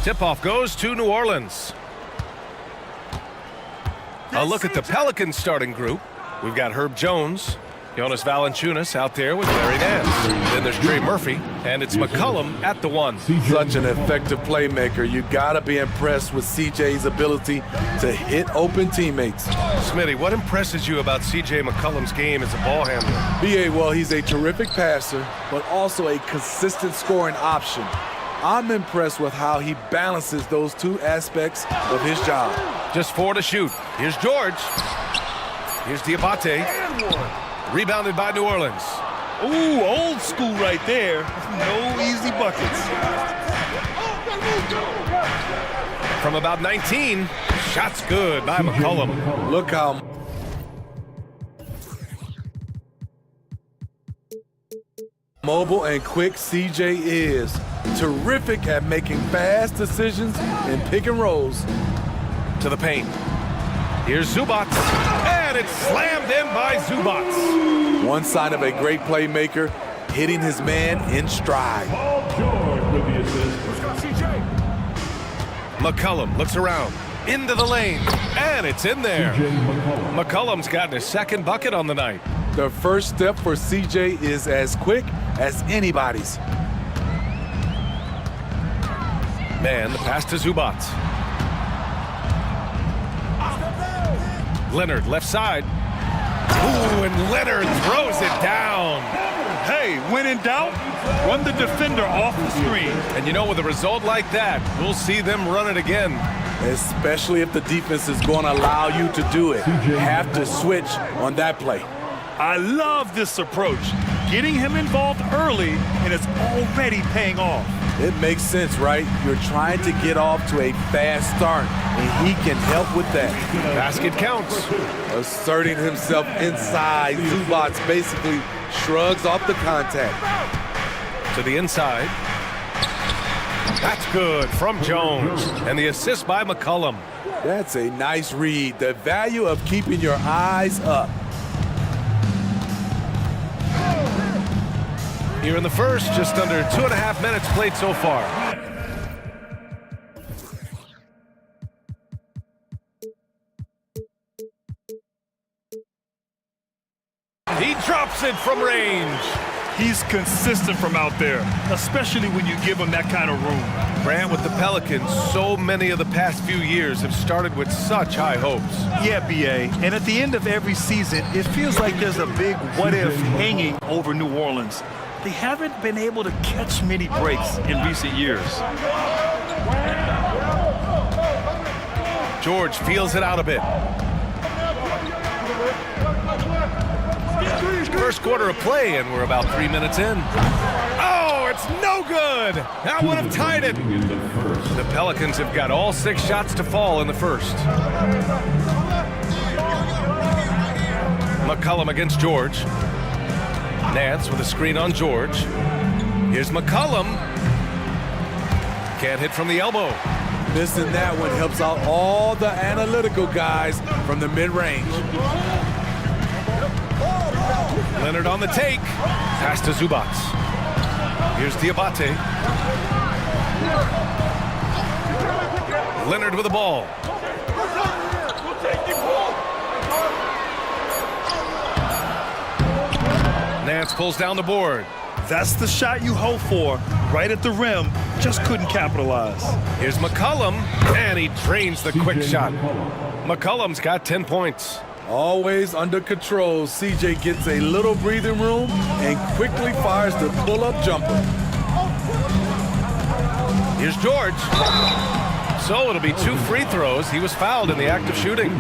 Tip-off goes to New Orleans. A look at the Pelicans starting group. We've got Herb Jones, Jonas Valanciunas out there with Larry Nance. Then there's Trey Murphy, and it's McCollum at the one. Such an effective playmaker. You gotta be impressed with CJ's ability to hit open teammates. Smitty, what impresses you about CJ McCollum's game as a ball handler? BA, well, he's a terrific passer, but also a consistent scoring option. I'm impressed with how he balances those two aspects of his job. Just 4 to shoot. Here's George. Here's Diabate. Rebounded by New Orleans. Ooh, old school right there. No easy buckets. From about 19, shots good by McCollum. Look how mobile and quick CJ is. Terrific at making fast decisions and pick and rolls. To the paint. Here's Zubac. And it's slammed in by Zubac. One sign of a great playmaker, hitting his man in stride. McCollum looks around. Into the lane. And it's in there. McCollum's gotten his second bucket on the night. The first step for CJ is as quick as anybody's. Man, the pass to Zubac. Leonard, left side. Ooh, and Leonard throws it down. Hey, when in doubt, run the defender off the screen. And you know, with a result like that, we'll see them run it again. Especially if the defense is going to allow you to do it. You have to switch on that play. I love this approach. Getting him involved early, and it's already paying off. It makes sense, right? You're trying to get off to a fast start, and he can help with that. Basket counts. Asserting himself inside, Zubac basically shrugs off the contact. To the inside. That's good from Jones. And the assist by McCollum. That's a nice read. The value of keeping your eyes up. Here in the first, just under 2.5 minutes played so far. He drops it from range. He's consistent from out there, especially when you give him that kind of room. Grant, with the Pelicans, so many of the past few years have started with such high hopes. Yeah, BA, and at the end of every season, it feels like there's a big what-if hanging over New Orleans. They haven't been able to catch many breaks in recent years. George feels it out a bit. First quarter of play, and we're about 3 minutes in. Oh, it's no good! That would have tied it. The Pelicans have got all 6 shots to fall in the first. McCollum against George. Nance with a screen on George. Here's McCollum. Can't hit from the elbow. Missing that one helps out all the analytical guys from the mid-range. Leonard on the take. Pass to Zubac. Here's Diabate. Leonard with the ball. Nance pulls down the board. That's the shot you hope for, right at the rim, just couldn't capitalize. Here's McCollum, and he drains the quick shot. McCollum's got 10 points. Always under control, CJ gets a little breathing room and quickly fires the pull-up jumper. Here's George. So it'll be 2 free throws. He was fouled in the act of shooting.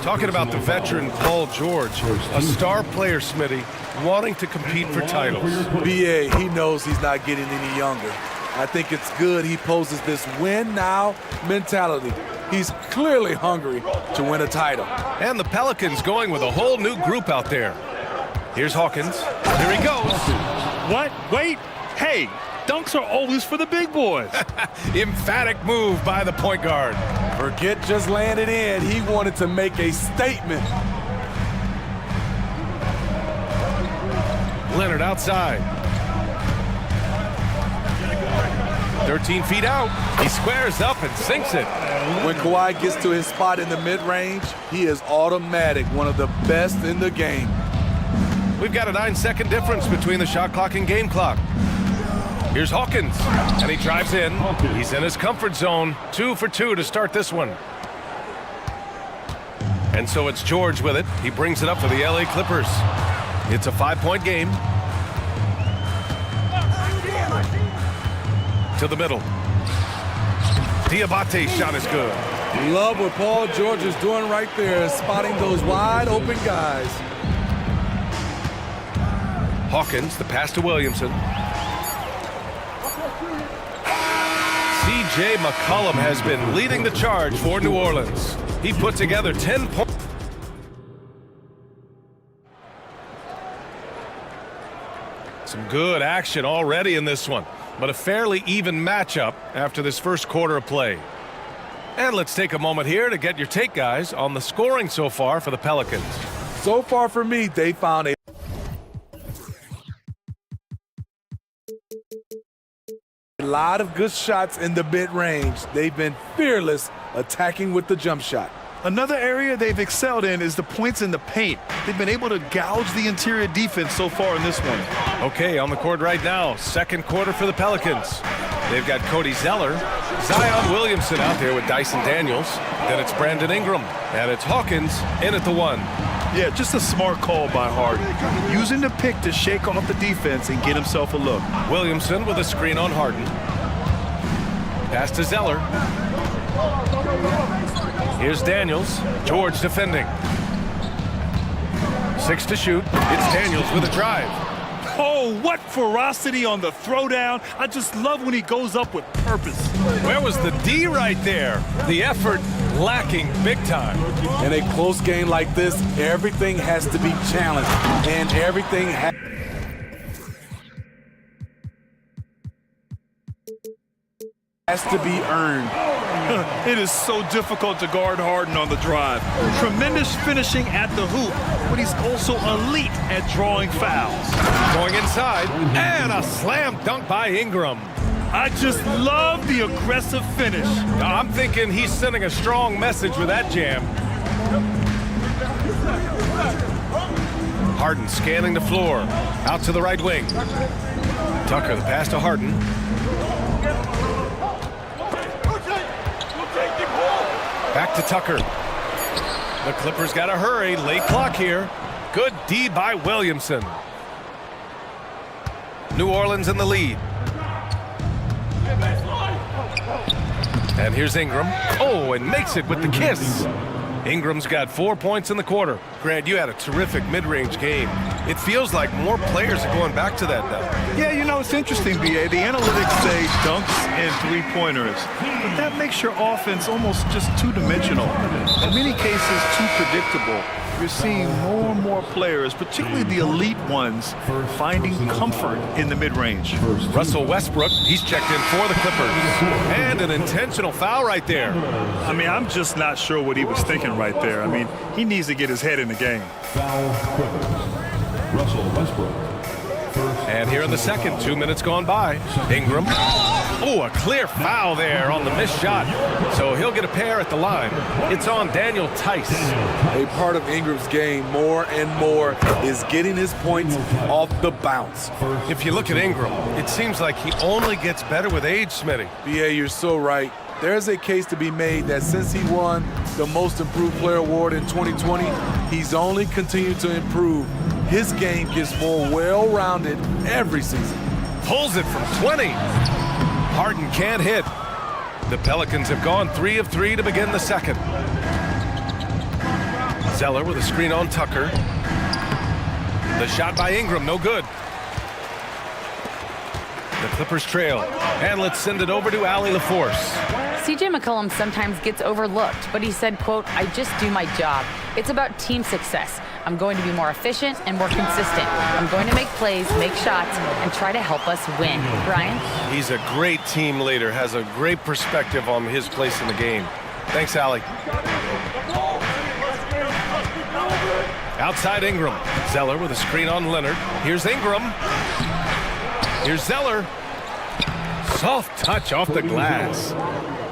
Talking about the veteran Paul George, a star player, Smitty, wanting to compete for titles. BA, he knows he's not getting any younger. I think it's good he poses this win-now mentality. He's clearly hungry to win a title. And the Pelicans going with a whole new group out there. Here's Hawkins. Here he goes. What? Wait. Hey, dunks are always for the big boys. Emphatic move by the point guard. Forget just laying it in. He wanted to make a statement. Leonard outside. 13 feet out. He squares up and sinks it. When Kawhi gets to his spot in the mid-range, he is automatic, one of the best in the game. We've got a 9-second difference between the shot clock and game clock. Here's Hawkins, and he drives in. He's in his comfort zone. 2 for 2 to start this one. And so it's George with it. He brings it up for the LA Clippers. It's a 5-point game. To the middle. Diabate's shot is good. Love what Paul George is doing right there, spotting those wide open guys. Hawkins, the pass to Williamson. C.J. McCollum has been leading the charge for New Orleans. He put together 10 points. Some good action already in this one, but a fairly even matchup after this first quarter of play. And let's take a moment here to get your take, guys, on the scoring so far for the Pelicans. So far for me, they found a lot of good shots in the mid-range. They've been fearless attacking with the jump shot. Another area they've excelled in is the points in the paint. They've been able to gouge the interior defense so far in this one. Okay, on the court right now, second quarter for the Pelicans. They've got Cody Zeller, Zion Williamson out there with Dyson Daniels. Then it's Brandon Ingram, and it's Hawkins in at the 1. Yeah, just a smart call by Harden. Using the pick to shake off the defense and get himself a look. Williamson with a screen on Harden. Pass to Zeller. Here's Daniels. George defending. 6 to shoot. It's Daniels with a drive. Oh, what ferocity on the throwdown. I just love when he goes up with purpose. Where was the D right there? The effort lacking big time. In a close game like this, everything has to be challenged, and everything has to be earned. It is so difficult to guard Harden on the drive. Tremendous finishing at the hoop, but he's also elite at drawing fouls. Going inside, and a slam dunk by Ingram. I just love the aggressive finish. I'm thinking he's sending a strong message with that jam. Harden scanning the floor. Out to the right wing. Tucker, the pass to Harden. Back to Tucker. The Clippers got to hurry. Late clock here. Good D by Williamson. New Orleans in the lead. And here's Ingram. Oh, and makes it with the kiss. Ingram's got 4 points in the quarter. Grant, you had a terrific mid-range game. It feels like more players are going back to that now. Yeah, you know, it's interesting, B.A. The analytics say dunks and three-pointers, but that makes your offense almost just two-dimensional. In many cases, too predictable. You're seeing more and more players, particularly the elite ones, finding comfort in the mid-range. Russell Westbrook, he's checked in for the Clippers. And an intentional foul right there. I mean, I'm just not sure what he was thinking right there. I mean, he needs to get his head in the game. Foul Russell Westbrook. And here in the second, 2 minutes gone by. Ingram. Oh, a clear foul there on the missed shot. So he'll get a pair at the line. It's on Daniel Tice. A part of Ingram's game more and more is getting his points off the bounce. If you look at Ingram, it seems like he only gets better with age, Smitty. B.A., you're so right. There's a case to be made that since he won the Most Improved Player Award in 2020, he's only continued to improve. His game gets more well-rounded every season. Pulls it from 20. Harden can't hit. The Pelicans have gone 3 of 3 to begin the second. Zeller with a screen on Tucker. The shot by Ingram, no good. The Clippers trail. And let's send it over to Allie LaForce. C.J. McCollum sometimes gets overlooked, but he said, quote, "I just do my job. It's about team success. I'm going to be more efficient and more consistent. I'm going to make plays, make shots, and try to help us win." Brian? He's a great team leader, has a great perspective on his place in the game. Thanks, Allie. Outside Ingram. Zeller with a screen on Leonard. Here's Ingram. Here's Zeller. Soft touch off the glass.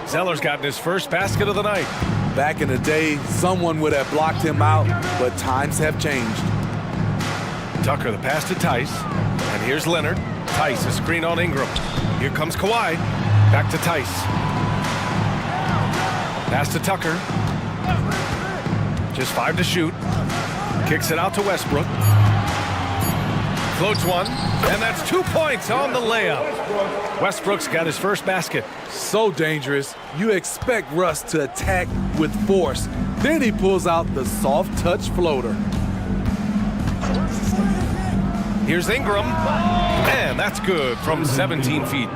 Zeller's gotten his first basket of the night. Back in the day, someone would have blocked him out, but times have changed. Tucker, the pass to Tice. And here's Leonard. Tice, a screen on Ingram. Here comes Kawhi. Back to Tice. Pass to Tucker. Just 5 to shoot. Kicks it out to Westbrook. Floats one, and that's 2 points on the layup. Westbrook's got his first basket. So dangerous. You expect Russ to attack with force. Then he pulls out the soft touch floater. Here's Ingram, and that's good from 17 feet.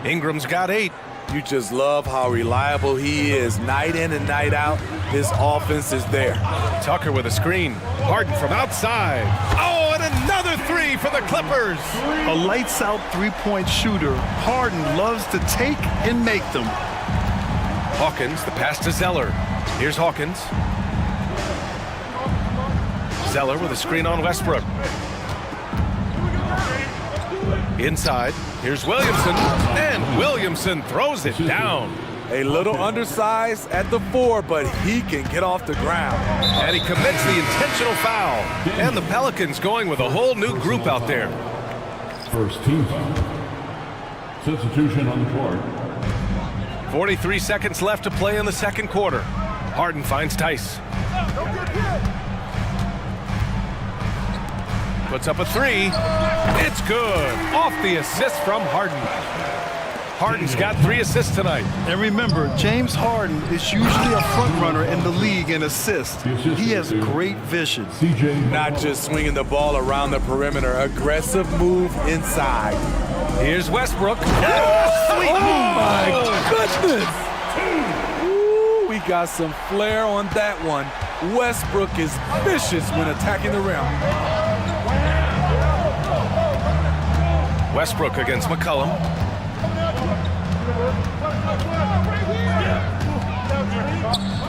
Ingram's got 8. You just love how reliable he is. Night in and night out, his offense is there. Tucker with a screen. Harden from outside. Oh, and another 3 for the Clippers. A lights-out three-point shooter, Harden loves to take and make them. Hawkins, the pass to Zeller. Here's Hawkins. Zeller with a screen on Westbrook. Inside, here's Williamson, and Williamson throws it down. A little undersized at the 4, but he can get off the ground. And he commits the intentional foul. And the Pelicans going with a whole new group out there. First team foul. Substitution on the court. 43 seconds left to play in the second quarter. Harden finds Tice. Puts up a 3. It's good. Off the assist from Harden. Harden's got 3 assists tonight. And remember, James Harden is usually a front runner in the league in assists. He has great vision. Not just swinging the ball around the perimeter, aggressive move inside. Here's Westbrook. Sweet move. My goodness! Ooh, we got some flair on that one. Westbrook is vicious when attacking the rim. Westbrook against McCollum.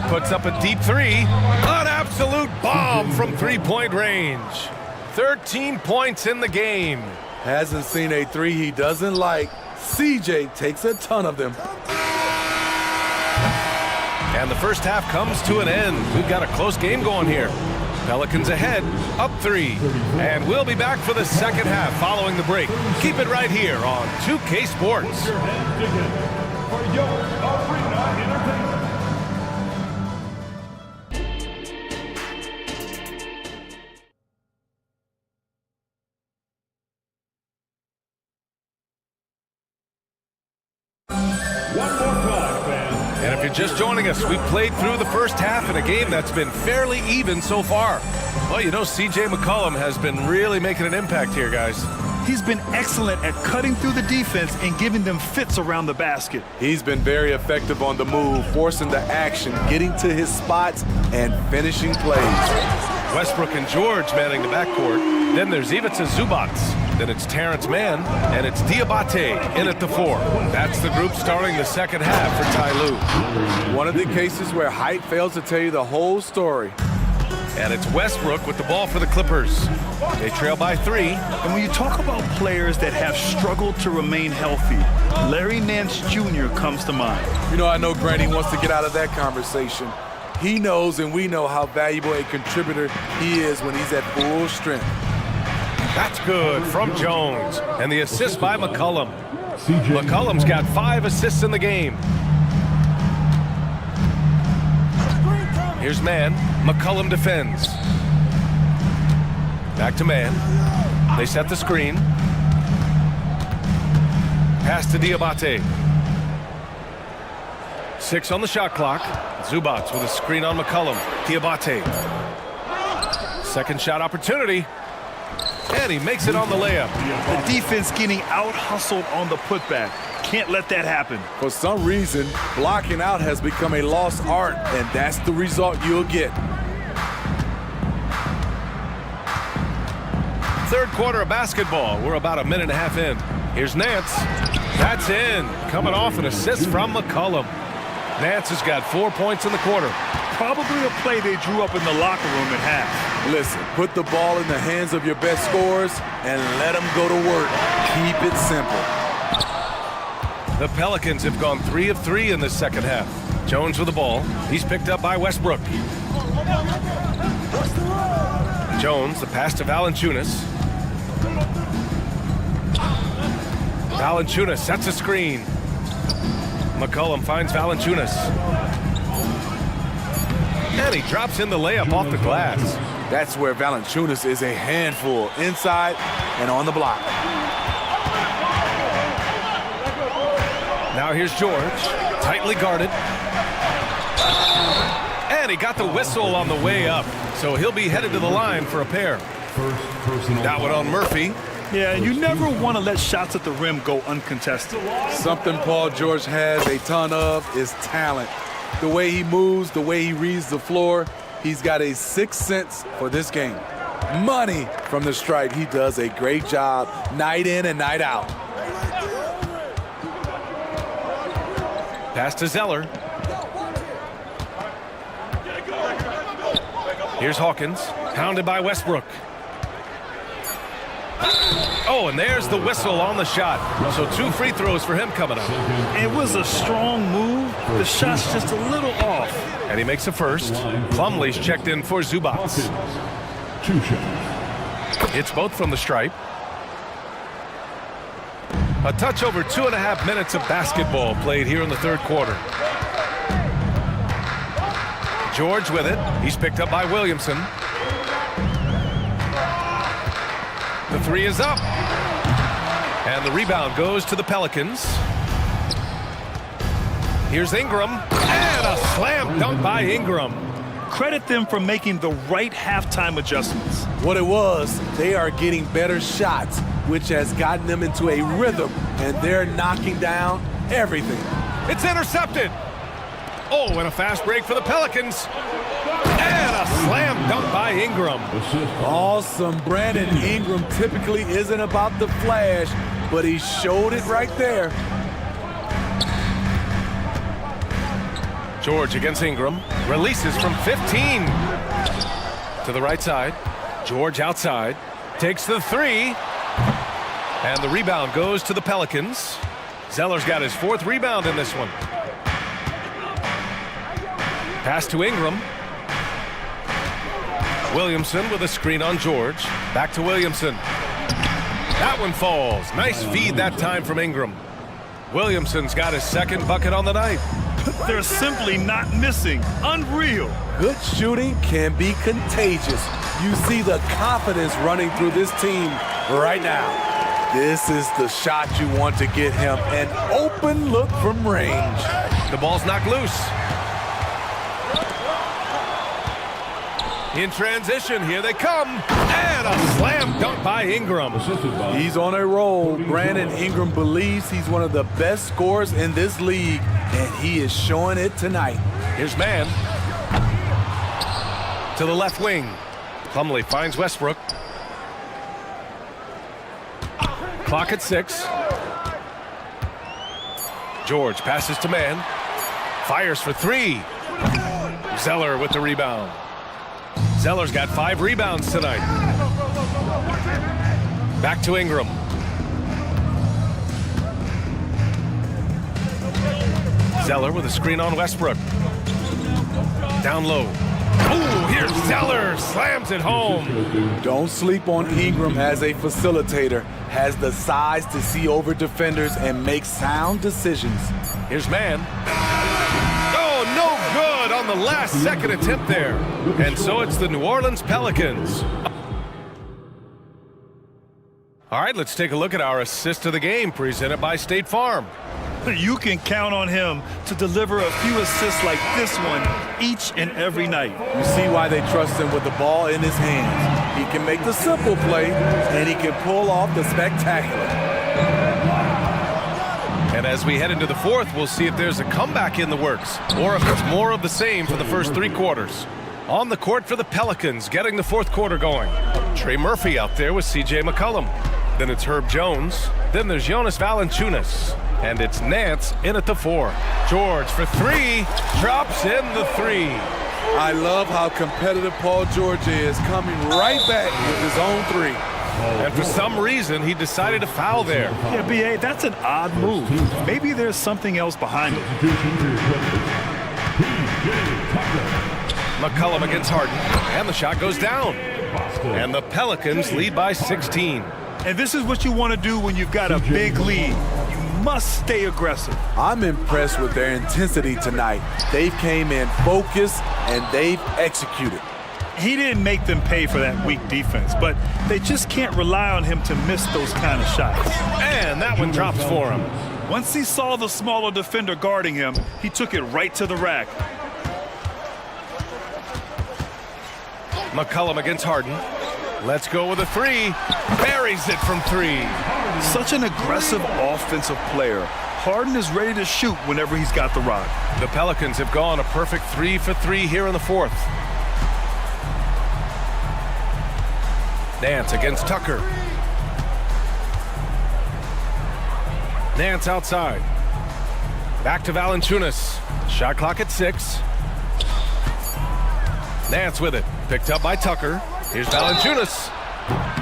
Puts up a deep 3. An absolute bomb from three-point range. 13 points in the game. Hasn't seen a 3 he doesn't like. CJ takes a ton of them. And the first half comes to an end. We've got a close game going here. Pelicans ahead, up 3. And we'll be back for the second half following the break. Keep it right here on 2K Sports. And if you're just joining us, we played through the first half in a game that's been fairly even so far. Well, you know, CJ McCollum has been really making an impact here, guys. He's been excellent at cutting through the defense and giving them fits around the basket. He's been very effective on the move, forcing the action, getting to his spots, and finishing plays. Westbrook and George manning the backcourt. Then there's Ivica Zubac. Then it's Terrence Mann, and it's Diabate in at the 4. That's the group starting the second half for Ty Lue. One of the cases where height fails to tell you the whole story. And it's Westbrook with the ball for the Clippers. They trail by 3. And when you talk about players that have struggled to remain healthy, Larry Nance Jr. comes to mind. You know, I know Granny wants to get out of that conversation. He knows and we know how valuable a contributor he is when he's at full strength. That's good from Jones. And the assist by McCollum. McCollum's got 5 assists in the game. Here's Mann. McCollum defends. Back to Mann. They set the screen. Pass to Diabate. 6 on the shot clock. Zubac with a screen on McCollum. Diabate. Second shot opportunity. And he makes it on the layup. The defense getting out-hustled on the putback. Can't let that happen. For some reason, blocking out has become a lost art, and that's the result you'll get. Third quarter of basketball. We're about a minute and a half in. Here's Nance. That's in. Coming off an assist from McCollum. Nance has got 4 points in the quarter. Probably a play they drew up in the locker room at half. Listen, put the ball in the hands of your best scorers and let them go to work. Keep it simple. The Pelicans have gone 3 of 3 in this second half. Jones with the ball. He's picked up by Westbrook. Jones, the pass to Valanciunas. Valanciunas sets a screen. McCollum finds Valanciunas. And he drops in the layup off the glass. That's where Valanciunas is a handful, inside and on the block. Now here's George, tightly guarded. And he got the whistle on the way up, so he'll be headed to the line for a pair. That one on Murphy. Yeah, and you never want to let shots at the rim go uncontested. Something Paul George has a ton of is talent. The way he moves, the way he reads the floor, he's got a sixth sense for this game. Money from the stripe. He does a great job night in and night out. Pass to Zeller. Here's Hawkins, pounded by Westbrook. Oh, and there's the whistle on the shot. So 2 free throws for him coming up. It was a strong move. The shot's just a little off. And he makes a first. Plumlee's checked in for Zubac. 2 shots. It's both from the stripe. A touch over 2.5 minutes of basketball played here in the third quarter. George with it. He's picked up by Williamson. The 3 is up. And the rebound goes to the Pelicans. Here's Ingram. And a slam dunk by Ingram. Credit them for making the right halftime adjustments. What it was, they are getting better shots, which has gotten them into a rhythm, and they're knocking down everything. It's intercepted. Oh, and a fast break for the Pelicans. And a slam dunk by Ingram. Awesome. Brandon Ingram typically isn't about the flash, but he showed it right there. George against Ingram. Releases from 15. To the right side. George outside. Takes the 3. And the rebound goes to the Pelicans. Zeller's got his 4th rebound in this one. Pass to Ingram. Williamson with a screen on George. Back to Williamson. That one falls. Nice feed that time from Ingram. Williamson's got his 2nd bucket on the night. They're simply not missing. Unreal. Good shooting can be contagious. You see the confidence running through this team right now. This is the shot you want to get him. An open look from range. The ball's knocked loose. In transition, here they come. And a slam dunk by Ingram. He's on a roll. Brandon Ingram believes he's one of the best scorers in this league, and he is showing it tonight. Here's Mann. To the left wing. Plumlee finds Westbrook. Clock at 6. George passes to Mann. Fires for 3. Zeller with the rebound. Zeller's got 5 rebounds tonight. Back to Ingram. Zeller with a screen on Westbrook. Down low. Ooh, here's Zeller. Slams it home. Don't sleep on Ingram as a facilitator. Has the size to see over defenders and make sound decisions. Here's Mann. Oh, no good on the last second attempt there. And so it's the New Orleans Pelicans. All right, let's take a look at our assist of the game presented by State Farm. You can count on him to deliver a few assists like this one each and every night. You see why they trust him with the ball in his hands. He can make the simple play, and he can pull off the spectacular. And as we head into the 4th, we'll see if there's a comeback in the works or if it's more of the same for the first 3 quarters. On the court for the Pelicans, getting the 4th quarter going. Trey Murphy out there with C.J. McCollum. Then it's Herb Jones. Then there's Jonas Valanciunas. And it's Nance in at the 4. George for 3. Drops in the 3. I love how competitive Paul George is, coming right back with his own 3. And for some reason, he decided to foul there. Yeah, B.A., that's an odd move. Maybe there's something else behind it. McCollum against Harden, and the shot goes down. And the Pelicans lead by 16. And this is what you want to do when you've got a big lead. You must stay aggressive. I'm impressed with their intensity tonight. They came in focused and they've executed. He didn't make them pay for that weak defense, but they just can't rely on him to miss those kind of shots. And that one drops for him. Once he saw the smaller defender guarding him, he took it right to the rack. McCollum against Harden. Let's go with a three. Buries it from three. Such an aggressive offensive player. Harden is ready to shoot whenever he's got the rock. The Pelicans have gone a perfect 3 for 3 here in the fourth. Nance against Tucker. Nance outside. Back to Valanciunas. Shot clock at 6. Nance with it. Picked up by Tucker. Here's Valanciunas.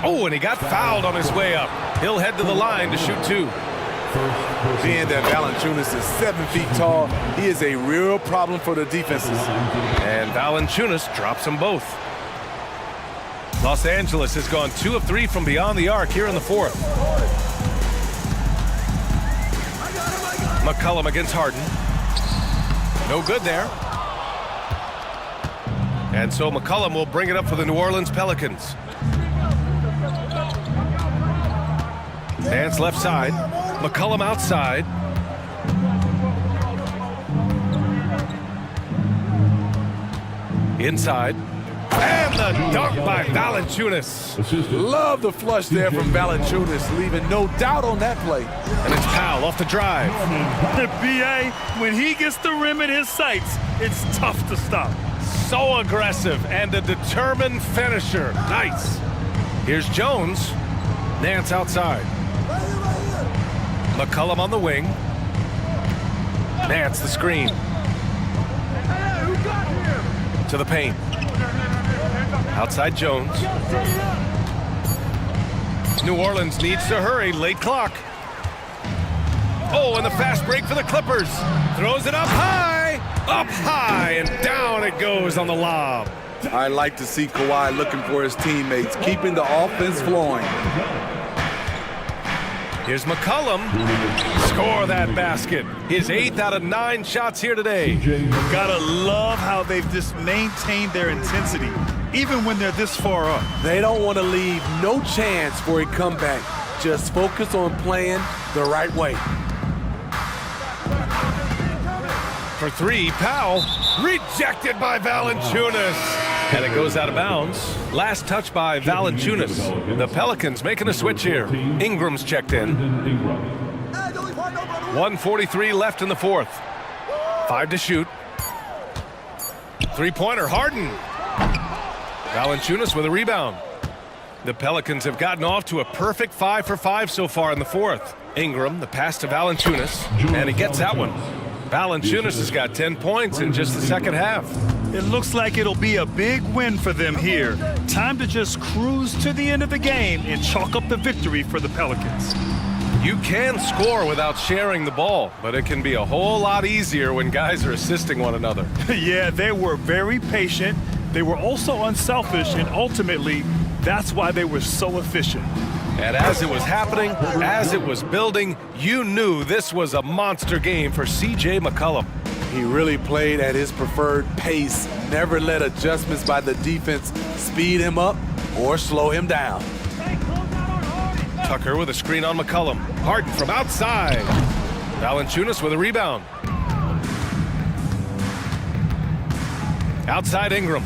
Oh, and he got fouled on his way up. He'll head to the line to shoot 2. Being that Valanciunas is 7 feet tall, he is a real problem for the defenses. And Valanciunas drops them both. Los Angeles has gone 2 of 3 from beyond the arc here in the fourth. McCollum against Harden. No good there. And so McCollum will bring it up for the New Orleans Pelicans. Nance left side. McCollum outside. Inside. And the dunk by Valanciunas. Love the flush there from Valanciunas, leaving no doubt on that play. And it's Powell off the drive. B.A., when he gets the rim in his sights, it's tough to stop. So aggressive and a determined finisher. Nice. Here's Jones. Nance outside. McCollum on the wing. Nance the screen. To the paint. Outside Jones. New Orleans needs to hurry. Late clock. Oh, and the fast break for the Clippers. Throws it up high. Up high, and down it goes on the lob. I like to see Kawhi looking for his teammates, keeping the offense flowing. Here's McCollum. Score that basket. His 8th out of 9 shots here today. Gotta love how they've just maintained their intensity, even when they're this far up. They don't want to leave no chance for a comeback. Just focus on playing the right way. For 3, Powell. Rejected by Valanciunas. And it goes out of bounds. Last touch by Valanciunas. The Pelicans making a switch here. Ingram's checked in. 1:43 left in the fourth. 5 to shoot. 3-pointer, Harden. Valanciunas with a rebound. The Pelicans have gotten off to a perfect 5 for 5 so far in the fourth. Ingram, the pass to Valanciunas, and he gets that one. Valanciunas has got 10 points in just the second half. It looks like it'll be a big win for them here. Time to just cruise to the end of the game and chalk up the victory for the Pelicans. You can score without sharing the ball, but it can be a whole lot easier when guys are assisting one another. Yeah, they were very patient. They were also unselfish, and ultimately, that's why they were so efficient. And as it was happening, as it was building, you knew this was a monster game for C.J. McCollum. He really played at his preferred pace, never let adjustments by the defense speed him up or slow him down. Tucker with a screen on McCollum. Harden from outside. Valanciunas with a rebound. Outside Ingram.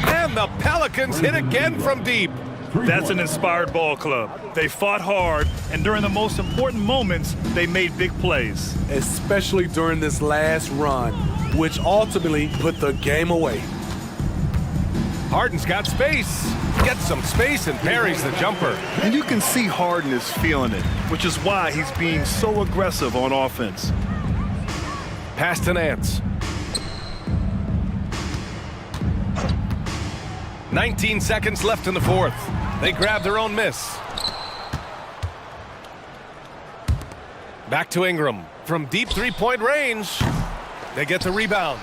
And the Pelicans hit again from deep. That's an inspired ball club. They fought hard, and during the most important moments, they made big plays. Especially during this last run, which ultimately put the game away. Harden's got space. Gets some space and buries the jumper. And you can see Harden is feeling it, which is why he's being so aggressive on offense. Pass to Nance. 19 seconds left in the fourth. They grab their own miss. Back to Ingram. From deep three-point range, they get the rebound.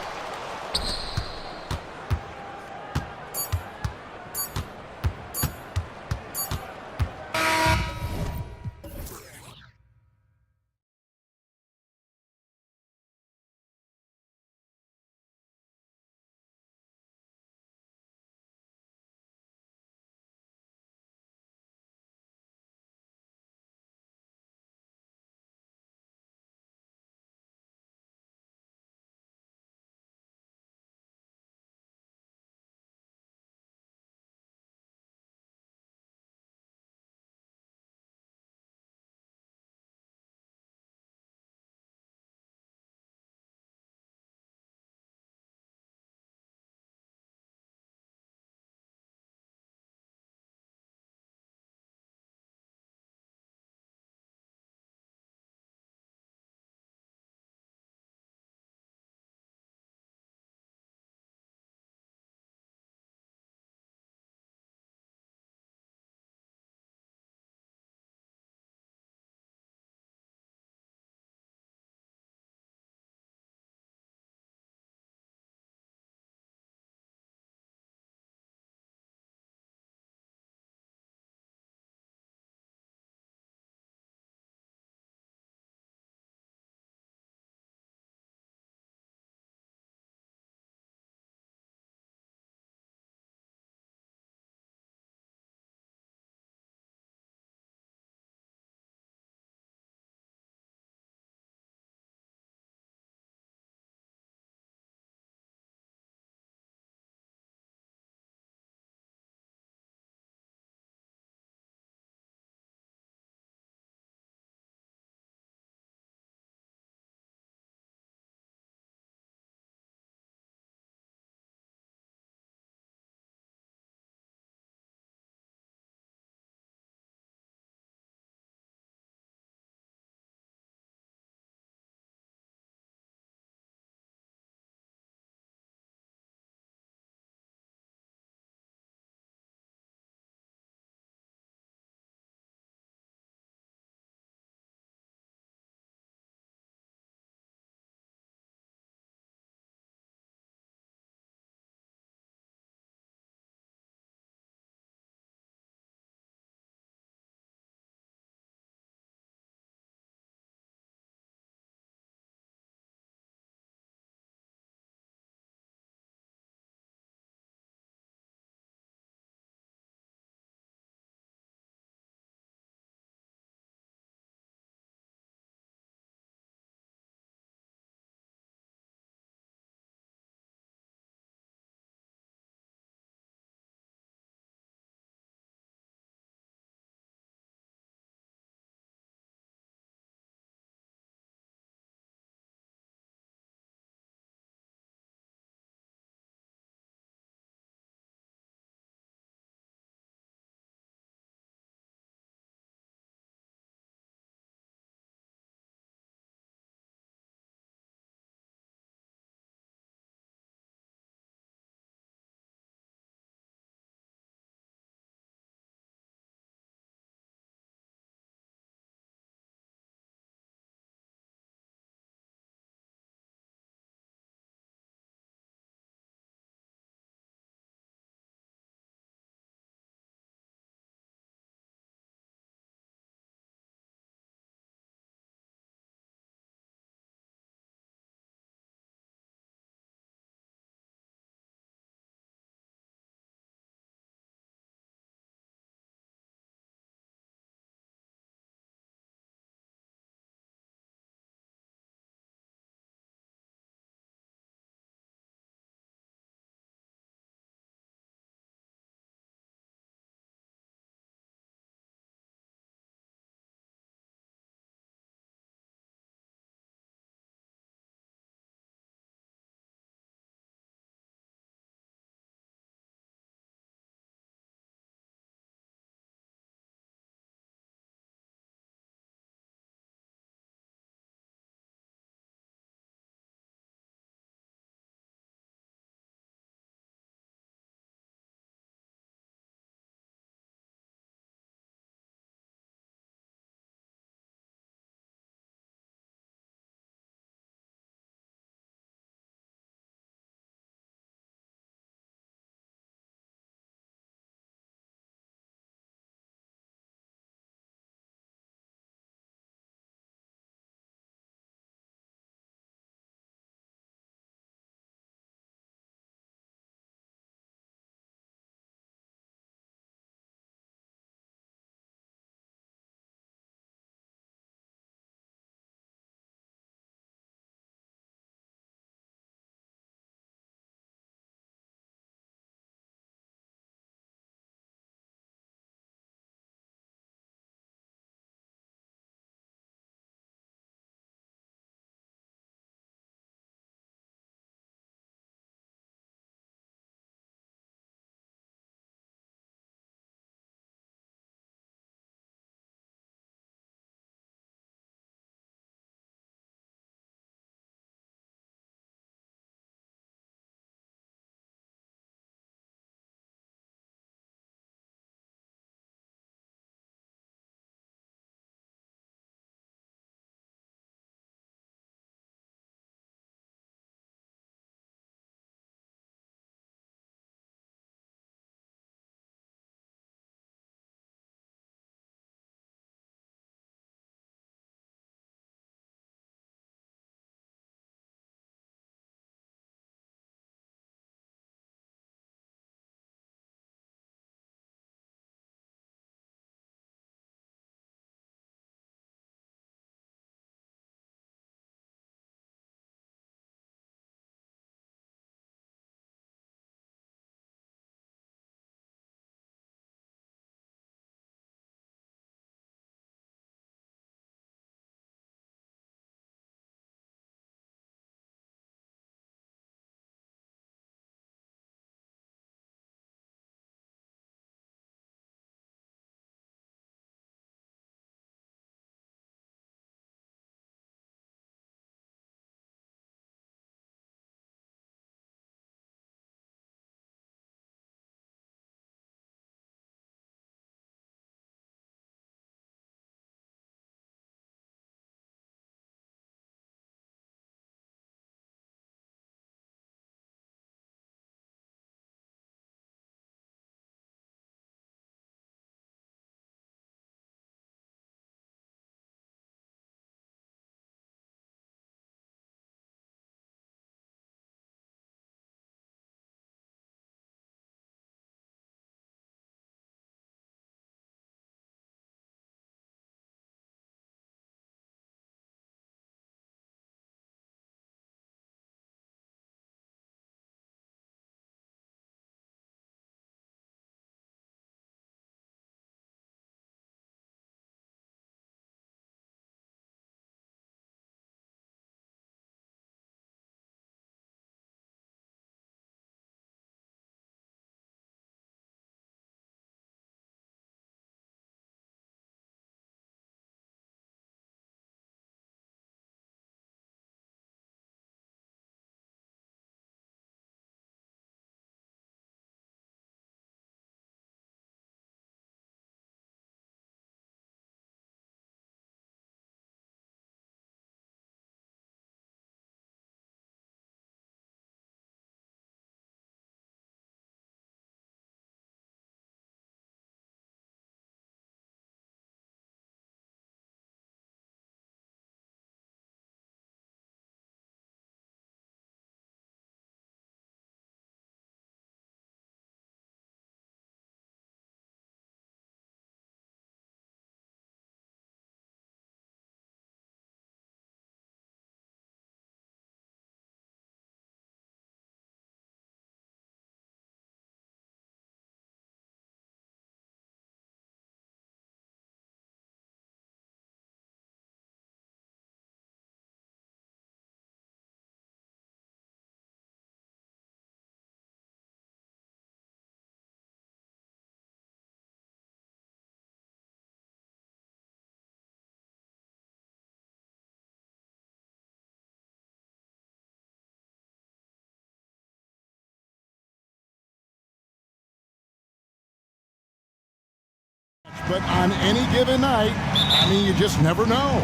but on any given night, I mean, you just never know.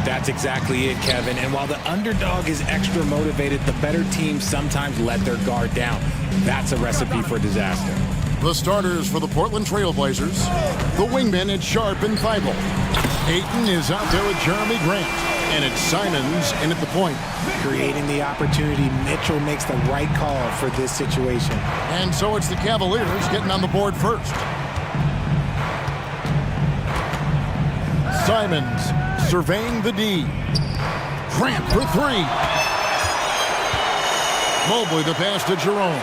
That's exactly it, Kevin. And while the underdog is extra motivated, the better teams sometimes let their guard down. That's a recipe for disaster. The starters for the Portland Trailblazers. The wingmen, it's Sharp and Feibel. Ayton is out there with Jeremy Grant. And it's Simons in at the point. Creating the opportunity, Mitchell makes the right call for this situation. And so it's the Cavaliers getting on the board first. Simons surveying the D. Grant for three. Mobley the pass to Jerome.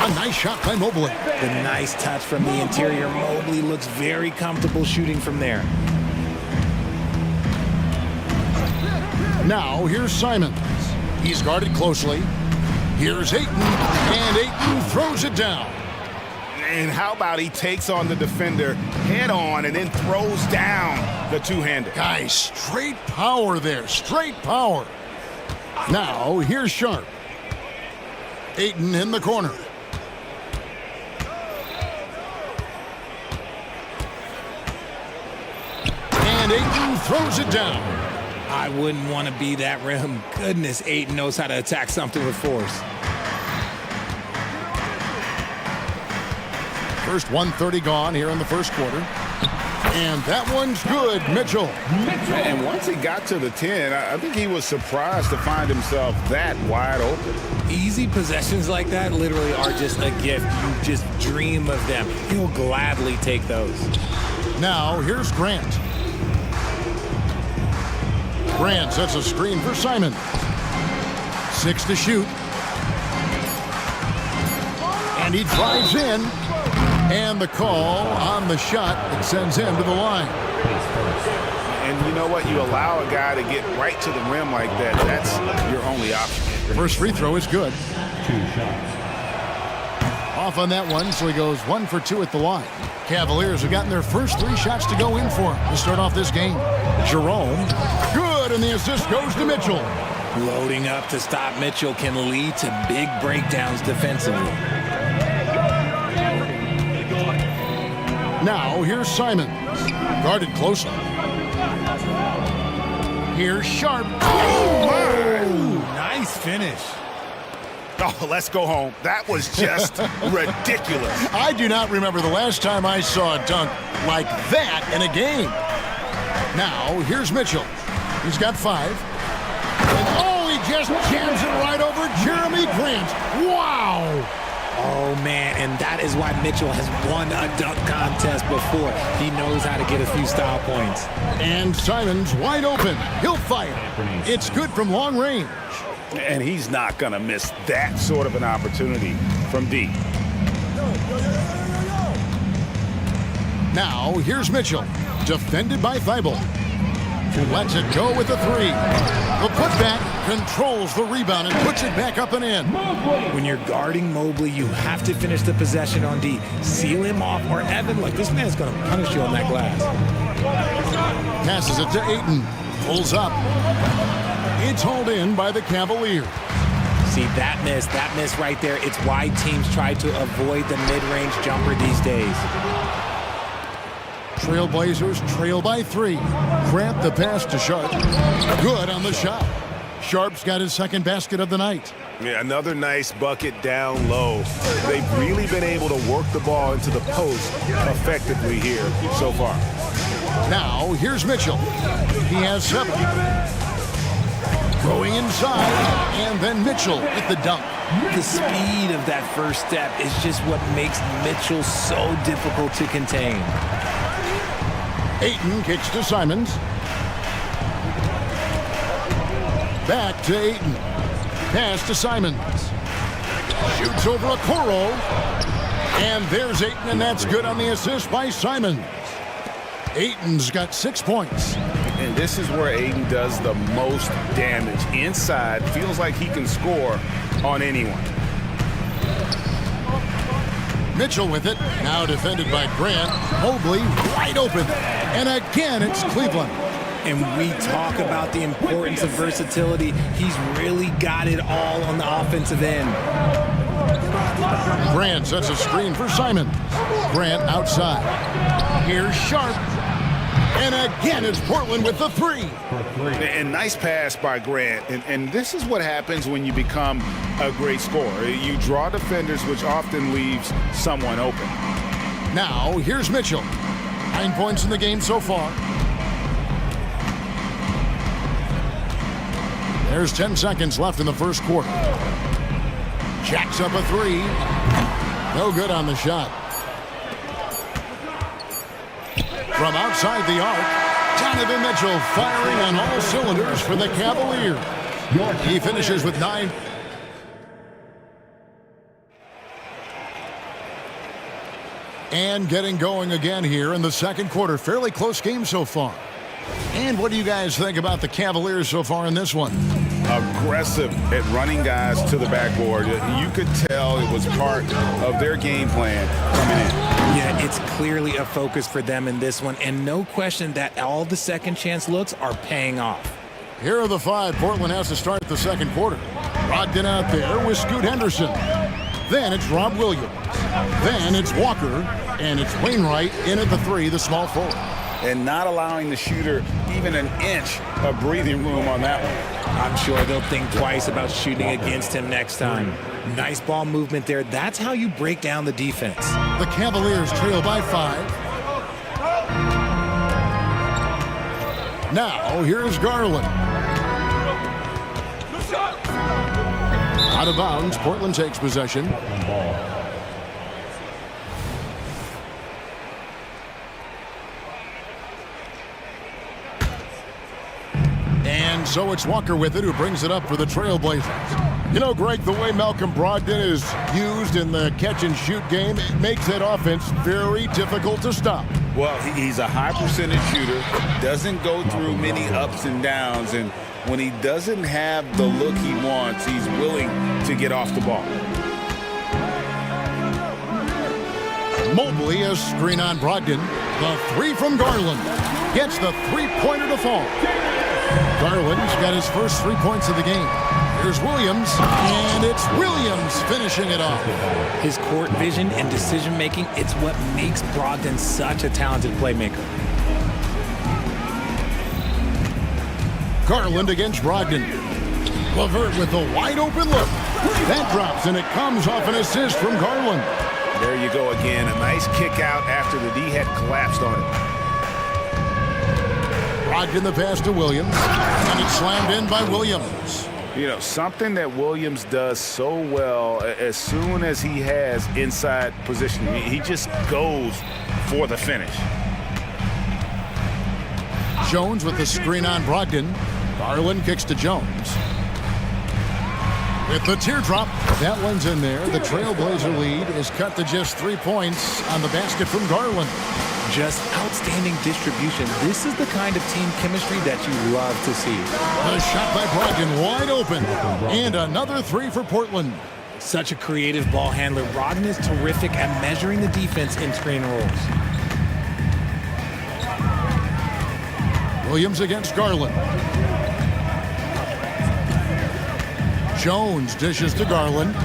A nice shot by Mobley. The nice touch from the interior. Mobley looks very comfortable shooting from there. Now here's Simons. He's guarded closely. Here's Ayton, and Ayton throws it down. And how about he takes on the defender head on and then throws down the two-hander. Guys, straight power there, straight power. Now here's Sharp. Ayton in the corner. And Ayton throws it down. I wouldn't want to be that rim. Goodness, Ayton knows how to attack something with force. First 1:30 gone here in the first quarter. And that one's good, Mitchell. And once he got to the 10, I think he was surprised to find himself that wide open. Easy possessions like that literally are just a gift. You just dream of them. He'll gladly take those. Now here's Grant. Grant sets a screen for Simon. 6 to shoot. And he drives in. And the call on the shot that sends him to the line. And you know what? You allow a guy to get right to the rim like that. That's your only option. First free throw is good. 2 shots. Off on that one, so he goes 1 for 2 at the line. Cavaliers have gotten their first 3 shots to go in for him to start off this game. Jerome, good, and the assist goes to Mitchell. Loading up to stop Mitchell can lead to big breakdowns defensively. Now here's Simons, guarded closely. Here's Sharp. Oh, Nice finish. Oh, let's go home. That was just ridiculous. I do not remember the last time I saw a dunk like that in a game. Now here's Mitchell. He's got 5. And oh, he just jams it right over Jeremy Grant. Wow. Oh, man, and that is why Mitchell has won a dunk contest before. He knows how to get a few style points. And Simons wide open. He'll fire. It's good from long range. And he's not going to miss that sort of an opportunity from deep. Now here's Mitchell, defended by Feibel. Lets it go with a 3. The putback controls the rebound and puts it back up and in. When you're guarding Mobley, you have to finish the possession on D. Seal him off, or Evan, like this man's going to punish you on that glass. Passes it to Ayton. Pulls up. It's hauled in by the Cavaliers. See, that miss right there, it's why teams try to avoid the mid-range jumper these days. Trailblazers trail by 3. Grant the pass to Sharp. Good on the shot. Sharp's got his second basket of the night. Yeah, another nice bucket down low. They've really been able to work the ball into the post effectively here so far. Now here's Mitchell. He has 7. Going inside, and then Mitchell with the dunk. The speed of that first step is just what makes Mitchell so difficult to contain. Ayton kicks to Simons. Back to Ayton. Pass to Simons. Shoots over a Coro. And there's Ayton, and that's good on the assist by Simons. Ayton's got 6 points. And this is where Ayton does the most damage. Inside, feels like he can score on anyone. Mitchell with it, now defended by Grant. Mobley wide open. And again, it's Cleveland. And we talk about the importance of versatility. He's really got it all on the offensive end. Grant sets a screen for Simon. Grant outside. Here's Sharp. And again, it's Portland with the three. And nice pass by Grant. And this is what happens when you become a great scorer. You draw defenders, which often leaves someone open. Now, here's Mitchell. 9 points in the game so far. There's 10 seconds left in the first quarter. Jacks up a three. No good on the shot. From outside the arc, Donovan Mitchell firing on all cylinders for the Cavaliers. He finishes with 9. And getting going again here in the second quarter. Fairly close game so far. And what do you guys think about the Cavaliers so far in this one? Aggressive at running guys to the backboard. You could tell it was part of their game plan coming in. Yeah, it's clearly a focus for them in this one, and no question that all the second chance looks are paying off. Here are the 5 Portland has to start the second quarter. Brogdon out there with Scoot Henderson. Then it's Rob Williams. Then it's Walker, and it's Wainwright in at the 3, the small forward. And not allowing the shooter even an inch of breathing room on that one. I'm sure they'll think twice about shooting against him next time. Nice ball movement there. That's how you break down the defense. The Cavaliers trail by 5. Now, here's Garland. Out of bounds, Portland takes possession. And so it's Walker with it, who brings it up for the Trailblazers. You know, Greg, the way Malcolm Brogdon is used in the catch-and-shoot game, it makes that offense very difficult to stop. Well, he's a high percentage shooter, doesn't go through many ups and downs, and when he doesn't have the look he wants, he's willing to get off the ball. Mobley, a screen on Brogdon. The 3 from Garland. Gets the 3-pointer to fall. Garland's got his first 3 points of the game. Here's Williams, and it's Williams finishing it off. His court vision and decision-making, it's what makes Brogdon such a talented playmaker. Garland against Brogdon. LeVert with the wide-open look. That drops, and it comes off an assist from Garland. There you go again. A nice kick out after the D had collapsed on it. Brogdon the pass to Williams, and it's slammed in by Williams. You know, something that Williams does so well, as soon as he has inside position, he just goes for the finish. Jones with the screen on Brogdon. Garland kicks to Jones. With the teardrop, that one's in there. The Trailblazer lead is cut to just 3 points on the basket from Garland. Just outstanding distribution. This is the kind of team chemistry that you love to see. The shot by Brogdon wide open. And another 3 for Portland. Such a creative ball handler. Brogdon is terrific at measuring the defense in screen rolls. Williams against Garland. Jones dishes to Garland.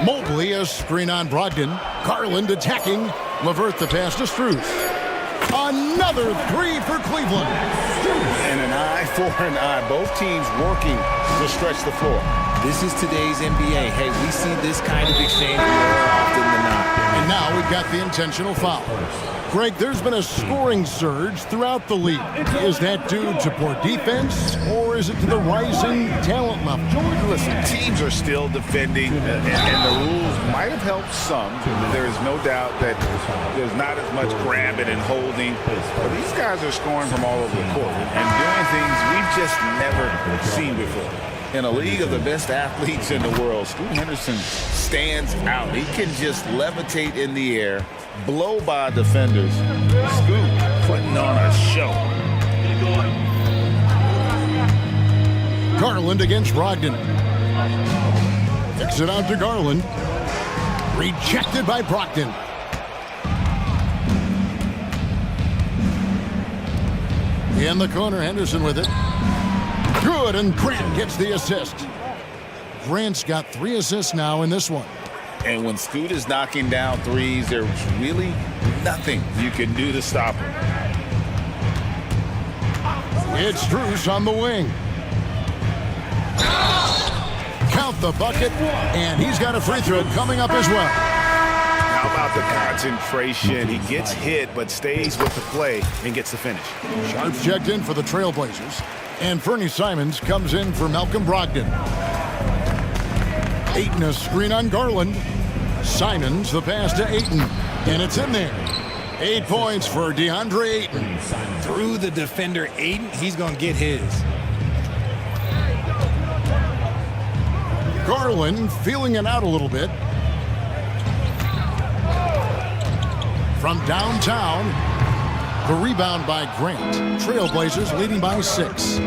Mobley, a screen on Brogdon. Garland attacking. LeVert the pass to Strus. Another 3 for Cleveland. And an eye for an eye. Both teams working to stretch the floor. This is today's NBA. Hey, we see this kind of exchange more often than not. And now we've got the intentional foul. Greg, there's been a scoring surge throughout the league. Is that due to poor defense, or is it to the rising talent level? Listen, teams are still defending, and the rules might have helped some. There is no doubt that there's not as much grabbing and holding. But these guys are scoring from all over the court and doing things we've just never seen before. In a league of the best athletes in the world, Scoot Henderson stands out. He can just levitate in the air, blow by defenders. Scoot putting on a show. Garland against Brogdon. Kicks it out to Garland. Rejected by Brogdon. In the corner, Henderson with it. Good, and Grant gets the assist. Grant's got 3 assists now in this one. And when Scoot is knocking down threes, there's really nothing you can do to stop him. It's Drews on the wing. Count the bucket, and he's got a free throw coming up as well. How about the concentration? He gets hit, but stays with the play and gets the finish. Sharps checked in for the Trailblazers, and Fernie Simons comes in for Malcolm Brogdon. Ayton a screen on Garland. Simons the pass to Ayton, and it's in there. 8 points for DeAndre Ayton. Through the defender, Ayton, he's going to get his. Garland feeling it out a little bit. From downtown, the rebound by Grant. Trailblazers leading by 6.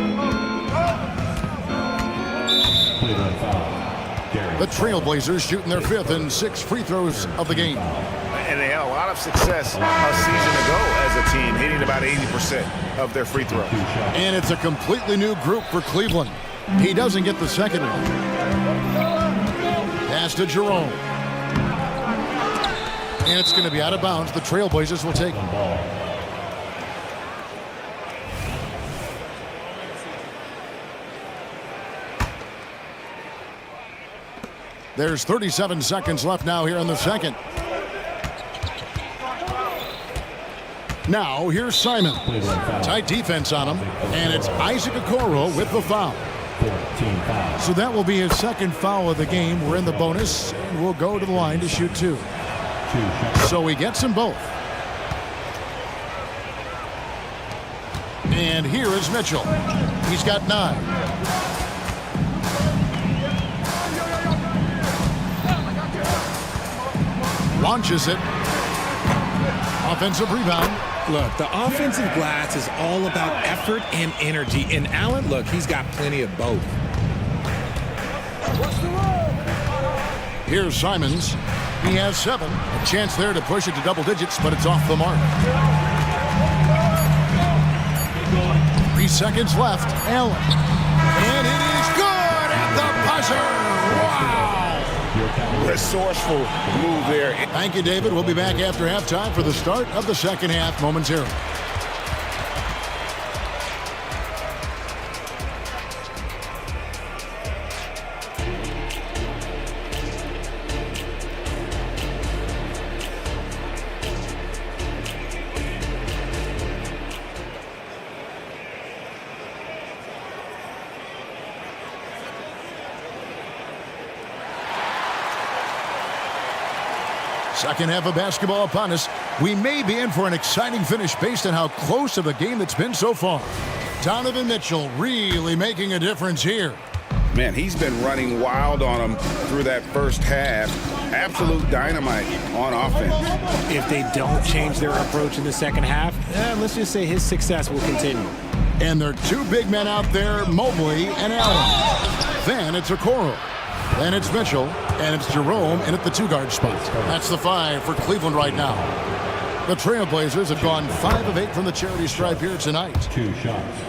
The Trailblazers shooting their 5th and 6 free throws of the game. And they had a lot of success a season ago as a team, hitting about 80% of their free throws. And it's a completely new group for Cleveland. He doesn't get the second one. Pass to Jerome. And it's going to be out of bounds. The Trailblazers will take it. There's 37 seconds left now here in the second. Now, here's Simon. Tight defense on him, and it's Isaac Okoro with the foul. So that will be his second foul of the game. We're in the bonus, and we'll go to the line to shoot 2. So he gets them both. And here is Mitchell. He's got 9. Launches it. Offensive rebound. Look, the offensive glass is all about effort and energy. And Allen, look, he's got plenty of both. Here's Simons. He has 7. A chance there to push it to double digits, but it's off the mark. 3 seconds left. Allen. And it is good at the buzzer. Wow. Resourceful move there. Thank you, David. We'll be back after halftime for the start of the second half momentarily. Second half of basketball upon us. We may be in for an exciting finish based on how close of a game it's been so far. Donovan Mitchell really making a difference here. Man, he's been running wild on them through that first half. Absolute dynamite on offense. If they don't change their approach in the second half, let's just say his success will continue. And there are 2 big men out there, Mobley and Allen. Then it's Okoro. Then it's Mitchell, and it's Jerome in at the 2-guard spot. That's the 5 for Cleveland right now. The Trailblazers have gone 5 of 8 from the charity stripe here tonight. 2 shots.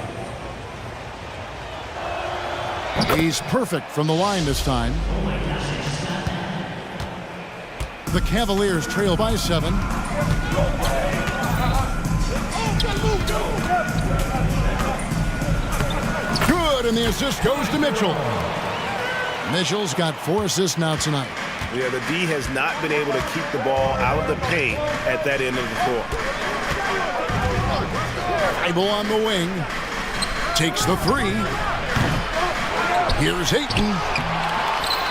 He's perfect from the line this time. The Cavaliers trail by 7. Good, and the assist goes to Mitchell. Mitchell's got 4 assists now tonight. Yeah, the D has not been able to keep the ball out of the paint at that end of the floor. Bible on the wing. Takes the 3. Here's Ayton.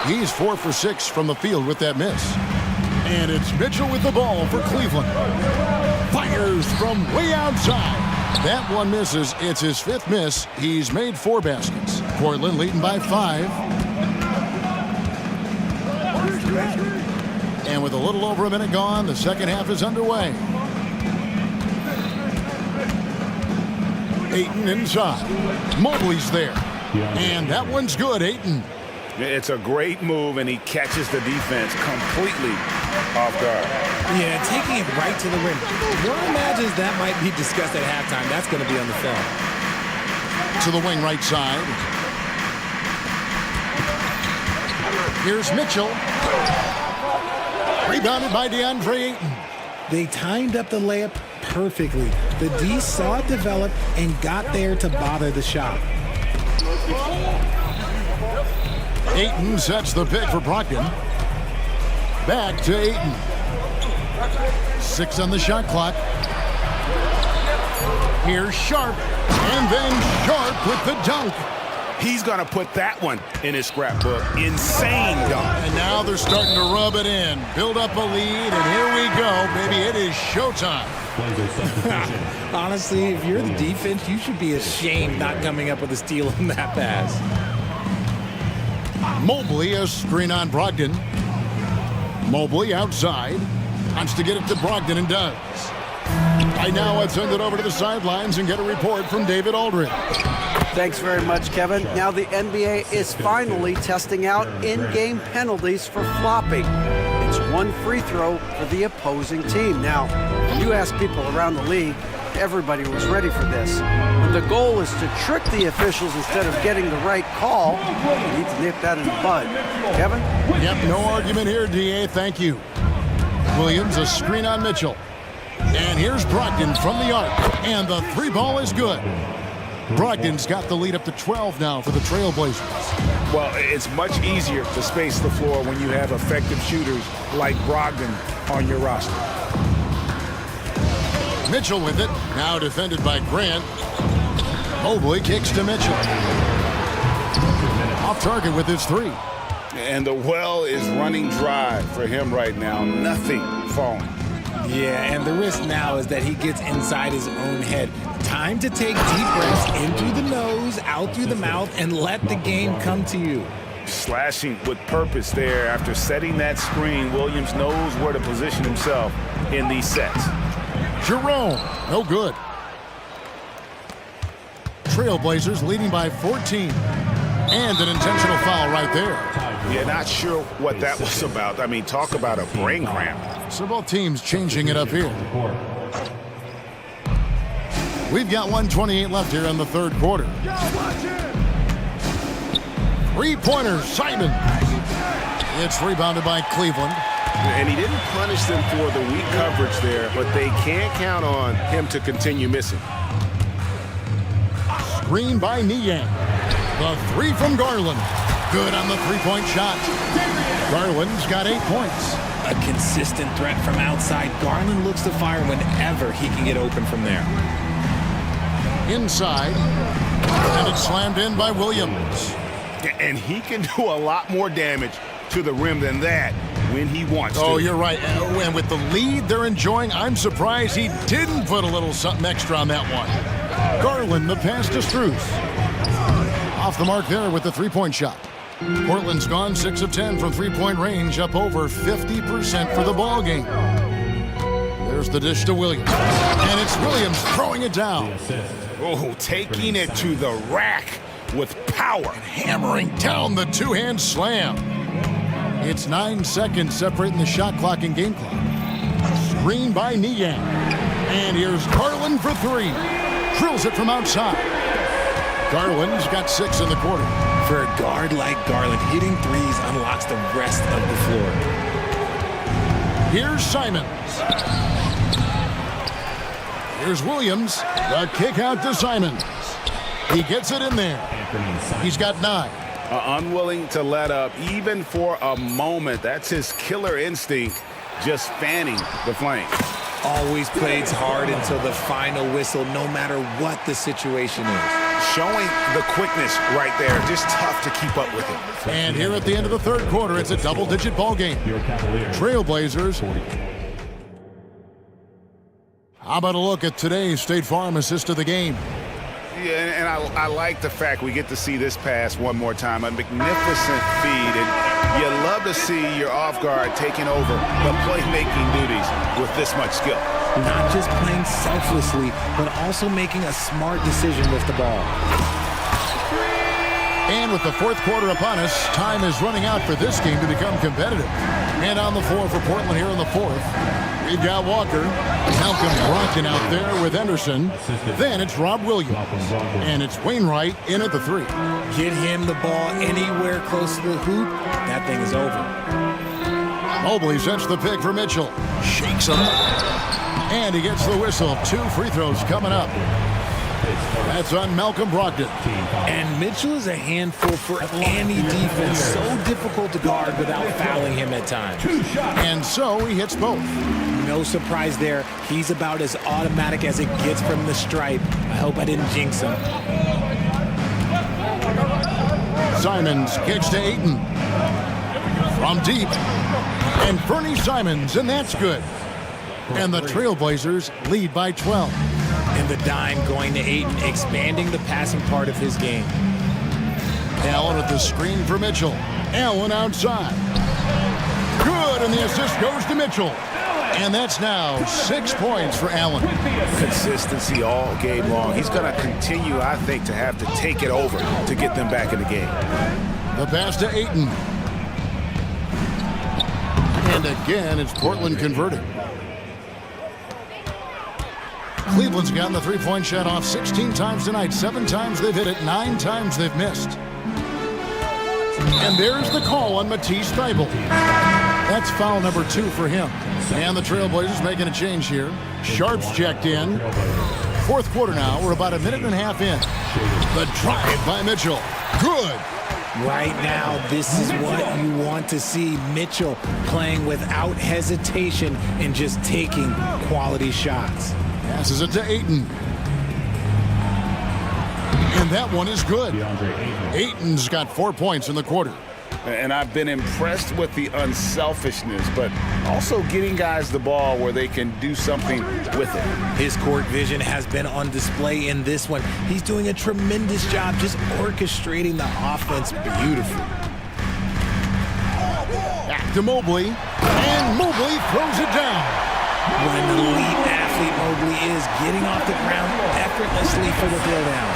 He's 4 for 6 from the field with that miss. And it's Mitchell with the ball for Cleveland. Fires from way outside. That one misses. It's his 5th miss. He's made 4 baskets. Portland leading by 5. And with a little over a minute gone, the second half is underway. Ayton inside. Mobley's there. And that one's good, Ayton. It's a great move, and he catches the defense completely off guard. Yeah, taking it right to the rim. One imagines that might be discussed at halftime. That's going to be on the film. To the wing right side. Here's Mitchell. Rebounded by DeAndre Ayton. They timed up the layup perfectly. The D saw it develop and got there to bother the shot. Ayton sets the pick for Brogdon. Back to Ayton. 6 on the shot clock. Here's Sharp. And then Sharp with the dunk. He's going to put that one in his scrapbook. Insane dunk. And now they're starting to rub it in. Build up a lead, and here we go, baby. It is showtime. Honestly, if you're the defense, you should be ashamed not coming up with a steal on that pass. Mobley, a screen on Brogdon. Mobley outside. Wants to get it to Brogdon and does. Right now, let's send it over to the sidelines and get a report from David Aldridge. Thanks very much, Kevin. Now the NBA is finally testing out in-game penalties for flopping. It's 1 free throw for the opposing team. Now, when you ask people around the league, everybody was ready for this. When the goal is to trick the officials instead of getting the right call, you need to nip that in the bud. Kevin? Yep, no argument here, DA. Thank you. Williams, a screen on Mitchell. And here's Brogdon from the arc. And the 3 ball is good. Brogdon's got the lead up to 12 now for the Trailblazers. Well, it's much easier to space the floor when you have effective shooters like Brogdon on your roster. Mitchell with it. Now defended by Grant. Mobley kicks to Mitchell. Off target with his 3. And the well is running dry for him right now. Nothing falling. Yeah, and the risk now is that he gets inside his own head. Time to take deep breaths in through the nose, out through the mouth, and let the game come to you. Slashing with purpose there. After setting that screen, Williams knows where to position himself in these sets. Jerome, no good. Trailblazers leading by 14. And an intentional foul right there. Yeah, not sure what that was about. I mean, talk about a brain cramp. So both teams changing it up here. We've got 1:28 left here in the third quarter. 3-pointer, Simon. It's rebounded by Cleveland. And he didn't punish them for the weak coverage there, but they can't count on him to continue missing. Screen by Niang. The 3 from Garland. Good on the 3-point shot. Garland's got 8 points. A consistent threat from outside. Garland looks to fire whenever he can get open from there. Inside. And it's slammed in by Williams. And he can do a lot more damage to the rim than that when he wants to. Oh, you're right. And with the lead they're enjoying, I'm surprised he didn't put a little something extra on that one. Garland, the pass to Strus. Off the mark there with the 3-point shot. Portland's gone 6 of 10 from 3-point range, up over 50% for the ball game. There's the dish to Williams. And it's Williams throwing it down. Oh, taking it to the rack with power. Hammering down the 2-hand slam. It's 9 seconds separating the shot clock and game clock. Screen by Niang. And here's Garland for 3. Drills it from outside. Garland's got 6 in the quarter. For a guard like Garland, hitting threes unlocks the rest of the floor. Here's Simons. Here's Williams. The kick out to Simons. He gets it in there. He's got 9. Unwilling to let up even for a moment. That's his killer instinct, just fanning the flame. Always plays hard until the final whistle, no matter what the situation is. Showing the quickness right there. Just tough to keep up with it. And here at the end of the third quarter, it's a double-digit ball game. Trailblazers. How about a look at today's State Farm assist of the game? Yeah, and I like the fact we get to see this pass one more time. A magnificent feed, and you love to see your off guard taking over the playmaking duties with this much skill. Not just playing selflessly, but also making a smart decision with the ball. And with the fourth quarter upon us, time is running out for this game to become competitive. And on the floor for Portland here in the fourth We've got Walker, Malcolm Brogdon out there with Henderson. Then it's Rob Williams. And it's Wainwright in at the 3. Get him the ball anywhere close to the hoop, that thing is over. Mobley sets the pick for Mitchell. Shakes him. And he gets the whistle. 2 free throws coming up. That's on Malcolm Brogdon. And Mitchell is a handful for any defense. So difficult to guard without fouling him at times. And so he hits both. No surprise there. He's about as automatic as it gets from the stripe. I hope I didn't jinx him. Simons kicks to Ayton. From deep. And Fernie Simons, and that's good. And the Trailblazers lead by 12. And the dime going to Ayton, expanding the passing part of his game. Allen with the screen for Mitchell. Allen outside. Good, and the assist goes to Mitchell. And that's now 6 points for Allen. Consistency all game long. He's going to continue, I think, to have to take it over to get them back in the game. The pass to Ayton. And again, it's Portland converted. Cleveland's gotten the three-point shot off 16 times tonight. 7 times they've hit it, 9 times they've missed. And there's the call on Matisse Thybulle. That's foul number 2 for him. And the Trailblazers making a change here. Sharp's checked in. 4th quarter now. We're about a minute and a half in. The drive by Mitchell. Good. Right now, this is what you want to see. Mitchell playing without hesitation and just taking quality shots. Passes it to Ayton. And that one is good. Ayton's got 4 points in the quarter. And I've been impressed with the unselfishness, but also getting guys the ball where they can do something with it. His court vision has been on display in this one. He's doing a tremendous job just orchestrating the offense beautifully. Back to Mobley. And Mobley throws it down. What an elite athlete Mobley is, getting off the ground effortlessly for the throwdown.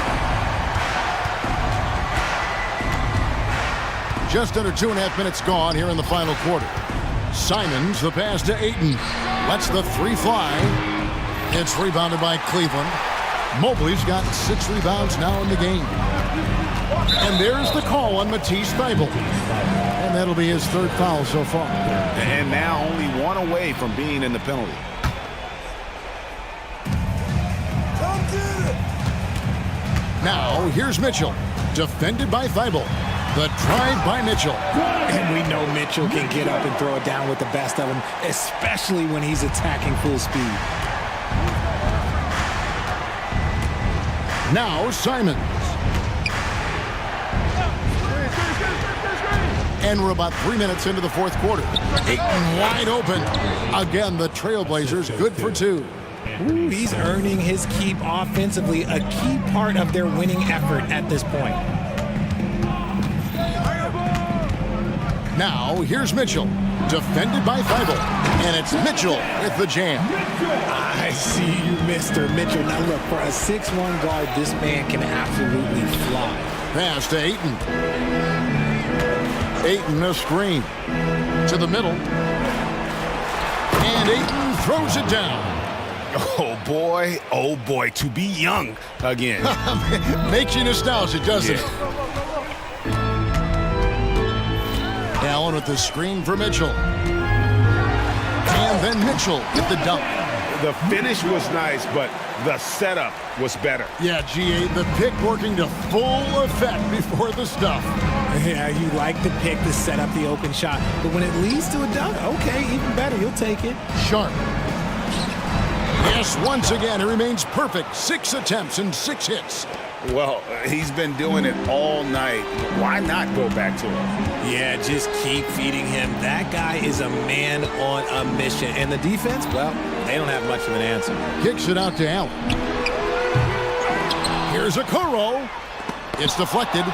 Just under 2.5 minutes gone here in the final quarter. Simons, the pass to Ayton. Lets the 3 fly. It's rebounded by Cleveland. Mobley's got 6 rebounds now in the game. And there's the call on Matisse Thybulle. And that'll be his 3rd foul so far. And now only 1 away from being in the penalty. Now, here's Mitchell. Defended by Thybulle. The drive by Mitchell. And we know Mitchell can get up and throw it down with the best of them, especially when he's attacking full speed. Now Simons. And we're about 3 minutes into the 4th quarter. Ayton wide open. Again, the Trailblazers good for 2. Ooh, he's earning his keep offensively, a key part of their winning effort at this point. Now, here's Mitchell, defended by Thybulle, and it's Mitchell with the jam. I see you, Mr. Mitchell. Now look, for a 6'1" guard, this man can absolutely fly. Pass to Ayton. Ayton, a screen. To the middle. And Ayton throws it down. Oh boy, to be young again. Makes you nostalgic, doesn't it? Allen with the screen for Mitchell. And then Mitchell with the dunk. The finish was nice, but the setup was better. Yeah, GA, the pick working to full effect before the stuff. Yeah, you like the pick to set up the open shot, but when it leads to a dunk, okay, even better, you'll take it. Sharp. Yes, once again, he remains perfect. 6 attempts and 6 hits. Well, he's been doing it all night. Why not go back to him? Yeah, just keep feeding him. That guy is a man on a mission. And the defense, well, they don't have much of an answer. Kicks it out to Allen. Here's a Okoro. It's deflected.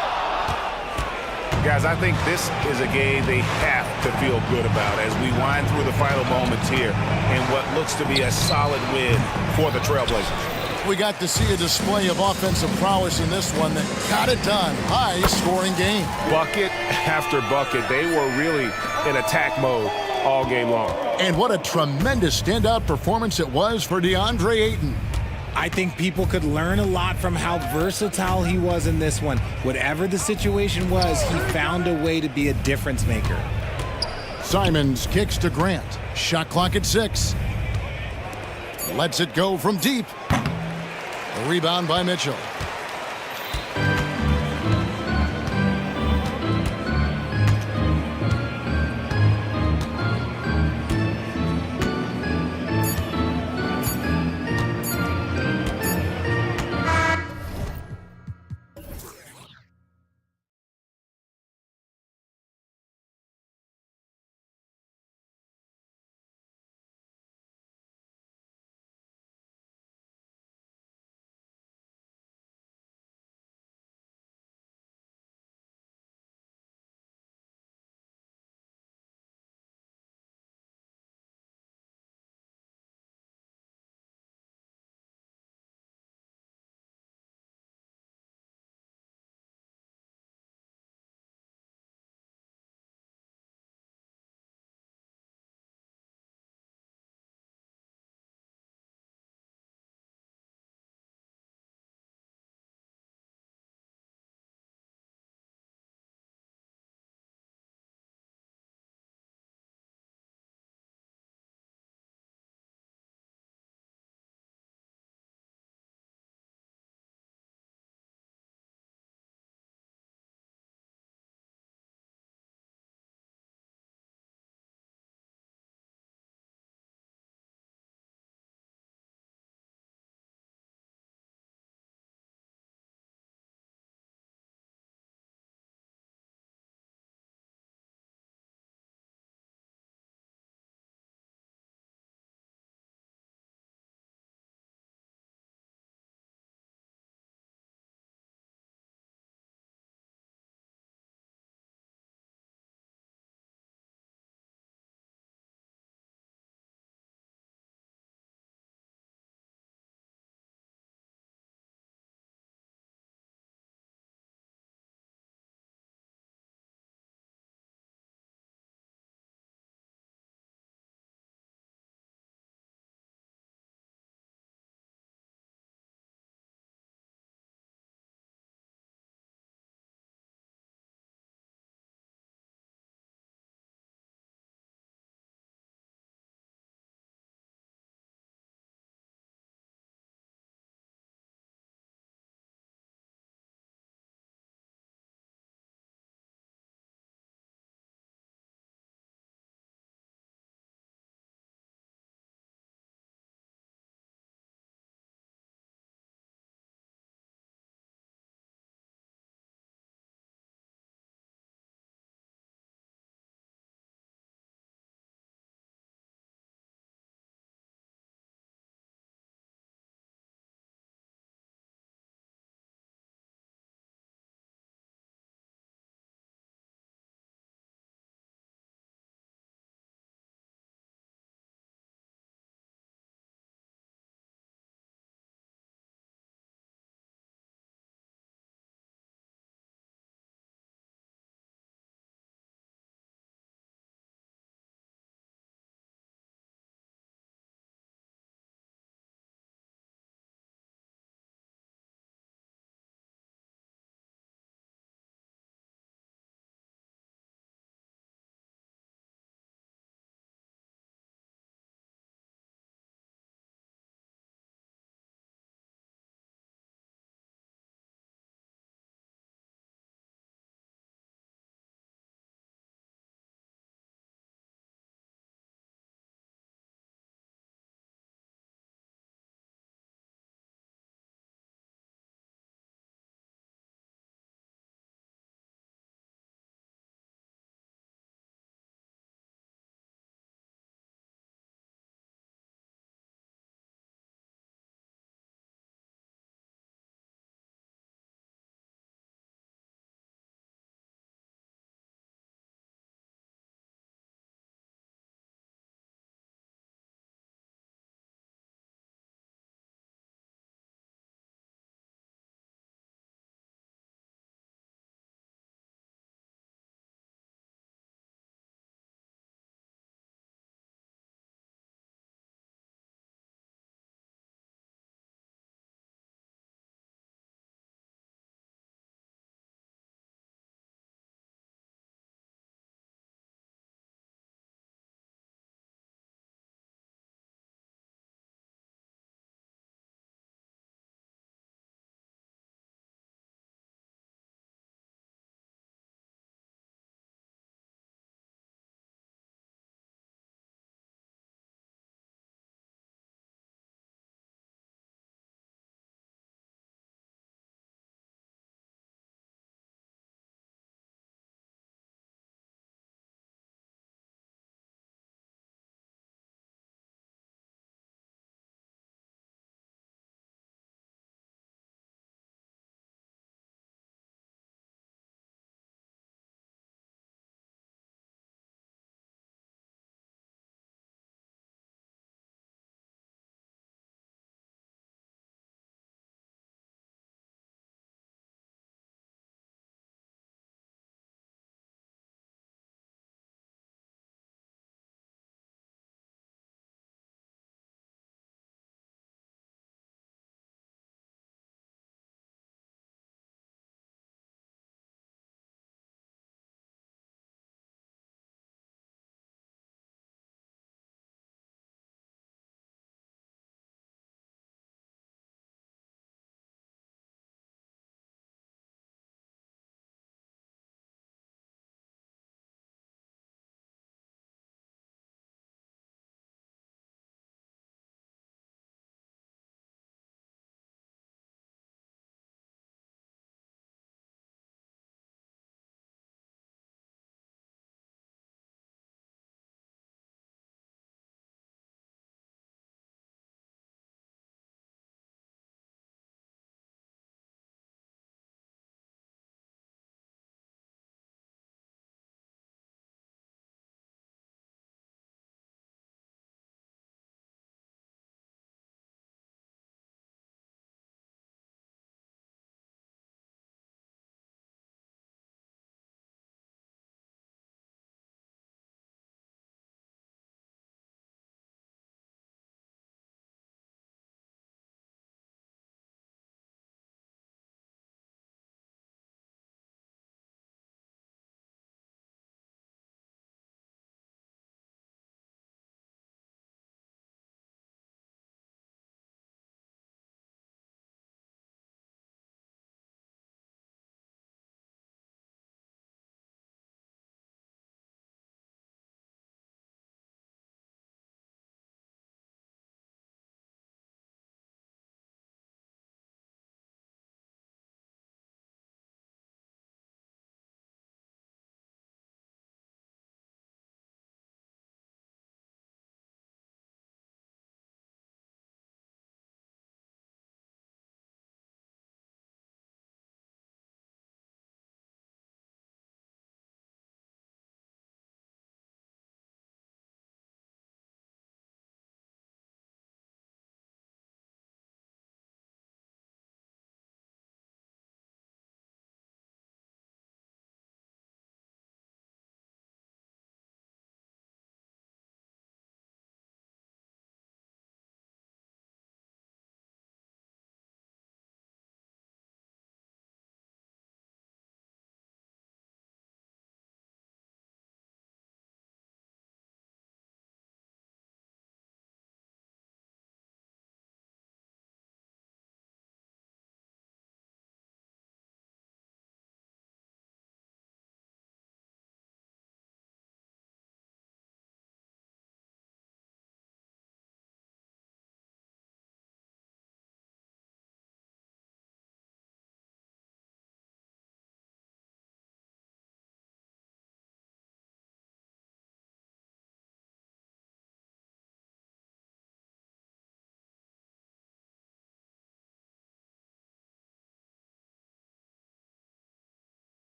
Guys, I think this is a game they have to feel good about as we wind through the final moments here in what looks to be a solid win for the Trailblazers. We got to see a display of offensive prowess in this one that got it done. High-scoring game. Bucket after bucket. They were really in attack mode all game long. And what a tremendous standout performance it was for DeAndre Ayton. I think people could learn a lot from how versatile he was in this one. Whatever the situation was, he found a way to be a difference maker. Simons kicks to Grant. Shot clock at 6. Lets it go from deep. A rebound by Mitchell.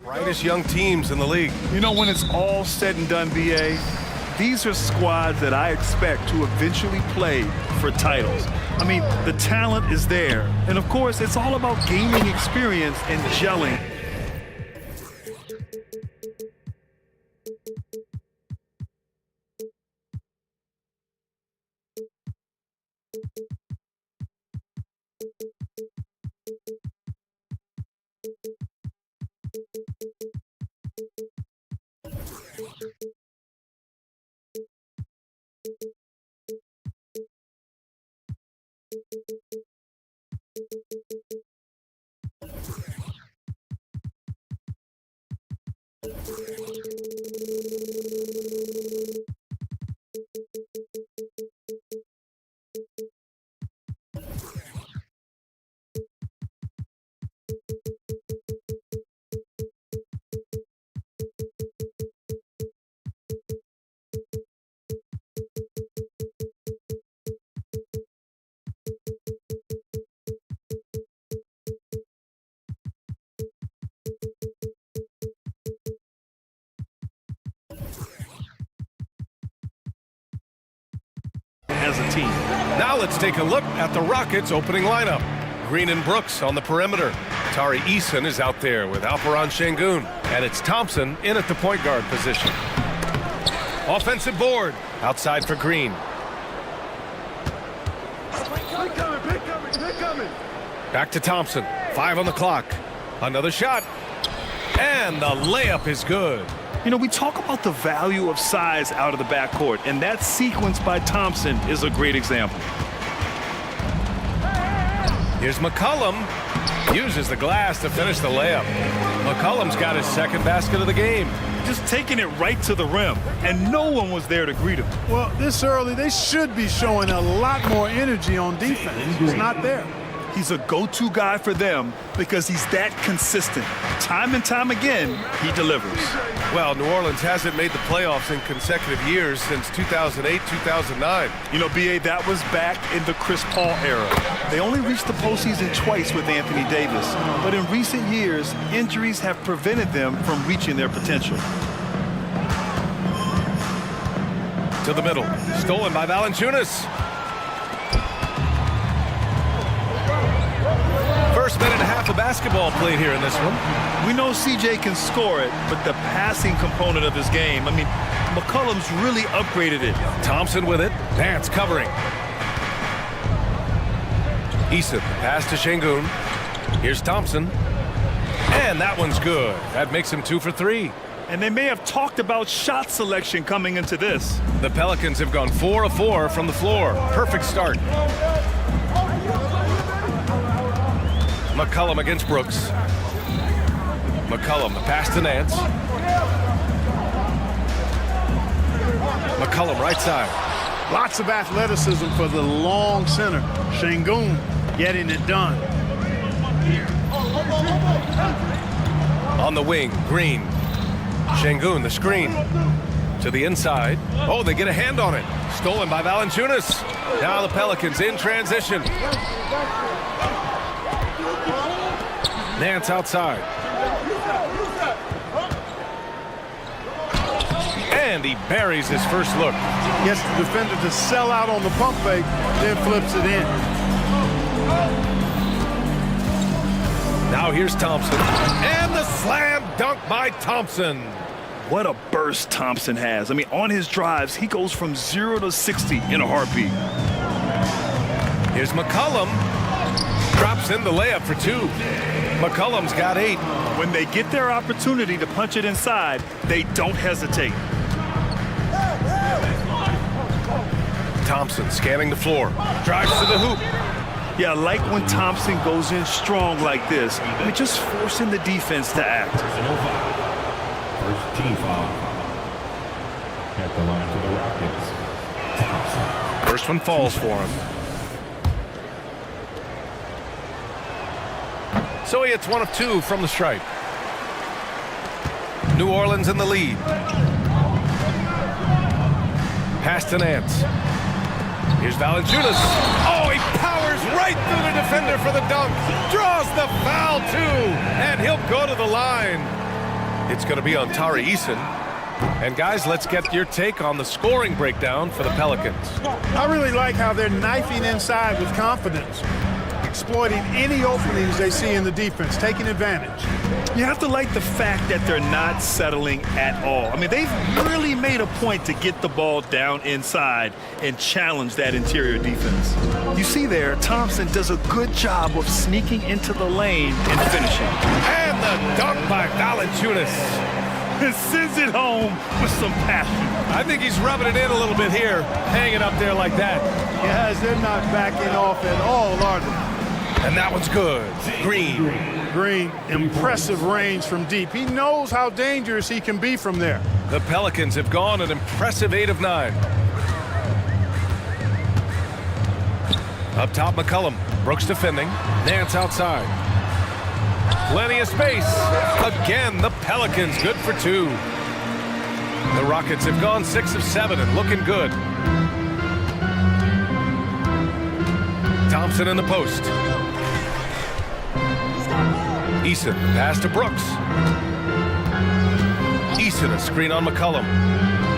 Brightest young teams in the league. You know, when it's all said and done, BA, these are squads that I expect to eventually play for titles. I mean, the talent is there. And of course, it's all about gaining experience and gelling. As a team. Now let's take a look at the Rockets' opening lineup. Green and Brooks on the perimeter. Tari Eason is out there with Alperon Şengün. And it's Thompson in at the point guard position. Offensive board. Outside for Green. Back to Thompson. 5 on the clock. Another shot. And the layup is good. You know, we talk about the value of size out of the backcourt, and that sequence by Thompson is a great example. Here's McCollum. Uses the glass to finish the layup. McCollum's got his second basket of the game. Just taking it right to the rim, and no one was there to greet him. Well, this early, they should be showing a lot more energy on defense. It's not there. He's a go-to guy for them because he's that consistent. Time and time again, he delivers. Well, New Orleans hasn't made the playoffs in consecutive years since 2008, 2009. You know, BA, that was back in the Chris Paul era. They only reached the postseason twice with Anthony Davis. But in recent years, injuries have prevented them from reaching their potential. To the middle. Stolen by Valanciunas. First minute and a half of basketball played here in this one. We know CJ can score it, but the passing component of his game, I mean, McCollum's really upgraded it. Thompson with it. Nance covering. Eason, pass to Şengün. Here's Thompson. And that one's good. That makes him 2 for 3. And they may have talked about shot selection coming into this. The Pelicans have gone 4 of 4 from the floor. Perfect start. McCollum against Brooks. McCollum, the pass to Nance. McCollum, right side. Lots of athleticism for the long center. Şengün getting it done. On the wing, Green. Şengün, the screen. To the inside. Oh, they get a hand on it. Stolen by Valanciunas. Now the Pelicans in transition. Nance outside. And he buries his first look. Gets the defender to sell out on the pump fake, then flips it in. Now here's Thompson. And the slam dunk by Thompson. What a burst Thompson has. I mean, on his drives, he goes from 0 to 60 in a heartbeat. Here's McCollum. Drops in the layup for 2. McCollum's got 8. When they get their opportunity to punch it inside, they don't hesitate. Thompson scanning the floor. Drives to the hoop. Yeah, I like when Thompson goes in strong like this. I mean, just forcing the defense to act. First team foul. At the line for the Rockets. Thompson. First one falls for him. So he hits 1 of 2 from the stripe. New Orleans in the lead. Pass to Nance. Here's Valanciunas. Oh, he powers right through the defender for the dunk. Draws the foul, too. And he'll go to the line. It's going to be on Tari Eason. And guys, let's get your take on the scoring breakdown for the Pelicans. I really like how they're knifing inside with confidence, exploiting any openings they see in the defense, taking advantage. You have to like the fact that they're not settling at all. I mean, they've really made a point to get the ball down inside and challenge that interior defense. You see there, Thompson does a good job of sneaking into the lane and finishing. And the dunk by Valanciunas. And sends it home with some passion. I think he's rubbing it in a little bit here, hanging up there like that. Yes, they're not backing off at all, are they? And that one's good. Green. Green, impressive range from deep. He knows how dangerous he can be from there. The Pelicans have gone an impressive 8 of 9. Up top, McCollum. Brooks defending. Nance outside. Plenty of space. Again, the Pelicans good for 2. The Rockets have gone 6 of 7 and looking good. Thompson in the post. Eason, pass to Brooks. Eason, a screen on McCollum.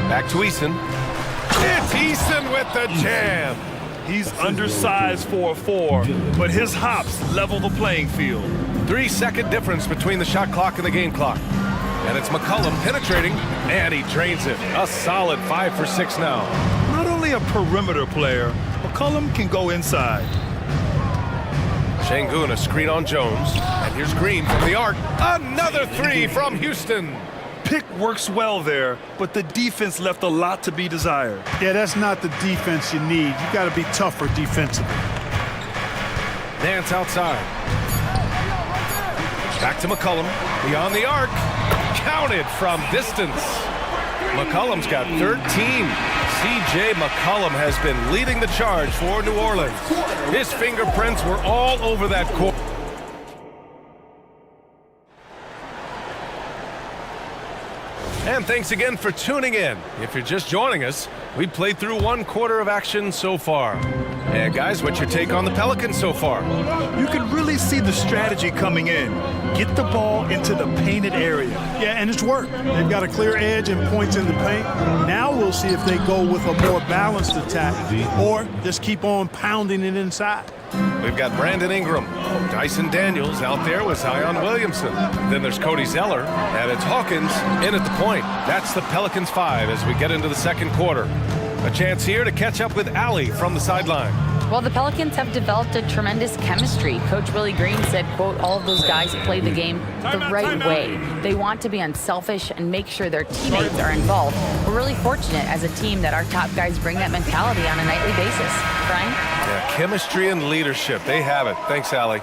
Back to Eason. It's Eason with the jam. He's undersized for a 4, but his hops level the playing field. 3-second difference between the shot clock and the game clock. And it's McCollum penetrating, and he drains it. A solid 5 for 6 now. Not only a perimeter player, McCollum can go inside. Şengün, a screen on Jones. And here's Green from the arc. Another 3 from Houston. Pick works well there, but the defense left a lot to be desired. Yeah, that's not the defense you need. You got to be tougher defensively. Nance outside. Back to McCollum. Beyond the arc. Counted from distance. McCollum's got 13. C.J. McCollum has been leading the charge for New Orleans. His fingerprints were all over that court. And thanks again for tuning in. If you're just joining us, we played through 1 quarter of action so far. And guys, what's your take on the Pelicans so far? You can really see the strategy coming in. Get the ball into the painted area. Yeah, and it's worked. They've got a clear edge and points in the paint. Now we'll see if they go with a more balanced attack or just keep on pounding it inside. We've got Brandon Ingram, Dyson Daniels out there with Zion Williamson. Then there's Cody Zeller, and it's Hawkins in at the point. That's the Pelicans 5 as we get into the second quarter. A chance here to catch up with Allie from the sideline. Well, the Pelicans have developed a tremendous chemistry. Coach Willie Green said, quote, all of those guys play the game the right way. They want to be unselfish and make sure their teammates are involved. We're really fortunate as a team that our top guys bring that mentality on a nightly basis. Brian? Yeah, chemistry and leadership. They have it. Thanks, Allie.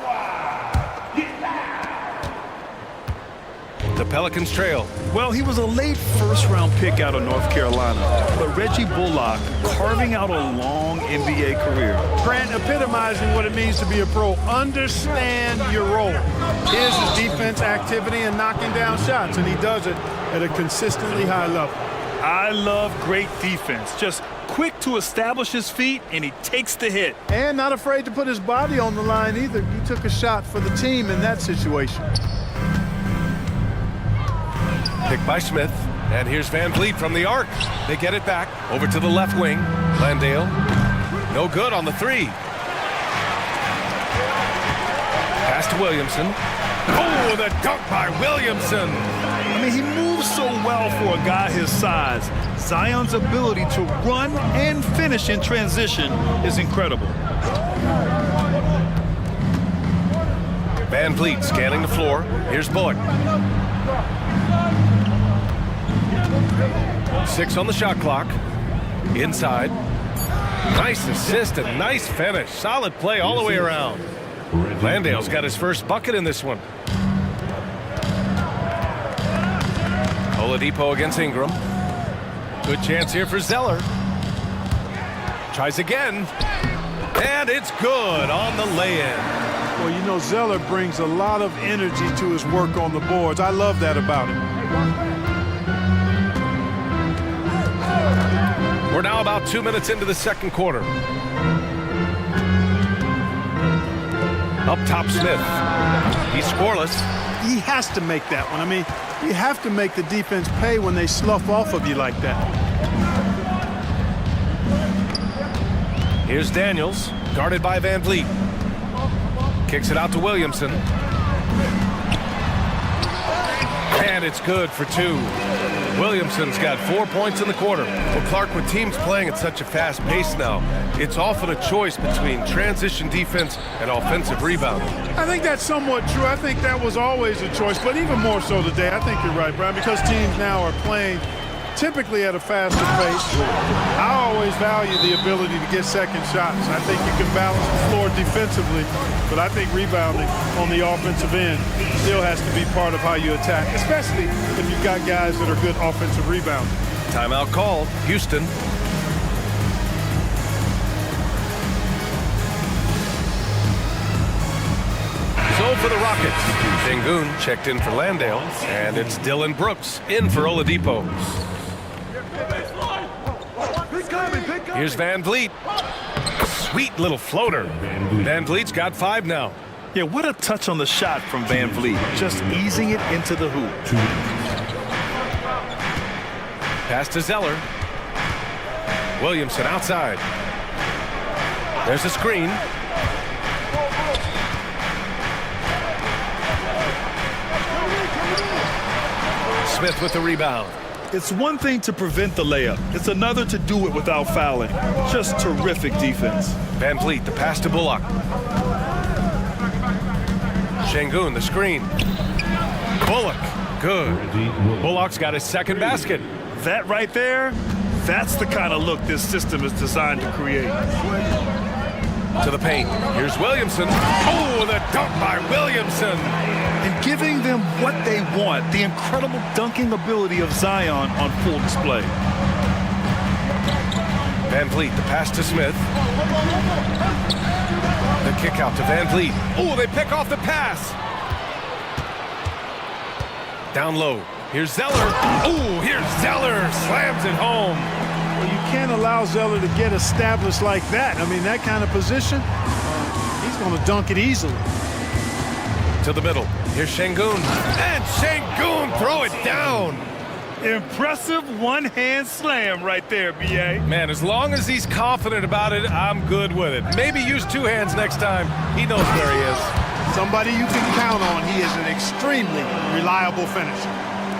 The Pelicans trail. Well, he was a late first-round pick out of North Carolina, but Reggie Bullock carving out a long NBA career. Grant epitomizing what it means to be a pro. Understand your role. Here's his defense activity and knocking down shots, and he does it at a consistently high level. I love great defense. Just quick to establish his feet, and he takes the hit. And not afraid to put his body on the line either. He took a shot for the team in that situation. Pick by Smith, and here's Van Vliet from the arc. They get it back, over to the left wing. Landale, no good on the 3. Pass to Williamson. Oh, the dunk by Williamson. I mean, he moves so well for a guy his size. Zion's ability to run and finish in transition is incredible. Van Vliet scanning the floor. Here's Bullock. 6 on the shot clock. Inside. Nice assist and nice finish. Solid play all the way around. Landale's got his first bucket in this one. Oladipo against Ingram. Good chance here for Zeller. Tries again. And it's good on the lay-in. Well, you know, Zeller brings a lot of energy to his work on the boards. I love that about him. We're now about 2 minutes into the second quarter. Up top, Smith. He's scoreless. he has to make that one. I mean, you have to make the defense pay when they slough off of you like that. Here's Daniels, guarded by Van Vliet. Kicks it out to Williamson. And it's good for 2. Williamson's got 4 points in the quarter. Well, Clark, with teams playing at such a fast pace now, it's often a choice between transition defense and offensive rebounding. I think that's somewhat true. I think that was always a choice, but even more so today. I think you're right, Brian, because teams now are playing typically at a faster pace. I always value the ability to get second shots. I think you can balance the floor defensively, but I think rebounding on the offensive end still has to be part of how you attack, especially if you've got guys that are good offensive rebounders. Timeout called. Houston. So for the Rockets, Şengün checked in for Landale, and it's Dylan Brooks in for Oladipo. Here's Van Vliet. Sweet little floater. Van Vliet's got 5 now. Yeah, what a touch on the shot from Van Vliet. Just easing it into the hoop. Pass to Zeller. Williamson outside. There's a screen. Smith with the rebound. It's one thing to prevent the layup. It's another to do it without fouling. Just terrific defense. Van Vliet, the pass to Bullock. Şengün, the screen. Bullock, good. Bullock's got his second basket. That right there, that's the kind of look this system is designed to create. To the paint. Here's Williamson. Oh, the dunk by Williamson. And giving them what they want, the incredible dunking ability of Zion on full display. Van Vliet, the pass to Smith. The kick out to Van Vliet. Oh, they pick off the pass. Down low. Here's Zeller. Oh, here's Zeller. Slams it home. Well, you can't allow Zeller to get established like that. I mean, that kind of position, he's going to dunk it easily. To the middle. Here's Şengün. And Şengün, throw it down. Impressive one-hand slam right there, B.A. Man, as long as he's confident about it, I'm good with it. Maybe use 2 hands next time. He knows where he is. Somebody you can count on. He is an extremely reliable finisher.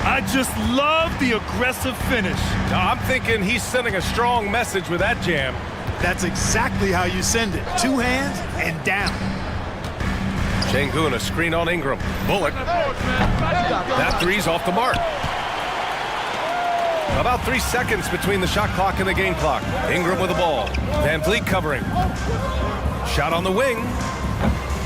I just love the aggressive finish. Now, I'm thinking he's sending a strong message with that jam. That's exactly how you send it. 2 hands and down. Şengün, a screen on Ingram. Bullock. That 3's off the mark. About 3 seconds between the shot clock and the game clock. Ingram with the ball. Van Vliet covering. Shot on the wing.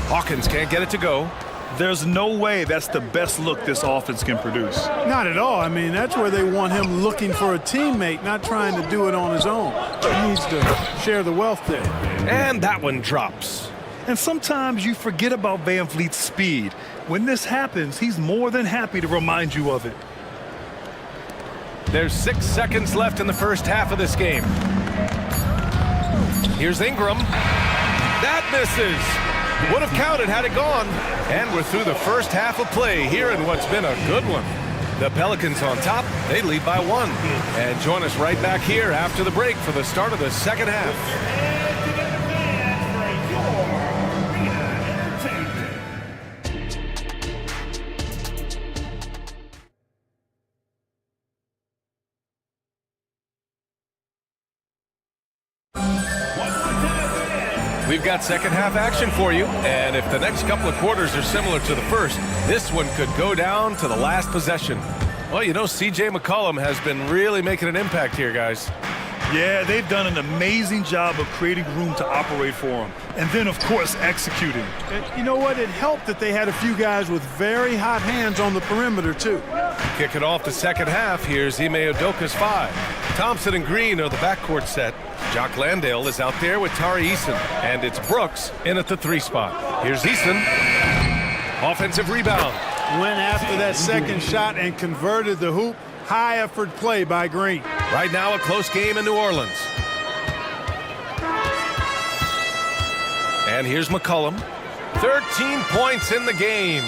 Hawkins can't get it to go. There's no way that's the best look this offense can produce. Not at all. I mean, that's where they want him looking for a teammate, not trying to do it on his own. He needs to share the wealth there. And that one drops. And sometimes you forget about Van Vliet's speed. When this happens, he's more than happy to remind you of it. There's 6 seconds left in the first half of this game. Here's Ingram. That misses. Would have counted had it gone. And we're through the first half of play here in what's been a good one. The Pelicans on top. They lead by 1. And join us right back here after the break for the start of the second half. We've got second half action for you, and if the next couple of quarters are similar to the first, this one could go down to the last possession. Well, you know, C.J. McCollum has been really making an impact here, guys. Yeah, they've done an amazing job of creating room to operate for him. And then, of course, executing. And you know what? It helped that they had a few guys with very hot hands on the perimeter, too. Kicking off the second half, here's Ime Udoka's 5. Thompson and Green are the backcourt set. Jock Landale is out there with Tari Eason. And it's Brooks in at the 3 spot. Here's Eason. Offensive rebound. Went after that second shot and converted the hoop. High effort play by Green. Right now, a close game in New Orleans. And here's McCollum. 13 points in the game.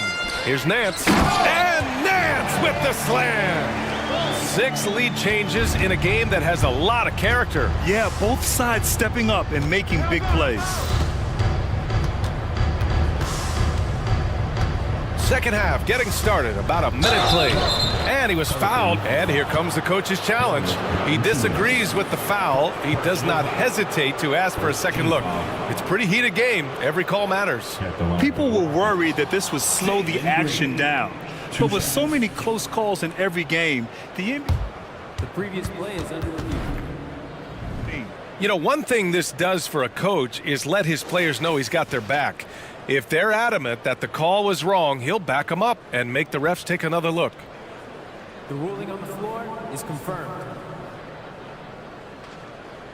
Here's Nance. And Nance with the slam. 6 lead changes in a game that has a lot of character. Yeah, both sides stepping up and making big plays. Second half getting started, about a minute played. And he was fouled, and here comes the coach's challenge. He disagrees with the foul. He does not hesitate to ask for a second look. It's a pretty heated game. Every call matters. People were worried that this would slow the action down. But with so many close calls in every game, the previous play is under review. You know, one thing this does for a coach is let his players know he's got their back. If they're adamant that the call was wrong, he'll back them up and make the refs take another look. The ruling on the floor is confirmed.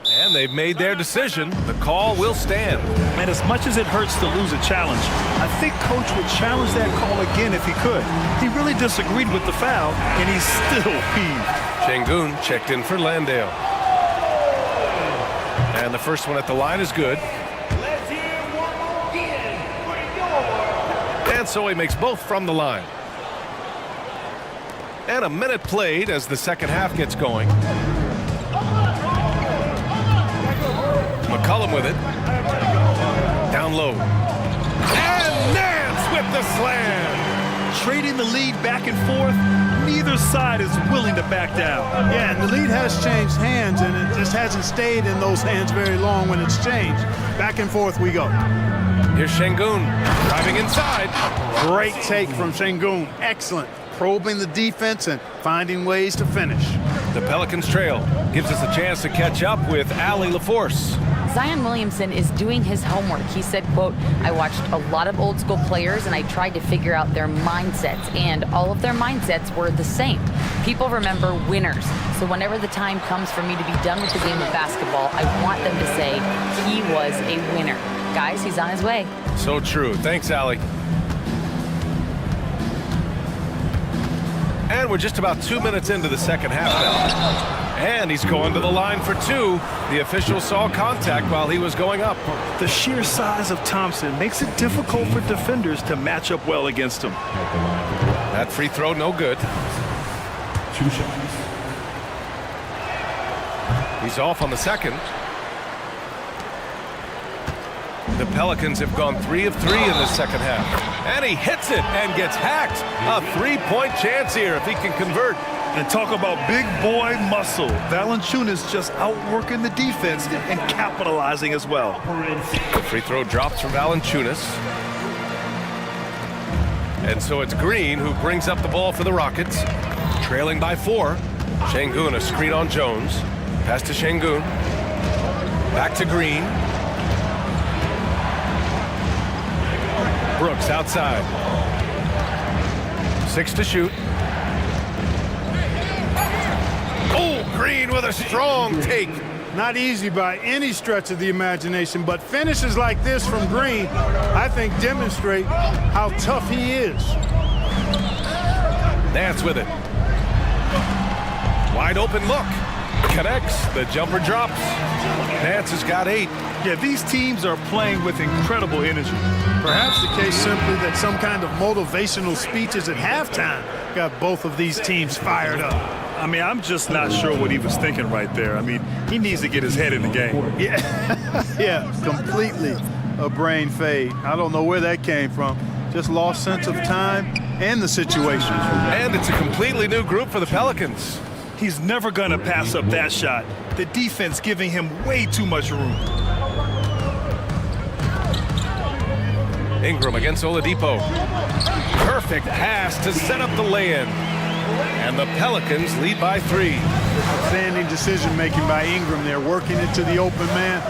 And they've made their decision. The call will stand. And as much as it hurts to lose a challenge, I think Coach would challenge that call again if he could. He really disagreed with the foul, and he's still peeved. Şengün checked in for Landale. And the first one at the line is good. And so he makes both from the line. And a minute played as the second half gets going. McCollum with it. Down low. And Nance with the slam. Trading the lead back and forth, neither side is willing to back down. Yeah, and the lead has changed hands, and it just hasn't stayed in those hands very long when it's changed. Back and forth we go. Here's Şengün driving inside. Great take from Şengün. Excellent. Probing the defense and finding ways to finish. The Pelicans trail. Gives us a chance to catch up with Allie LaForce. Zion Williamson is doing his homework. He said, quote, I watched a lot of old school players and I tried to figure out their mindsets, and all of their mindsets were the same. People remember winners. So whenever the time comes for me to be done with the game of basketball, I want them to say he was a winner. Guys, he's on his way. So true. Thanks, Allie. And we're just about 2 minutes into the second half now. And he's going to the line for 2. The official saw contact while he was going up. The sheer size of Thompson makes it difficult for defenders to match up well against him. That free throw, no good. 2 shots. He's off on the second. The Pelicans have gone 3 of 3 in the second half. And he hits it and gets hacked. A 3-point chance here if he can convert. And talk about big boy muscle. Valanciunas just outworking the defense and capitalizing as well. The free throw drops from Valanciunas. And so it's Green who brings up the ball for the Rockets. Trailing by 4. Şengün, a screen on Jones. Pass to Şengün. Back to Green. Brooks outside. 6 to shoot. Oh, Green with a strong take. Not easy by any stretch of the imagination, but finishes like this from Green, I think, demonstrate how tough he is. Nance with it. Wide open look. Connects. The jumper drops. Nance has got 8. Yeah, these teams are playing with incredible energy. Perhaps the case simply that some kind of motivational speeches at halftime got both of these teams fired up. I mean, I'm just not sure what he was thinking right there. I mean, he needs to get his head in the game. Yeah, completely a brain fade. I don't know where that came from. Just lost sense of time and the situation. And it's a completely new group for the Pelicans. He's never going to pass up that shot. The defense giving him way too much room. Ingram against Oladipo. Perfect pass to set up the lay-in. And the Pelicans lead by 3. Outstanding decision-making by Ingram there, working it to the open man.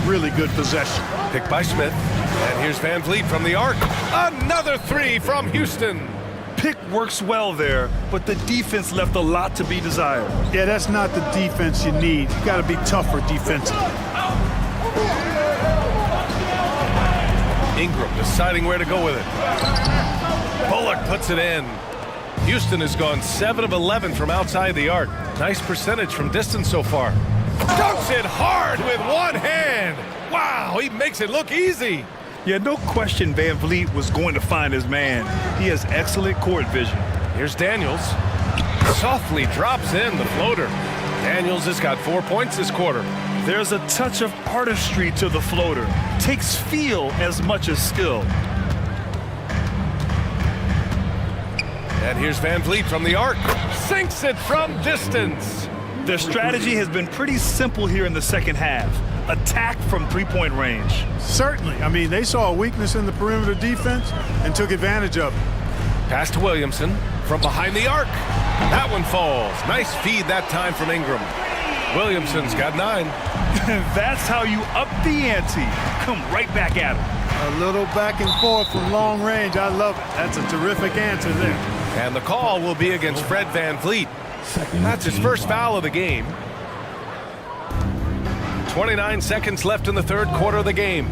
Really good possession. Picked by Smith. And here's Van Vliet from the arc. Another 3 from Houston. Pick works well there, but the defense left a lot to be desired. Yeah, that's not the defense you need. You got to be tougher defensively. Ingram deciding where to go with it. Bullock puts it in. Houston has gone 7 of 11 from outside the arc. Nice percentage from distance so far. Dunks it hard with one hand. Wow, he makes it look easy. Yeah, no question Van Vliet was going to find his man. He has excellent court vision. Here's Daniels. Softly drops in the floater. Daniels has got 4 points this quarter. There's a touch of artistry to the floater. Takes feel as much as skill. And here's Van Vliet from the arc. Sinks it from distance. Their strategy has been pretty simple here in the second half. Attack from three-point range. Certainly. I mean, they saw a weakness in the perimeter defense and took advantage of it. Pass to Williamson from behind the arc. That one falls. Nice feed that time from Ingram. Williamson's got 9. That's how you up the ante. Come right back at him. A little back and forth from long range. I love it. That's a terrific answer there. And the call will be against Fred Van Vliet. That's his first foul of the game. 29 seconds left in the third quarter of the game.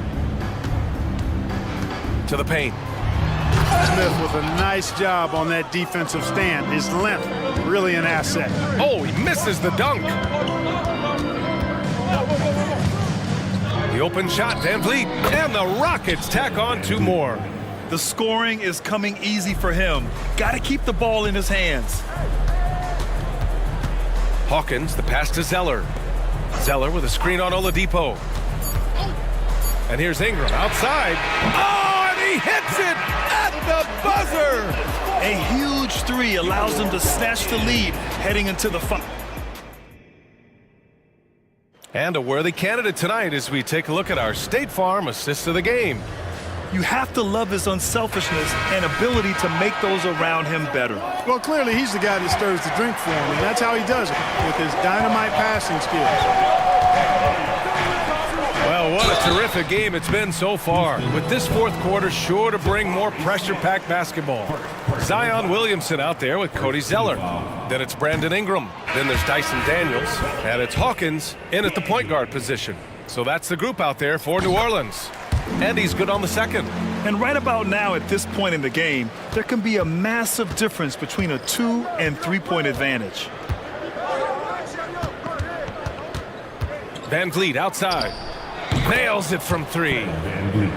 To the paint. Smith with a nice job on that defensive stand. His length, really an asset. Oh, he misses the dunk. The open shot, Van Vliet, and the Rockets tack on 2 more. The scoring is coming easy for him. Got to keep the ball in his hands. Hawkins, the pass to Zeller. Zeller with a screen on Oladipo. And here's Ingram outside. Oh, and he hits it at the buzzer. A huge 3 allows them to snatch the lead heading into the final. And a worthy candidate tonight as we take a look at our State Farm assist of the game. You have to love his unselfishness and ability to make those around him better. Well, clearly he's the guy that stirs the drink for him, and that's how he does it, with his dynamite passing skills. Well, what a terrific game it's been so far, with this fourth quarter sure to bring more pressure-packed basketball. Zion Williamson out there with Cody Zeller. Then it's Brandon Ingram. Then there's Dyson Daniels. And it's Hawkins in at the point guard position. So that's the group out there for New Orleans. And he's good on the second. And right about now, at this point in the game, there can be a massive difference between a 2- and 3-point advantage. Van Vliet outside. Nails it from 3.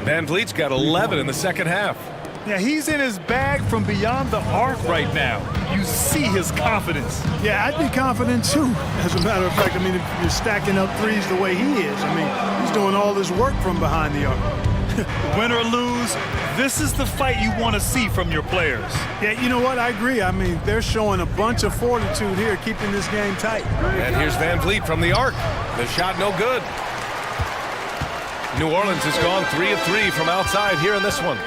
Van Vliet's got 11 in the second half. Yeah, he's in his bag from beyond the arc right now. You see his confidence. Yeah, I'd be confident too, as a matter of fact. I mean, if you're stacking up threes the way he is, I mean, he's doing all this work from behind the arc. Win or lose, this is the fight you want to see from your players. Yeah, you know what? I agree. I mean, they're showing a bunch of fortitude here, keeping this game tight. And here's Van Vliet from the arc. The shot no good. New Orleans has gone 3 of 3 from outside here in this one.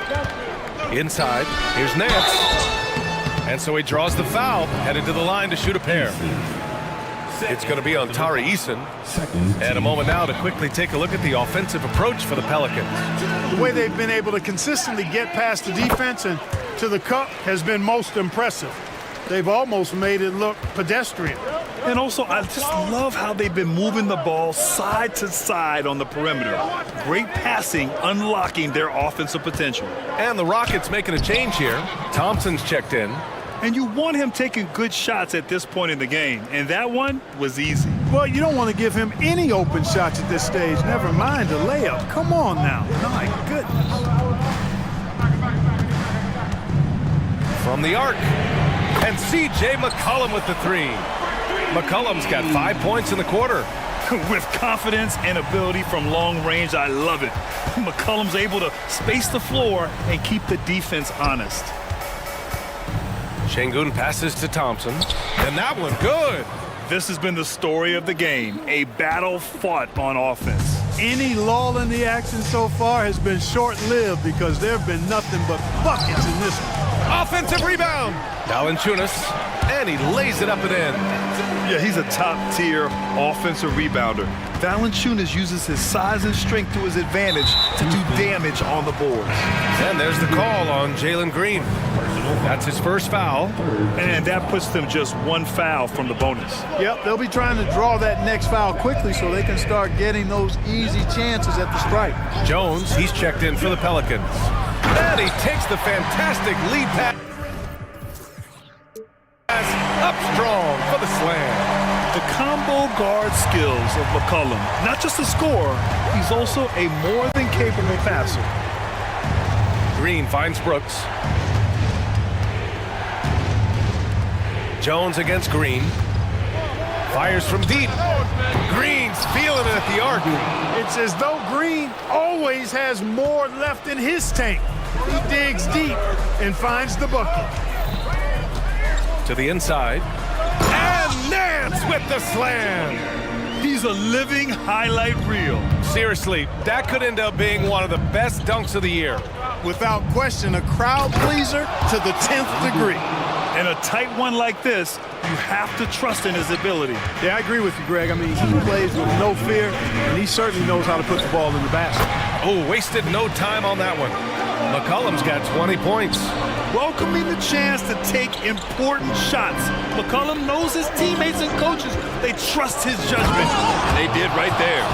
Inside, here's Nance. And so he draws the foul, headed to the line to shoot a pair. It's going to be on Tari Eason. And a moment now to quickly take a look at the offensive approach for the Pelicans. The way they've been able to consistently get past the defense and to the cup has been most impressive. They've almost made it look pedestrian. And also, I just love how they've been moving the ball side to side on the perimeter. Great passing, unlocking their offensive potential. And the Rockets making a change here. Thompson's checked in. And you want him taking good shots at this point in the game. And that one was easy. Well, you don't want to give him any open shots at this stage. Never mind a layup. Come on now. My goodness. From the arc. And C.J. McCollum with the 3. McCollum's got 5 points in the quarter. With confidence and ability from long range, I love it. McCollum's able to space the floor and keep the defense honest. Şengün passes to Thompson. And that one good. This has been the story of the game, a battle fought on offense. Any lull in the action so far has been short-lived because there have been nothing but buckets in this one. Offensive rebound. Valanciunas, and he lays it up and in. Yeah, he's a top-tier offensive rebounder. Valanciunas uses his size and strength to his advantage to do damage on the boards. And there's the call on Jalen Green. That's his first foul. And that puts them just 1 foul from the bonus. Yep, they'll be trying to draw that next foul quickly so they can start getting those easy chances at the stripe. Jones, he's checked in for the Pelicans. And he takes the fantastic lead pass. Up strong for the slam. The combo guard skills of McCollum. Not just a scorer, he's also a more than capable passer. Green finds Brooks. Jones against Green. Fires from deep. Green's feeling it at the arc. It's as though Green always has more left in his tank. He digs deep and finds the bucket. To the inside. And Nance with the slam. He's a living highlight reel. Seriously, that could end up being one of the best dunks of the year. Without question, a crowd pleaser to the 10th degree. In a tight one like this, you have to trust in his ability. Yeah, I agree with you, Greg. I mean, he plays with no fear, and he certainly knows how to put the ball in the basket. Oh, wasted no time on that one. McCollum's got 20 points. Welcoming the chance to take important shots. McCollum knows his teammates and coaches. They trust his judgment. They did right there.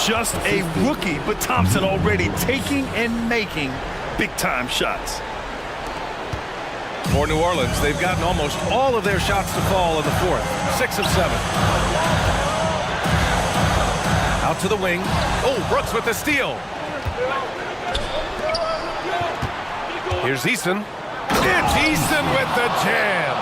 Just a rookie, but Thompson already taking and making big-time shots. For New Orleans, they've gotten almost all of their shots to fall in the fourth. 6 of 7. Out to the wing. Oh, Brooks with the steal. Here's Easton. It's Easton with the jam.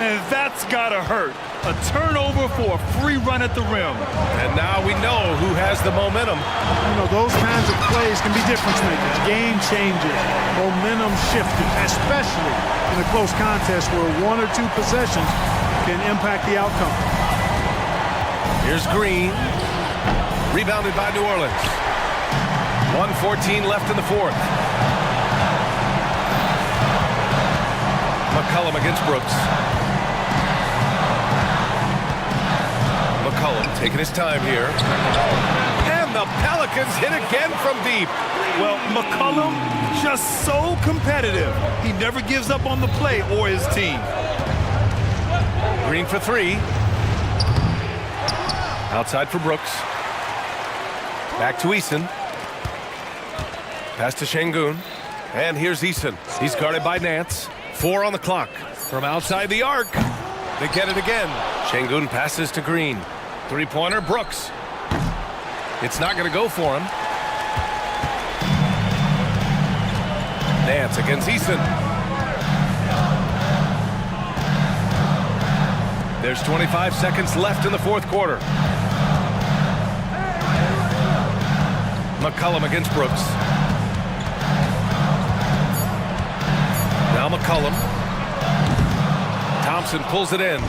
And that's gotta hurt. A turnover for a free run at the rim. And now we know who has the momentum. You know, those kinds of plays can be difference makers, game changers, momentum shifters, especially in a close contest where 1 or 2 possessions can impact the outcome. Here's Green. Rebounded by New Orleans. 1:14 left in the fourth. McCollum against Brooks. McCollum taking his time here. And the Pelicans hit again from deep. Well, McCollum just so competitive. He never gives up on the play or his team. Green for 3. Outside for Brooks. Back to Easton. Pass to Şengün. And here's Easton. He's guarded by Nance. 4 on the clock. From outside the arc. They get it again. Şengün passes to Green. 3-pointer, Brooks. It's not going to go for him. Nance against Easton. There's 25 seconds left in the fourth quarter. McCollum against Brooks. Now McCollum. Thompson pulls it in.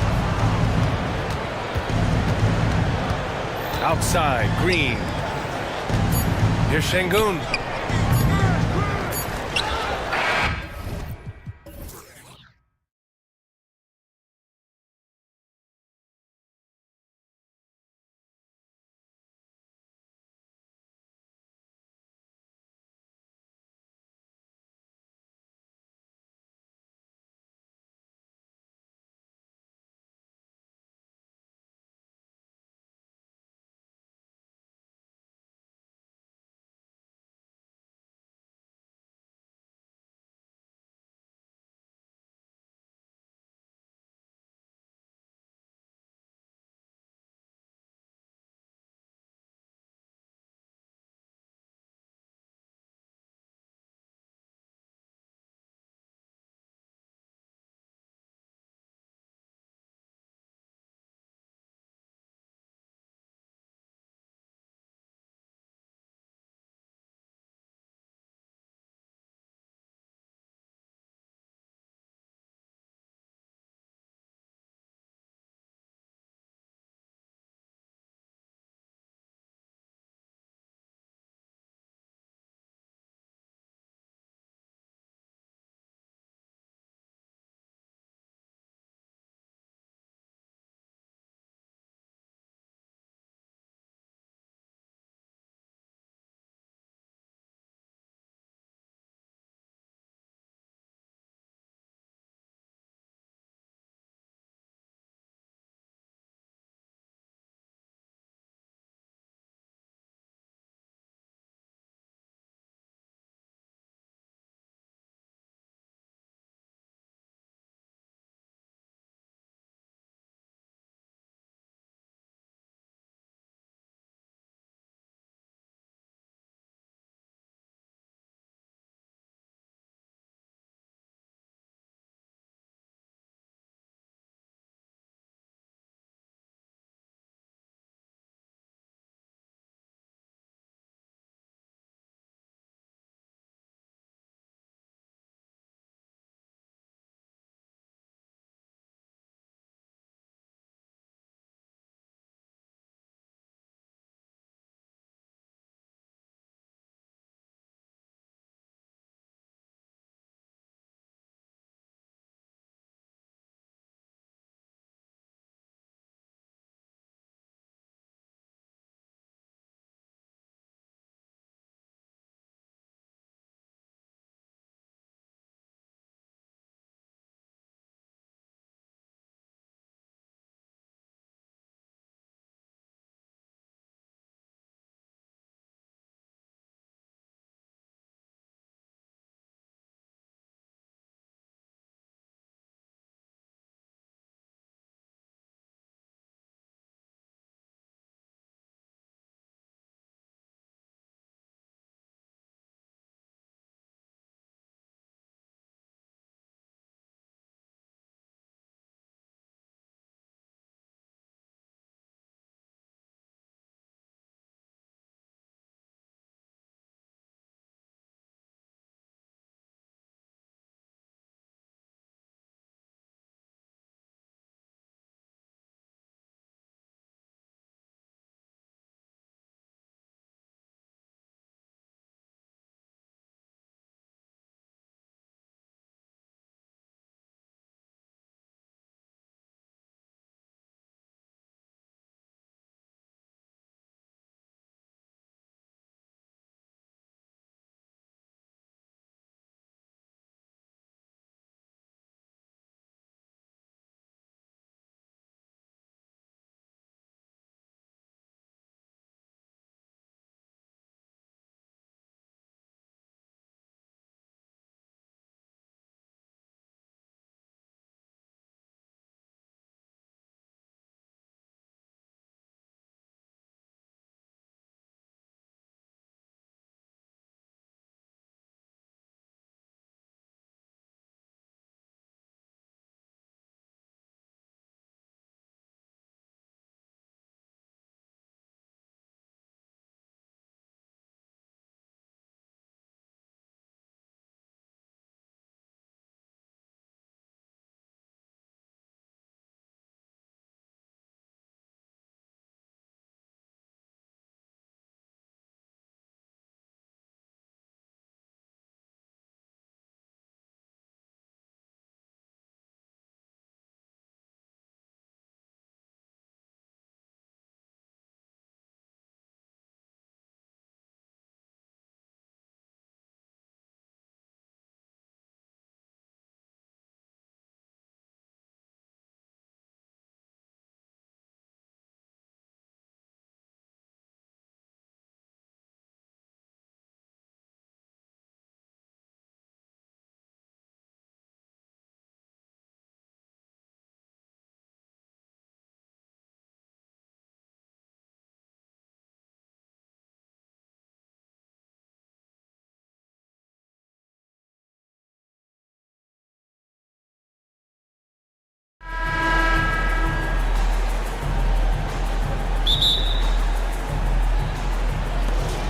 Outside, Green. Here's Şengün.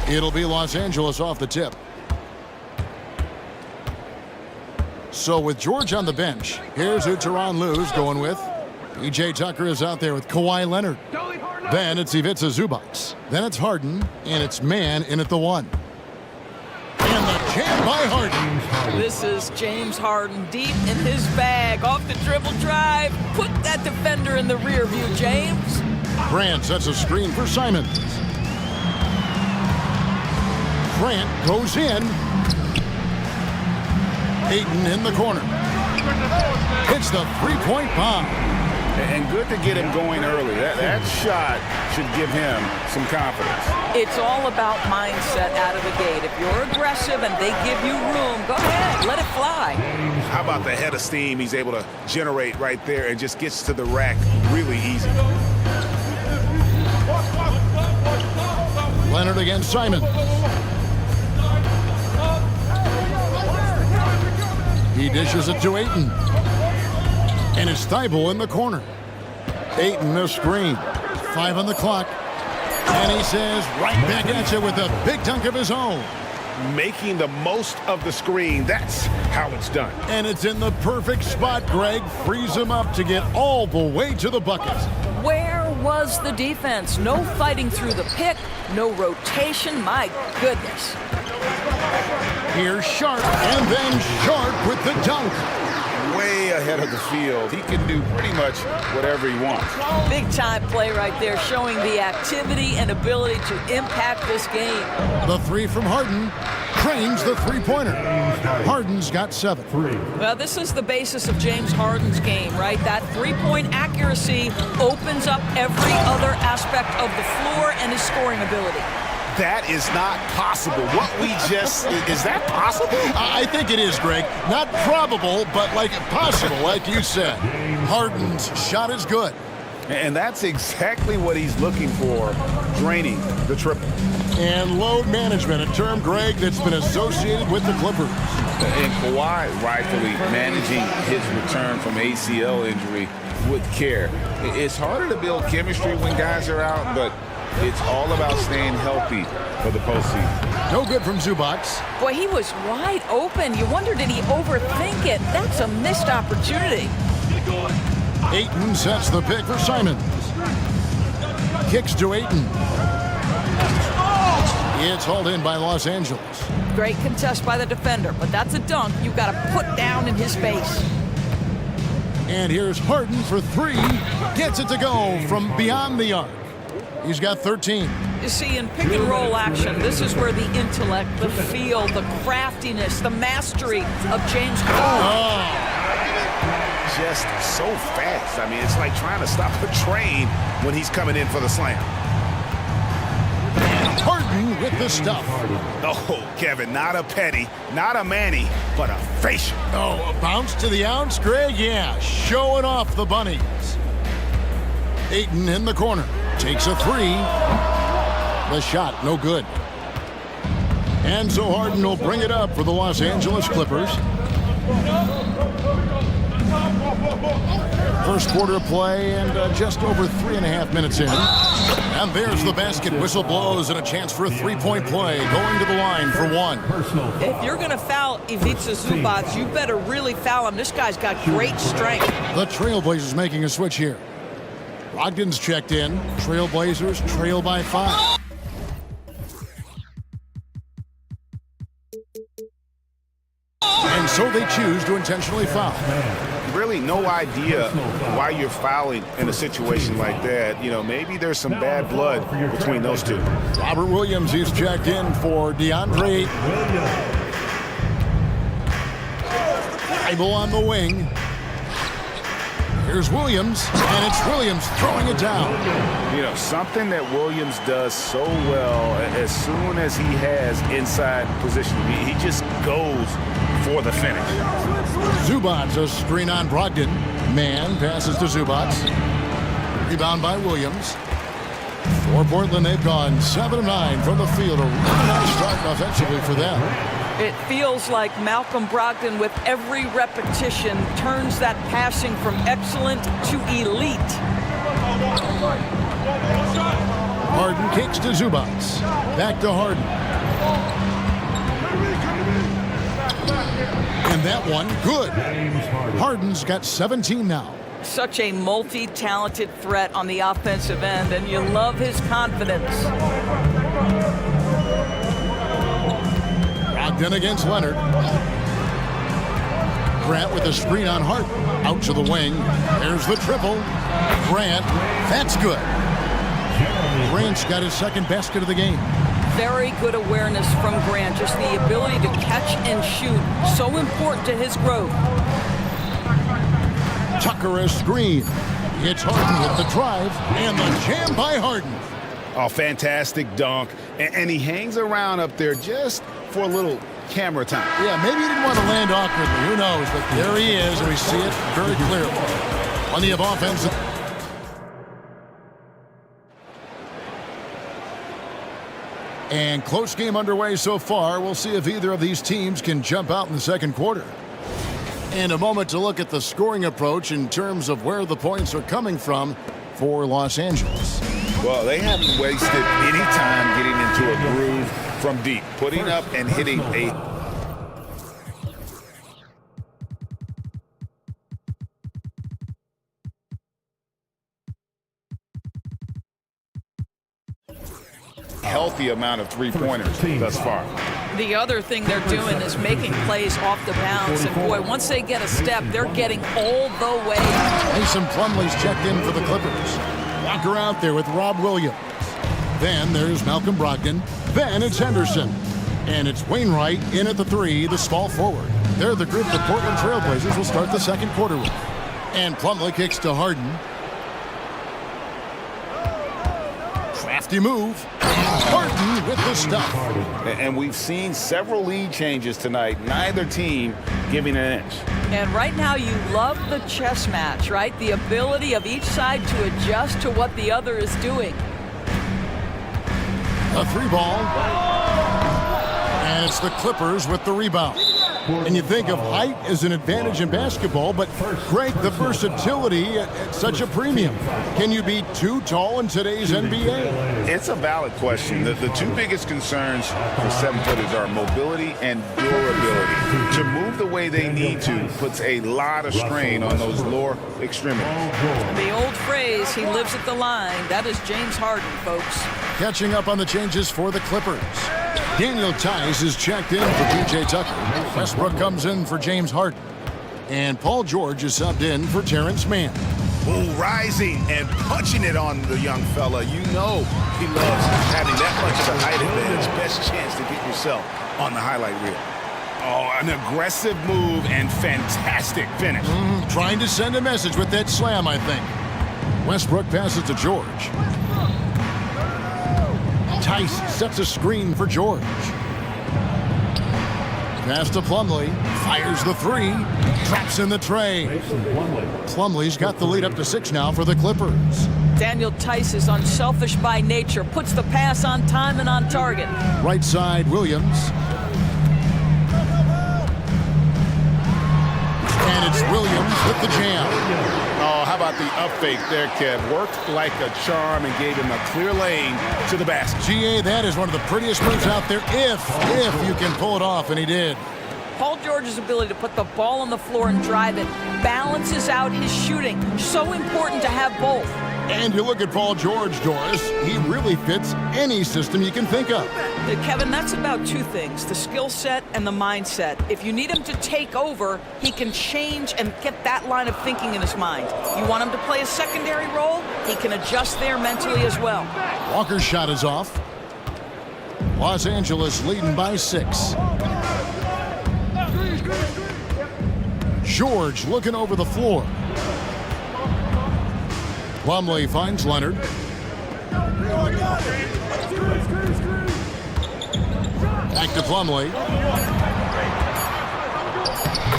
It'll be Los Angeles off the tip. So with George on the bench, here's who Tyronn Lue's going with. PJ Tucker is out there with Kawhi Leonard. Then it's Ivica Zubac. Then it's Harden, and it's man in at the 1. And the jam by Harden. This is James Harden deep in his bag. Off the dribble drive. Put that defender in the rear view, James. Grant sets a screen for Simons. Grant goes in. Ayton in the corner. Hits the three-point bomb. And good to get him going early. That shot should give him some confidence. It's all about mindset out of the gate. If you're aggressive and they give you room, go ahead, let it fly. How about the head of steam he's able to generate right there and just gets to the rack really easy. Leonard against Simons. He dishes it to Ayton. And it's Thibault in the corner. Ayton a screen. 5 on the clock. And he says right back at you with a big dunk of his own. Making the most of the screen. That's how it's done. And it's in the perfect spot, Greg. Frees him up to get all the way to the bucket. Where was the defense? No fighting through the pick, no rotation. My goodness. Here's Sharp, and then Sharp with the dunk. Way ahead of the field. He can do pretty much whatever he wants. Big time play right there, showing the activity and ability to impact this game. The 3 from Harden. Cranes the three-pointer. Harden's got 7. Well, this is the basis of James Harden's game, right? That three-point accuracy opens up every other aspect of the floor and his scoring ability. That is not possible. What we just, is that possible? I think it is, Greg. Not probable, but like possible, like you said. Harden's shot is good. And that's exactly what he's looking for, draining the triple. And load management, a term, Greg, that's been associated with the Clippers. And Kawhi rightfully managing his return from ACL injury with care. It's harder to build chemistry when guys are out, but it's all about staying healthy for the postseason. No good from Zubac. Boy, he was wide open. You wonder, did he overthink it? That's a missed opportunity. Ayton sets the pick for Simons. Kicks to Ayton. It's hauled in by Los Angeles. Great contest by the defender, but that's a dunk you've got to put down in his face. And here's Harden for 3. Gets it to go from beyond the arc. He's got 13. You see, in pick and roll action, this is where the intellect, the feel, the craftiness, the mastery of James Harden. Just so fast. I mean, it's like trying to stop a train when he's coming in for the slam. Harden with the stuff. Oh, Kevin, not a petty, not a Manny, but a facial. Oh, a bounce to the ounce, Greg? Yeah, showing off the bunnies. Ayton in the corner. Takes a 3. The shot, no good. And so Harden will bring it up for the Los Angeles Clippers. First quarter play and just over 3.5 minutes in. And there's the basket. Whistle blows and a chance for a three-point play. Going to the line for 1. If you're going to foul Ivica Zubac, you better really foul him. This guy's got great strength. The Trailblazers making a switch here. Brogdon's checked in. Trailblazers trail by 5. And so they choose to intentionally foul. Really no idea why you're fouling in a situation like that. You know, maybe there's some bad blood between those two. Robert Williams, he's checked in for DeAndre. Bible on the wing. Here's Williams, and it's Williams throwing it down. You know, something that Williams does so well, as soon as he has inside position, he just goes for the finish. Zubac, a screen on Brogdon. Man passes to Zubac. Rebound by Williams. For Portland, they've gone 7 of 9 from the field. A really nice start offensively for them. It feels like Malcolm Brogdon, with every repetition, turns that passing from excellent to elite. Harden kicks to Zubats. Back to Harden. And that one, good. Harden's got 17 now. Such a multi-talented threat on the offensive end, and you love his confidence. Brogdon against Leonard. Grant with a screen on Harden. Out to the wing. There's the triple. Grant, that's good. Grant's got his second basket of the game. Very good awareness from Grant. Just the ability to catch and shoot. So important to his growth. Tucker a screen. It's Harden with the drive. And the jam by Harden. Oh, fantastic dunk. And he hangs around up there just for a little camera time. Yeah, maybe he didn't want to land awkwardly. Who knows? But there he is. And we see it very clearly. Plenty of offense. And close game underway so far. We'll see if either of these teams can jump out in the second quarter. And a moment to look at the scoring approach in terms of where the points are coming from for Los Angeles. Well, they haven't wasted any time getting into a groove from deep, putting up and hitting a healthy amount of three-pointers thus far. The other thing they're doing is making plays off the bounce. And boy, once they get a step, they're getting all the way. Mason Plumlee's checked in for the Clippers. Walker out there with Rob Williams. Then there's Malcolm Brogdon. Then it's Henderson. And it's Wainwright in at the three, the small forward. They're the group the Portland Trailblazers will start the second quarter with. And Plumlee kicks to Harden. Crafty move. Harden with the stuff. And we've seen several lead changes tonight, neither team giving an inch. And right now you love the chess match, right? The ability of each side to adjust to what the other is doing. A three ball. And it's the Clippers with the rebound. And you think of height as an advantage in basketball, but Greg, the versatility at such a premium. Can you be too tall in today's NBA? It's a valid question. The two biggest concerns for seven-footers are mobility and durability. To move the way they need to puts a lot of strain on those lower extremities. The old phrase, he lives at the line, that is James Harden, folks. Catching up on the changes for the Clippers. Daniel Tice is checked in for P.J. Tucker. Westbrook comes in for James Harden. And Paul George is subbed in for Terrence Mann. Ooh, rising and punching it on the young fella. You know he loves having that much of a height advantage. Best chance to get yourself on the highlight reel. Oh, an aggressive move and fantastic finish. Trying to send a message with that slam, I think. Westbrook passes to George. Tice sets a screen for George. Pass to Plumlee. Fires the three. Traps in the tray. Plumlee's got the lead up to 6 now for the Clippers. Daniel Tice is unselfish by nature. Puts the pass on time and on target. Right side, Williams. And it's Williams with the jam. Oh, how about the up fake there, Kev? Worked like a charm and gave him a clear lane to the basket. GA, that is one of the prettiest moves out there if you can pull it off, and he did. Paul George's ability to put the ball on the floor and drive it balances out his shooting. So important to have both. And you look at Paul George, Doris, he really fits any system you can think of. Kevin, that's about two things, the skill set and the mindset. If you need him to take over, he can change and get that line of thinking in his mind. You want him to play a secondary role, he can adjust there mentally as well. Walker's shot is off. Los Angeles leading by 6. George looking over the floor. Plumlee finds Leonard. Back to Plumlee.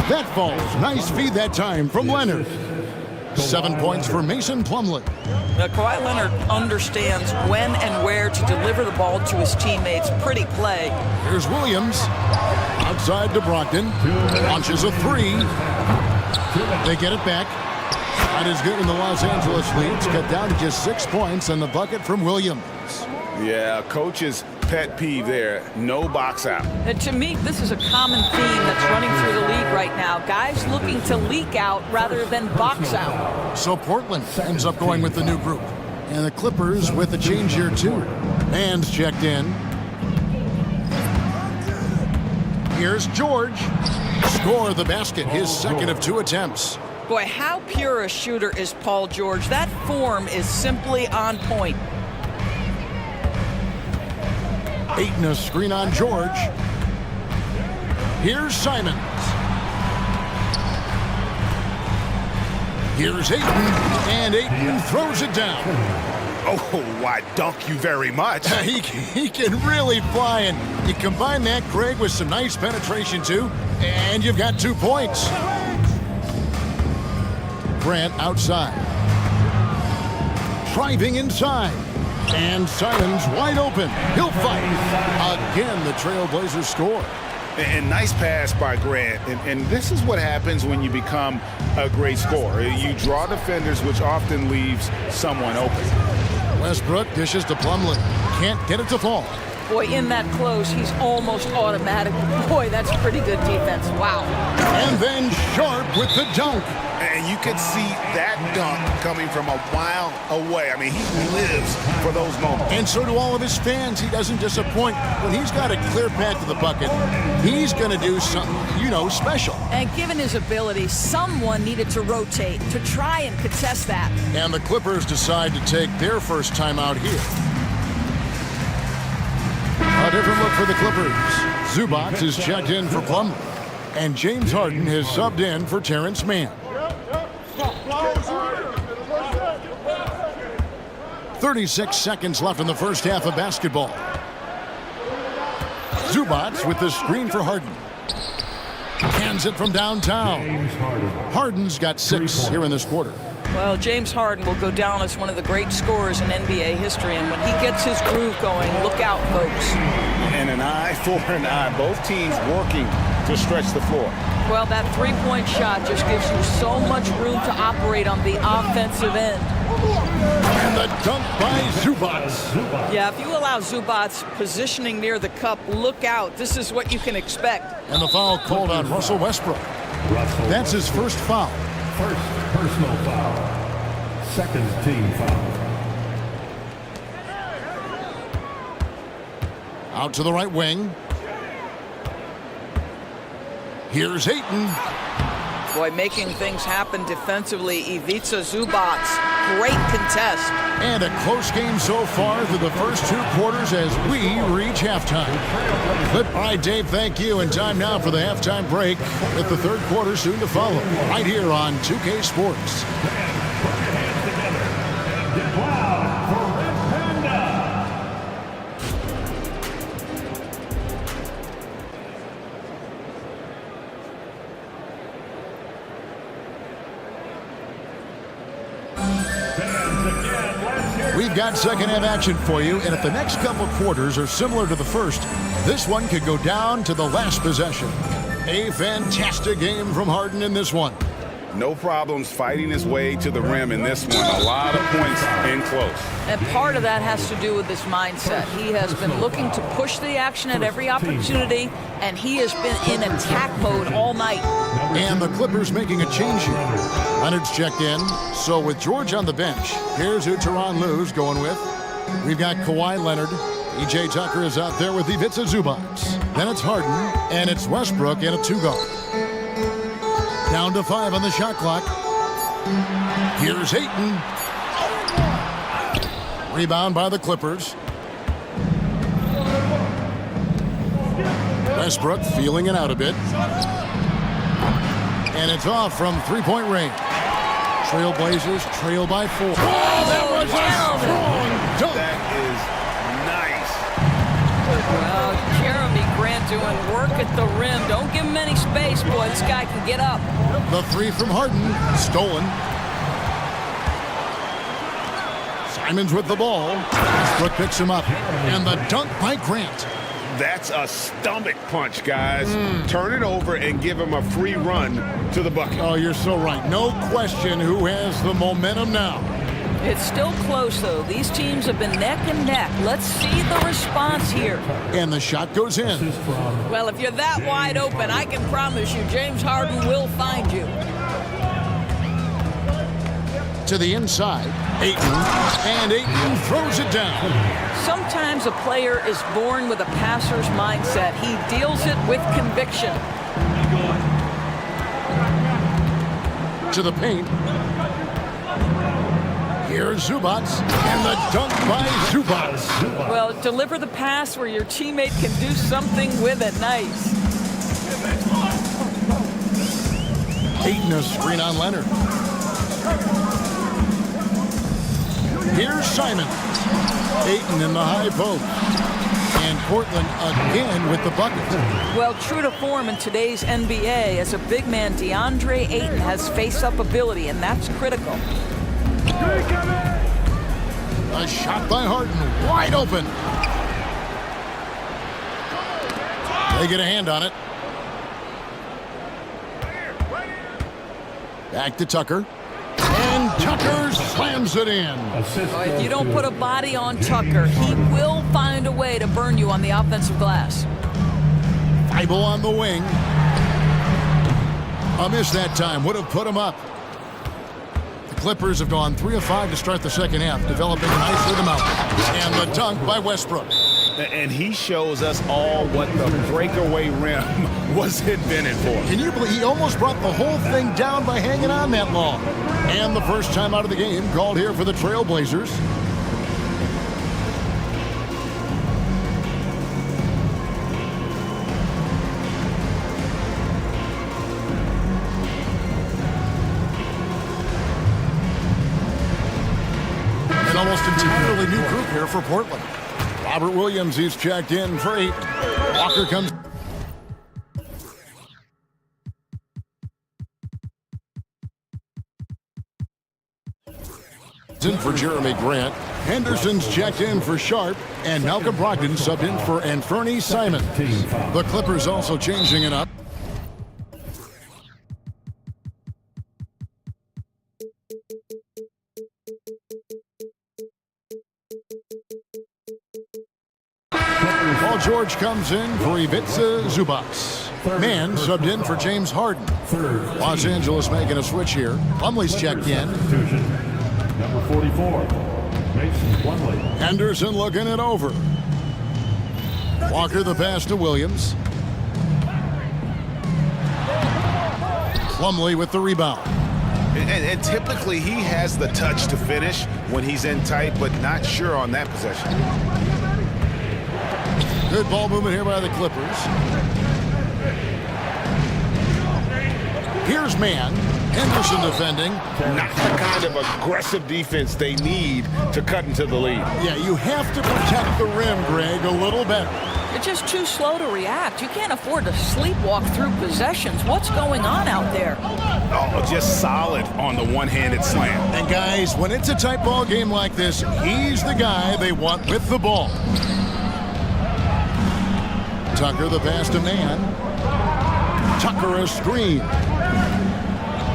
That falls. Nice feed that time from Leonard. 7 points for Mason Plumlee. Now, Kawhi Leonard understands when and where to deliver the ball to his teammates. Pretty play. Here's Williams. Outside to Brogdon. Launches a three. They get it back. Not as good in the Los Angeles Leafs, cut down to just 6 points and the bucket from Williams. Yeah, coach's pet peeve there, no box out. And to me, this is a common theme that's running through the league right now. Guys looking to leak out rather than box out. So Portland ends up going with the new group. And the Clippers with a change here too. Man's checked in. Here's George. Score the basket, his second of 2 attempts. Boy, how pure a shooter is Paul George. That form is simply on point. Ayton a screen on George. Here's Simons. Here's Ayton, and Ayton throws it down. Oh, why, dunk you very much. He can really fly, and you combine that, Greg, with some nice penetration too, and you've got 2 points. Grant outside. Driving inside. And Simons wide open. He'll fight. Again, the Trailblazers score. And nice pass by Grant. And this is what happens when you become a great scorer. You draw defenders, which often leaves someone open. Westbrook dishes to Plumlee. Can't get it to fall. Boy, in that close, he's almost automatic. Boy, that's pretty good defense. Wow. And then Sharp with the dunk. And you can see that dunk coming from a while away. I mean, he lives for those moments. And so do all of his fans. He doesn't disappoint. When he's got a clear path to the bucket, he's going to do something, special. And given his ability, someone needed to rotate to try and contest that. And the Clippers decide to take their first time out here. A different look for the Clippers. Zubac is checked in for Plumlee. And James Harden has subbed in for Terrence Mann. 36 seconds left in the first half of basketball. Zubac with the screen for Harden. Hands it from downtown. Harden's got 6 here in this quarter. Well, James Harden will go down as one of the great scorers in NBA history, and when he gets his groove going, look out, folks. And an eye for an eye. Both teams working to stretch the floor. Well, that three-point shot just gives you so much room to operate on the offensive end. And the dunk by Zubac. Yeah, if you allow Zubac's positioning near the cup, look out. This is what you can expect. And the foul called on Russell Westbrook. That's his first foul. First personal foul. Second team foul. Out to the right wing. Here's Ayton. Boy, making things happen defensively. Ivica Zubac, great contest. And a close game so far through the first 2 quarters as we reach halftime. All right, Dave, thank you. And time now for the halftime break with the third quarter soon to follow. Right here on 2K Sports. We've got second half action for you, and if the next couple quarters are similar to the first, this one could go down to the last possession. A fantastic game from Harden in this one. No problems fighting his way to the rim in this one. A lot of points in close. And part of that has to do with his mindset. He has been looking to push the action at every opportunity, and he has been in attack mode all night. And the Clippers making a change here. Leonard's checked in. So with George on the bench, here's who Tyronn Lue's going with. We've got Kawhi Leonard. E.J. Tucker is out there with Ivica Zubac. Then it's Harden, and it's Westbrook in a 2-guard. Down to 5 on the shot clock. Here's Ayton. Rebound by the Clippers. Westbrook feeling it out a bit. And it's off from 3-point range. Trailblazers trail by 4. Oh, that was a strong dunk. That is nice. Well, Jeremy Grant doing work at the rim. Don't give him any space, boy. This guy can get up. The 3 from Harden, stolen. Simons with the ball. Westbrook picks him up. And the dunk by Grant. That's a stomach punch, guys. Turn it over and give him a free run to the bucket. Oh, you're so right. No question who has the momentum now. It's still close, though. These teams have been neck and neck. Let's see the response here. And the shot goes in. Well, if you're that wide open, I can promise you James Harden will find you. To the inside, Ayton, and Ayton throws it down. Sometimes a player is born with a passer's mindset. He deals it with conviction. To the paint. Here's Zubats, and the dunk by Zubats. Well, deliver the pass where your teammate can do something with it. Nice. Ayton a screen on Leonard. Here's Simon. Ayton in the high post. And Portland again with the bucket. Well, true to form in today's NBA, as a big man, DeAndre Ayton has face-up ability, and that's critical. A shot by Harden, wide open. They get a hand on it. Back to Tucker. And Tucker slams it in. If you don't put a body on Tucker, he will find a way to burn you on the offensive glass. Feibel on the wing. A miss that time, would have put him up. The Clippers have gone 3 of 5 to start the second half, developing a nice rhythm out. And the dunk by Westbrook. And he shows us all what the breakaway rim was invented for. Can you believe he almost brought the whole thing down by hanging on that long? And the first time out of the game called here for the Trailblazers. An almost entirely new group here for Portland. Robert Williams, he's checked in for 8. Walker comes. In for Jeremy Grant. Henderson's checked in for Sharp. And Malcolm Brogdon subbed in for Anthony Simon. The Clippers also changing it up. Paul George comes in for Ivica Zubats. Mann subbed in for James Harden. Los Angeles making a switch here. Plumlee's checked in. Number 44, Mason Plumlee. Henderson looking it over. Walker the pass to Williams. Plumlee with the rebound. And typically he has the touch to finish when he's in tight, but not sure on that possession. Good ball movement here by the Clippers. Here's Mann. Henderson defending. Not the kind of aggressive defense they need to cut into the lead. Yeah, you have to protect the rim, Greg, a little better. You're just too slow to react. You can't afford to sleepwalk through possessions. What's going on out there? Oh, just solid on the one-handed slam. And guys, when it's a tight ball game like this, he's the guy they want with the ball. Tucker the pass to Mann. Tucker a screen.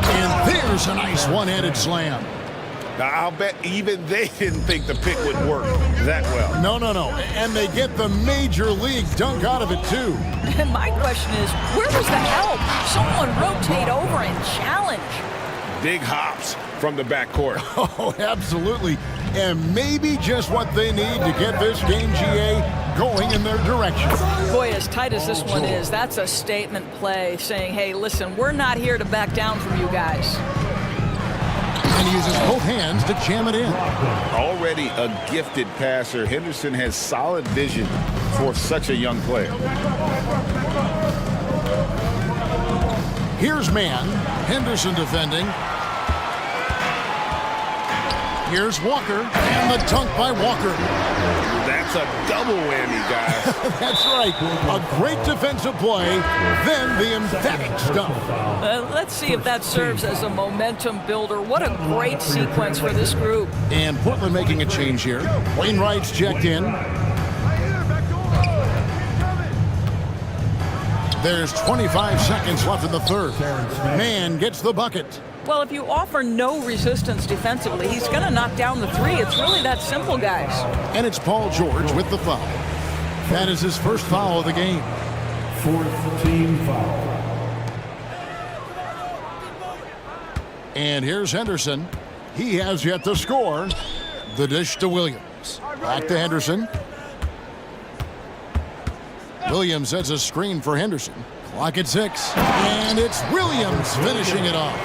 And there's a nice one-handed slam. Now, I'll bet even they didn't think the pick would work that well. No. And they get the major league dunk out of it, too. And my question is, where was the help? Someone rotate over and challenge. Big hops from the backcourt. Oh, absolutely. And maybe just what they need to get this game, GA, going in their direction. Boy, as tight as this one is, that's a statement play saying, hey, listen, we're not here to back down from you guys. And he uses both hands to jam it in. Already a gifted passer, Henderson has solid vision for such a young player. Here's Mann. Henderson defending. Here's Walker, and the dunk by Walker. That's a double whammy, guys. That's right. A great defensive play, then the emphatic stuff. Let's see if that serves as a momentum builder. What a great sequence for this group. And Portland making a change here. Wainwright's checked in. There's 25 seconds left in the third. Man gets the bucket. Well, if you offer no resistance defensively, he's going to knock down the three. It's really that simple, guys. And it's Paul George with the foul. That is his first foul of the game. Fourth team foul. And here's Henderson. He has yet to score. The dish to Williams. Back to Henderson. Williams sets a screen for Henderson. Clock at 6. And it's Williams finishing it off.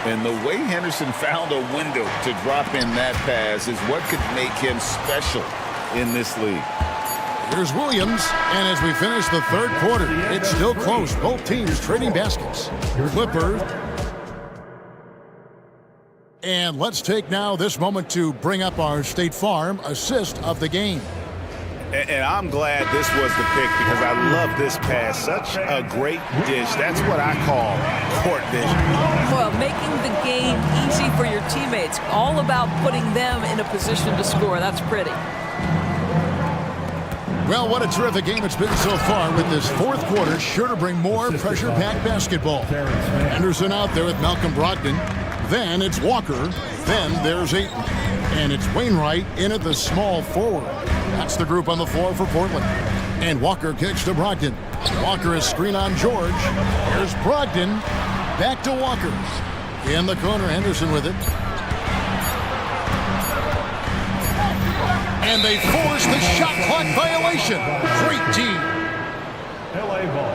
And the way Henderson found a window to drop in that pass is what could make him special in this league. Here's Williams, and as we finish the third quarter, it's still close. Both teams trading baskets. Clippers. And let's take now this moment to bring up our State Farm assist of the game. And I'm glad this was the pick because I love this pass. Such a great dish. That's what I call court vision. Well, making the game easy for your teammates. All about putting them in a position to score. That's pretty. Well, what a terrific game it's been so far with this fourth quarter. Sure to bring more pressure-packed basketball. Henderson out there with Malcolm Brogdon. Then it's Walker. Then there's Ayton. And it's Wainwright in at the small forward. That's the group on the floor for Portland. And Walker kicks to Brogdon. Walker is screen on George. Here's Brogdon. Back to Walker. In the corner, Henderson with it. And they force the shot clock violation. Great team. LA ball.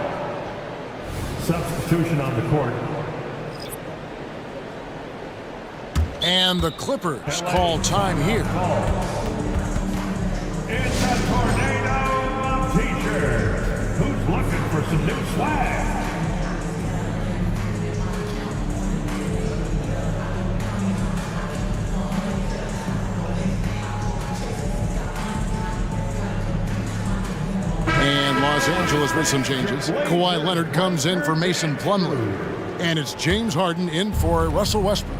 Substitution on the court. And the Clippers call time here. It's a tornado of t-shirts. Who's looking for some new swag? And Los Angeles with some changes. Kawhi Leonard comes in for Mason Plumlee. And it's James Harden in for Russell Westbrook.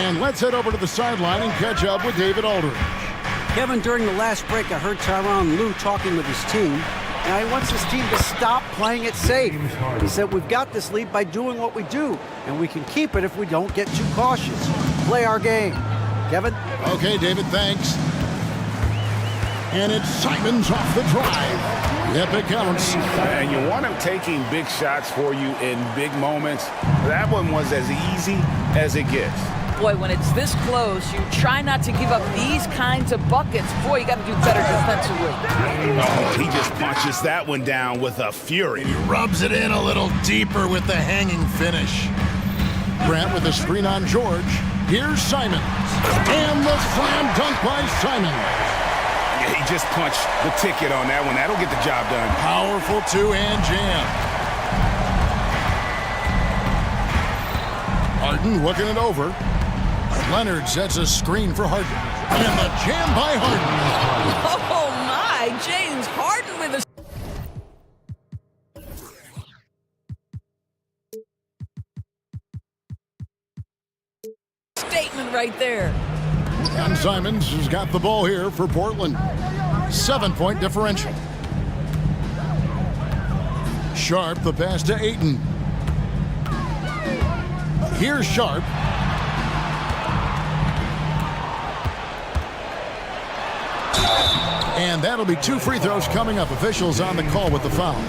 And let's head over to the sideline and catch up with David Aldridge. Kevin, during the last break, I heard Tyronn Lue talking with his team. Now he wants his team to stop playing it safe. He said, we've got this lead by doing what we do, and we can keep it if we don't get too cautious. Play our game. Kevin? Okay, David, thanks. And it's Simons off the drive. Yep, it counts. And you want him taking big shots for you in big moments. That one was as easy as it gets. Boy, when it's this close, you try not to give up these kinds of buckets. Boy, you got to do better defensively. Oh, he just punches that one down with a fury. He rubs it in a little deeper with the hanging finish. Grant with a screen on George. Here's Simons. And the slam dunk by Simons. Yeah, he just punched the ticket on that one. That'll get the job done. Powerful two-hand jam. Harden looking it over. Leonard sets a screen for Harden. And the jam by Harden. Oh, my. James Harden with a statement right there. And Simons has got the ball here for Portland. 7-point differential. Sharp, the pass to Ayton. Here's Sharp. And that'll be 2 free throws coming up. Officials on the call with the foul.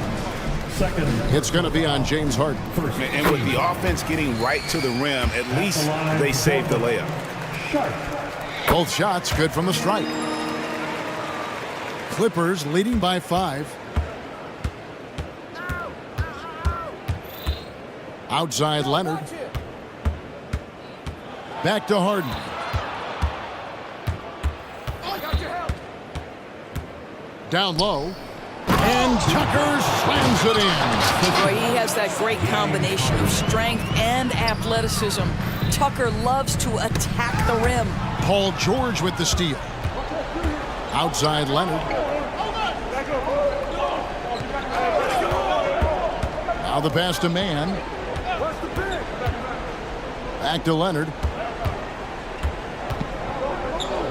Second. It's going to be on James Harden. And with the offense getting right to the rim, at least they saved the layup. Sharp. Both shots good from the stripe. Clippers leading by 5. Outside Leonard. Back to Harden. Down low. And Tucker slams it in. Boy, he has that great combination of strength and athleticism. Tucker loves to attack the rim. Paul George with the steal. Outside Leonard. Now the pass to Mann. Back to Leonard.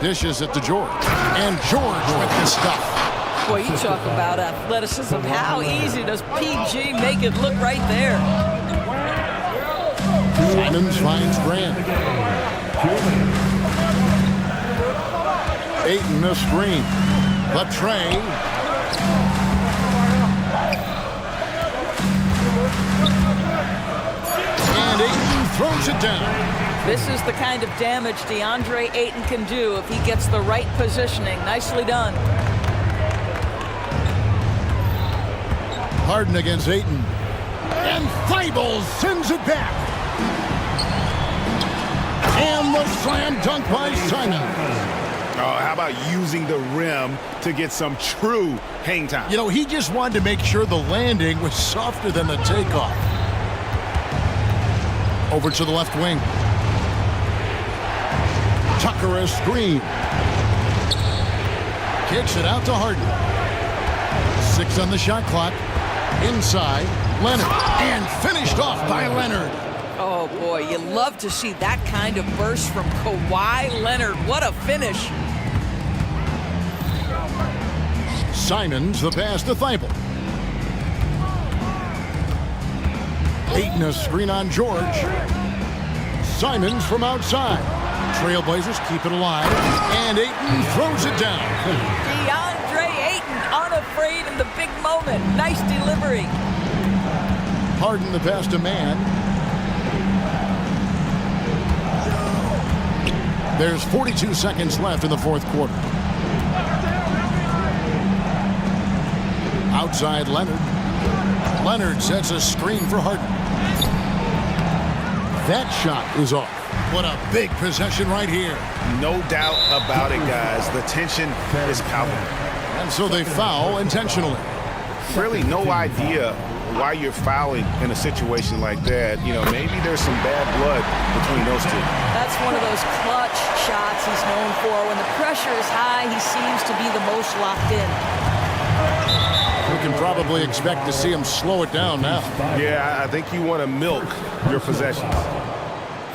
Dishes it to George. And George with the stuff. Boy, you talk about athleticism. How easy does PG make it look right there? Simons finds Grant. Ayton the screen. Latre. And Ayton throws it down. This is the kind of damage DeAndre Ayton can do if he gets the right positioning. Nicely done. Harden against Ayton. And Thibault sends it back. And the slam dunk by Simon. Oh, how about using the rim to get some true hang time? You know, he just wanted to make sure the landing was softer than the takeoff. Over to the left wing. Tucker a screen. Kicks it out to Harden. 6 on the shot clock. Inside, Leonard. And finished off by Leonard. Oh, boy, you love to see that kind of burst from Kawhi Leonard. What a finish. Simons the pass to Thibault. Ayton a screen on George. Simons from outside. Trailblazers keep it alive. And Ayton throws it down. DeAndre Ayton unafraid in the big moment. Nice delivery. Harden the pass to man. There's 42 seconds left in the fourth quarter. Outside Leonard. Leonard sets a screen for Harden. That shot is off. What a big possession right here. No doubt about it, guys. The tension is palpable. And so they foul intentionally. Really no idea why you're fouling in a situation like that. You know, maybe there's some bad blood between those two. That's one of those clutch shots he's known for. When the pressure is high, he seems to be the most locked in. We can probably expect to see him slow it down now. Yeah, I think you want to milk your possessions.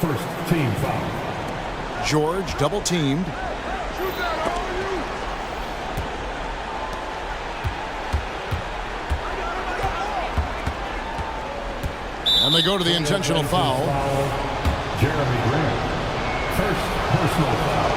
First team foul. George double teamed. And they go to the intentional foul. Jeremy Grant. First personal foul.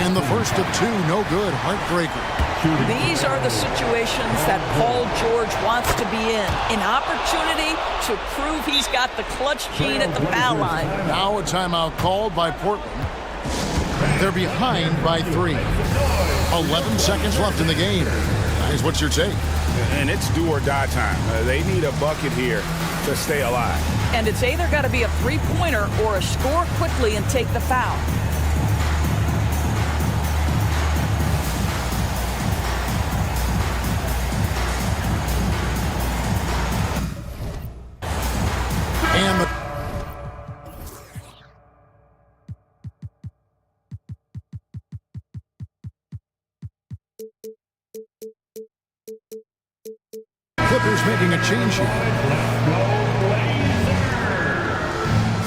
And the first of 2, no good. Heartbreaker. These are the situations that Paul George wants to be in. An opportunity to prove he's got the clutch gene at the foul line. Now a timeout called by Portland. They're behind by 3. 11 seconds left in the game. Guys, what's your take? And it's do or die time. They need a bucket here to stay alive. And it's either got to be a three-pointer or a score quickly and take the foul. And the Clippers making a change here.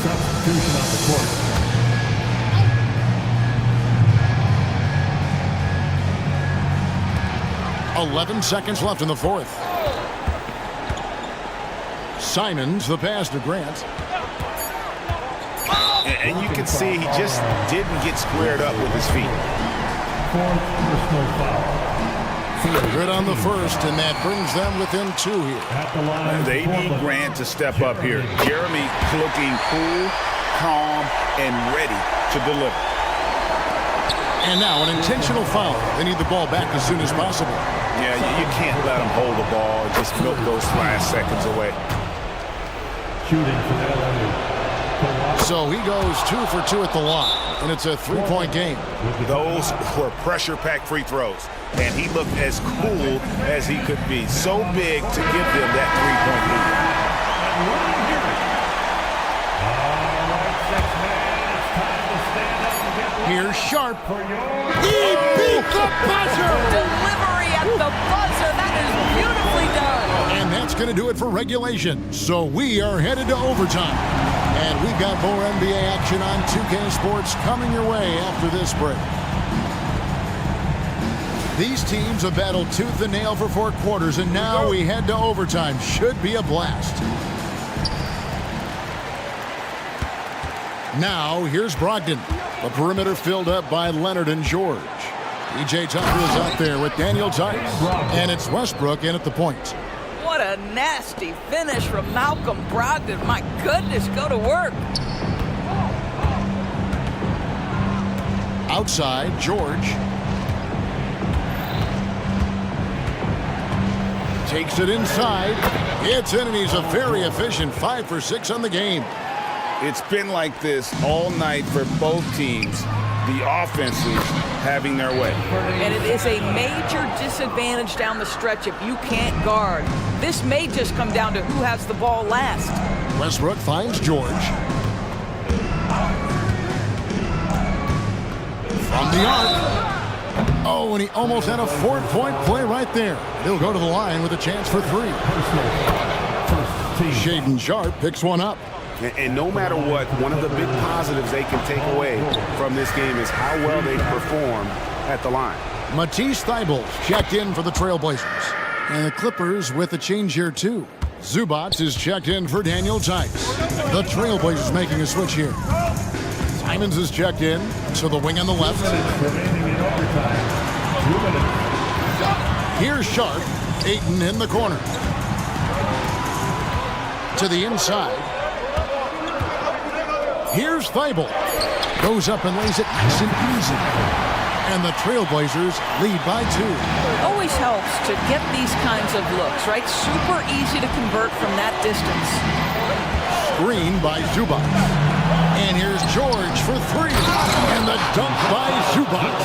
Substitution on the court. .11 seconds left in the fourth. Simons the pass to Grant. And you can see he just didn't get squared up with his feet. Fourth personal foul. Good on the first, and that brings them within 2 here. At the line. They need Grant to step up here. Jeremy looking cool, calm, and ready to deliver. And now an intentional foul. They need the ball back as soon as possible. Yeah, you can't let him hold the ball and just milk those last seconds away. Shooting for LA. So he goes 2 for 2 at the line, and it's a 3-point game. Those were pressure-packed free throws, and he looked as cool as he could be. So big to give them that 3-point lead. Here's Sharp. He beat the buzzer! Delivery at the buzzer. That is beautifully done. And that's going to do it for regulation. So we are headed to overtime. And we've got more NBA action on 2K Sports coming your way after this break. These teams have battled tooth and nail for 4 quarters, and now we head to overtime. Should be a blast. Now, here's Brogdon. The perimeter filled up by Leonard and George. E.J. Tucker is out there with Daniel Tice. And it's Westbrook in at the point. What a nasty finish from Malcolm Brogdon. My goodness, go to work. Outside, George. Takes it inside. It's in, and he's a very efficient 5 for 6 on the game. It's been like this all night for both teams. The offenses having their way. And it is a major disadvantage down the stretch if you can't guard. This may just come down to who has the ball last. Westbrook finds George. From the arc. Oh, and he almost had a 4-point play right there. He'll go to the line with a chance for 3. Shaedon Sharpe picks one up. And no matter what, one of the big positives they can take away from this game is how well they perform at the line. Matisse Thybulle checked in for the Trailblazers. And the Clippers with a change here, too. Zubac is checked in for Daniel Tice. The Trailblazers making a switch here. Simons is checked in to the wing on the left. Here's Sharpe. Ayton in the corner. To the inside. Here's Thybulle. Goes up and lays it nice and easy. And the Trailblazers lead by 2. Always helps to get these kinds of looks, right? Super easy to convert from that distance. Screen by Zubac. And here's George for 3. And the dunk by Zubac.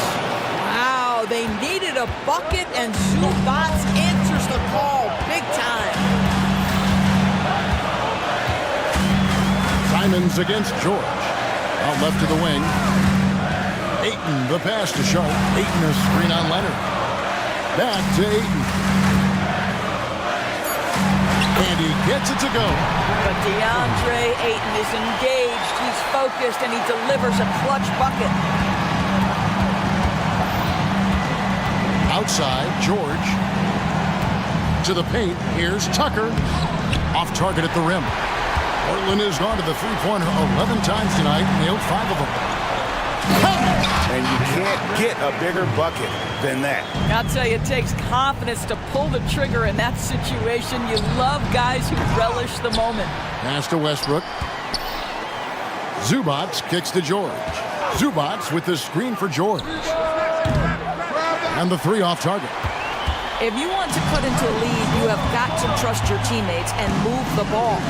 Wow, they needed a bucket, and Zubac answers the call big time. Simons against George. Out left to the wing. Ayton, the pass to Sharpe. Ayton, a screen on Leonard. Back to Ayton. And he gets it to go. But DeAndre Ayton is engaged. He's focused, and he delivers a clutch bucket. Outside, George. To the paint. Here's Tucker. Off target at the rim. Portland has gone to the three-pointer 11 times tonight and nailed 5 of them. And you can't get a bigger bucket than that. I'll tell you, it takes confidence to pull the trigger in that situation. You love guys who relish the moment. Pass to Westbrook. Zubac kicks to George. Zubac with the screen for George. And the 3 off target. If you want to cut into a lead, you have got to trust your teammates and move the ball.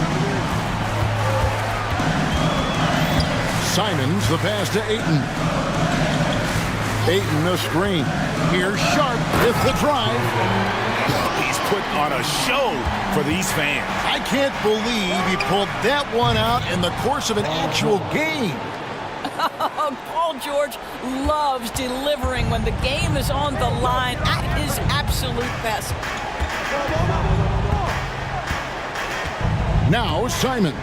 Simons, the pass to Ayton. Ayton, the screen. Here's Sharpe with the drive. He's putting on a show for these fans. I can't believe he pulled that one out in the course of an actual game. Paul George loves delivering when the game is on the line at his absolute best. Now Simons.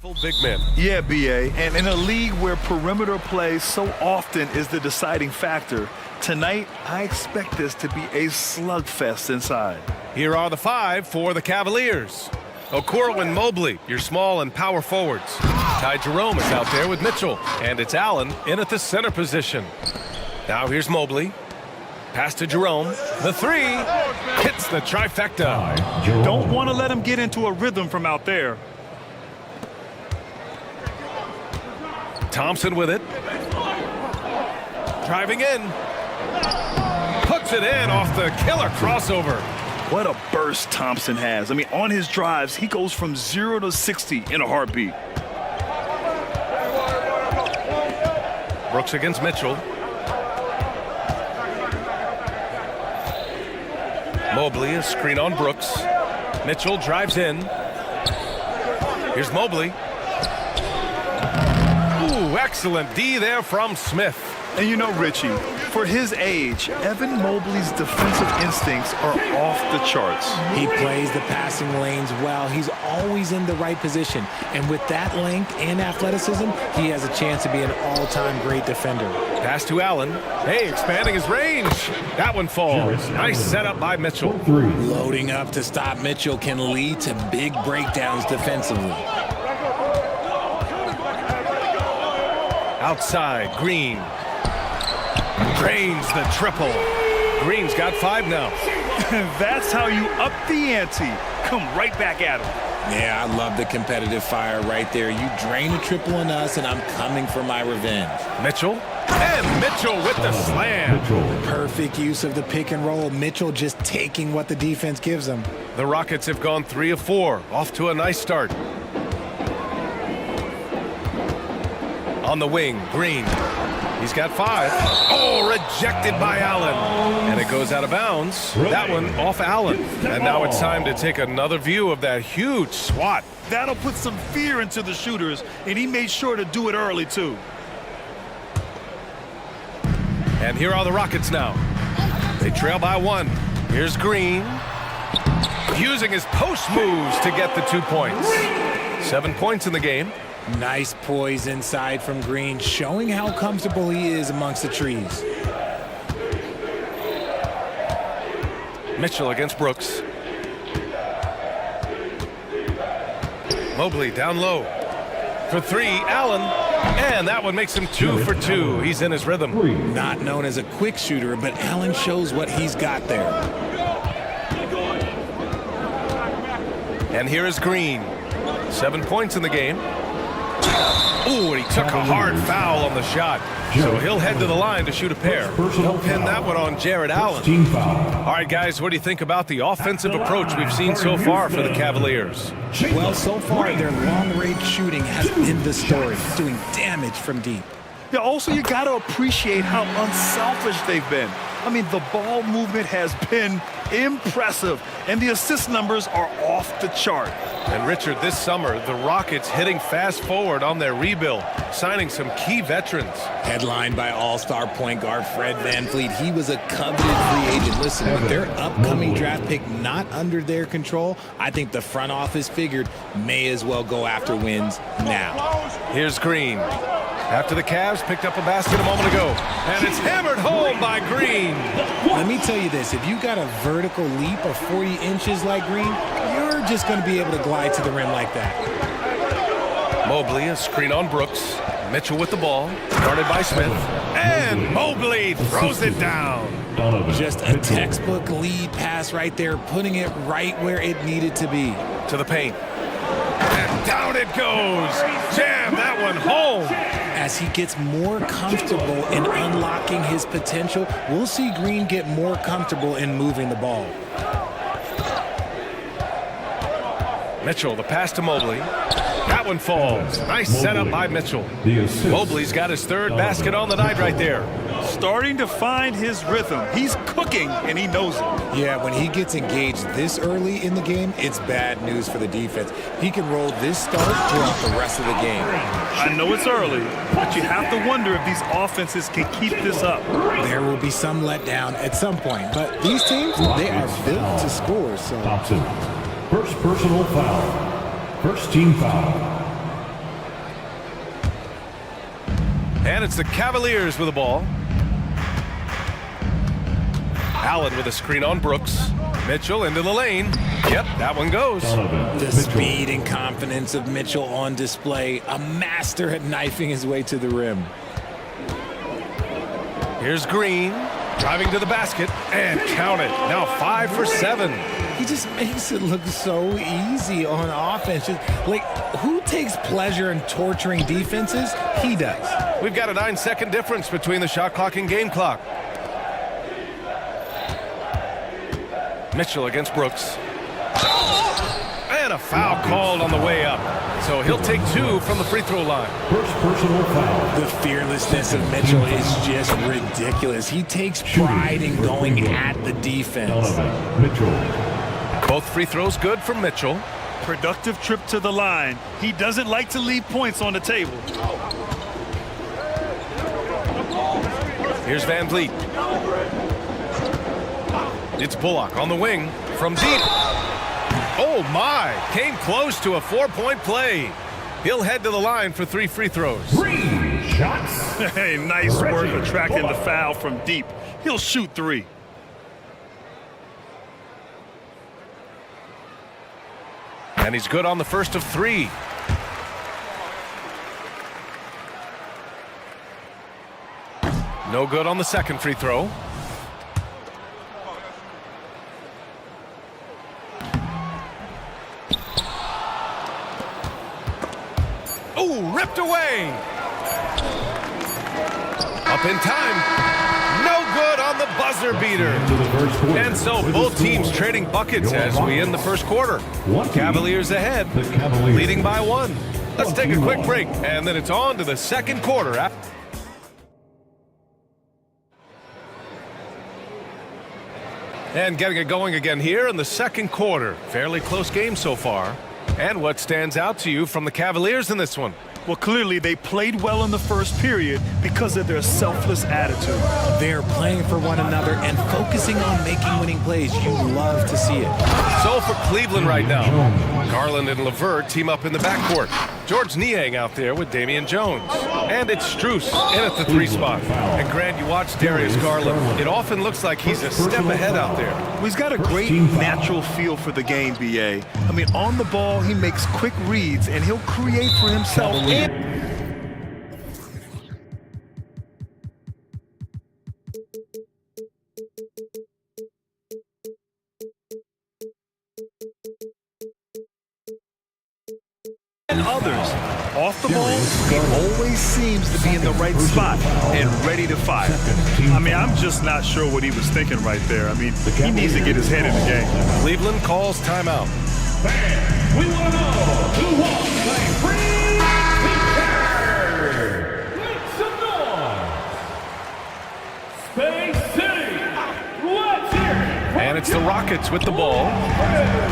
Full big man. Yeah, BA. And in a league where perimeter play so often is the deciding factor, tonight I expect this to be a slugfest inside. Here are the 5 for the Cavaliers. Okoro and Mobley, your small and power forwards. Ty Jerome is out there with Mitchell. And it's Allen in at the center position. Now here's Mobley. Pass to Jerome. The 3 hits the trifecta. Don't want to let him get into a rhythm from out there. Thompson with it. Driving in. Puts it in off the killer crossover. What a burst Thompson has. I mean, on his drives, he goes from 0 to 60 in a heartbeat. Brooks against Mitchell. Mobley, a screen on Brooks. Mitchell drives in. Here's Mobley. Ooh, excellent D there from Smith. And you know, Richie, for his age, Evan Mobley's defensive instincts are off the charts. He plays the passing lanes well. He's always in the right position. And with that length and athleticism, he has a chance to be an all-time great defender. Pass to Allen. Hey, expanding his range. That one falls. Nice setup by Mitchell. Loading up to stop Mitchell can lead to big breakdowns defensively. Outside, Green. Drains the triple. Green's got 5 now. That's how you up the ante. Come right back at him. Yeah, I love the competitive fire right there. You drain a triple on us, and I'm coming for my revenge. Mitchell. And Mitchell with the slam. Perfect use of the pick and roll. Mitchell just taking what the defense gives him. The Rockets have gone 3 of 4. Off to a nice start. On the wing, Green. He's got 5. Oh, rejected by Allen. And it goes out of bounds. That one off Allen. And now it's time to take another view of that huge swat. That'll put some fear into the shooters, and he made sure to do it early, too. And here are the Rockets now. They trail by 1. Here's Green. Using his post moves to get the 2 points. 7 points in the game. Nice poise inside from Green, showing how comfortable he is amongst the trees. Mitchell against Brooks. Mobley down low. For 3, Allen. And that one makes him 2 for 2. He's in his rhythm. Not known as a quick shooter, but Allen shows what he's got there. And here is Green. 7 points in the game. Ooh, and he took a hard foul on the shot. So he'll head to the line to shoot a pair. He'll pin that one on Jared Allen. All right, guys, what do you think about the offensive approach we've seen so far for the Cavaliers? Well, so far, their long-range shooting has been the story, doing damage from deep. Yeah, also, you got to appreciate how unselfish they've been. I mean, the ball movement has been impressive, and the assist numbers are off the chart. And Richard, this summer, the Rockets hitting fast forward on their rebuild, signing some key veterans. Headlined by all-star point guard Fred VanVleet, he was a coveted free agent. Listen, with their upcoming draft pick not under their control, I think the front office figured may as well go after wins now. Here's Green. After the Cavs picked up a basket a moment ago. And it's hammered home by Green. Let me tell you this, if you got a vertical leap of 40 inches like Green, you're just going to be able to glide to the rim like that. Mobley, a screen on Brooks. Mitchell with the ball, guarded by Smith. And Mobley throws it down. Just a textbook lead pass right there, putting it right where it needed to be. To the paint. And down it goes. Jam that one home. As he gets more comfortable in unlocking his potential, we'll see Green get more comfortable in moving the ball. Mitchell, the pass to Mobley. That one falls. Nice setup by Mitchell. Mobley's got his 3rd basket on the night right there. Starting to find his rhythm. He's cooking, and he knows it. Yeah, when he gets engaged this early in the game, it's bad news for the defense. He can roll this start throughout the rest of the game. I know it's early, but you have to wonder if these offenses can keep this up. There will be some letdown at some point, but these teams, they are built to score. So Thompson, first personal foul. First team foul. And it's the Cavaliers with the ball. Allen with a screen on Brooks. Mitchell into the lane. Yep, that one goes. The speed and confidence of Mitchell on display. A master at knifing his way to the rim. Here's Green, driving to the basket, and count it. Now 5 for 7. He just makes it look so easy on offense. Like, who takes pleasure in torturing defenses? He does. We've got a 9-second difference between the shot clock and game clock. Mitchell against Brooks. And a foul called on the way up. So he'll take 2 from the free throw line. First personal foul. The fearlessness of Mitchell is just ridiculous. He takes pride in going at the defense. Mitchell. Both free throws good from Mitchell. Productive trip to the line. He doesn't like to leave points on the table. Here's Van Vliet. It's Bullock on the wing from deep. Oh my, came close to a 4-point play. He'll head to the line for 3 free throws. 3 shots. Hey, nice work attracting the foul from deep. He'll shoot 3. And he's good on the first of 3. No good on the second free throw. Oh, ripped away. Up in time. No good on the buzzer beater. And so both teams trading buckets as we end the first quarter. Cavaliers ahead, leading by 1. Let's take a quick break, and then it's on to the second quarter. And getting it going again here in the second quarter. Fairly close game so far. And what stands out to you from the Cavaliers in this one? Well, clearly they played well in the first period because of their selfless attitude. They're playing for one another and focusing on making winning plays. You love to see it. So for Cleveland right now, Garland and LeVert team up in the backcourt. George Niang out there with Damian Jones. And it's Strus in at the 3 spot. And Grant, you watch Darius Garland. It often looks like he's a step ahead out there. Well, he's got a great natural feel for the game, BA. I mean, on the ball, he makes quick reads, and he'll create for himself. And others. Off the ball, he always seems to be in the right spot and ready to fire. I mean, I'm just not sure what he was thinking right there. I mean, he needs to get his head in the game. Cleveland calls timeout. Fans, we want to know who wants to play free kicker. Make some noise. Space City. Let's hear it. And it's the Rockets with the ball.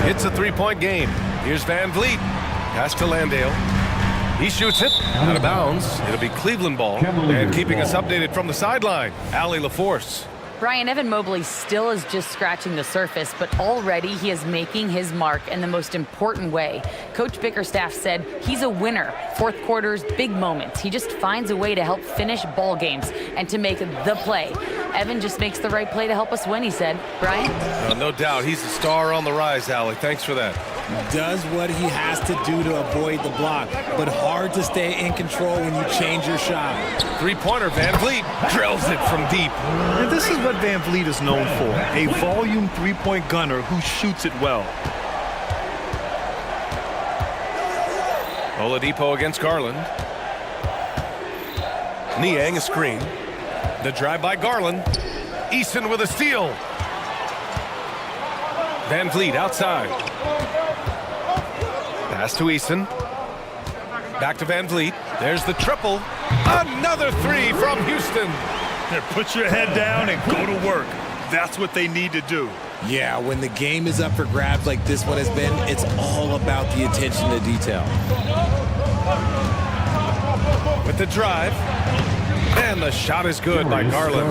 It's a 3-point game. Here's Van Vliet. Pass to Landale. He shoots it out of bounds. It'll be Cleveland ball. And keeping us updated from the sideline, Allie LaForce. Brian, Evan Mobley still is just scratching the surface, but already he is making his mark in the most important way. Coach Bickerstaff said he's a winner. Fourth quarter's big moments. He just finds a way to help finish ball games and to make the play. Evan just makes the right play to help us win, he said. Brian? No doubt. He's the star on the rise, Allie. Thanks for that. Does what he has to do to avoid the block, but hard to stay in control when you change your shot. 3-pointer, Van Vliet drills it from deep. And this is what Van Vliet is known for, a volume 3-point gunner who shoots it well. Oladipo against Garland. Niang a screen. The drive by Garland. Easton with a steal. Van Vliet outside. Pass to Easton. Back to Van Vliet. There's the triple. Another 3 from Houston. Here, put your head down and go to work. That's what they need to do. Yeah, when the game is up for grabs like this one has been, it's all about the attention to detail. With the drive. And the shot is good by Garland.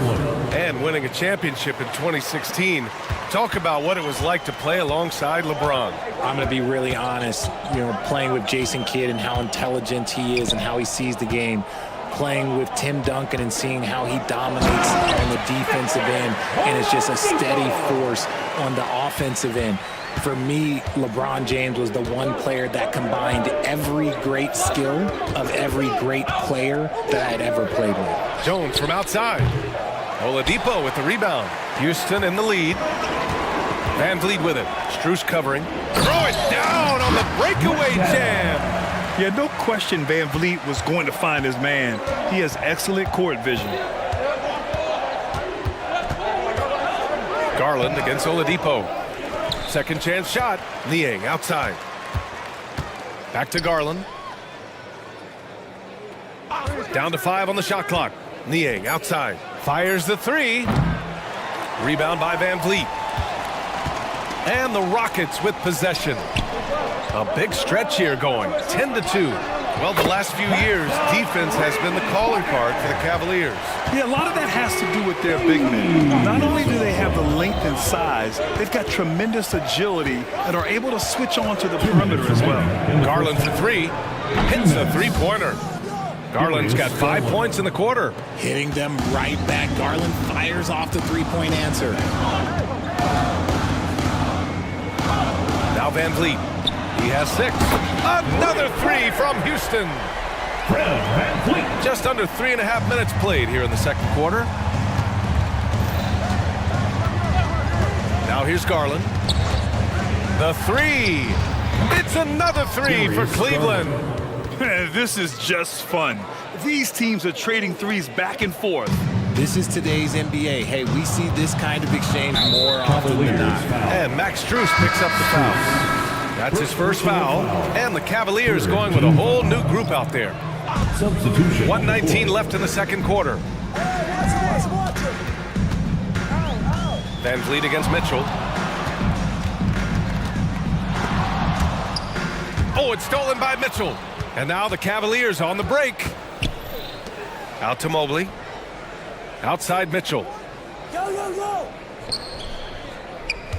And winning a championship in 2016. Talk about what it was like to play alongside LeBron. I'm going to be really honest, playing with Jason Kidd and how intelligent he is and how he sees the game. playing with Tim Duncan and seeing how he dominates on the defensive end and is just a steady force on the offensive end. For me, LeBron James was the one player that combined every great skill of every great player that I had ever played with. Jones from outside. Oladipo with the rebound. Houston in the lead. Van Vliet with it. Strus covering. Throw it down on the breakaway jam. Yeah, no question Van Vliet was going to find his man. He has excellent court vision. Garland against Oladipo. Second chance shot. Niang outside. Back to Garland. Down to 5 on the shot clock. Niang outside. Fires the 3. Rebound by Van Vliet. And the Rockets with possession. A big stretch here going. 10-2. Well, the last few years, defense has been the calling card for the Cavaliers. Yeah, a lot of that has to do with their big men. Not only do they have the length and size, they've got tremendous agility and are able to switch on to the perimeter as well. Garland for 3. Hits the three-pointer. Garland's got 5 points in the quarter. Hitting them right back. Garland fires off the three-point answer. Now Van Vliet. He has 6. Another 3 from Houston. Just under 3.5 minutes played here in the second quarter. Now here's Garland. The 3. It's another 3 for Cleveland. This is just fun. These teams are trading threes back and forth. This is today's NBA. Hey, we see this kind of exchange more often than not. And Max Strus picks up the foul. That's his first foul. And the Cavaliers going with a whole new group out there. 1:19 left in the second quarter. Van Vliet against Mitchell. Oh, it's stolen by Mitchell. And now the Cavaliers on the break. Out to Mobley. Outside Mitchell.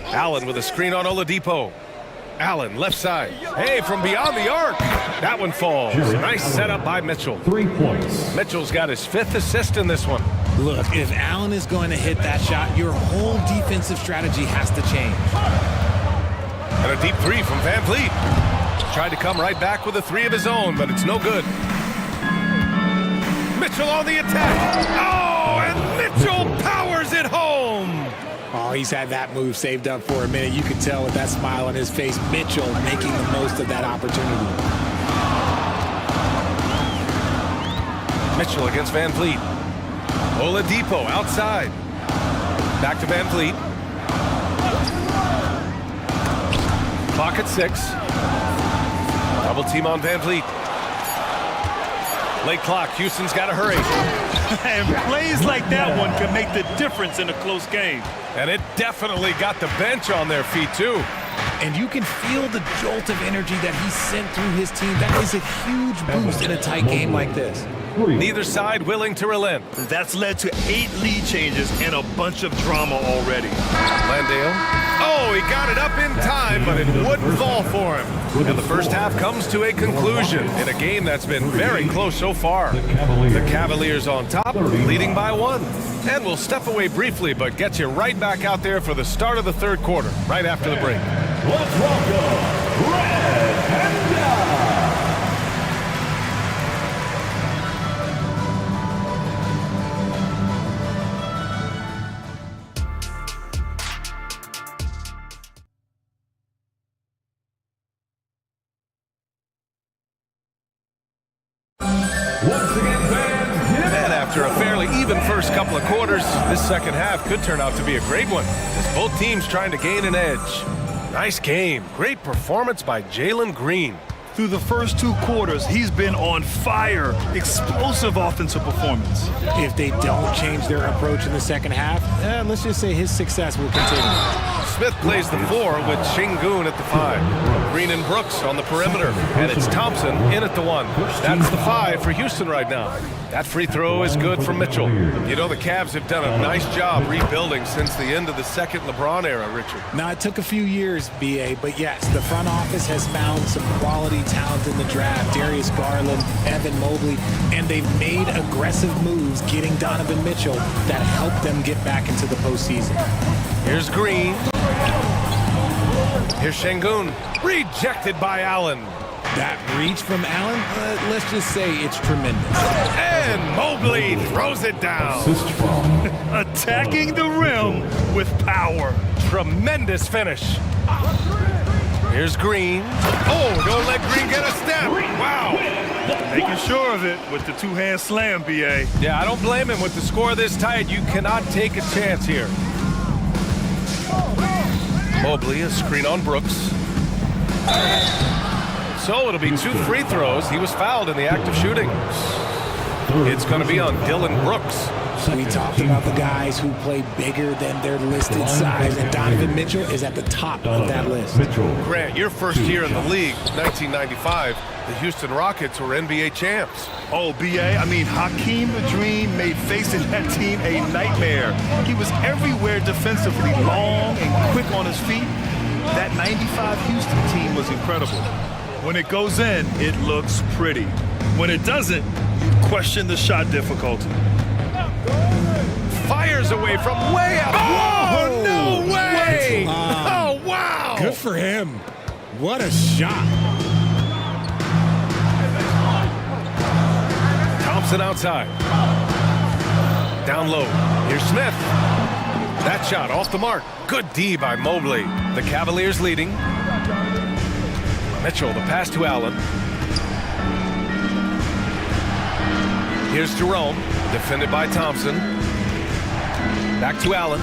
Allen with a screen on Oladipo. Allen left side. Hey, from beyond the arc. That one falls. Nice setup by Mitchell. 3 points. Mitchell's got his 5th assist in this one. Look, if Allen is going to hit that shot, your whole defensive strategy has to change. And a deep 3 from Van Vliet. Tried to come right back with a 3 of his own, but it's no good. Mitchell on the attack. Oh, and Mitchell powers it home. Oh, he's had that move saved up for a minute. You could tell with that smile on his face, Mitchell making the most of that opportunity. Mitchell against Van Vliet. Oladipo outside. Back to Van Vliet. Clock at 6. Double team on Van Vliet. Late clock. Houston's got to hurry. And plays like that one can make the difference in a close game. And it definitely got the bench on their feet, too. And you can feel the jolt of energy that he sent through his team. That is a huge boost in a tight game like this. Neither side willing to relent. That's led to 8 lead changes and a bunch of drama already. Landale. Oh, he got it up in time, but it wouldn't fall for him. And the first half comes to a conclusion in a game that's been very close so far. The Cavaliers on top, leading by 1. And we'll step away briefly, but get you right back out there for the start of the third quarter, right after the break. Let's welcome Red Panda. And after a fairly even first couple of quarters, this second half could turn out to be a great one, as both teams trying to gain an edge. Nice game. Great performance by Jalen Green. Through the first 2 quarters, he's been on fire. Explosive offensive performance. If they don't change their approach in the second half, let's just say his success will continue. Smith plays the 4 with Shingun at the 5. Green and Brooks on the perimeter. And it's Thompson in at the 1. That's the 5 for Houston right now. That free throw is good from Mitchell. You know, the Cavs have done a nice job rebuilding since the end of the second LeBron era, Richard. Now, it took a few years, B.A., but yes, the front office has found some quality talent in the draft, Darius Garland, Evan Mobley, and they've made aggressive moves getting Donovan Mitchell that helped them get back into the postseason. Here's Green. Here's Şengün. Rejected by Allen. That reach from Allen, let's just say it's tremendous. And Mobley throws it down. Attacking the rim with power. Tremendous finish. Here's Green. Oh, don't let Green get a step. Wow. Making sure of it with the two-hand slam, B.A. Yeah, I don't blame him. With the score this tight, you cannot take a chance here. Mobley, a screen on Brooks. So it'll be 2 free throws. He was fouled in the act of shooting. It's going to be on Dylan Brooks. We talked about the guys who play bigger than their listed size, and Donovan Mitchell is at the top of that list. Grant, your first year in the league, 1995, the Houston Rockets were NBA champs. Oh, B.A., I mean, Hakeem the Dream made facing that team a nightmare. He was everywhere defensively, long and quick on his feet. That 95 Houston team was incredible. When it goes in, it looks pretty. When it doesn't, you question the shot difficulty. Fires away from way up. Oh, no way! Oh, wow! Good for him. What a shot. Thompson outside. Down low. Here's Smith. That shot off the mark. Good D by Mobley. The Cavaliers leading. Mitchell, the pass to Allen. Here's Jerome, defended by Thompson. Back to Allen.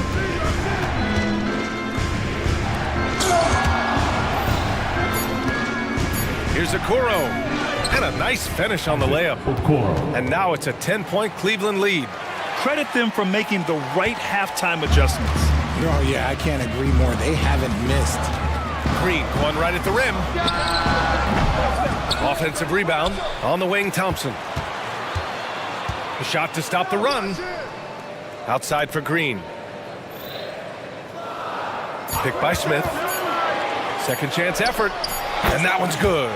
Here's Okoro. And a nice finish on the layup. And now it's a 10-point Cleveland lead. Credit them for making the right halftime adjustments. Oh, yeah, I can't agree more. They haven't missed. Green going right at the rim. Offensive rebound on the wing, Thompson. A shot to stop the run. Outside for Green. Picked by Smith. Second chance effort. And that one's good.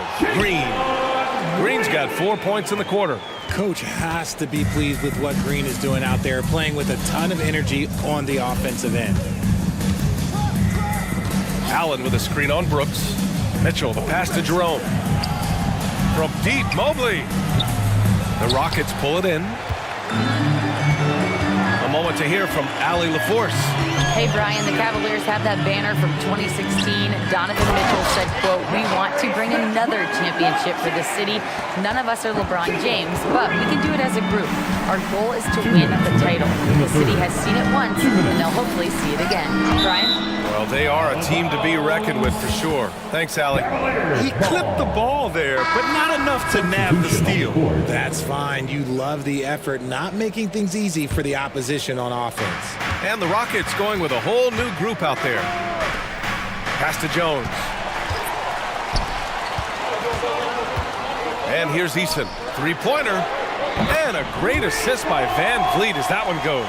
Green's got 4 points in the quarter. Coach has to be pleased with what Green is doing out there, playing with a ton of energy on the offensive end. Allen with a screen on Brooks. Mitchell, the pass to Jerome. From deep, Mobley. The Rockets pull it in. A moment to hear from Allie LaForce. Hey, Brian, the Cavaliers have that banner from 2016. Donovan Mitchell said, quote, "We want to bring another championship for the city. None of us are LeBron James, but we can do it as a group. Our goal is to win the title. The city has seen it once, and they'll hopefully see it again." Brian? Well, they are a team to be reckoned with for sure. Thanks, Allie. He clipped the ball there, but not enough to nab the steal. That's fine. You love the effort, not making things easy for the opposition on offense. And the Rockets going with a whole new group out there. Pass to Jones. And here's Eason. Three-pointer. And a great assist by Van Vliet as that one goes.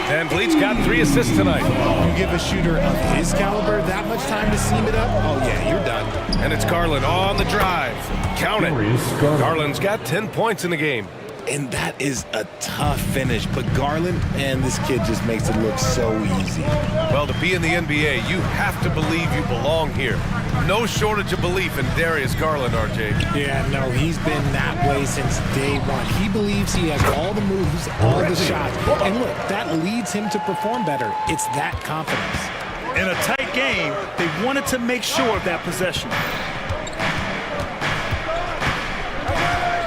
Van Vliet's got 3 assists tonight. You give a shooter of his caliber that much time to seam it up, oh yeah, you're done. And it's Garland on the drive. Count it. Garland's got 10 points in the game. And that is a tough finish, but Garland, and this kid just makes it look so easy. Well, to be in the NBA, you have to believe you belong here. No shortage of belief in Darius Garland, RJ. Yeah, no, he's been that way since day one. He believes he has all the moves, all the shots. And look, that leads him to perform better. It's that confidence. In a tight game, they wanted to make sure of that possession.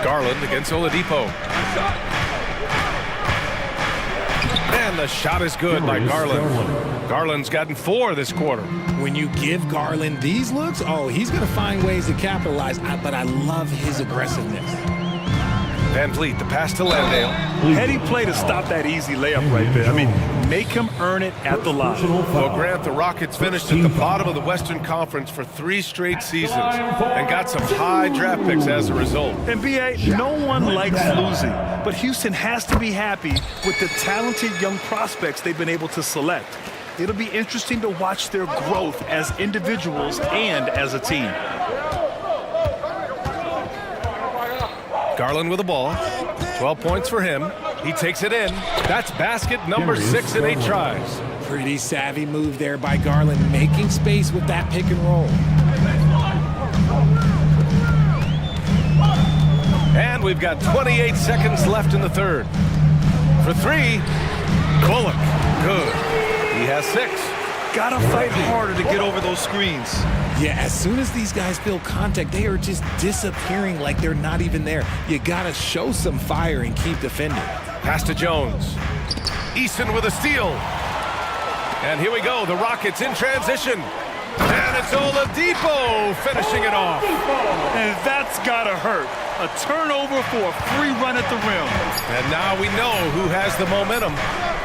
Garland against Oladipo. And the shot is good by Garland. Garland's gotten 4 this quarter. When you give Garland these looks, oh, he's going to find ways to capitalize, but I love his aggressiveness. Van Vliet, the pass to Landale. Heady play to stop that easy layup right there. I mean, make him earn it at the line. Well, Grant, the Rockets finished at the bottom of the Western Conference for 3 straight seasons and got some high draft picks as a result. And B.A., no one likes losing, but Houston has to be happy with the talented young prospects they've been able to select. It'll be interesting to watch their growth as individuals and as a team. Garland with the ball. 12 points for him. He takes it in. That's basket number 6 in 8 tries. Pretty savvy move there by Garland, making space with that pick and roll. And we've got 28 seconds left in the third. For 3, Bullock. Good. He has 6. Gotta fight harder to get over those screens. Yeah, as soon as these guys feel contact, they are just disappearing like they're not even there. You gotta show some fire and keep defending. Pass to Jones. Easton with a steal. And here we go, the Rockets in transition. And it's Oladipo finishing it off. And that's gotta hurt. A turnover for a free run at the rim. And now we know who has the momentum.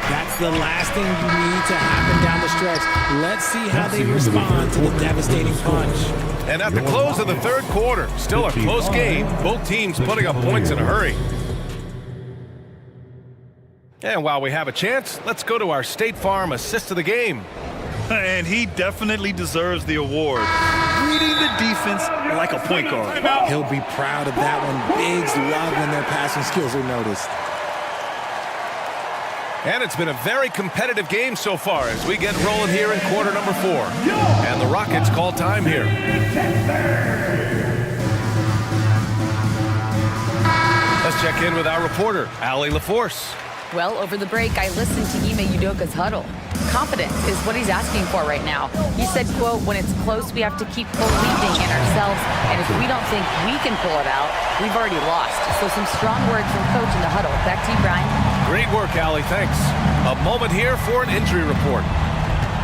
That's the last thing you need to happen down the stretch. Let's see how they respond to the devastating punch. And at the close of the third quarter, still a close game. Both teams putting up points in a hurry. And while we have a chance, let's go to our State Farm assist of the game. And he definitely deserves the award. Reading the defense like a point guard. He'll be proud of that one. Bigs love when their passing skills are noticed. And it's been a very competitive game so far as we get rolling here in quarter number 4. And the Rockets call time here. Let's check in with our reporter, Allie LaForce. Well, over the break, I listened to Ime Udoka's huddle. Confidence is what he's asking for right now. He said, quote, when it's close, we have to keep believing in ourselves. And if we don't think we can pull it out, we've already lost. So some strong words from coach in the huddle. Back to you, Brian. Great work, Allie. Thanks. A moment here for an injury report.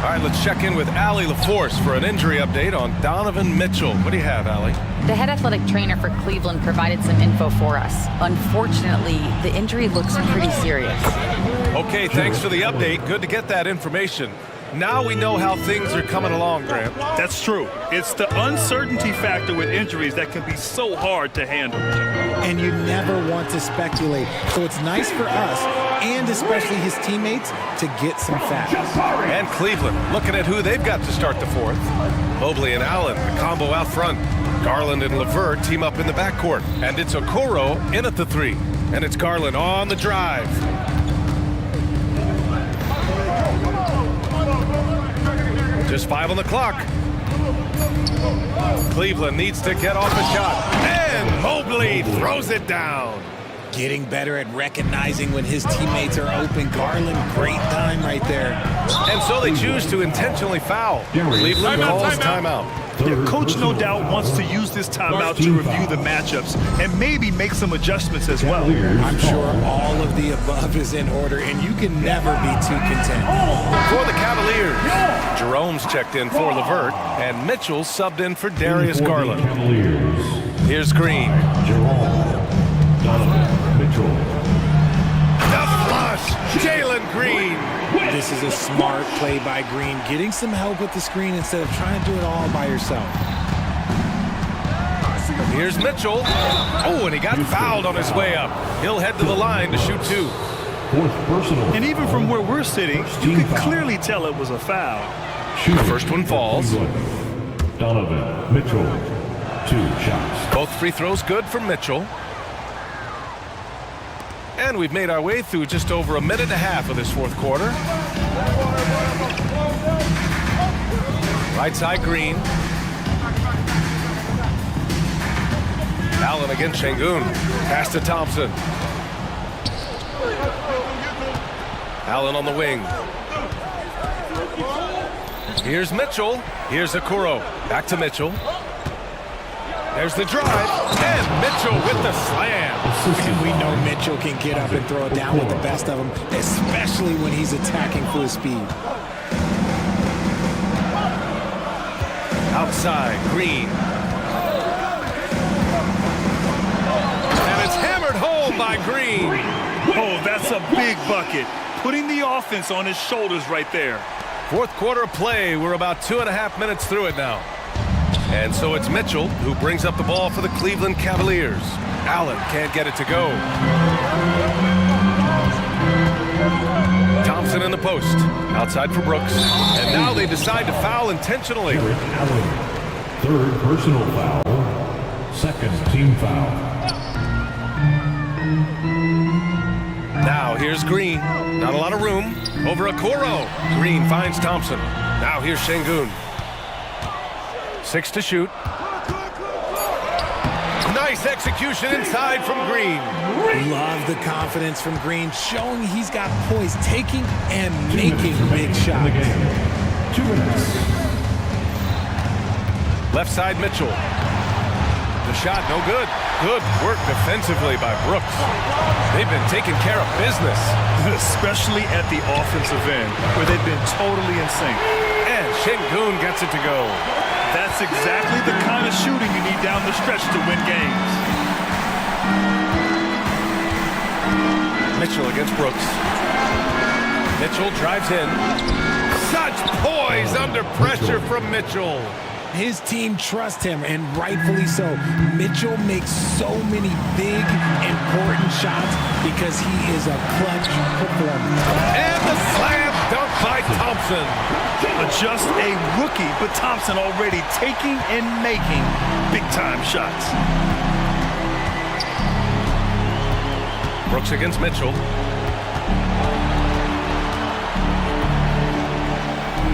All right, let's check in with Allie LaForce for an injury update on Donovan Mitchell. What do you have, Allie? The head athletic trainer for Cleveland provided some info for us. Unfortunately, the injury looks pretty serious. Okay, thanks for the update. Good to get that information. Now we know how things are coming along, Grant. That's true. It's the uncertainty factor with injuries that can be so hard to handle. And you never want to speculate. So it's nice for us, and especially his teammates, to get some facts. And Cleveland, looking at who they've got to start the fourth. Mobley and Allen, the combo out front. Garland and LeVert team up in the backcourt. And it's Okoro in at the 3. And it's Garland on the drive. Just 5 on the clock. Cleveland needs to get off a shot. And Mobley throws it down. Getting better at recognizing when his teammates are open. Garland, great time right there. And so they choose to intentionally foul. Cleveland calls timeout. Yeah, coach no doubt wants to use this timeout to review the matchups and maybe make some adjustments as well. I'm sure all of the above is in order, and you can never be too content. For the Cavaliers, Jerome's checked in for LeVert, and Mitchell subbed in for Darius Garland. Here's Green. The flush, Jalen Green. This is a smart play by Green, getting some help with the screen instead of trying to do it all by yourself. Here's Mitchell. Oh, and he got fouled on his way up. He'll head to the line to shoot 2. And even from where we're sitting, you can clearly tell it was a foul. The first one falls. Donovan Mitchell, 2 shots. Both free throws good from Mitchell. And we've made our way through just over a minute and a half of this fourth quarter. Right side, Green. Allen against Şengün. Pass to Thompson. Allen on the wing. Here's Mitchell. Here's Okoro. Back to Mitchell. There's the drive, and Mitchell with the slam. And we know Mitchell can get up and throw it down with the best of them, especially when he's attacking full speed. Outside, Green. And it's hammered home by Green. Oh, that's a big bucket. Putting the offense on his shoulders right there. Fourth quarter play. We're about 2.5 minutes through it now. And so it's Mitchell who brings up the ball for the Cleveland Cavaliers. Allen can't get it to go. Thompson in the post. Outside for Brooks. And now they decide to foul intentionally. Allen, 3rd personal foul, 2nd team foul. Here's Green. Not a lot of room. Over Okoro. Green finds Thompson. Now here's Şengün. 6 to shoot. Nice execution inside from Green. Love the confidence from Green, showing he's got poise, taking and making big shots. 2 minutes. Left side Mitchell. The shot no good. Good work defensively by Brooks. They've been taking care of business. Especially at the offensive end, where they've been totally in sync. And Şengün gets it to go. That's exactly the kind of shooting you need down the stretch to win games. Mitchell against Brooks. Mitchell drives in. Such poise under pressure from Mitchell. His team trusts him, and rightfully so. Mitchell makes so many big, important shots because he is a clutch performer. And the slam dunk by Thompson. Just a rookie, but Thompson already taking and making big-time shots. Brooks against Mitchell.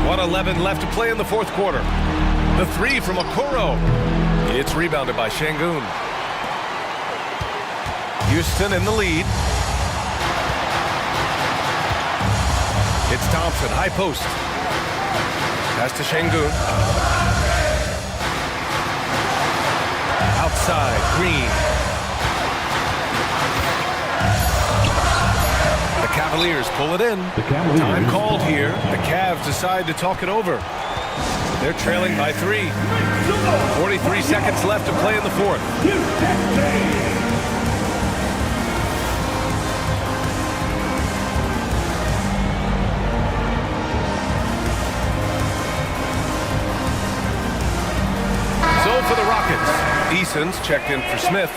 1:11 left to play in the fourth quarter. The 3 from Okoro. It's rebounded by Şengün. Houston in the lead. It's Thompson, high post. Pass to Şengün. Outside, Green. The Cavaliers pull it in. Time called here. The Cavs decide to talk it over. They're trailing by 3. 43 seconds left to play in the fourth. So for the Rockets, Eason's checked in for Smith,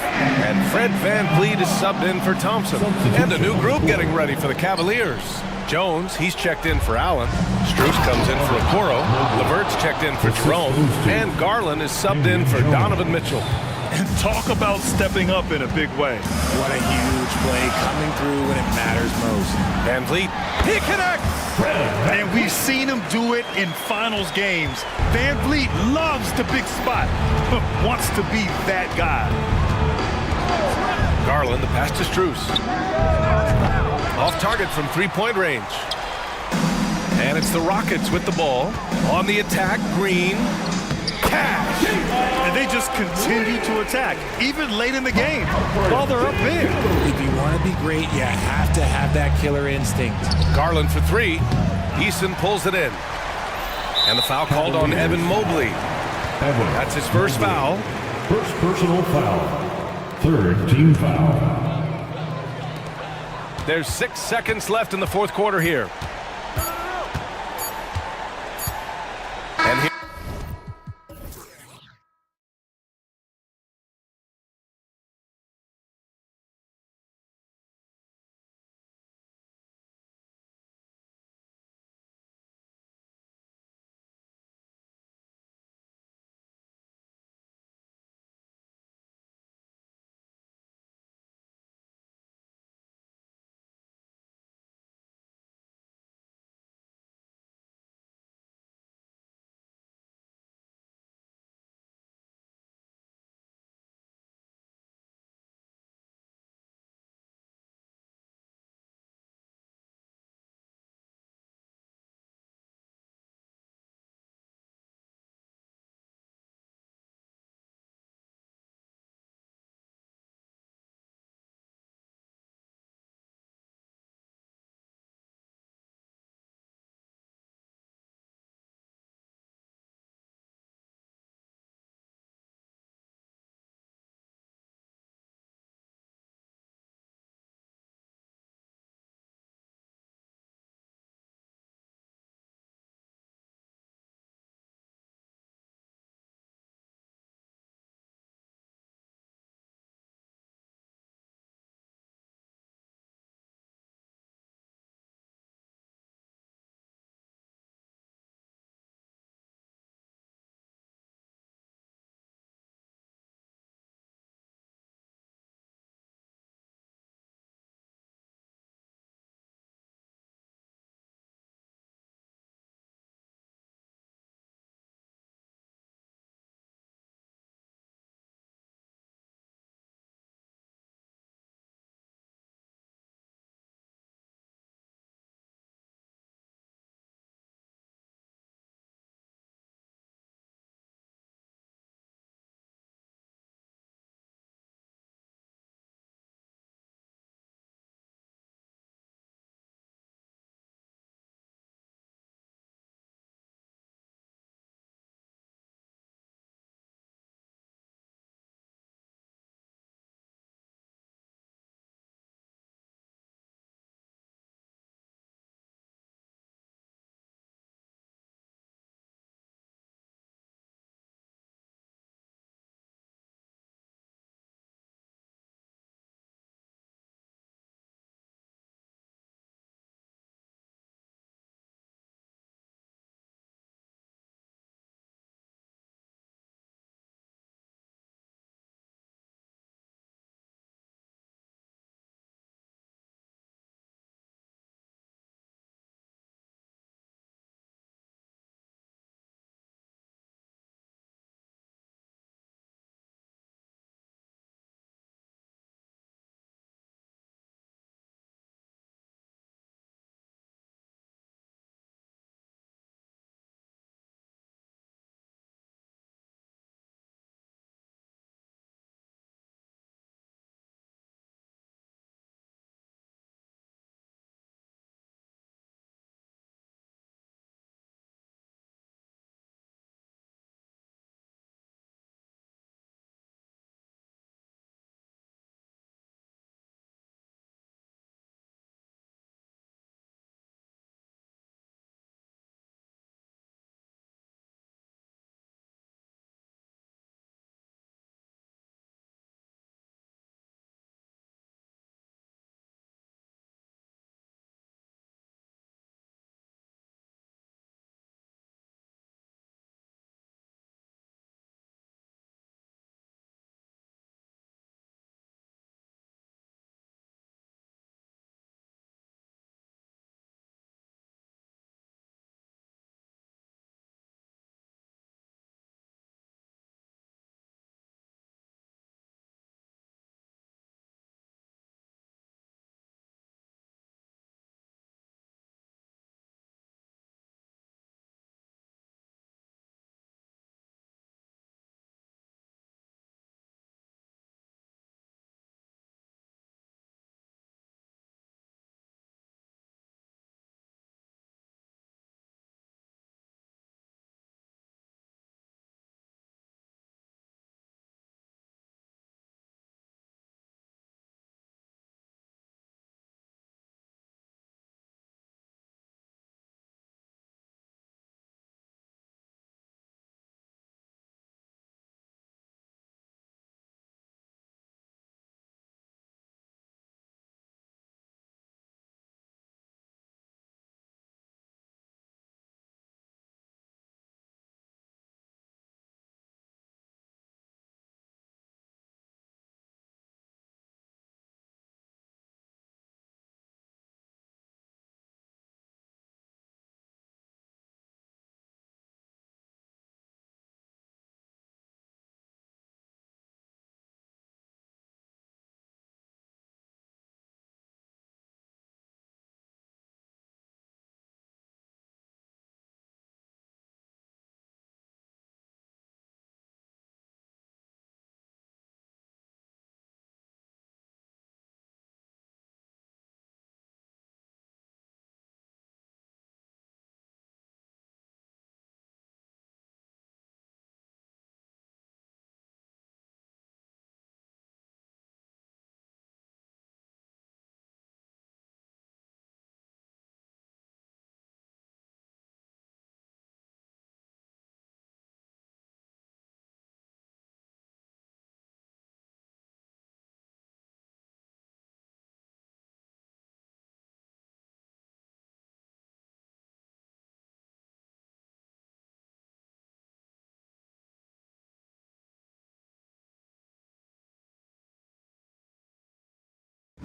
and Fred VanVleet is subbed in for Thompson. And a new group getting ready for the Cavaliers. Jones, he's checked in for Allen. Strus comes in for Okoro. Levert's checked in for Jerome. And Garland is subbed in for Donovan Mitchell. And talk about stepping up in a big way. What a huge play coming through when it matters most. VanVleet, he connects! And we've seen him do it in finals games. VanVleet loves the big spot, wants to be that guy. Garland, the pass to Strus. Off target from three-point range. And it's the Rockets with the ball. On the attack, Green. Cash! And they just continue to attack, even late in the game, while they're up big. If you want to be great, you have to have that killer instinct. Garland for 3. Eason pulls it in. And the foul called on Evan Mobley. That's his first foul. First personal foul. 3rd team foul. There's 6 seconds left in the fourth quarter here.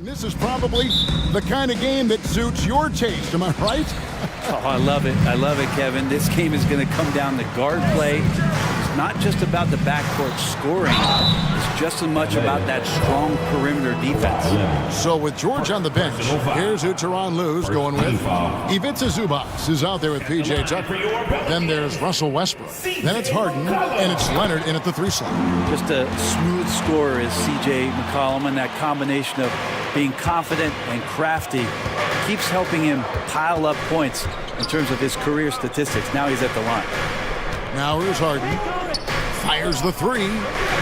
This is probably the kind of game that suits your taste, am I right? Oh, I love it. I love it, Kevin. This game is going to come down to guard play. It's not just about the backcourt scoring. It's just as much about that strong perimeter defense. So with George on the bench, here's who Tyronn Lue's going with. Ivica Zubac is out there with P.J. Tucker. Then there's Russell Westbrook. Then it's Harden, and it's Leonard in at the 3 slot. Just a smooth scorer is C.J. McCollum, and that combination of being confident and crafty keeps helping him pile up points in terms of his career statistics. Now he's at the line. Now here's Harden. Fires the 3.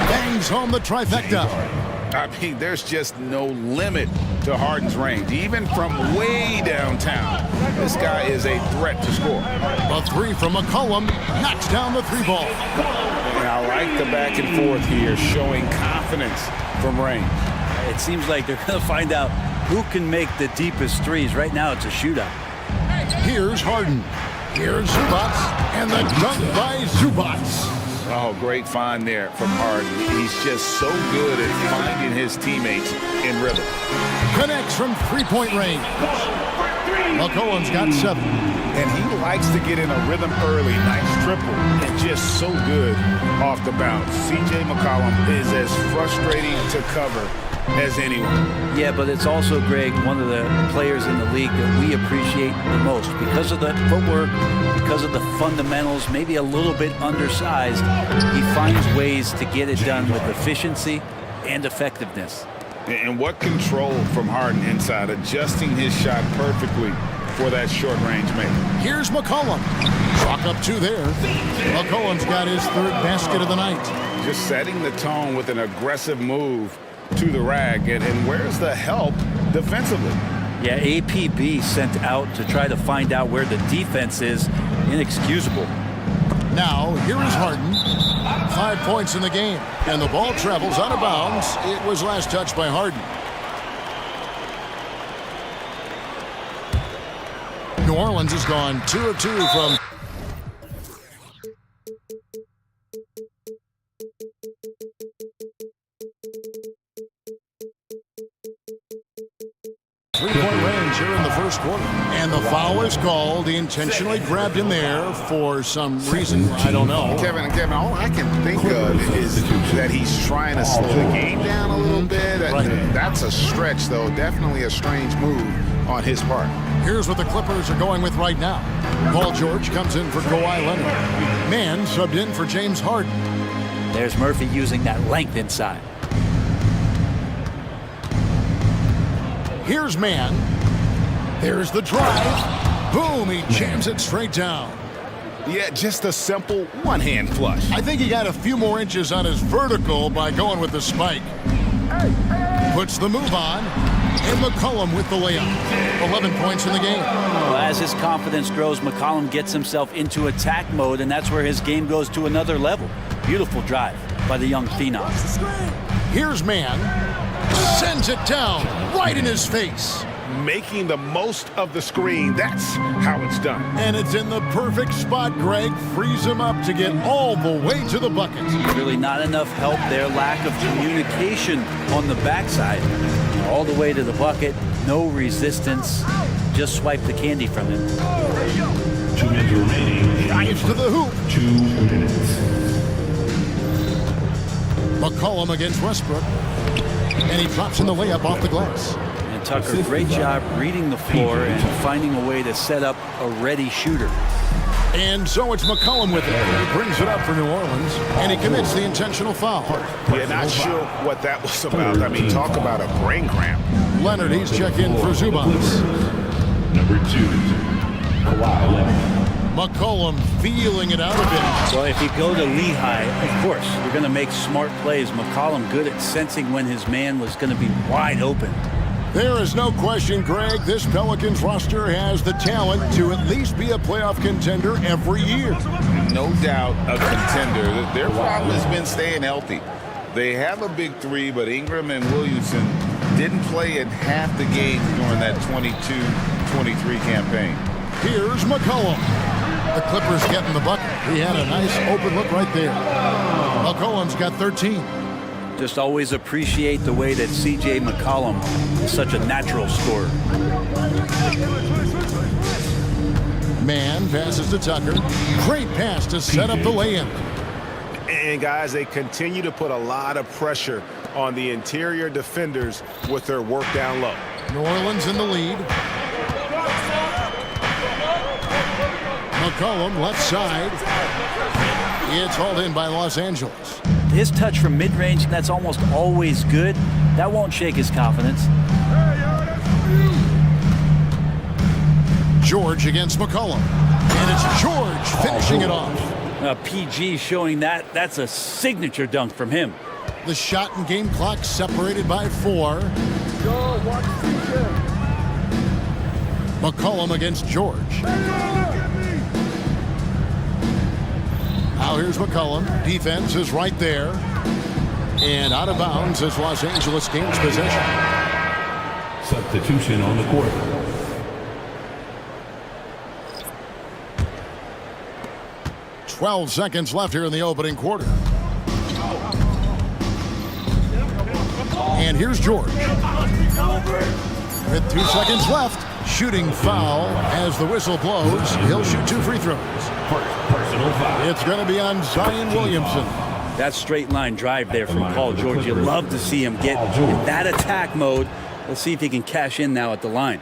Bangs home the trifecta. I mean, there's just no limit to Harden's range, even from way downtown. This guy is a threat to score. A 3 from McCollum knocks down the 3 ball. And I like the back and forth here, showing confidence from range. It seems like they're going to find out who can make the deepest threes. Right now, it's a shootout. Here's Harden. Here's Zubac, and the dunk by Zubac. Oh, great find there from Harden. He's just so good at finding his teammates in rhythm. Connects from 3-point range. McCollum's got 7. And he likes to get in a rhythm early. Nice triple. And just so good off the bounce. C.J. McCollum is as frustrating to cover as anyone. Yeah, but it's also, Greg, one of the players in the league that we appreciate the most. Because of the footwork, because of the fundamentals, maybe a little bit undersized, he finds ways to get it done with efficiency and effectiveness. And what control from Harden inside, adjusting his shot perfectly for that short-range make. Here's McCollum. Chalk up 2 there. McCollum's got his 3rd basket of the night. Just setting the tone with an aggressive move to the rag. And where's the help defensively? Yeah, APB sent out to try to find out where the defense is. Inexcusable. Now, here is Harden. 5 points in the game. And the ball travels out of bounds. It was last touched by Harden. New Orleans has gone 2 of 2 from... Three-point range here in the first quarter. And the foul is called. He intentionally grabbed him there for some reason. I don't know. Kevin, all I can think of is that he's trying to slow the game down a little bit. That's a stretch, though. Definitely a strange move on his part. Here's what the Clippers are going with right now. Paul George comes in for Kawhi Leonard. Mann subbed in for James Harden. There's Murphy using that length inside. Here's Mann. There's the drive. Boom, he jams it straight down. Yeah, just a simple one-hand flush. I think he got a few more inches on his vertical by going with the spike. Puts the move on. And McCollum with the layup. 11 points in the game. Well, as his confidence grows, McCollum gets himself into attack mode, and that's where his game goes to another level. Beautiful drive by the young phenom. Here's Mann. Sends it down right in his face. Making the most of the screen. That's how it's done. And it's in the perfect spot, Greg. Frees him up to get all the way to the bucket. Really not enough help there. Lack of communication on the backside. All the way to the bucket. No resistance. Just swipe the candy from him. 2 minutes remaining. Drives to the hoop. 2 minutes. McCollum against Westbrook. And he drops in the layup off the glass. And Tucker, great job reading the floor and finding a way to set up a ready shooter. And so it's McCollum with it. He brings it up for New Orleans, and he commits the intentional foul. Yeah, not sure what that was about. I mean, talk about a brain cramp. Leonard, he's checked in for Zubac. Number 2, Kawhi Leonard. McCollum feeling it out a bit. Well, if you go to Lehigh, of course, you're going to make smart plays. McCollum good at sensing when his man was going to be wide open. There is no question, Greg, this Pelicans roster has the talent to at least be a playoff contender every year. No doubt a contender. Their problem has been staying healthy. They have a big 3, but Ingram and Williamson didn't play in half the games during that 22-23 campaign. Here's McCollum. The Clippers getting the bucket. He had a nice open look right there. McCollum's got 13. Just always appreciate the way that C.J. McCollum is such a natural scorer. Man passes to Tucker. Great pass to set up the lay-in. And guys, they continue to put a lot of pressure on the interior defenders with their work down low. New Orleans in the lead. McCollum left side. It's hauled in by Los Angeles. His touch from mid-range, that's almost always good. That won't shake his confidence. George against McCollum. And it's George finishing it off. PG showing that's a signature dunk from him. The shot and game clock separated by 4. McCollum against George. Now here's McCollum. Defense is right there. And out of bounds as Los Angeles gains possession. Substitution on the court. "12 seconds left here in the opening quarter. And here's George. With 2 seconds left, shooting foul as the whistle blows. He'll shoot 2 free throws. Personal foul. It's going to be on Zion Williamson. That straight line drive there from Paul George. You love to see him get in that attack mode. Let's see if he can cash in now at the line.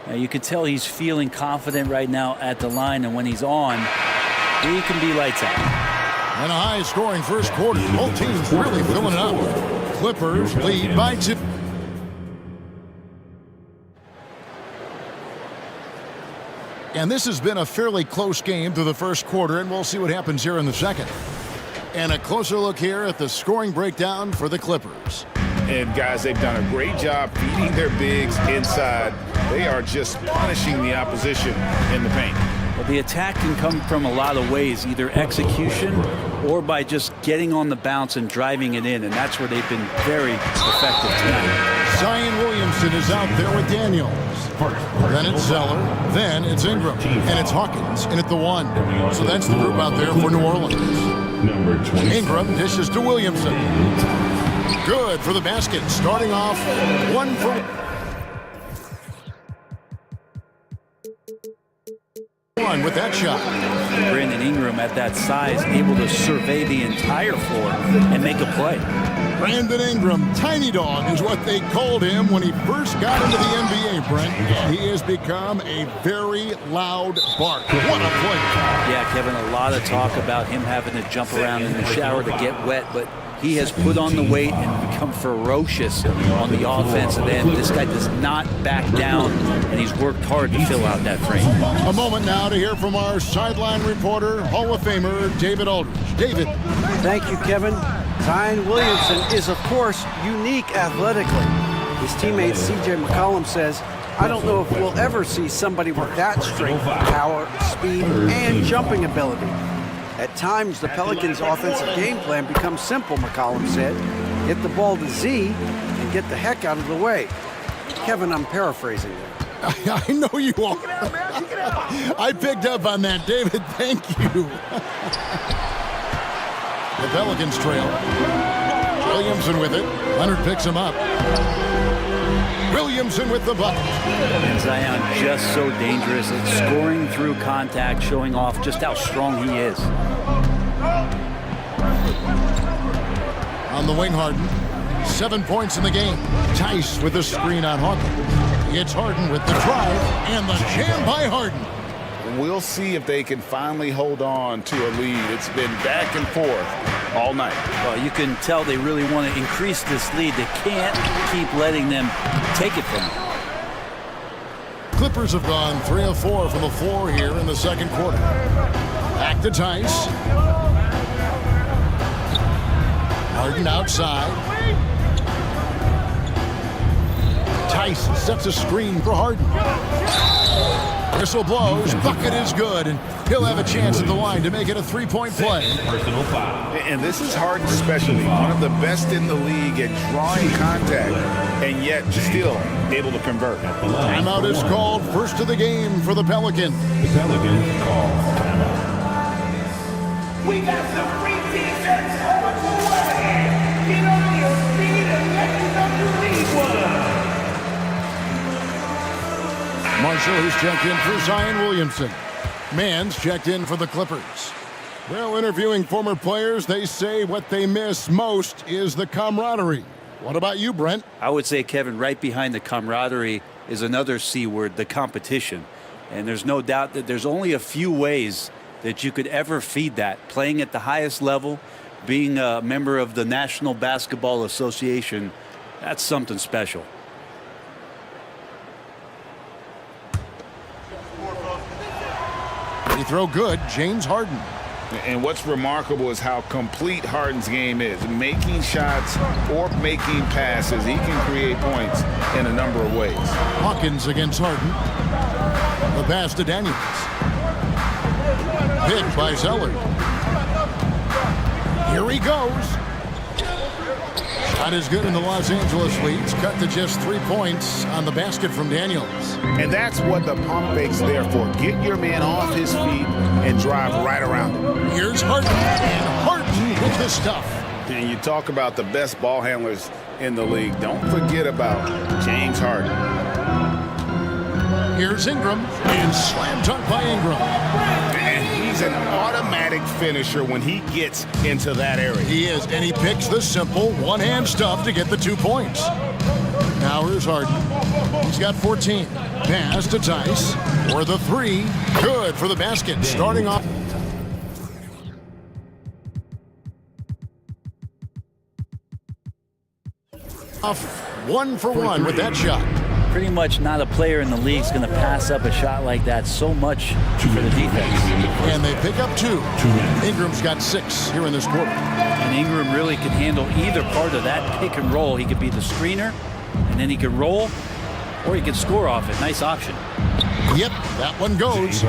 Now, you could tell he's feeling confident right now at the line, and when he's on, he can be lights out. And a high-scoring first quarter. Both teams really filling it up. Clippers lead by 2. And this has been a fairly close game through the first quarter, and we'll see what happens here in the second. And a closer look here at the scoring breakdown for the Clippers. And guys, they've done a great job feeding their bigs inside. They are just punishing the opposition in the paint. Well, the attack can come from a lot of ways, either execution or by just getting on the bounce and driving it in, and that's where they've been very effective tonight. Zion Williamson is out there with Daniels. Then it's Zeller. Then it's Ingram. And it's Hawkins in at the 1. So that's the group out there for New Orleans. Ingram dishes to Williamson. Good for the basket. Starting off 1 for 1 with that shot. Brandon Ingram at that size, able to survey the entire floor and make a play. Brandon Ingram, tiny dog is what they called him when he first got into the NBA, Brent. He has become a very loud bark. What a play. Yeah, Kevin, a lot of talk about him having to jump around in the shower to get wet, but he has put on the weight and become ferocious on the offensive end. This guy does not back down, and he's worked hard to fill out that frame. A moment now to hear from our sideline reporter, Hall of Famer David Aldridge. David. Thank you, Kevin. Zion Williamson is, of course, unique athletically. His teammate C.J. McCollum says, "I don't know if we'll ever see somebody with that strength, power, speed, and jumping ability." At times, the Pelicans' offensive game plan becomes simple, McCollum said. Get the ball to Z and get the heck out of the way. Kevin, I'm paraphrasing there. I know you are. I picked up on that, David. Thank you. The Pelicans trail. Williamson with it. Leonard picks him up. Williamson with the bucket. And Zion just so dangerous at scoring through contact, showing off just how strong he is. On the wing, Harden. 7 points in the game. Tice with the screen on Hawkins. It's Harden with the drive and the jam by Harden. We'll see if they can finally hold on to a lead. It's been back and forth all night. Well, you can tell they really want to increase this lead. They can't keep letting them take it from them. Clippers have gone 3 of 4 from the floor here in the second quarter. Back to Tice. Harden outside. Tice sets a screen for Harden. Whistle blows, bucket is good, and he'll have a chance at the line to make it a 3-point play. Personal foul. And this is Harden's specialty. One of the best in the league at drawing contact, and yet still able to convert. Timeout is called, first of the game for the Pelicans. The Pelicans call timeout. We got some free t-shirts over to Get on here. Marshall, who's checked in for Zion Williamson. Mann's checked in for the Clippers. Well, interviewing former players, they say what they miss most is the camaraderie. What about you, Brent? I would say, Kevin, right behind the camaraderie is another C word, the competition. And there's no doubt that there's only a few ways that you could ever feed that. Playing at the highest level, being a member of the National Basketball Association, that's something special. Free throw good, James Harden. And what's remarkable is how complete Harden's game is. Making shots or making passes, he can create points in a number of ways. Hawkins against Harden. The pass to Daniels. Picked by Zeller. Here he goes. Shot is good in the Los Angeles leads. Cut to just 3 points on the basket from Daniels. And that's what the pump fake's there for. Get your man off his feet and drive right around him. Here's Harden, and Harden with the stuff. And you talk about the best ball handlers in the league. Don't forget about James Harden. Here's Ingram, and slam dunk by Ingram. And he's an automatic finisher when he gets into that area. He is, and he picks the simple one-hand stuff to get the 2 points. Now here's Harden. He's got 14. Pass to Tice for the 3. Good for the basket. Starting off. One for one with that shot. Pretty much not a player in the league is going to pass up a shot like that so much for the defense. And they pick up 2. Ingram's got 6 here in this quarter. And Ingram really can handle either part of that pick and roll. He could be the screener, and then he could roll, or he could score off it. Nice option. Yep, that one goes.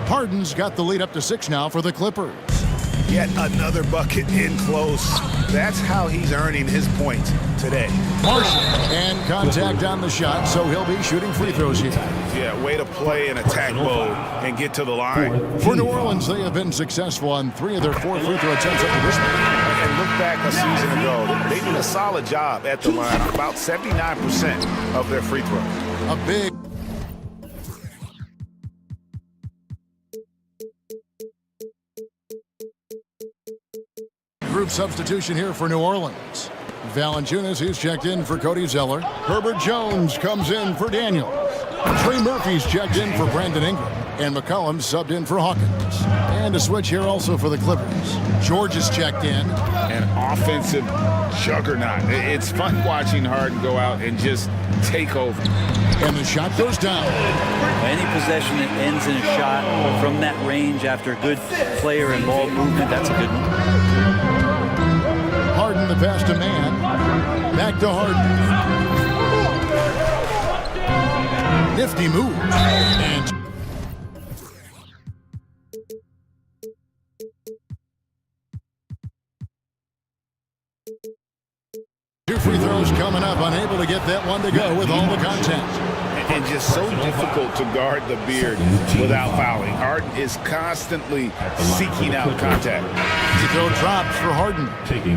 Harden's got the lead up to 6 now for the Clippers. Yet another bucket in close. That's how he's earning his points today. Marshall, and contact on the shot, so he'll be shooting free throws here. Yeah, way to play in attack mode and get to the line. For New Orleans, they have been successful on 3 of their 4 free throw attempts up to this point. And look back a season ago, they did a solid job at the line, about 79% of their free throws. A big group substitution here for New Orleans. Valanciunas, who's checked in for Cody Zeller. Herbert Jones comes in for Daniels. Trey Murphy's checked in for Brandon Ingram. And McCollum subbed in for Hawkins. And a switch here also for the Clippers. George is checked in. An offensive juggernaut. It's fun watching Harden go out and just take over. And the shot goes down. Any possession that ends in a shot from that range after a good player and ball movement, that's a good one. Harden the pass to Mann. Back to Harden. Nifty move. And two free throws coming up. Unable to get that one to go with all the contact. And just so difficult to guard the beard without fouling. Harden is constantly seeking out contact. Free throw drops for Harden.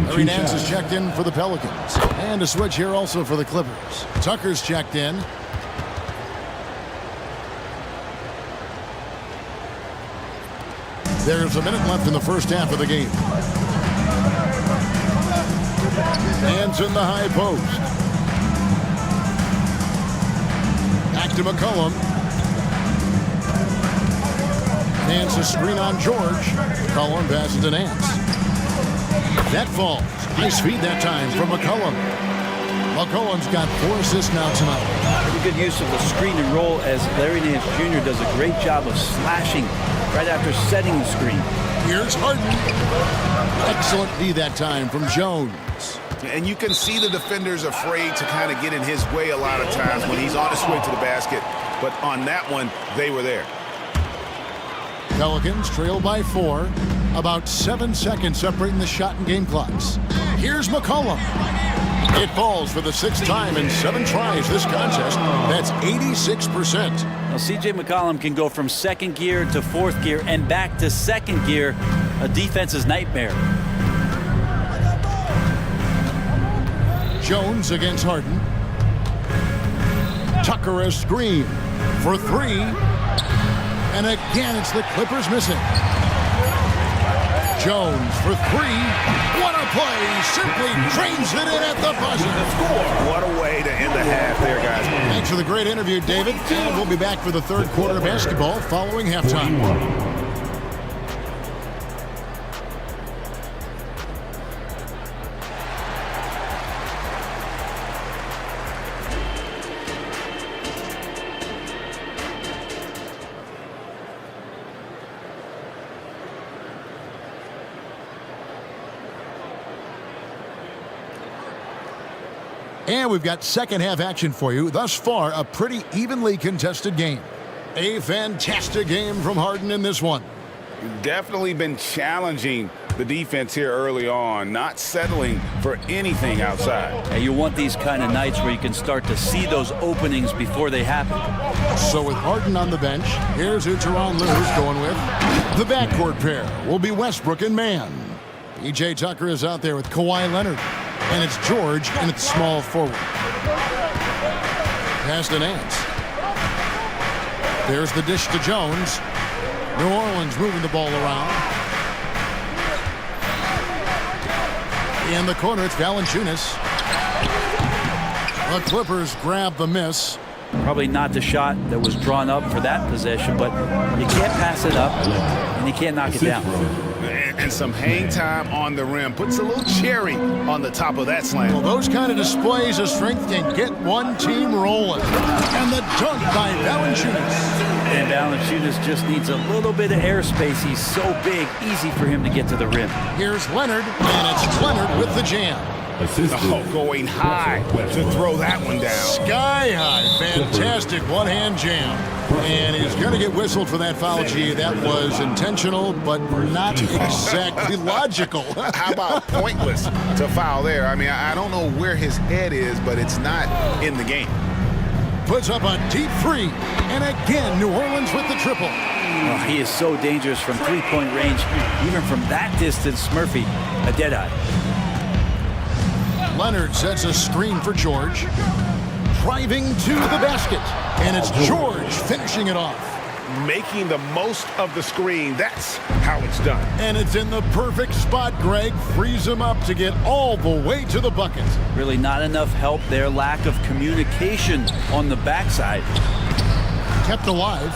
Larry Nance is checked in for the Pelicans. And a switch here also for the Clippers. Tucker's checked in. There's a minute left in the first half of the game. Hands in the high post. Back to McCollum. Nance a screen on George. McCollum passes to Nance. That falls. Nice feed that time from McCollum. McCollum's got 4 assists now tonight. Pretty good use of the screen and roll as Larry Nance Jr. does a great job of slashing right after setting the screen. Here's Harden. Excellent D that time from Jones. And you can see the defenders afraid to kind of get in his way a lot of times when he's on his way to the basket. But on that one, they were there. Pelicans trail by 4. About 7 seconds separating the shot and game clocks. Here's McCollum. It falls for the 6th time in 7 tries this contest. That's 86%. Now, C.J. McCollum can go from 2nd gear to 4th gear and back to 2nd gear. A defense's nightmare. Jones against Harden. Tucker Tucker a screen for three. And again, it's the Clippers missing. Jones for three. What a play. Simply drains it in at the buzzer. What a way to end the half there, guys. Thanks for the great interview, David. And we'll be back for the third quarter of basketball following halftime. And we've got second half action for you. Thus far, a pretty evenly contested game. A fantastic game from Harden in this one. Definitely been challenging the defense here early on, not settling for anything outside. Yeah, you want these kind of nights where you can start to see those openings before they happen. So with Harden on the bench, here's who Teron Lewis going with. The backcourt pair will be Westbrook and Mann. PJ Tucker is out there with Kawhi Leonard. And it's George, and it's small forward. Pass to Nance. There's the dish to Jones. New Orleans moving the ball around. In the corner, it's Valanciunas. The Clippers grab the miss. Probably not the shot that was drawn up for that possession, but you can't pass it up, and you can't knock it down. And some hang time on the rim. Puts a little cherry on the top of that slam. Well, those kind of displays of strength can get one team rolling. And the dunk by Valanciunas. And Valanciunas just needs a little bit of airspace. He's so big, easy for him to get to the rim. Here's Leonard, and it's Leonard with the jam. Oh, going high to throw that one down. Sky high. Fantastic one-hand jam. And he's going to get whistled for that foul, G. That was intentional, but not exactly logical. How about pointless to foul there? I mean, I don't know where his head is, but it's not in the game. Puts up a deep three. And again, New Orleans with the triple. Oh, he is so dangerous from three-point range. Even from that distance, Murphy, a dead-eye. Leonard sets a screen for George. Driving to the basket. And it's George finishing it off. Making the most of the screen. That's how it's done. And it's in the perfect spot, Greg. Frees him up to get all the way to the bucket. Really not enough help there. Lack of communication on the backside. Kept alive.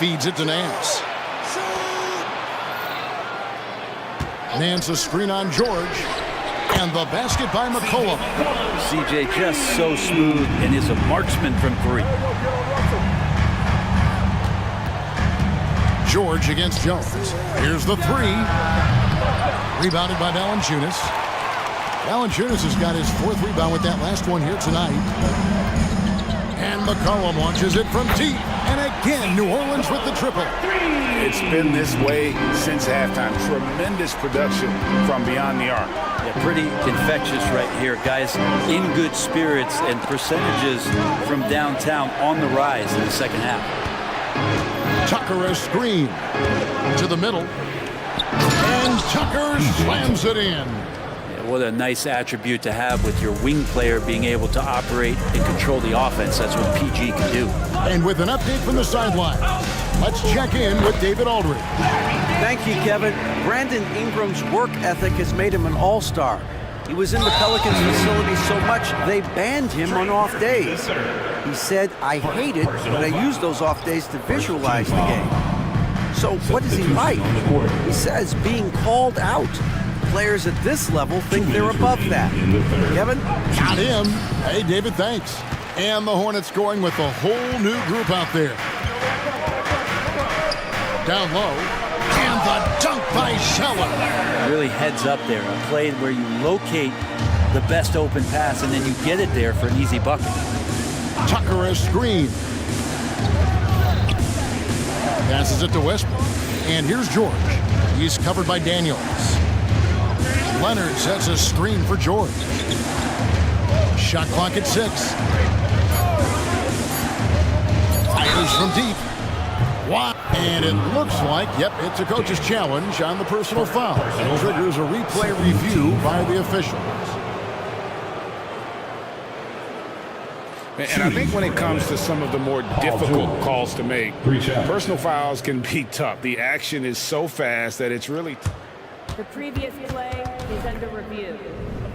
Feeds it to Nance. Nance a screen on George. And the basket by McCollum. CJ just so smooth and is a marksman from three. George against Jones. Here's the three. Rebounded by Valanciunas. Valanciunas has got his fourth rebound with that last one here tonight. And McCollum launches it from deep. And again, New Orleans with the triple. It's been this way since halftime. Tremendous production from beyond the arc. Yeah, pretty infectious right here. Guys in good spirits and percentages from downtown on the rise in the second half. Tucker a screen to the middle. And Tucker slams it in. What a nice attribute to have with your wing player being able to operate and control the offense. That's what PG can do. And with an update from the sideline, let's check in with David Aldridge. Thank you, Kevin. Brandon Ingram's work ethic has made him an all-star. He was in the Pelicans facility so much they banned him on off days. He said, "I hate it, but I use those off days to visualize the game." So what does he like? He says being called out. Players at this level think they're above that. Kevin? Got him. Hey, David, thanks. And the Hornets going with a whole new group out there. Down low. And the dunk by Zeller. Really heads up there. A play where you locate the best open pass and then you get it there for an easy bucket. Tucker a screen. Passes it to Westbrook. And here's George. He's covered by Daniels. Leonard sets a screen for George. Shot clock at 6. Fires from deep. Wow. And it looks like, yep, it's a coach's challenge on the personal foul. It triggers a replay review by the officials. And I think when it comes to some of the more difficult calls to make, personal fouls can be tough. The action is so fast that it's really... The previous play is under review.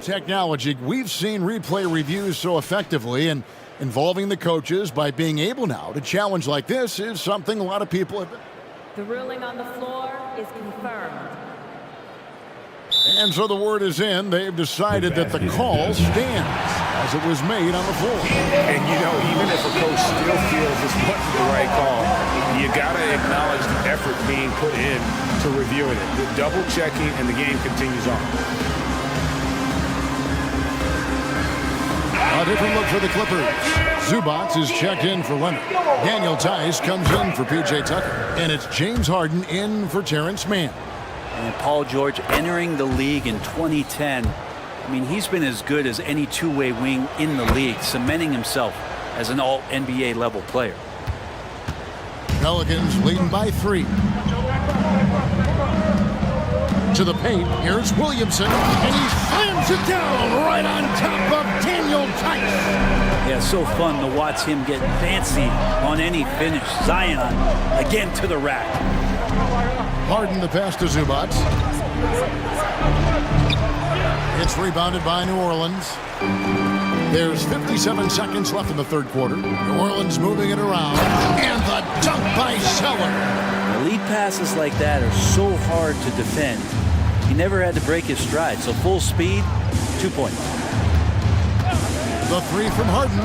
Technology, we've seen replay reviews so effectively, and involving the coaches by being able now to challenge like this is something a lot of people have been. The ruling on the floor is confirmed. And so the word is in. They've decided that the call stands as it was made on the floor. And you know, even if a coach still feels this wasn't the right call, you got to acknowledge the effort being put in to reviewing it. The double checking, and the game continues on. A different look for the Clippers. Zubac is checked in for Leonard. Daniel Tice comes in for P.J. Tucker. And it's James Harden in for Terrence Mann. And Paul George entering the league in 2010. I mean, he's been as good as any two-way wing in the league, cementing himself as an all-NBA level player. Pelicans leading by 3. To the paint, here's Williamson, and he slams it down right on top of Daniel Tice. Yeah, so fun to watch him get fancy on any finish. Zion again to the rack. Harden the pass to Zubac. It's rebounded by New Orleans. There's 57 seconds left in the third quarter. New Orleans moving it around. And the dunk by Zeller. Lead passes like that are so hard to defend. He never had to break his stride, so full speed, 2 points. The 3 from Harden.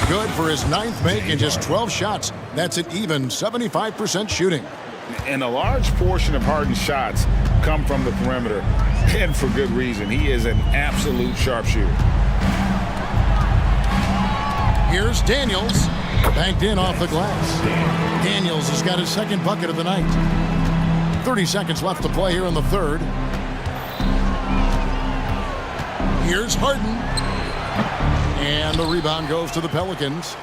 Good for his 9th make in just 12 shots. That's an even 75% shooting. And a large portion of Harden's shots come from the perimeter, and for good reason. He is an absolute sharpshooter. Here's Daniels, banked in off the glass. Daniels has got his second bucket of the night. 30 seconds left to play here in the third. Here's Harden. And the rebound goes to the Pelicans.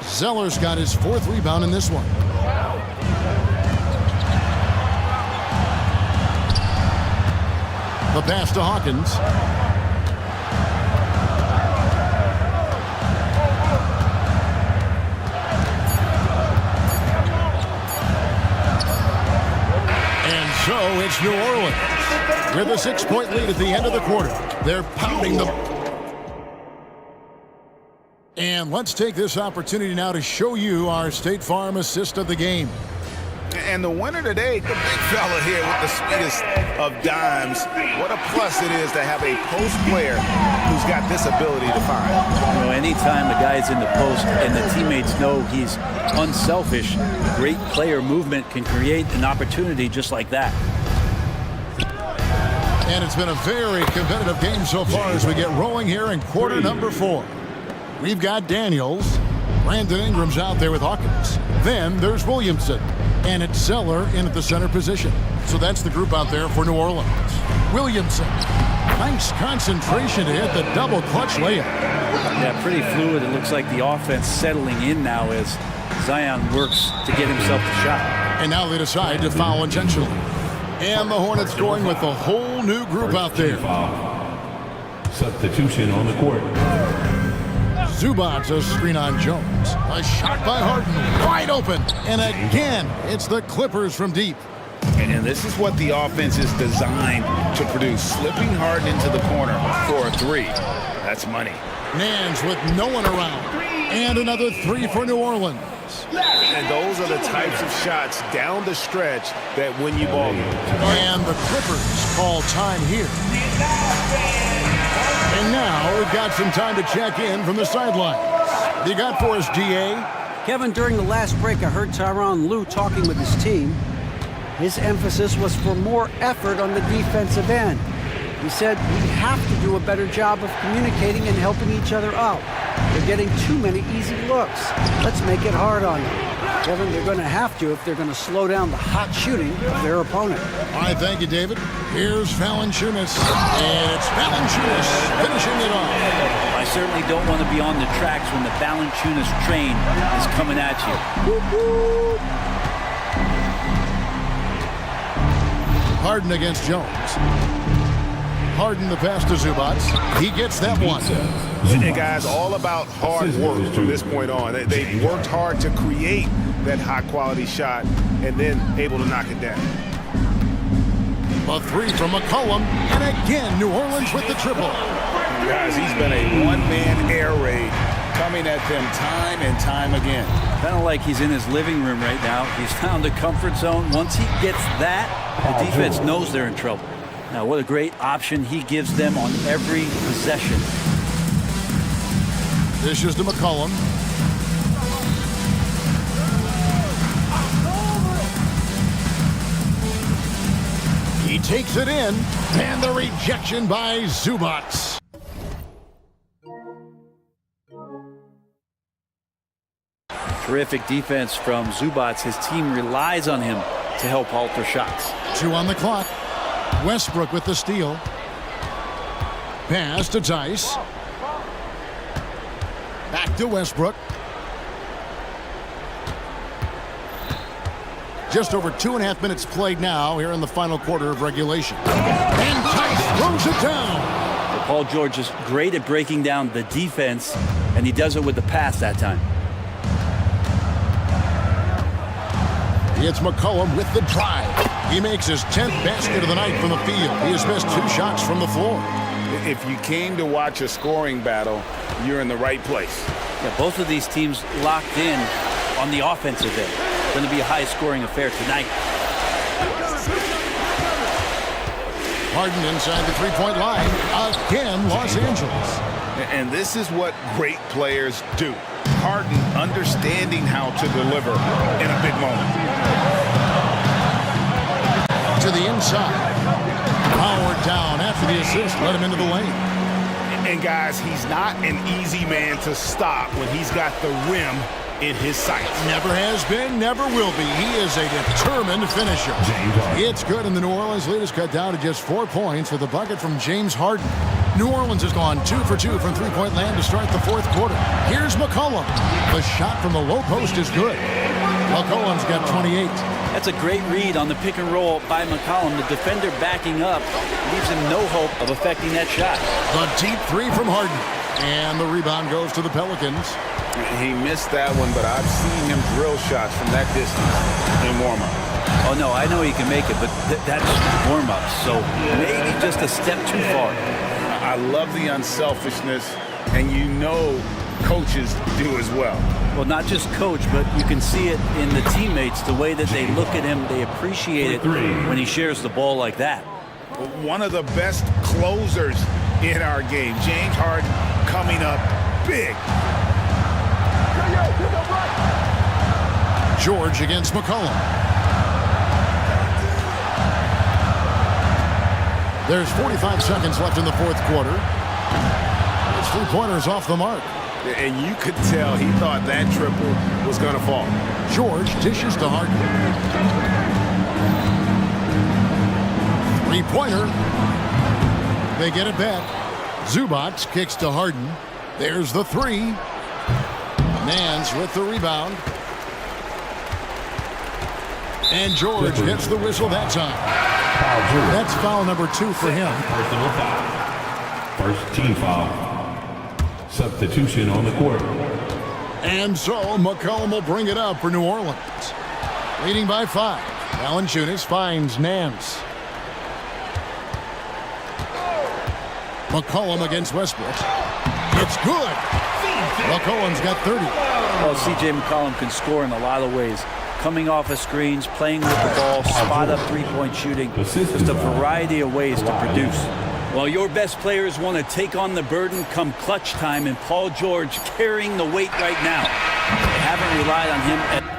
Zeller's got his 4th rebound in this one. The pass to Hawkins. And so it's New Orleans with a 6-point lead at the end of the quarter. They're pounding the... And let's take this opportunity now to show you our State Farm assist of the game. And the winner today, the big fella here with the sweetest of dimes. What a plus it is to have a post player who's got this ability to find. You know, anytime a guy's in the post and the teammates know he's unselfish, great player movement can create an opportunity just like that. And it's been a very competitive game so far as we get rolling here in quarter number 4. We've got Daniels. Brandon Ingram's out there with Hawkins. Then there's Williamson. And it's Zeller in at the center position. So that's the group out there for New Orleans. Williamson. Nice concentration to hit the double clutch layup. Yeah, pretty fluid. It looks like the offense settling in now as Zion works to get himself the shot. And now they decide to foul intentionally. And the Hornets going with a whole new group out there. Substitution on the court. Zubac, a screen on Jones. A shot by Harden, wide open. And again, it's the Clippers from deep. And this is what the offense is designed to produce. Slipping Harden into the corner for a 3. That's money. Nance with no one around. And another 3 for New Orleans. And those are the types of shots down the stretch that win you ball games. And the Clippers call time here. And now we've got some time to check in from the sidelines. You got for us, DA? Kevin, during the last break, I heard Tyronn Lue talking with his team. His emphasis was for more effort on the defensive end. He said we have to do a better job of communicating and helping each other out. They're getting too many easy looks. Let's make it hard on them. Kevin, they're going to have to if they're going to slow down the hot shooting of their opponent. All right, thank you, David. Here's Valanciunas. And it's Valanciunas finishing it off. I certainly don't want to be on the tracks when the Valanciunas train is coming at you. Woo-hoo! Harden against Jones. Harden the pass to Zubats. He gets that one. And guys, all about hard work from this point on. They worked hard to create that high-quality shot and then able to knock it down. A three from McCollum, and again, New Orleans with the triple. Guys, he's been a one-man air raid coming at them time and time again. Kind of like he's in his living room right now. He's found a comfort zone. Once he gets that, the defense knows they're in trouble. Now, what a great option he gives them on every possession. Dishes to McCollum. He takes it in, and the rejection by Zubats. Terrific defense from Zubats. His team relies on him to help alter shots. 2 on the clock. Westbrook with the steal. Pass to Tice. Back to Westbrook. Just over 2.5 minutes played now here in the final quarter of regulation. And Tice throws it down. Well, Paul George is great at breaking down the defense, and he does it with the pass that time. It's McCollum with the drive. He makes his 10th basket of the night from the field. He has missed 2 shots from the floor. If you came to watch a scoring battle, you're in the right place. Yeah, both of these teams locked in on the offensive end. Going to be a high-scoring affair tonight. Harden inside the three-point line. Again, Los Angeles. And this is what great players do. Harden understanding how to deliver in a big moment. To the inside. Powered down after the assist. Let him into the lane. And guys, he's not an easy man to stop when he's got the rim in his sights. Never has been, never will be. He is a determined finisher. It's good, and the New Orleans lead is cut down to just 4 points with a bucket from James Harden. New Orleans has gone 2 for 2 from three-point land to start the fourth quarter. Here's McCollum. The shot from the low post is good. McCollum's got 28. That's a great read on the pick and roll by McCollum. The defender backing up leaves him no hope of affecting that shot. The deep three from Harden. And the rebound goes to the Pelicans. He missed that one, but I've seen him drill shots from that distance in warm-up. Oh, no, I know he can make it, but that's warm-up, so maybe just a step too far. I love the unselfishness, and you know coaches do as well. Well, not just coach, but you can see it in the teammates, the way that they look at him. They appreciate it when he shares the ball like that. One of the best closers in our game, James Harden, coming up big. George against McCollum. There's 45 seconds left in the fourth quarter. It's 3-pointers off the mark. And you could tell he thought that triple was going to fall. George dishes to Harden. 3-pointer. They get it back. Zubats kicks to Harden. There's the 3. Nance with the rebound. And George gets the whistle that time. That's foul number 2 for him. Personal foul. First team foul. Substitution on the court. And so McCollum will bring it up for New Orleans. Leading by 5. Valanciunas finds Nance. McCollum against Westbrook. It's good. McCollum's got 30. Well, C.J. McCollum can score in a lot of ways. Coming off of screens, playing with the ball, spot up three-point shooting. Just a variety of ways to produce. Well, your best players want to take on the burden come clutch time, and Paul George carrying the weight right now. They haven't relied on him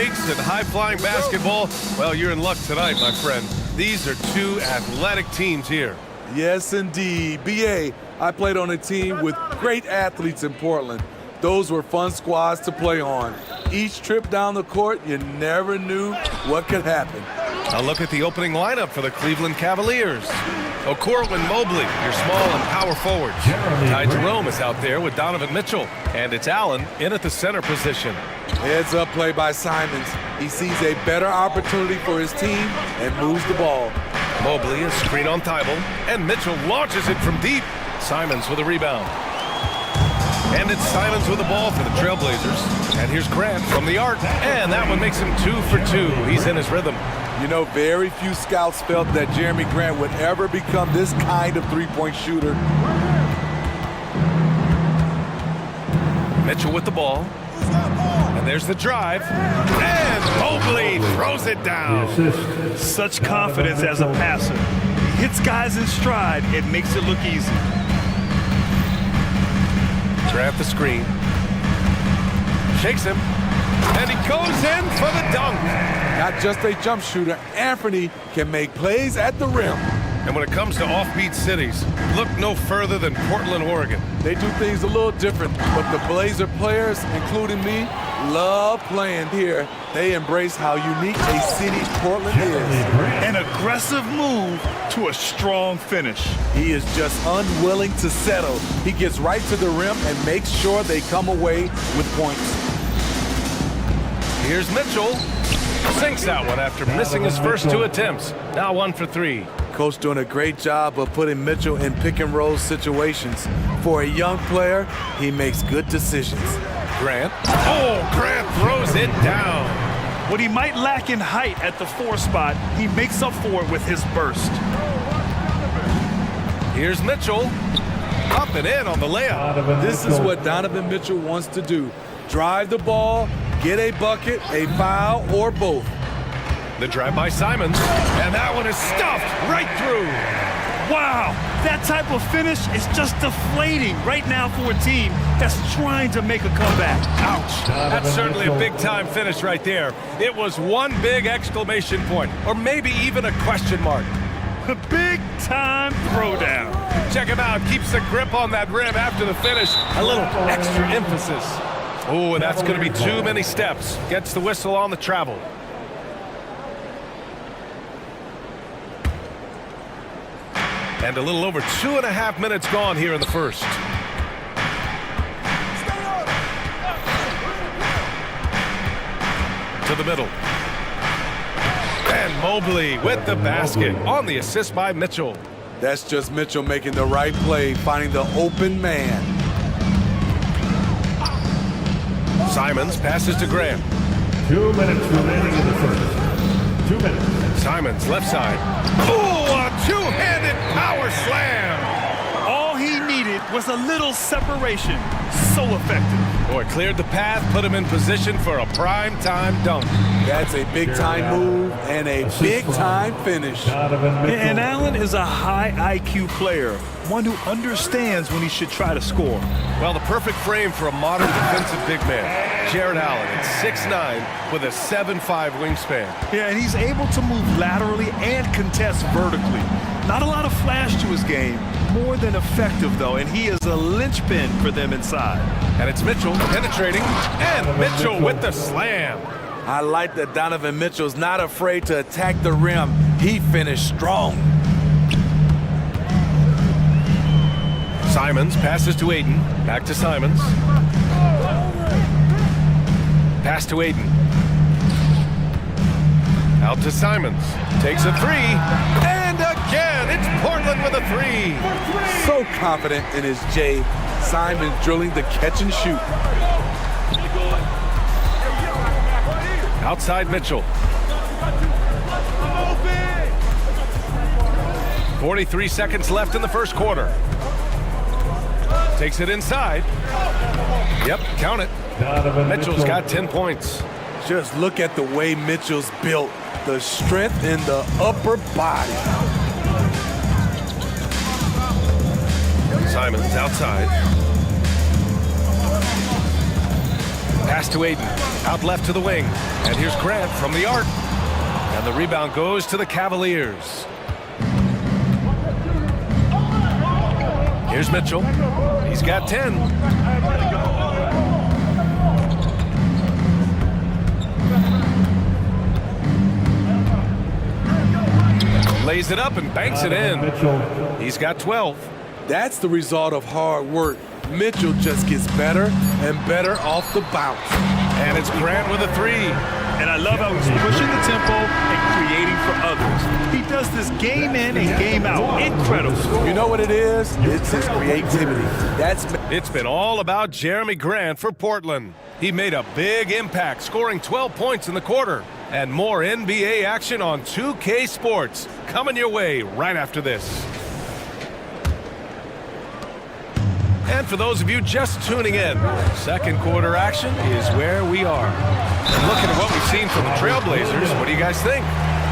techniques and high-flying basketball, well, you're in luck tonight, my friend. These are two athletic teams here. Yes, indeed. BA, I played on a team with great athletes in Portland. Those were fun squads to play on. Each trip down the court, you never knew what could happen. A look at the opening lineup for the Cleveland Cavaliers. O'Corwin Mobley, your small and power forwards. Ty Jerome is out there with Donovan Mitchell. And it's Allen in at the center position. Heads up play by Simons. He sees a better opportunity for his team and moves the ball. Mobley is screen on Thibault, and Mitchell launches it from deep. Simons with a rebound. And it's Simons with the ball for the Trailblazers. And here's Grant from the arc. And that one makes him 2 for 2. He's in his rhythm. You know, very few scouts felt that Jeremy Grant would ever become this kind of three-point shooter. Mitchell with the ball. And there's the drive. And Mobley throws it down. Such confidence as a passer. He hits guys in stride. It makes it look easy. Grant the screen. Shakes him. And he goes in for the dunk. Not just a jump shooter, Anthony can make plays at the rim. And when it comes to offbeat cities, look no further than Portland, Oregon. They do things a little different, but the Blazer players, including me, love playing here. They embrace how unique a city Portland is. An aggressive move to a strong finish. He is just unwilling to settle. He gets right to the rim and makes sure they come away with points. Here's Mitchell. Sinks that one after missing his first 2 attempts. Now 1 for 3. Coach doing a great job of putting Mitchell in pick-and-roll situations. For a young player, he makes good decisions. Grant. Oh, Grant throws it down. What he might lack in height at the 4 spot, he makes up for it with his burst. Here's Mitchell. Up and in on the layup. This is what Donovan Mitchell wants to do. Drive the ball, get a bucket, a foul, or both. The drive by Simons, and that one is stuffed right through. Wow, that type of finish is just deflating right now for a team that's trying to make a comeback. Ouch. That's certainly a big-time finish right there. It was one big exclamation point, or maybe even a question mark. A big-time throwdown. Check him out. Keeps the grip on that rim after the finish. A little extra emphasis. Oh, and that's going to be too many steps. Gets the whistle on the travel. And a little over 2.5 minutes gone here in the first. To the middle. And Mobley with the basket on the assist by Mitchell. That's just Mitchell making the right play, finding the open man. Simons passes to Graham. 2 minutes remaining in the first. 2 minutes. Simons, left side. Oh, a two-handed power slam. All he needed was a little separation. So effective. Boy, cleared the path, put him in position for a prime-time dunk. That's a big-time move and a big-time finish. And Allen is a high IQ player, one who understands when he should try to score. Well, the perfect frame for a modern defensive big man. Jared Allen at 6'9" with a 7'5" wingspan. Yeah, and he's able to move laterally and contest vertically. Not a lot of flash to his game, more than effective though, and he is a linchpin for them inside. And it's Mitchell penetrating, and Mitchell with the slam. I like that Donovan Mitchell's not afraid to attack the rim. He finished strong. Simons passes to Aiden. Back to Simons. Pass to Aiden. Out to Simons. Takes a three. And again, it's Portland with a three. So confident in his J. Simons drilling the catch and shoot. Outside Mitchell. 43 seconds left in the first quarter. Takes it inside. Yep, count it. Mitchell's got 10 points. Just look at the way Mitchell's built. The strength in the upper body. Simons outside. Pass to Aiden. Out left to the wing. And here's Grant from the arc. And the rebound goes to the Cavaliers. Here's Mitchell. He's got 10. Lays it up and banks it in. He's got 12. That's the result of hard work. Mitchell just gets better and better off the bounce. And it's Grant with a three. And I love how he's pushing the tempo and creating for others. He does this game in and game out. Incredible. You know what it is? It's his creativity. It's been all about Jeremy Grant for Portland. He made a big impact, scoring 12 points in the quarter. And more NBA action on 2K Sports coming your way right after this. And for those of you just tuning in, second quarter action is where we are. And looking at what we've seen from the Trailblazers, what do you guys think?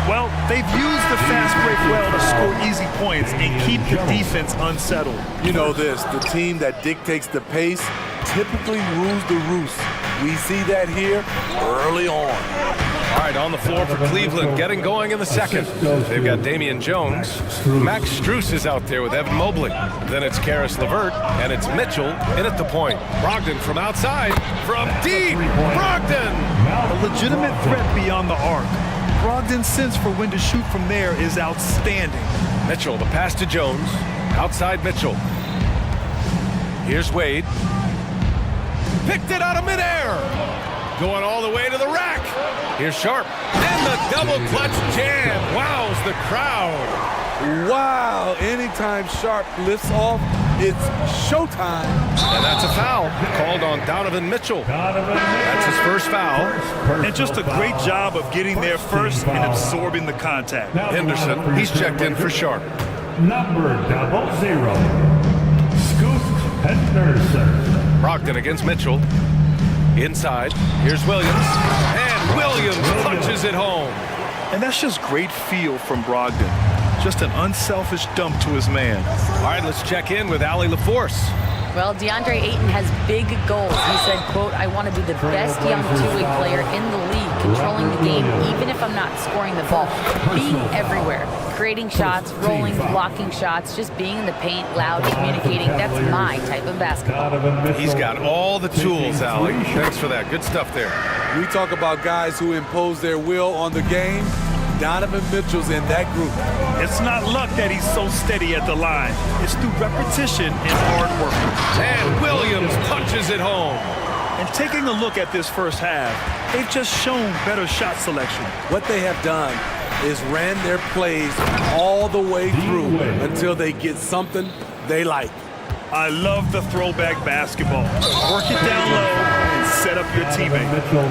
Well, they've used the fast break well to score easy points and keep the defense unsettled. You know this, the team that dictates the pace typically rules the roost. We see that here early on. All right, on the floor for Cleveland, getting going in the second. They've got Damian Jones. Max Strus is out there with Evan Mobley. Then it's Karis LeVert, and it's Mitchell in at the point. Brogdon from outside, from deep. Brogdon! A legitimate threat beyond the arc. Brogdon's sense for when to shoot from there is outstanding. Mitchell, the pass to Jones. Outside Mitchell. Here's Wade. Picked it out of midair. Going all the way to the rack. Here's Sharp. And the double clutch jam. Wows the crowd. Wow, anytime Sharp lifts off, it's showtime. And that's a foul called on Donovan Mitchell. That's his first foul. And just a great job of getting there first and absorbing the contact. Henderson, he's checked in for Sharp. Number 00, Scoot Henderson. Brogdon against Mitchell. Inside, here's Williams. And Williams punches it home. And that's just great feel from Brogdon. Just an unselfish dump to his man. All right, let's check in with Allie LaForce. Well, DeAndre Ayton has big goals. He said, quote, I want to be the best young two-way player in the league, controlling the game even if I'm not scoring the ball. Being everywhere, creating shots, rolling, blocking shots, just being in the paint, loud, communicating. That's my type of basketball. He's got all the tools, Allie. Thanks for that. Good stuff there. We talk about guys who impose their will on the game. Donovan Mitchell's in that group. It's not luck that he's so steady at the line. It's through repetition and hard work. And Williams punches it home. And taking a look at this first half, they've just shown better shot selection. What they have done is ran their plays all the way through until they get something they like. I love the throwback basketball. Work it down low and set up your teammate.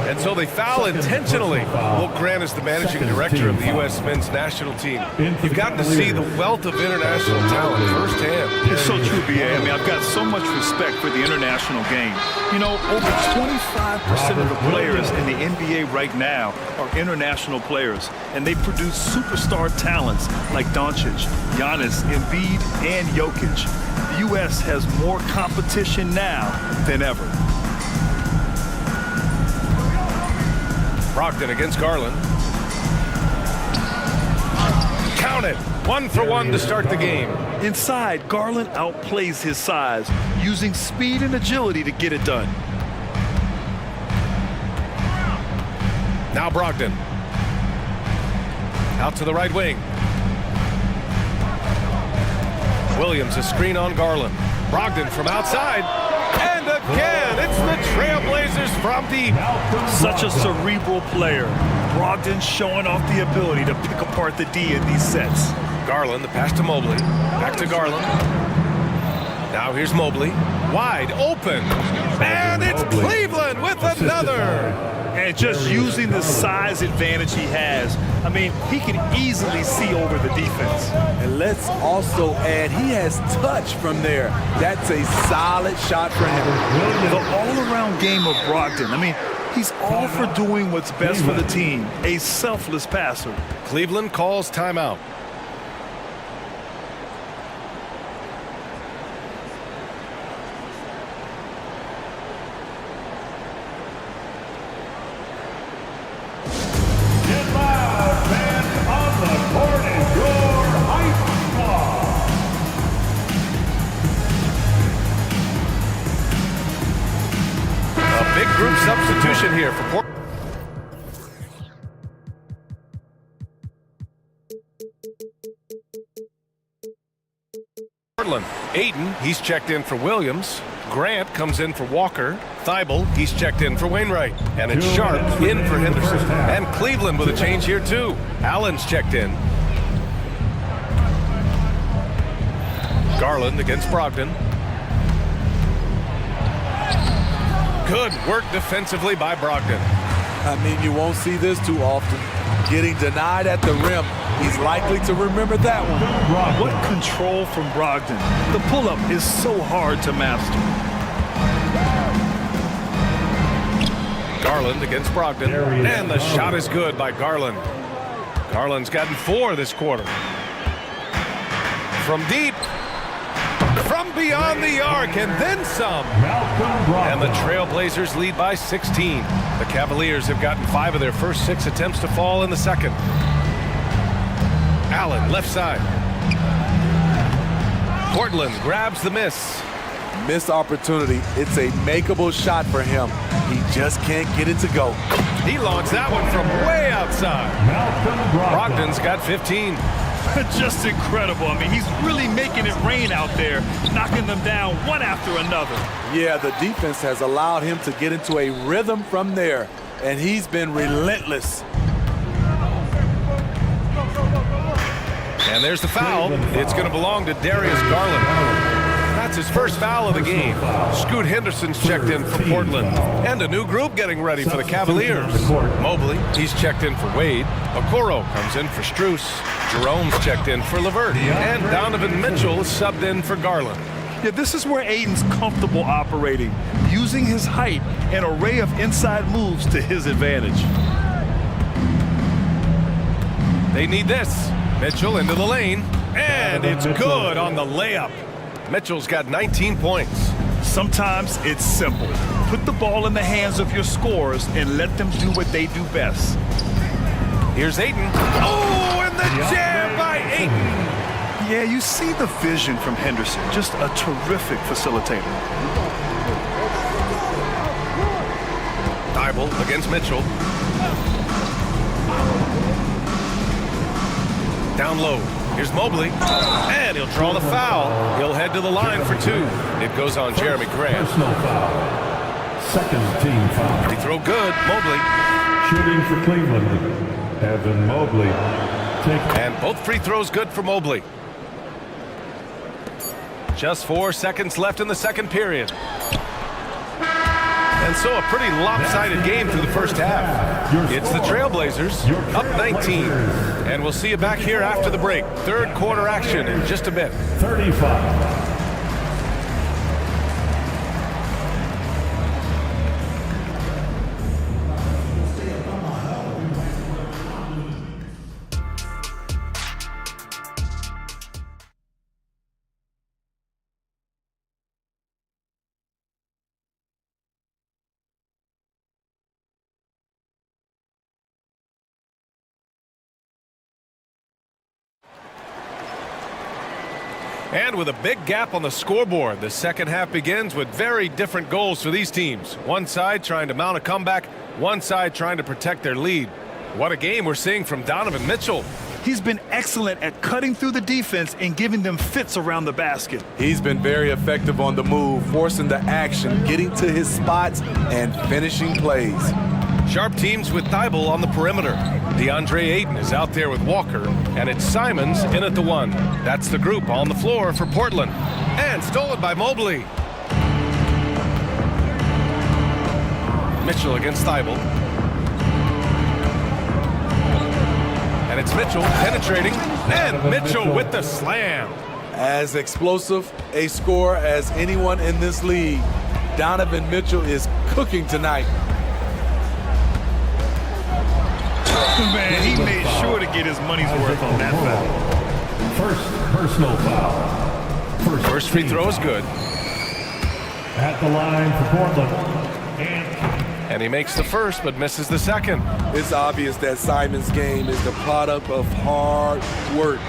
And so they foul intentionally. Will Grant is the managing director of the U.S. men's national team. You've gotten to see the wealth of international talent firsthand. It's so true, B.A. I mean, I've got so much respect for the international game. You know, over 25% of the players in the NBA right now are international players, and they produce superstar talents like Doncic, Giannis, Embiid, and Jokic. The U.S. has more competition now than ever. Brogdon against Garland. Count it. 1 for 1 to start the game. Inside, Garland outplays his size, using speed and agility to get it done. Now Brogdon. Out to the right wing. Williams, a screen on Garland. Brogdon from outside. And again, it's the Trailblazers from deep. Such a cerebral player. Brogdon showing off the ability to pick apart the D in these sets. Garland, the pass to Mobley. Back to Garland. Now here's Mobley. Wide open. And it's Cleveland with another. And just using the size advantage he has, I mean, he can easily see over the defense. And let's also add, he has touch from there. That's a solid shot for him. The all-around game of Brogdon, I mean, he's all for doing what's best for the team. A selfless passer. Cleveland calls timeout. big group substitution here for Portland. Ayton, he's checked in for Williams. Grant comes in for Walker. Thibault, he's checked in for Wainwright. And it's Sharp in for Henderson. And Cleveland with a change here too. Allen's checked in. Garland against Brogdon. Good work defensively by Brogdon. I mean, you won't see this too often. Getting denied at the rim. He's likely to remember that one. What control from Brogdon. The pull-up is so hard to master. Garland against Brogdon. And the shot is good by Garland. Garland's gotten 4 this quarter. From deep. From beyond the arc, and then some. And the Trailblazers lead by 16. The Cavaliers have gotten 5 of their first 6 attempts to fall in the second. Allen, left side. Portland grabs the miss. Missed opportunity. It's a makeable shot for him. He just can't get it to go. He launched that one from way outside. Brogdon's got 15. Just incredible. I mean, he's really making it rain out there, knocking them down one after another. Yeah, the defense has allowed him to get into a rhythm from there, and he's been relentless. And there's the foul. It's going to belong to Darius Garland. That's his first foul of the game. Scoot Henderson's checked in for Portland. And a new group getting ready for the Cavaliers. Mobley, he's checked in for Wade. Okoro comes in for Strus. Jerome's checked in for LeVert. And Donovan Mitchell is subbed in for Garland. Yeah, this is where Ayton's comfortable operating, using his height and array of inside moves to his advantage. They need this. Mitchell into the lane. And it's good on the layup. Mitchell's got 19 points. Sometimes it's simple. Put the ball in the hands of your scorers and let them do what they do best. Here's Ayton. Oh, and the jam by Ayton. Yeah, you see the vision from Henderson. Just a terrific facilitator. Thibault against Mitchell. Down low. Here's Mobley. And he'll draw the foul. He'll head to the line for 2. It goes on Jeremy Grant. Personal foul. Second team foul. They throw good. Mobley. Shooting for Cleveland. Evan Mobley. And both free throws good for Mobley. Just 4 seconds left in the second period. And so a pretty lopsided game through the first half. It's the Trailblazers up 19. And we'll see you back here after the break. Third quarter action in just a bit. 35. And with a big gap on the scoreboard, the second half begins with very different goals for these teams. One side trying to mount a comeback, one side trying to protect their lead. What a game we're seeing from Donovan Mitchell. He's been excellent at cutting through the defense and giving them fits around the basket. He's been very effective on the move, forcing the action, getting to his spots, and finishing plays. Sharp teams with Thibault on the perimeter. DeAndre Ayton is out there with Walker, and it's Simons in at the 1. That's the group on the floor for Portland. And stolen by Mobley. Mitchell against Thibault. And it's Mitchell penetrating, and Mitchell with the slam. As explosive a scorer as anyone in this league, Donovan Mitchell is cooking tonight. Man, he made sure to get his money's worth on that foul. First personal foul. First free throw is good. At the line for Portland. And he makes the first, but misses the second. It's obvious that Simons' game is the product of hard work.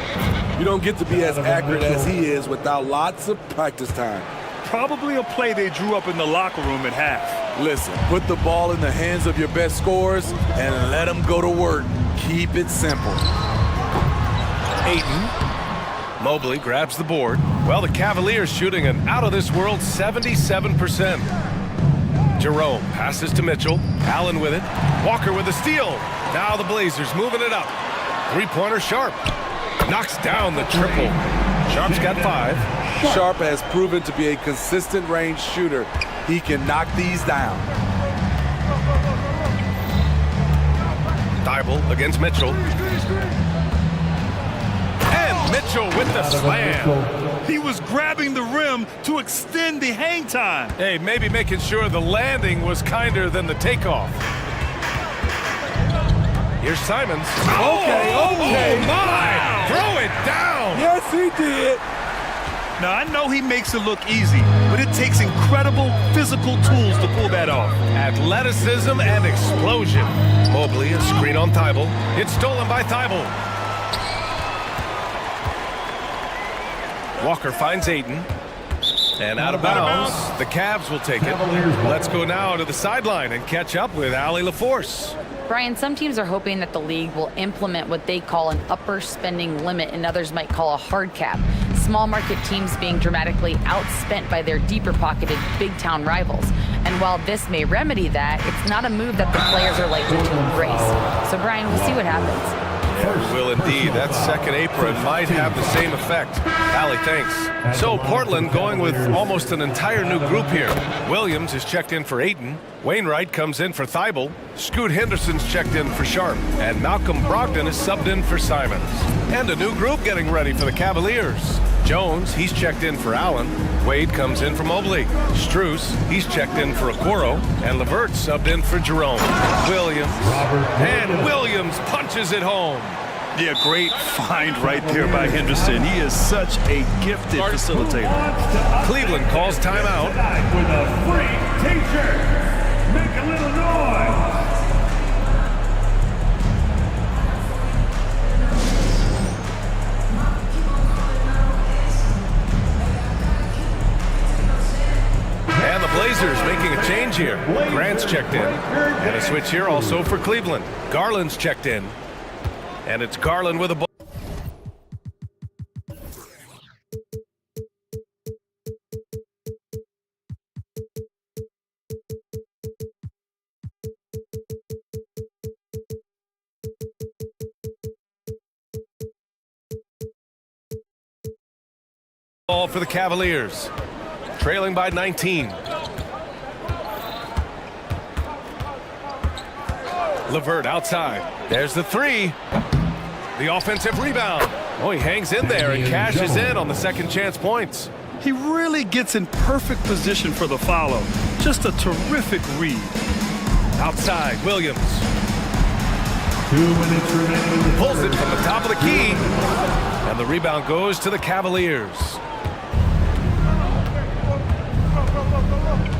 You don't get to be as accurate as he is without lots of practice time. Probably a play they drew up in the locker room at half. Listen, put the ball in the hands of your best scorers and let them go to work. Keep it simple. Ayton. Mobley grabs the board. Well, the Cavaliers shooting an out-of-this-world 77%. Jerome passes to Mitchell. Allen with it. Walker with the steal. Now the Blazers moving it up. Three-pointer Sharp. Knocks down the triple. Sharp's got 5. Sharp has proven to be a consistent range shooter. He can knock these down. Thibault against Mitchell. And Mitchell with the slam. He was grabbing the rim to extend the hang time. Hey, maybe making sure the landing was kinder than the takeoff. Here's Simons. Okay. Oh my! Wow. Throw it down! Yes, he did. Now, I know he makes it look easy, but it takes incredible physical tools to pull that off. Athleticism and explosion. Mobley, a screen on Thibault. It's stolen by Thibault. Walker finds Ayton. And out of bounds, the Cavs will take it. Let's go now to the sideline and catch up with Allie LaForce. Brian, some teams are hoping that the league will implement what they call an upper spending limit and others might call a hard cap. Small market teams being dramatically outspent by their deeper pocketed big town rivals. And while this may remedy that, it's not a move that the players are likely to embrace. So Brian, we'll see what happens. Yeah, we will indeed. That second apron might have the same effect. Allie, thanks. So Portland going with almost an entire new group here. Williams is checked in for Ayton. Wainwright comes in for Thibault. Scoot Henderson's checked in for Sharp. And Malcolm Brogdon is subbed in for Simons. And a new group getting ready for the Cavaliers. Jones, he's checked in for Allen. Wade comes in for Mobley. Strus, he's checked in for Okoro. And LeVert subbed in for Jerome. Williams. And Williams punches it home. Yeah, great find right there by Henderson. He is such a gifted facilitator. Cleveland calls timeout. With a free t-shirt. Make a little noise. And the Blazers making a change here. Grant's checked in. And a switch here also for Cleveland. Garland's checked in. And it's Garland with a ball. Ball for the Cavaliers. Trailing by 19. LeVert outside. There's the 3. The offensive rebound. Oh, he hangs in there and cashes in on the second chance points. He really gets in perfect position for the follow. Just a terrific read. Outside, Williams. 2 minutes remaining. Pulls it from the top of the key. And the rebound goes to the Cavaliers.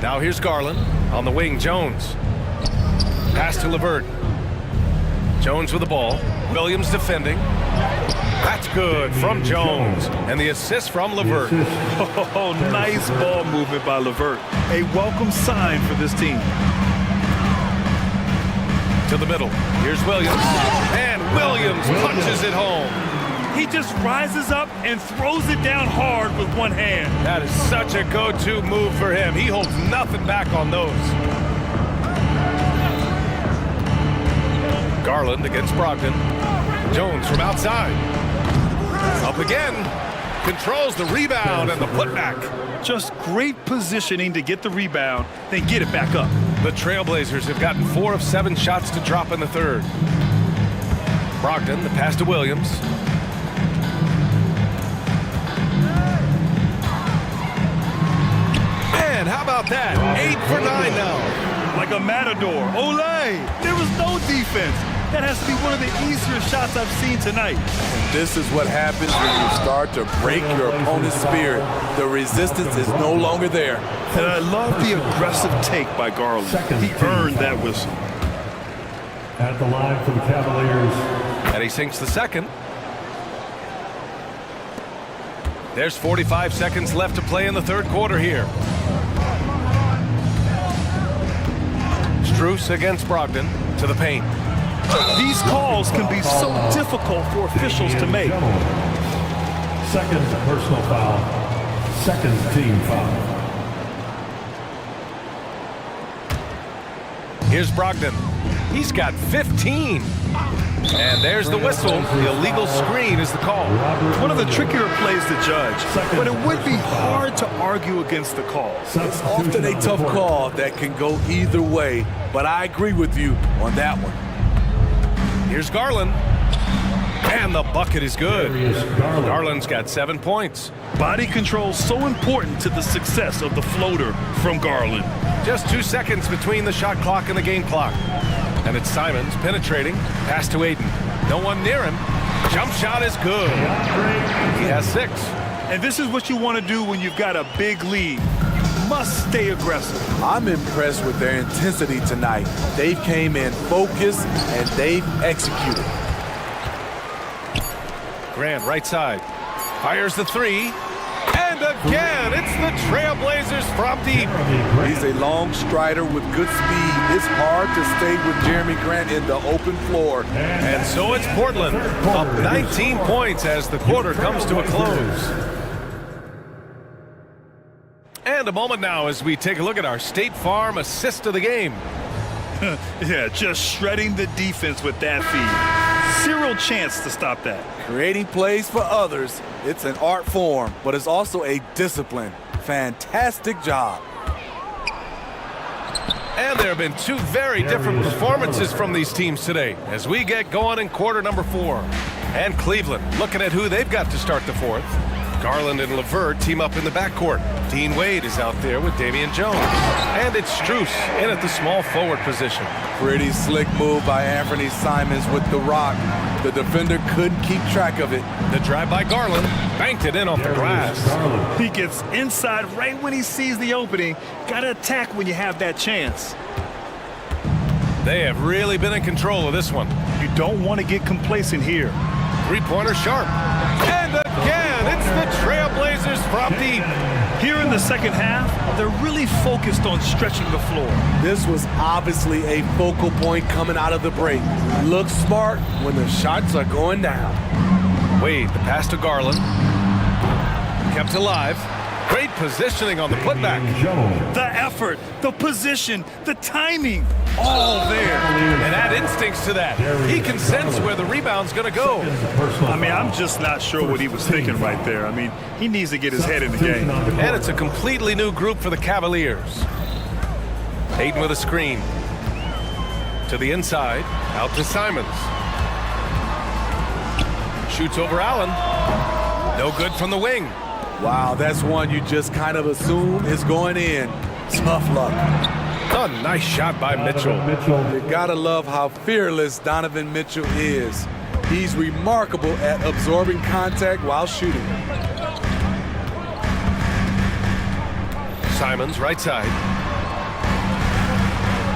Now here's Garland. On the wing, Jones. Pass to LeVert. Jones with the ball. Williams defending. That's good from Jones. And the assist from LeVert. Oh, nice ball movement by LeVert. A welcome sign for this team. To the middle. Here's Williams. And Williams punches it home. He just rises up and throws it down hard with one hand. That is such a go-to move for him. He holds nothing back on those. Garland against Brogdon. Jones from outside. Up again. Controls the rebound and the putback. Just great positioning to get the rebound, then get it back up. The Trailblazers have gotten 4 of 7 shots to drop in the third. Brogdon, the pass to Williams. And how about that? 8 for 9 now. Like a matador. Olay! There was no defense. That has to be one of the easier shots I've seen tonight. This is what happens when you start to break your opponent's spirit. The resistance is no longer there. And I love the aggressive take by Garland. He earned that whistle. At the line for the Cavaliers. And he sinks the second. There's 45 seconds left to play in the third quarter here. Strus against Brogdon to the paint. These calls can be so difficult for officials to make. Second personal foul. Second team foul. Here's Brogdon. He's got 15. And there's the whistle. The illegal screen is the call. One of the trickier plays to judge, but it would be hard to argue against the call. It's often a tough call that can go either way, but I agree with you on that one. Here's Garland. And the bucket is good. Garland's got 7 points. Body control so important to the success of the floater from Garland. Just 2 seconds between the shot clock and the game clock. And it's Simons penetrating. Pass to Aiden. No one near him. Jump shot is good. He has 6. And this is what you want to do when you've got a big lead. You must stay aggressive. I'm impressed with their intensity tonight. They came in focused and they've executed. Grant, right side. Fires the 3. And again, it's the Trailblazers from deep. He's a long strider with good speed. It's hard to stay with Jeremy Grant in the open floor. And so it's Portland, up 19 points as the quarter comes to a close. And a moment now as we take a look at our State Farm assist of the game. Yeah, just shredding the defense with that feed. Zero chance to stop that. Creating plays for others, it's an art form, but it's also a discipline. Fantastic job. And there have been 2 very different performances from these teams today as we get going in quarter number 4. And Cleveland looking at who they've got to start the 4th. Garland and LeVert team up in the backcourt. Dean Wade is out there with Damian Jones. And it's Strus in at the small forward position. Pretty slick move by Anthony Simons with the rock. The defender couldn't keep track of it. The drive by Garland banked it in off the glass. He gets inside right when he sees the opening. Gotta attack when you have that chance. They have really been in control of this one. You don't want to get complacent here. 3-pointer sharp. And again, it's the Trailblazers from deep. Here in the second half, they're really focused on stretching the floor. This was obviously a focal point coming out of the break. Look smart when the shots are going down. Wade, the pass to Garland. Kept alive. Great positioning on the putback. The effort, the position, the timing, all there. And add instincts to that. He can sense where the rebound's going to go. I mean, I'm just not sure what he was thinking right there. I mean, he needs to get his head in the game. And it's a completely new group for the Cavaliers. Aiden with a screen. To the inside, out to Simons. Shoots over Allen. No good from the wing. Wow, that's one you just kind of assume is going in. Tough luck. A nice shot by Mitchell. You gotta love how fearless Donovan Mitchell is. He's remarkable at absorbing contact while shooting. Simons, right side.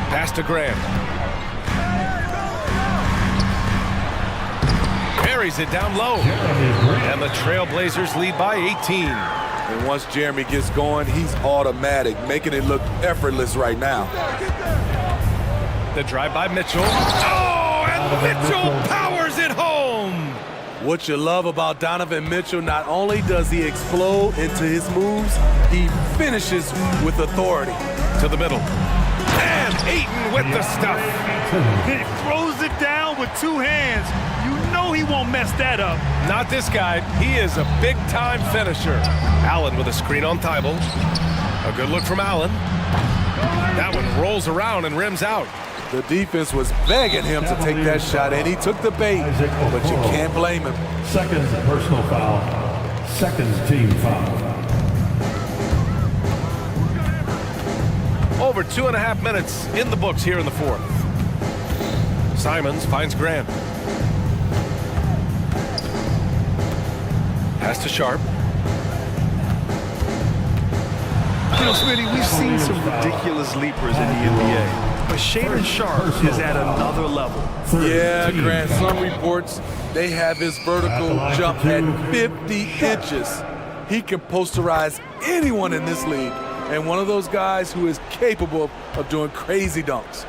Pass to Grant. Buries it down low. And the Trailblazers lead by 18. And once Jeremy gets going, he's automatic, making it look effortless right now. The drive by Mitchell. Oh, and Mitchell powers it home. What you love about Donovan Mitchell, not only does he explode into his moves, he finishes with authority. To the middle. And Ayton with the stuff. He throws it down with 2 hands. You know he won't mess that up. Not this guy. He is a big-time finisher. Allen with a screen on Thibault. A good look from Allen. That one rolls around and rims out. The defense was begging him to take that shot, and he took the bait, but you can't blame him. Second personal foul. Second team foul. Over 2.5 minutes in the books here in the 4th. Simons finds Grant. Pass to Sharp. You know, Smitty, we've seen some ridiculous leapers in the NBA, but Shaedon Sharp is at another level. Yeah, Grant, some reports they have his vertical jump at 50 inches. He can posterize anyone in this league, and one of those guys who is capable of doing crazy dunks.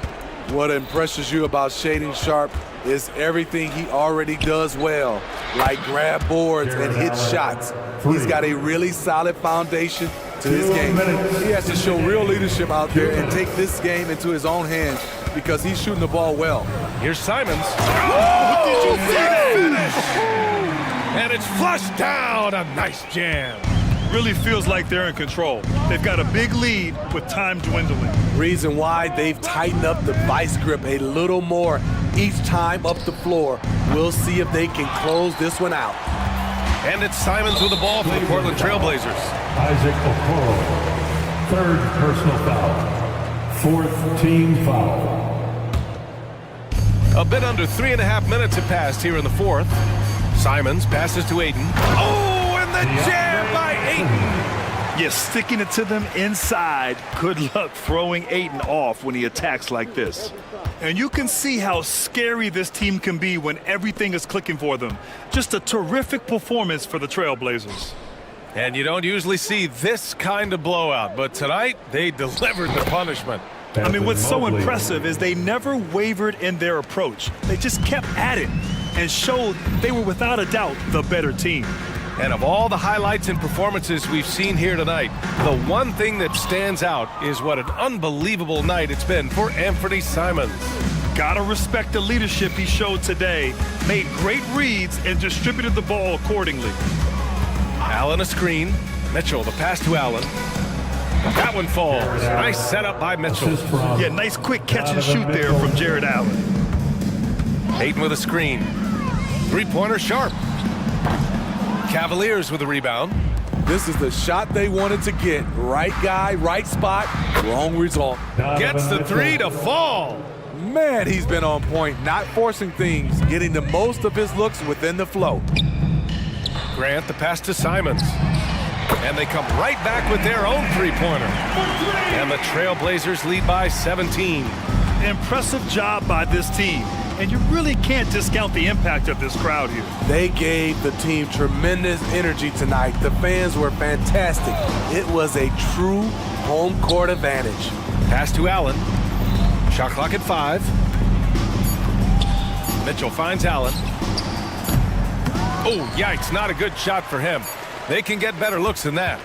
What impresses you about Shaedon Sharpe is everything he already does well, like grab boards and hit shots. He's got a really solid foundation to his game. He has to show real leadership out there and take this game into his own hands because he's shooting the ball well. Here's Simons. Oh, did you see that finish? And it's flushed down. A nice jam. Really feels like they're in control. They've got a big lead with time dwindling. Reason why they've tightened up the vice grip a little more each time up the floor. We'll see if they can close this one out. And it's Simons with the ball for the Portland Trailblazers. Isaac Okoro, third personal foul, fourth team foul. A bit under 3.5 minutes have passed here in the fourth. Simons passes to Ayton. Oh, and the jam by Ayton. You're sticking it to them inside. Good luck throwing Ayton off when he attacks like this. And you can see how scary this team can be when everything is clicking for them. Just a terrific performance for the Trailblazers. And you don't usually see this kind of blowout, but tonight they delivered the punishment. I mean, what's so impressive is they never wavered in their approach. They just kept at it and showed they were without a doubt the better team. And of all the highlights and performances we've seen here tonight, the one thing that stands out is what an unbelievable night it's been for Anthony Simons. Gotta respect the leadership he showed today. Made great reads and distributed the ball accordingly. Allen a screen. Mitchell, the pass to Allen. That one falls. Nice setup by Mitchell. Yeah, nice quick catch and shoot there from Jared Allen. Ayton with a screen. Three-pointer Sharpe. Cavaliers with a rebound. This is the shot they wanted to get. Right guy, right spot, wrong result. Gets the three to fall. Man, he's been on point, not forcing things, getting the most of his looks within the flow. Grant, the pass to Simons. And they come right back with their own three-pointer. And the Trailblazers lead by 17. Impressive job by this team. And you really can't discount the impact of this crowd here. They gave the team tremendous energy tonight. The fans were fantastic. It was a true home court advantage. Pass to Allen. Shot clock at 5. Mitchell finds Allen. Oh, yikes, not a good shot for him. They can get better looks than that.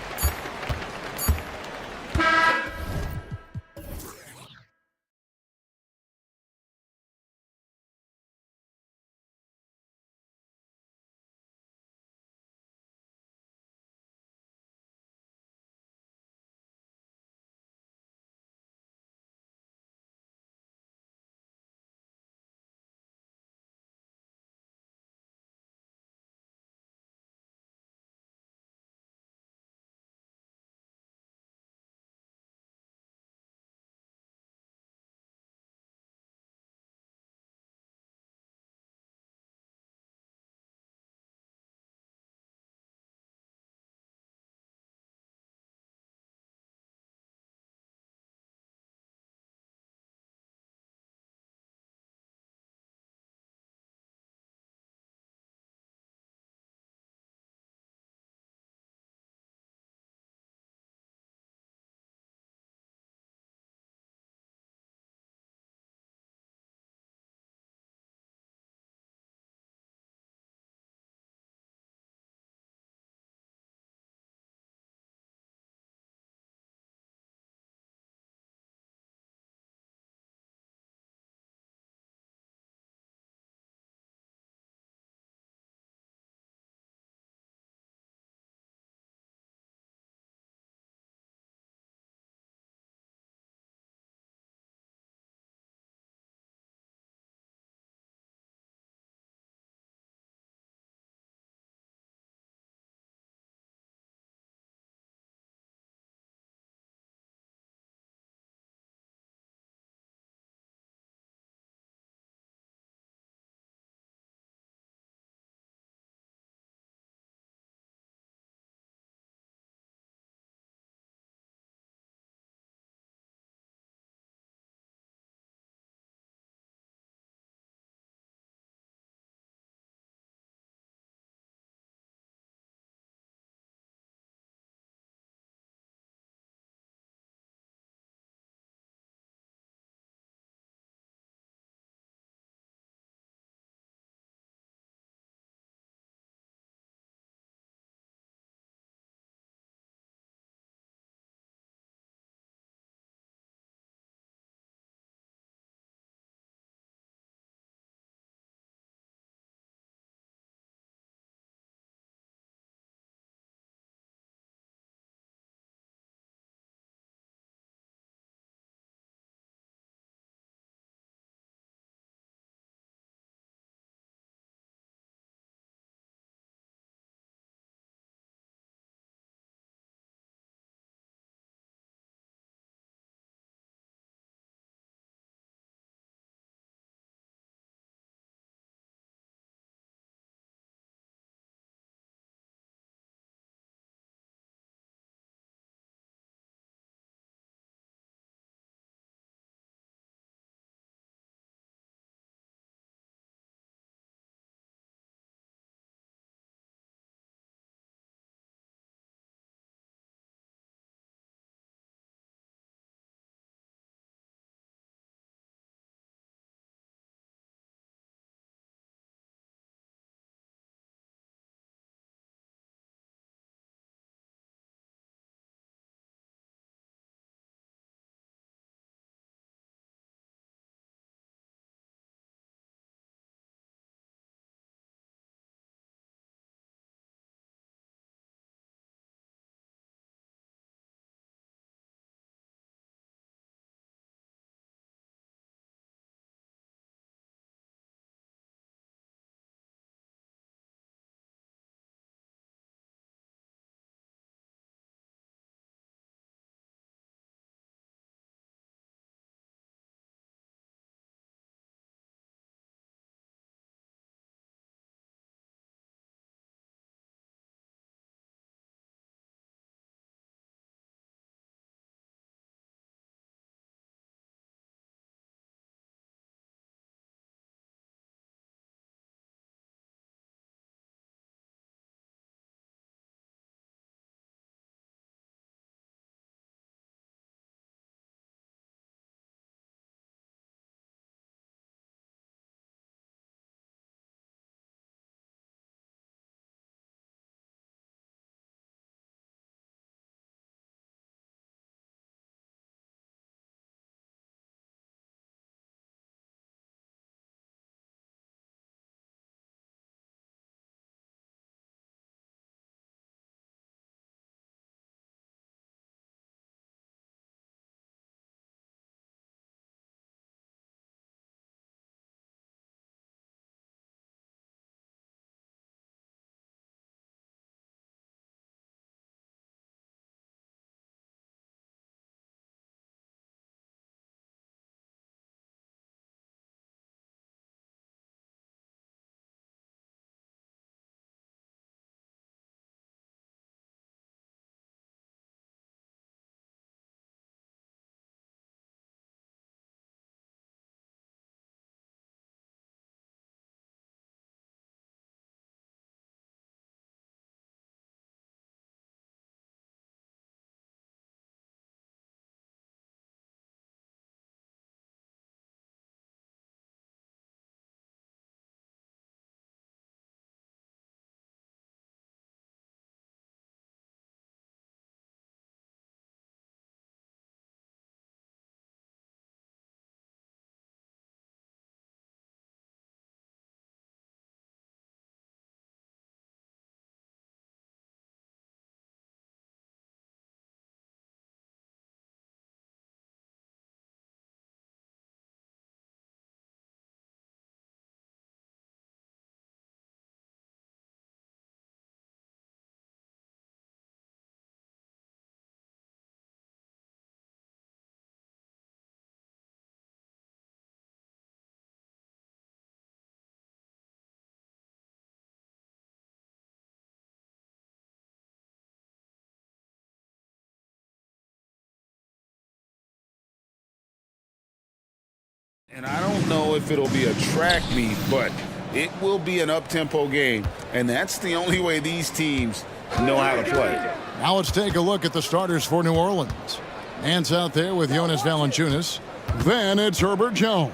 And I don't know if it'll be a track meet, but it will be an up-tempo game. And that's the only way these teams know how to play. Now let's take a look at the starters for New Orleans. Nance out there with Jonas Valanciunas. Then it's Herbert Jones.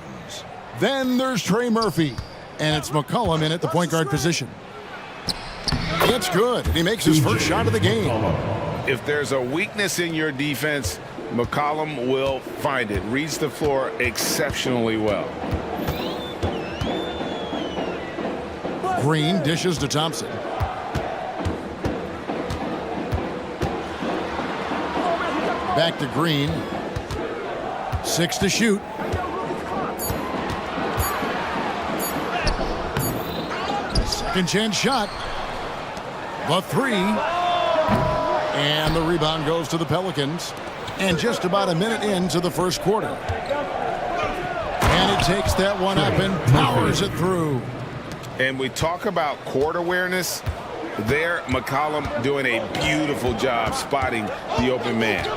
Then there's Trey Murphy. And it's McCollum in at the point guard position. It's good. And he makes his first shot of the game. If there's a weakness in your defense, McCollum will find it. Reads the floor exceptionally well. Green dishes to Thompson. Back to Green. 6 to shoot. Second chance shot. The 3. And the rebound goes to the Pelicans. And just about a minute into the first quarter. And it takes that one up and powers it through. And we talk about court awareness. There, McCollum doing a beautiful job spotting the open man.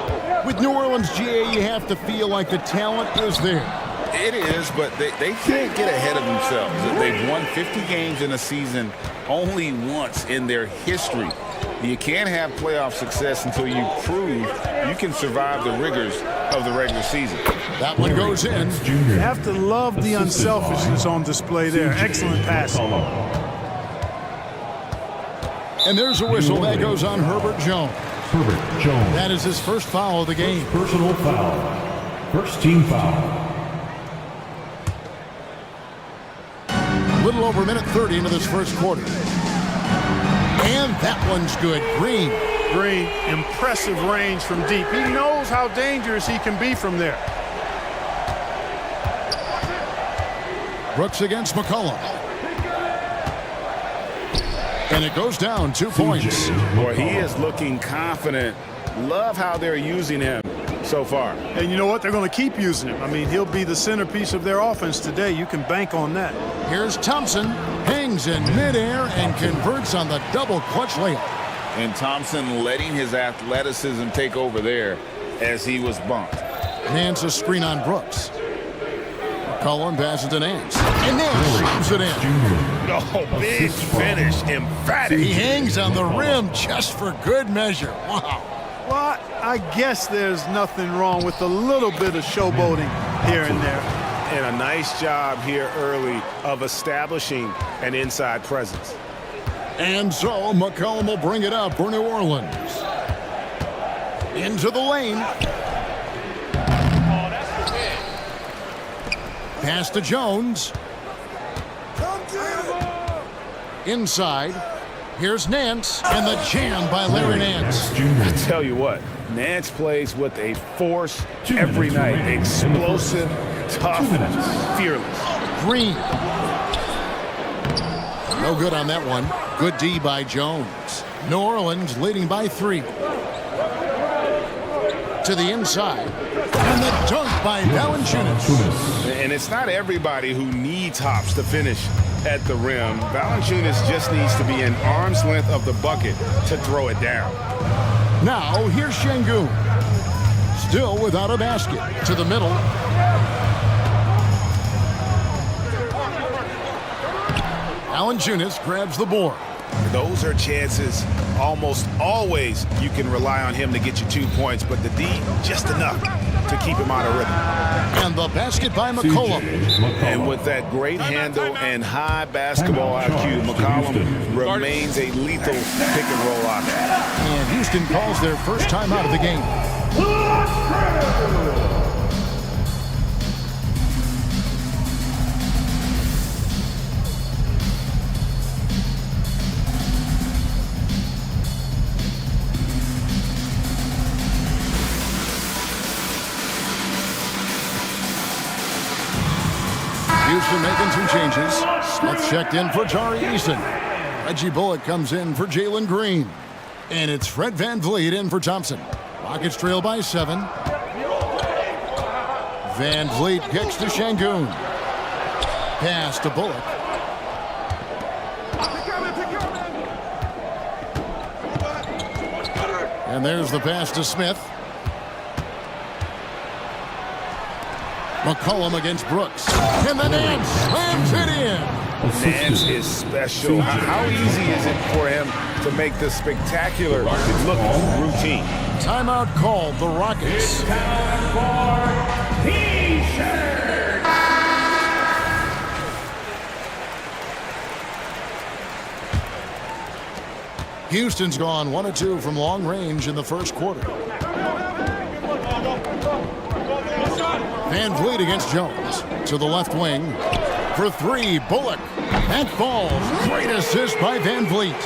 With New Orleans, GA, you have to feel like the talent is there. It is, but they can't get ahead of themselves. They've won 50 games in a season only once in their history. You can't have playoff success until you prove you can survive the rigors of the regular season. That one goes in. You have to love the unselfishness on display there. Excellent passing. And there's a whistle that goes on Herbert Jones. Herbert Jones. That is his first foul of the game. Personal foul. First team foul. A little over a minute 30 into this first quarter. And that one's good. Green. Green, impressive range from deep. He knows how dangerous he can be from there. Brooks against McCollum. And it goes down 2 points. Boy, he is looking confident. Love how they're using him so far. And you know what? They're going to keep using him. I mean, he'll be the centerpiece of their offense today. You can bank on that. Here's Thompson. Hangs in midair and converts on the double clutch layup. And Thompson letting his athleticism take over there as he was bumped. Nance a screen on Brooks. McCollum passes to Nance. And Nance shoots it in. Oh, big finish. Emphatic. He hangs on the rim just for good measure. Wow. Well, I guess there's nothing wrong with a little bit of showboating here and there. And a nice job here early of establishing an inside presence. And so McCollum will bring it up for New Orleans. Into the lane. Pass to Jones. Inside. Here's Nance. And the jam by Larry Nance. I tell you what, Nance plays with a force every night. Explosive, tough, fearless. Green. No good on that one. Good D by Jones. New Orleans leading by 3. To the inside. And the dunk by Valanciunas. And it's not everybody who needs hops to finish at the rim. Valanciunas just needs to be an arm's length of the bucket to throw it down. Now here's Şengün. Still without a basket. To the middle. Valanciunas grabs the board. Those are chances. Almost always you can rely on him to get you 2 points, but the D, just enough to keep him out of rhythm. And the basket by McCollum. And with that great handle and high basketball IQ, McCollum remains a lethal pick and roll option. And Houston calls their first time out of the game. Houston making some changes. Smith checked in for Jari Eason. Reggie Bullock comes in for Jalen Green. And it's Fred VanVleet in for Thompson. Rockets trail by 7. VanVleet kicks to Şengün. Pass to Bullock. And there's the pass to Smith. McCollum against Brooks. And the Nance slams it in. Nance is special. How easy is it for him to make the spectacular look routine? Timeout called, the Rockets. Houston's gone 1 of 2 from long range in the first quarter. Van Vliet against Jones. To the left wing. For 3, Bullock. That falls. Great assist by Van Vliet.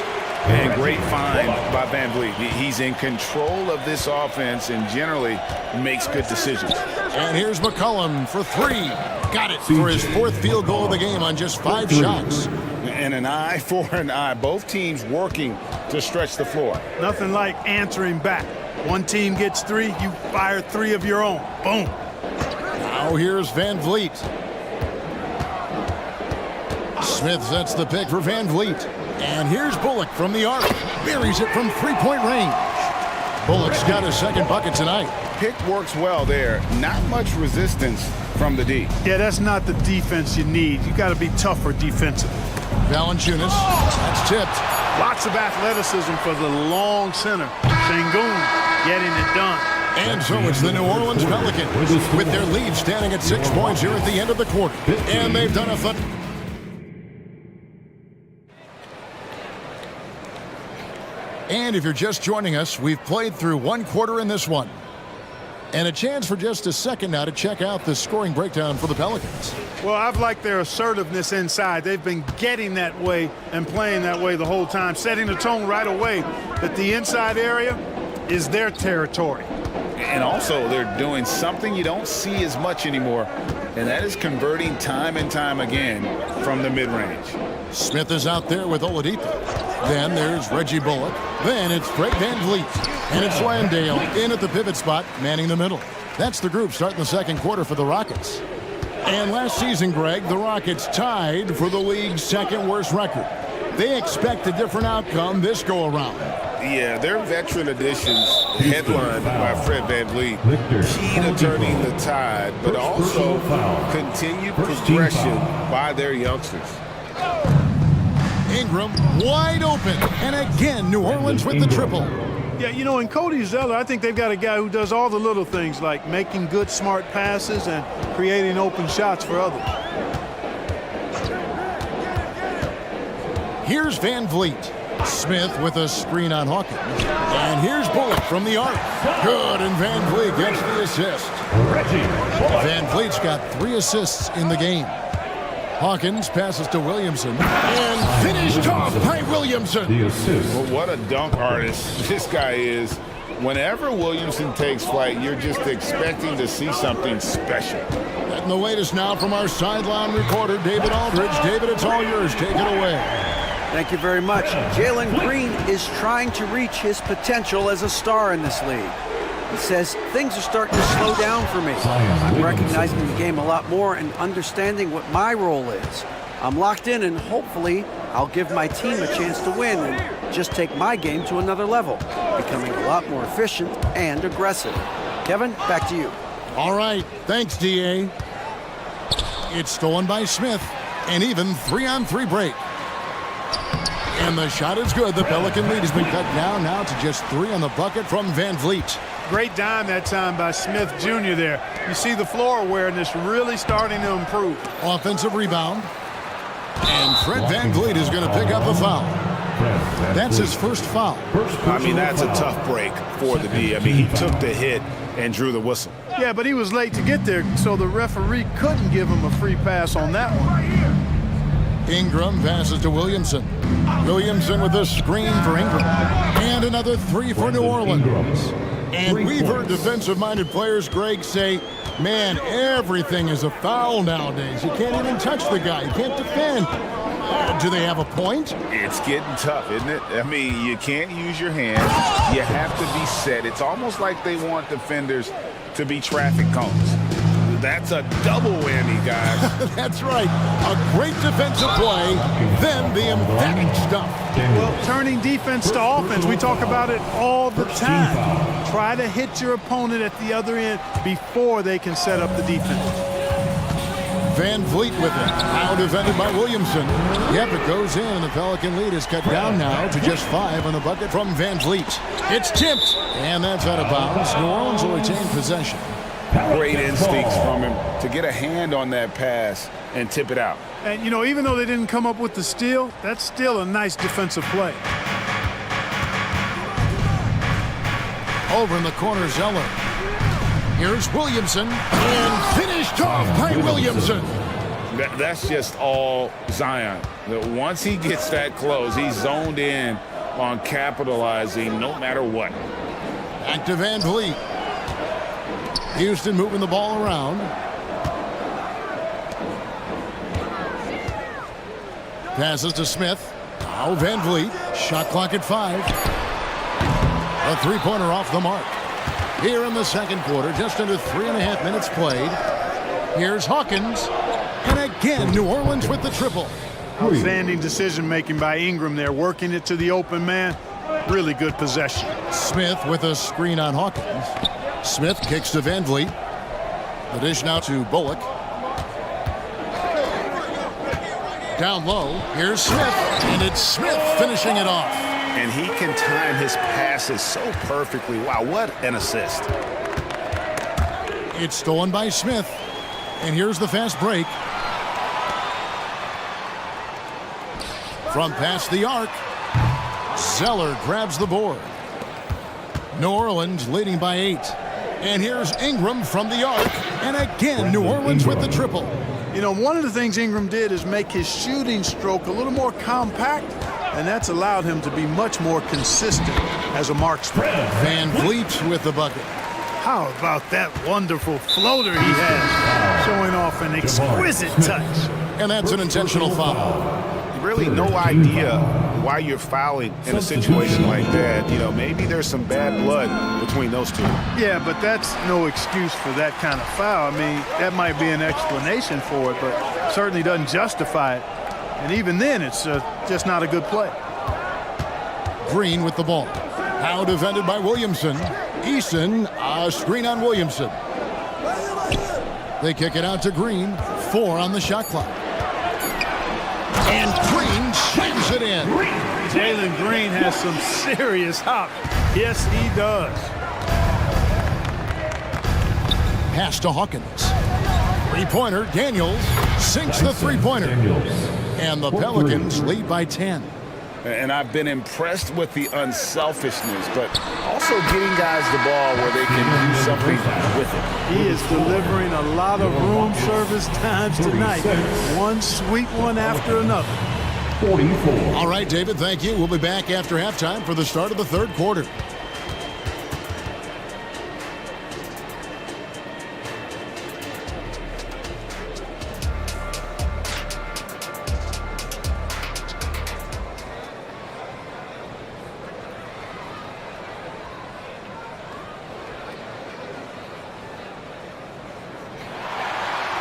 And great find by Van Vliet. He's in control of this offense and generally makes good decisions. And here's McCollum for 3. Got it for his 4th field goal of the game on just 5 shots. And an eye for an eye. Both teams working to stretch the floor. Nothing like answering back. One team gets 3, you fire 3 of your own. Boom. Now here's Van Vliet. Smith sets the pick for Van Vliet. And here's Bullock from the arc. Buries it from 3-point range. Bullock's got his 2nd bucket tonight. Pick works well there. Not much resistance from the D. Yeah, that's not the defense you need. You got to be tougher defensively. Valanciunas. That's tipped. Lots of athleticism for the long center. Sengun getting it done. And so it's the New Orleans Pelicans with their lead standing at 6 points here at the end of the quarter. And they've done a fun. And if you're just joining us, we've played through 1 quarter in this one. And a chance for just a second now to check out the scoring breakdown for the Pelicans. Well, I've liked their assertiveness inside. They've been getting that way and playing that way the whole time, setting the tone right away that the inside area is their territory. And also, they're doing something you don't see as much anymore, and that is converting time and time again from the mid-range. Smith is out there with Oladipo. Then there's Reggie Bullock. Then it's Fred Van Vliet. And it's Landale in at the pivot spot, manning the middle. That's the group starting the 2nd quarter for the Rockets. And last season, Greg, the Rockets tied for the league's 2nd worst record. They expect a different outcome this go-around. Yeah, their veteran additions, headlined by Fred Van Vliet, key to turning the tide, but also continued progression by their youngsters. Ingram wide open, and again New Orleans with the triple. Yeah, you know, in Cody Zeller, I think they've got a guy who does all the little things like making good, smart passes and creating open shots for others. Here's Van Vliet. Smith with a screen on Hawkins. And here's Bullock from the arc. Good, and Van Vliet gets the assist. Van Vliet's got 3 assists in the game. Hawkins passes to Williamson. And finished off by Williamson. Well, what a dunk artist this guy is. Whenever Williamson takes flight, you're just expecting to see something special. And the latest now from our sideline reporter, David Aldridge. David, it's all yours. Take it away. Thank you very much. Jalen Green is trying to reach his potential as a star in this league. He says, things are starting to slow down for me. I'm recognizing the game a lot more and understanding what my role is. I'm locked in, and hopefully I'll give my team a chance to win and just take my game to another level, becoming a lot more efficient and aggressive. Kevin, back to you. All right. Thanks, D.A. It's stolen by Smith. An even 3-on-3 break. And the shot is good. The Pelican lead has been cut down now to just 3 on the bucket from Van Vliet. Great dime that time by Smith Jr. there. You see the floor awareness really starting to improve. Offensive rebound. And Fred Van Vliet is going to pick up a foul. That's his first foul. I mean, that's a tough break for the D. I mean, he took the hit and drew the whistle. Yeah, but he was late to get there, so the referee couldn't give him a free pass on that one. Ingram passes to Williamson. Williamson with a screen for Ingram. And another 3 for New Orleans. And we've heard defensive-minded players, Greg, say, man, everything is a foul nowadays. You can't even touch the guy. You can't defend. Do they have a point? It's getting tough, isn't it? I mean, you can't use your hands. You have to be set. It's almost like they want defenders to be traffic cones. That's a double whammy, guys. That's right. A great defensive play, then the emphatic stuff. Well, turning defense to offense, we talk about it all the time. Try to hit your opponent at the other end before they can set up the defense. Van Vliet with it. Now defended by Williamson. Yep, it goes in, and the Pelican lead is cut down now to just 5 on the bucket from Van Vliet. It's tipped, and that's out of bounds. New Orleans will retain possession. Great instincts from him to get a hand on that pass and tip it out. And, you know, even though they didn't come up with the steal, that's still a nice defensive play. Over in the corner, Zeller. Here's Williamson, and finished off by Williamson. That's just all Zion. Once he gets that close, he's zoned in on capitalizing no matter what. Back to Van Vliet. Houston moving the ball around. Passes to Smith. Now Van Vliet. Shot clock at 5. A three-pointer off the mark. Here in the second quarter, just under 3.5 minutes played. Here's Hawkins. And again, New Orleans with the triple. Outstanding decision-making by Ingram there, working it to the open man. Really good possession. Smith with a screen on Hawkins. Smith kicks to Van Vliet. The dish now to Bullock. Down low, here's Smith, and it's Smith finishing it off. And he can time his passes so perfectly. Wow, what an assist. It's stolen by Smith, and here's the fast break. From past the arc, Zeller grabs the board. New Orleans leading by 8. And here's Ingram from the arc. And again, New Orleans with the triple. You know, one of the things Ingram did is make his shooting stroke a little more compact, and that's allowed him to be much more consistent as a marksman. Van Vliet with the bucket. How about that wonderful floater he has, showing off an exquisite touch. And that's an intentional foul. Really no idea why you're fouling in a situation like that. You know, maybe there's some bad blood between those two. Yeah, but that's no excuse for that kind of foul. I mean, that might be an explanation for it, but certainly doesn't justify it. And even then, it's just not a good play. Green with the ball. Now defended by Williamson. Eason, a screen on Williamson. They kick it out to Green. 4 on the shot clock. And Green slams it in. Jalen Green has some serious hop. Yes, he does. Pass to Hawkins. Three-pointer, Daniels sinks the three-pointer. And the Pelicans lead by 10. And I've been impressed with the unselfishness, but also getting guys the ball where they can do something with it. He is delivering a lot of room service times tonight. One sweet one after another. 44. All right, David, thank you. We'll be back after halftime for the start of the third quarter.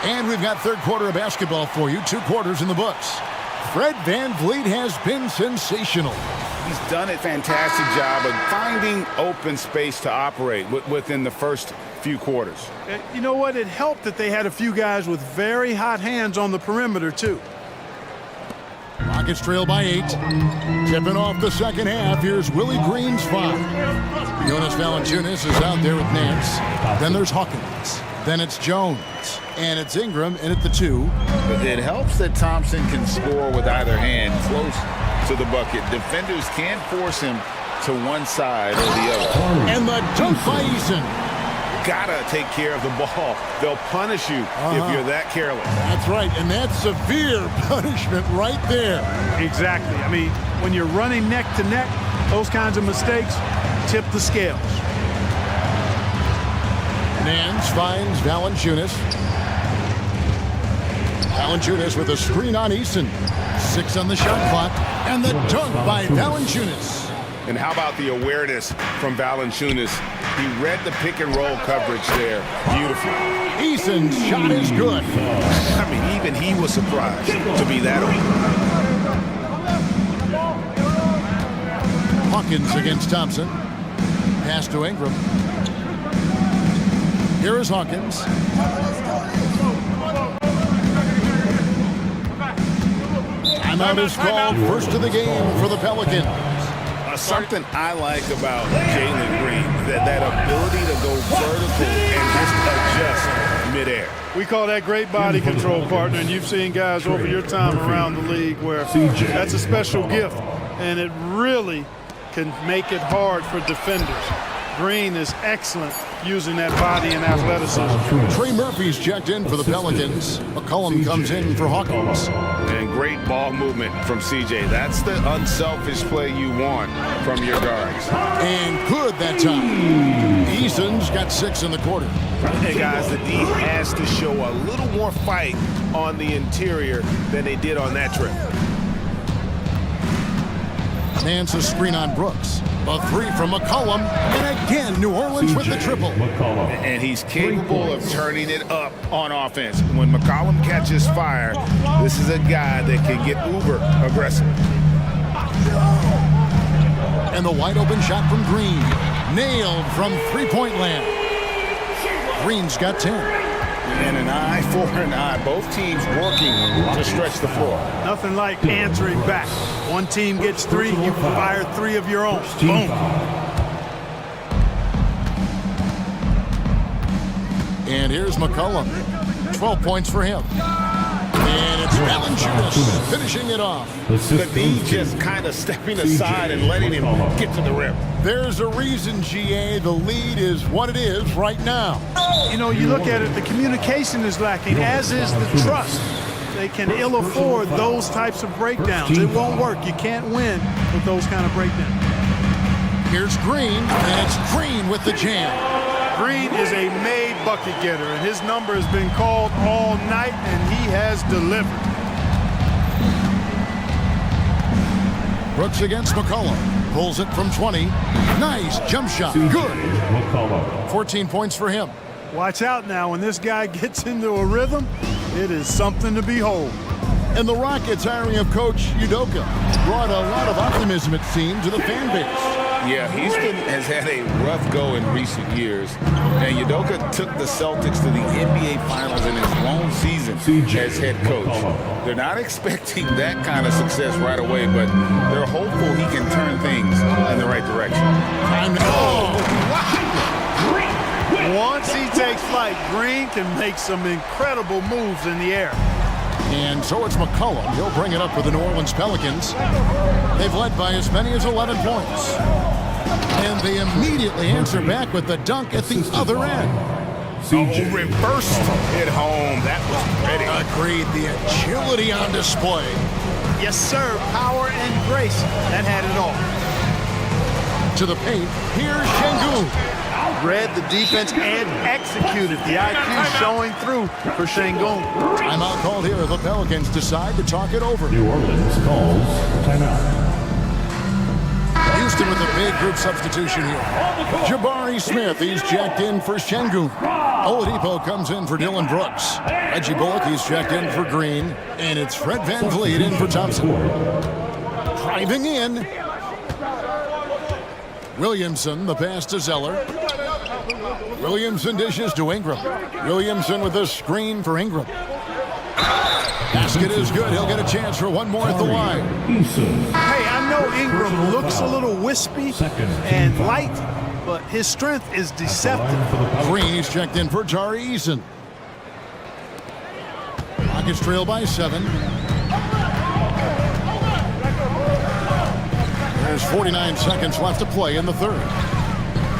And we've got third quarter of basketball for you. 2 quarters in the books. Fred Van Vliet has been sensational. He's done a fantastic job of finding open space to operate within the first few quarters. You know what? It helped that they had a few guys with very hot hands on the perimeter, too. Rockets trail by 8. Tipping off the second half. Here's Willie Green's foul. Jonas Valanciunas is out there with Nance. Then there's Hawkins. Then it's Jones. And it's Ingram in at the 2. It helps that Thompson can score with either hand close to the bucket. Defenders can't force him to one side or the other. And the dunk by Eason. Gotta take care of the ball. They'll punish you if you're that careless. That's right, and that's severe punishment right there. Exactly. I mean, when you're running neck to neck, those kinds of mistakes tip the scales. Nance finds Valanciunas. Valanciunas with a screen on Eason. 6 on the shot clock, and the dunk by Valanciunas. And how about the awareness from Valanciunas? He read the pick and roll coverage there. Beautiful. Eason's shot is good. I mean, even he was surprised to be that open. Hawkins against Thompson. Pass to Ingram. Here is Hawkins. Timeout is called. First of the game for the Pelicans. Something I like about Jalen Green, that ability to go vertical and just adjust midair. We call that great body control, partner, and you've seen guys over your time around the league where that's a special gift, and it really can make it hard for defenders. Green is excellent using that body and athleticism. Trey Murphy's checked in for the Pelicans. McCollum comes in for Hawkins. And great ball movement from CJ. That's the unselfish play you want from your guards. And good that time. Eason's got 6 in the quarter. Hey guys, the D has to show a little more fight on the interior than they did on that trip. Nance a screen on Brooks. A 3 from McCollum. And again, New Orleans with the triple. And he's capable of turning it up on offense. When McCollum catches fire, this is a guy that can get uber aggressive. And the wide open shot from Green. Nailed from three-point land. Green's got 10. And an eye for an eye. Both teams working to stretch the floor. Nothing like answering back. One team gets 3, you fire 3 of your own. Boom. And here's McCollum. 12 points for him. And it's Valanciunas finishing it off. The D just kind of stepping aside and letting him get to the rim. There's a reason, GA, the lead is what it is right now. You know, you look at it, the communication is lacking, as is the trust. They can ill afford those types of breakdowns. It won't work. You can't win with those kind of breakdowns. Here's Green, and it's Green with the jam. Green is a made bucket getter, and his number has been called all night, and he has delivered. Brooks against McCollum. Pulls it from 20. Nice jump shot. Good. 14 points for him. Watch out now. When this guy gets into a rhythm, it is something to behold. And the Rockets hiring of coach Udoka brought a lot of optimism, it seemed, to the fan base. Yeah, Houston has had a rough go in recent years, and Udoka took the Celtics to the NBA Finals in his long season as head coach. They're not expecting that kind of success right away, but they're hopeful he can turn things in the right direction. Once he takes flight, Green can make some incredible moves in the air. And so it's McCollum. He'll bring it up for the New Orleans Pelicans. They've led by as many as 11 points. And they immediately answer back with the dunk at the other end. Reversed it home. That was pretty. Agreed. The agility on display. Yes, sir. Power and grace. That had it all. To the paint. Here's Şengün. Read the defense and executed. The IQ showing through for Şengün. Timeout called here. The Pelicans decide to talk it over. New Orleans calls timeout. Houston with a big group substitution here. Jabari Smith, he's checked in for Şengün. Oladipo comes in for Dylan Brooks. Reggie Bullock, he's checked in for Green. And it's Fred VanVleet in for Thompson. Driving in. Williamson, the pass to Zeller. Williamson dishes to Ingram. Williamson with a screen for Ingram. Basket is good. He'll get a chance for one more at the line. Hey, I know Ingram looks a little wispy and light, but his strength is deceptive. Green is checked in for Tari Eason. Rockets trail by 7. There's 49 seconds left to play in the third.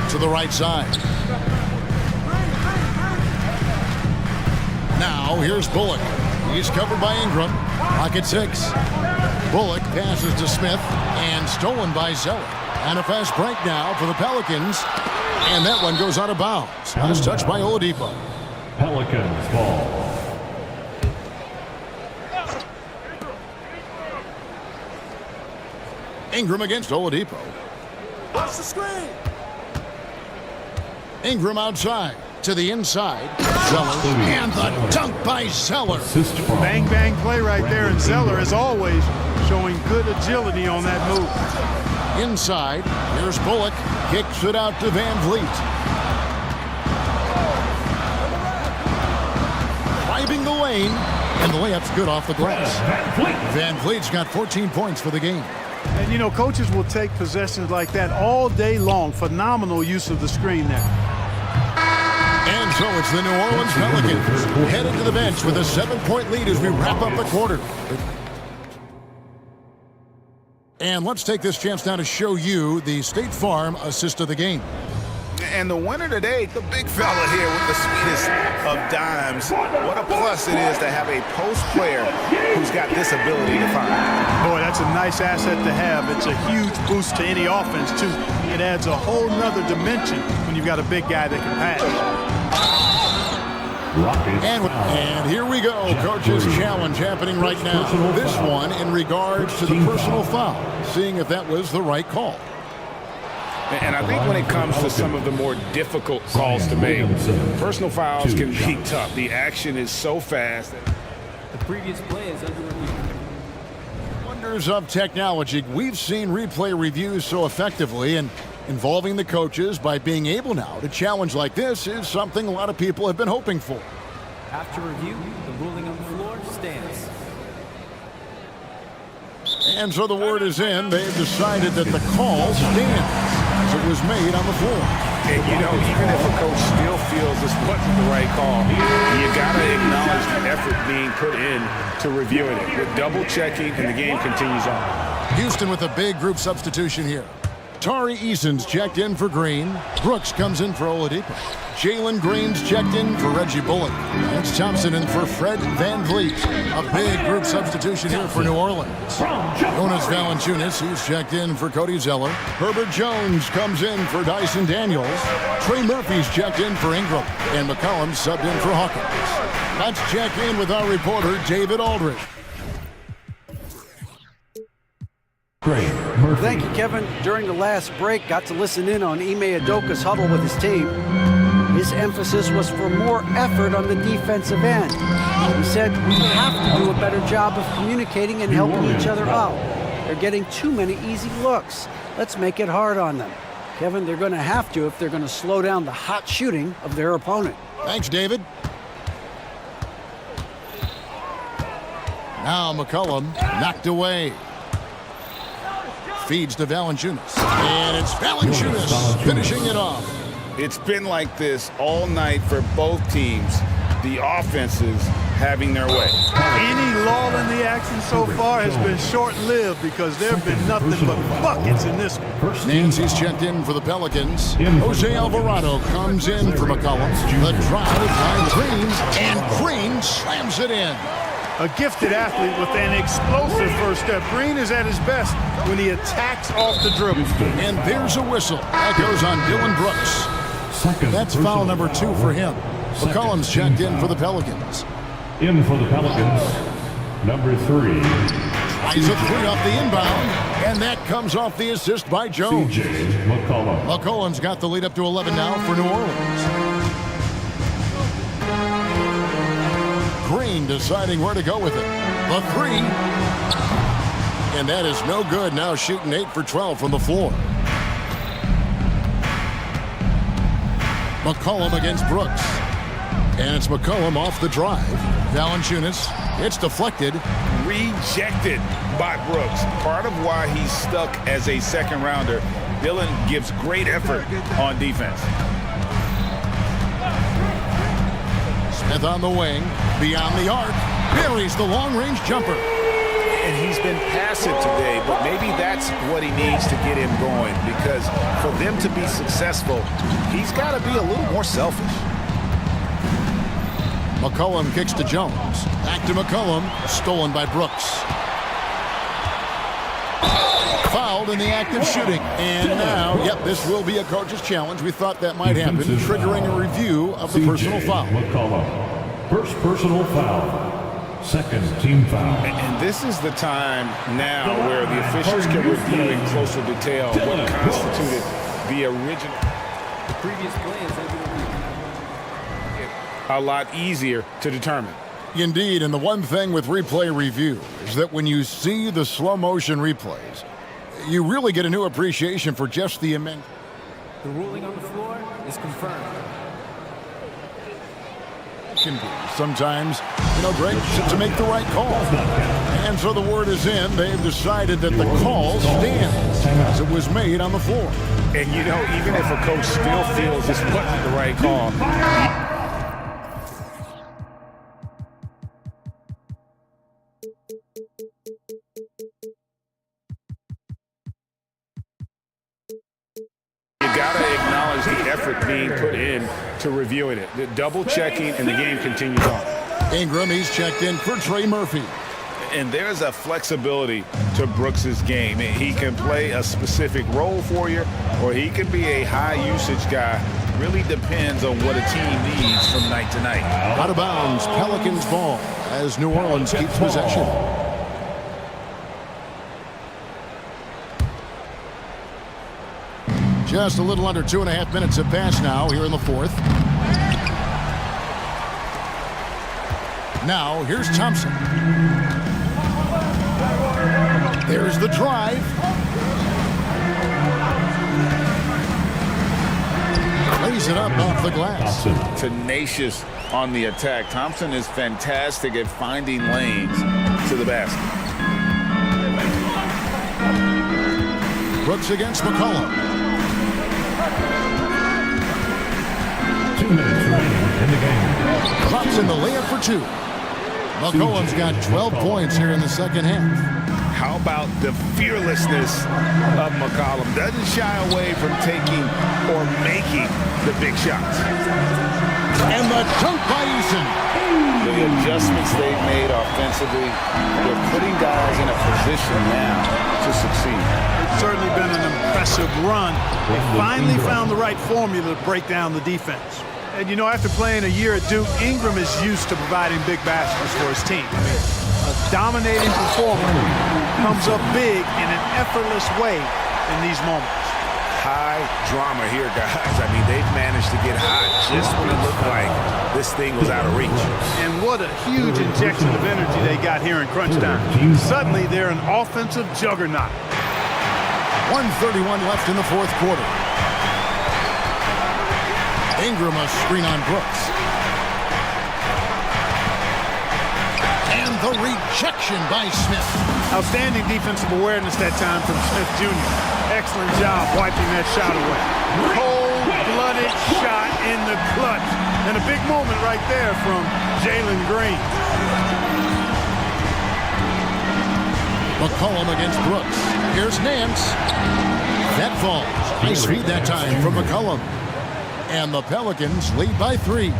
To the right side. Now here's Bullock. He's covered by Ingram. Pocket 6. Bullock passes to Smith and stolen by Zeller. And a fast break now for the Pelicans. And that one goes out of bounds. Last touch by Oladipo. Pelicans ball. Ingram against Oladipo. Watch the screen. Ingram outside to the inside. Zeller and the dunk by Zeller. Bang, bang play right there. And Zeller, as always, showing good agility on that move. Inside, here's Bullock. Kicks it out to VanVleet. Driving the lane. And the layup's good off the glass. Van Vliet's got 14 points for the game. And, you know, coaches will take possessions like that all day long. Phenomenal use of the screen there. And so it's the New Orleans Pelicans headed to the bench with a 7-point lead as we wrap up the quarter. And let's take this chance now to show you the State Farm assist of the game. And the winner today, the big fella here with the sweetest of dimes. What a plus it is to have a post player who's got this ability to find. Boy, that's a nice asset to have. It's a huge boost to any offense, too. It adds a whole nother dimension when you've got a big guy that can pass. And here we go. Coach's challenge happening right now. This one in regards to the personal foul. Seeing if that was the right call. And I think when it comes to some of the more difficult calls to make, personal fouls can be tough. The action is so fast. The previous play is under review. Wonders of technology. We've seen replay reviews so effectively, and involving the coaches by being able now to challenge like this is something a lot of people have been hoping for. After review, the ruling on the floor stands. And so the word is in. They've decided that the call stands. It was made on the floor. And you know, even if a coach still feels this wasn't the right call, you got to acknowledge the effort being put in to reviewing it. With double checking, and the game continues on. Houston with a big group substitution here. Tari Eason's checked in for Green. Brooks comes in for Oladipo. Jalen Green's checked in for Reggie Bullock. That's Thompson in for Fred Van Vliet. A big group substitution here for New Orleans. Jonas Valanciunas, he's checked in for Cody Zeller. Herbert Jones comes in for Dyson Daniels. Trey Murphy's checked in for Ingram. And McCollum subbed in for Hawkins. Let's check in with our reporter, David Aldridge. Thank you, Kevin. During the last break, got to listen in on Ime Udoka's huddle with his team. His emphasis was for more effort on the defensive end. He said, we have to do a better job of communicating and helping each other out. They're getting too many easy looks. Let's make it hard on them. Kevin, they're going to have to if they're going to slow down the hot shooting of their opponent. Thanks, David. Now McCollum knocked away. Feeds to Valanciunas. And it's Valanciunas finishing it off. It's been like this all night for both teams. The offenses having their way. Any lull in the action so far has been short-lived because there have been nothing but buckets in this one. Nancy's checked in for the Pelicans. Jose Alvarado comes in for McCollum. The drive by Green, and Green slams it in. A gifted athlete with an explosive first step. Green is at his best when he attacks off the dribble. And there's a whistle. That goes on Dylan Brooks. That's foul number 2 for him. McCollum's checked in for the Pelicans. In for the Pelicans, number 3. Tries a 3 off the inbound, and that comes off the assist by Jones. McCollum. McCollum's got the lead up to 11 now for New Orleans. Green deciding where to go with it. The 3. And that is no good. Now shooting 8 for 12 from the floor. McCollum against Brooks. And it's McCollum off the drive. Valanciunas. It's deflected. Rejected by Brooks. Part of why he's stuck as a second rounder. Dylan gives great effort on defense. Smith on the wing, beyond the arc, buries the long-range jumper. And he's been passive today, but maybe that's what he needs to get him going, because for them to be successful, he's got to be a little more selfish. McCollum kicks to Jones. Back to McCollum, stolen by Brooks. Fouled in the act of shooting. And now, yep, this will be a coach's challenge. We thought that might happen, triggering a review of the personal foul. McCollum. First personal foul. Second team foul. And this is the time now where the officials can review in closer detail what constituted the original. The previous play is under review. A lot easier to determine. Indeed, and the one thing with replay review is that when you see the slow motion replays, you really get a new appreciation for just the immense. The ruling on the floor is confirmed. Can be sometimes Greg, to make the right call. And so the word is in. They've decided that the call stands as it was made on the floor. And, you know, even if a coach still feels this wasn't the right call, you gotta acknowledge the effort being put in to reviewing it, the double checking, and the game continues on. Ingram, he's checked in for Trey Murphy. And there's a flexibility to Brooks's game. He can play a specific role for you, or he can be a high-usage guy. Really depends on what a team needs from night to night. Out of bounds, Pelicans ball as New Orleans keeps possession. Just a little under 2.5 minutes have passed now here in the fourth. Now, here's Thompson. There's the drive. Lays it up off the glass. Tenacious on the attack. Thompson is fantastic at finding lanes to the basket. Brooks against McCollum. 2 minutes remaining in the game. Drops in the layup for two. McCollum's got 12 points here in the second half. How about the fearlessness of McCollum? Doesn't shy away from taking or making the big shots. And the dunk by Eason. The adjustments they've made offensively, they're putting guys in a position now to succeed. It's certainly been an impressive run. They finally found the right formula to break down the defense. And, you know, after playing a year at Duke, Ingram is used to providing big baskets for his team. I mean, a dominating performer comes up big in an effortless way in these moments. High drama here, guys. I mean, they've managed to get hot just when it looked like this thing was out of reach. And what a huge injection of energy they got here in crunch time. Suddenly, they're an offensive juggernaut. 1:31 left in the fourth quarter. Ingram a screen on Brooks. And the rejection by Smith. Outstanding defensive awareness that time from Smith Jr. Excellent job wiping that shot away. Cold-blooded shot in the clutch. And a big moment right there from Jalen Green. McCollum against Brooks. Here's Nance. That falls. Nice feed that time from McCollum. And the Pelicans lead by 3.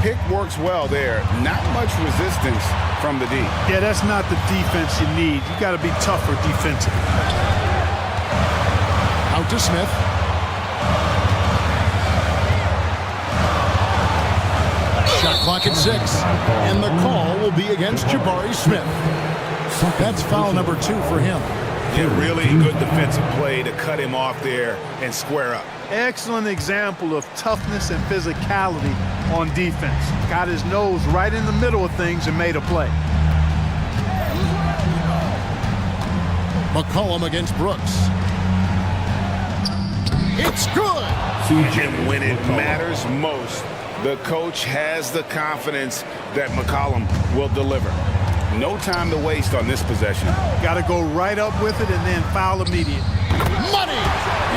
Pick works well there. Not much resistance from the D. Yeah, that's not the defense you need. You got to be tougher defensively. Out to Smith. Shot clock at 6. And the call will be against Jabari Smith. That's foul number 2 for him. Yeah, really good defensive play to cut him off there and square up. Excellent example of toughness and physicality on defense. Got his nose right in the middle of things and made a play. McCollum against Brooks. It's good! And when it matters most, the coach has the confidence that McCollum will deliver. No time to waste on this possession. Got to go right up with it and then foul immediate. Money!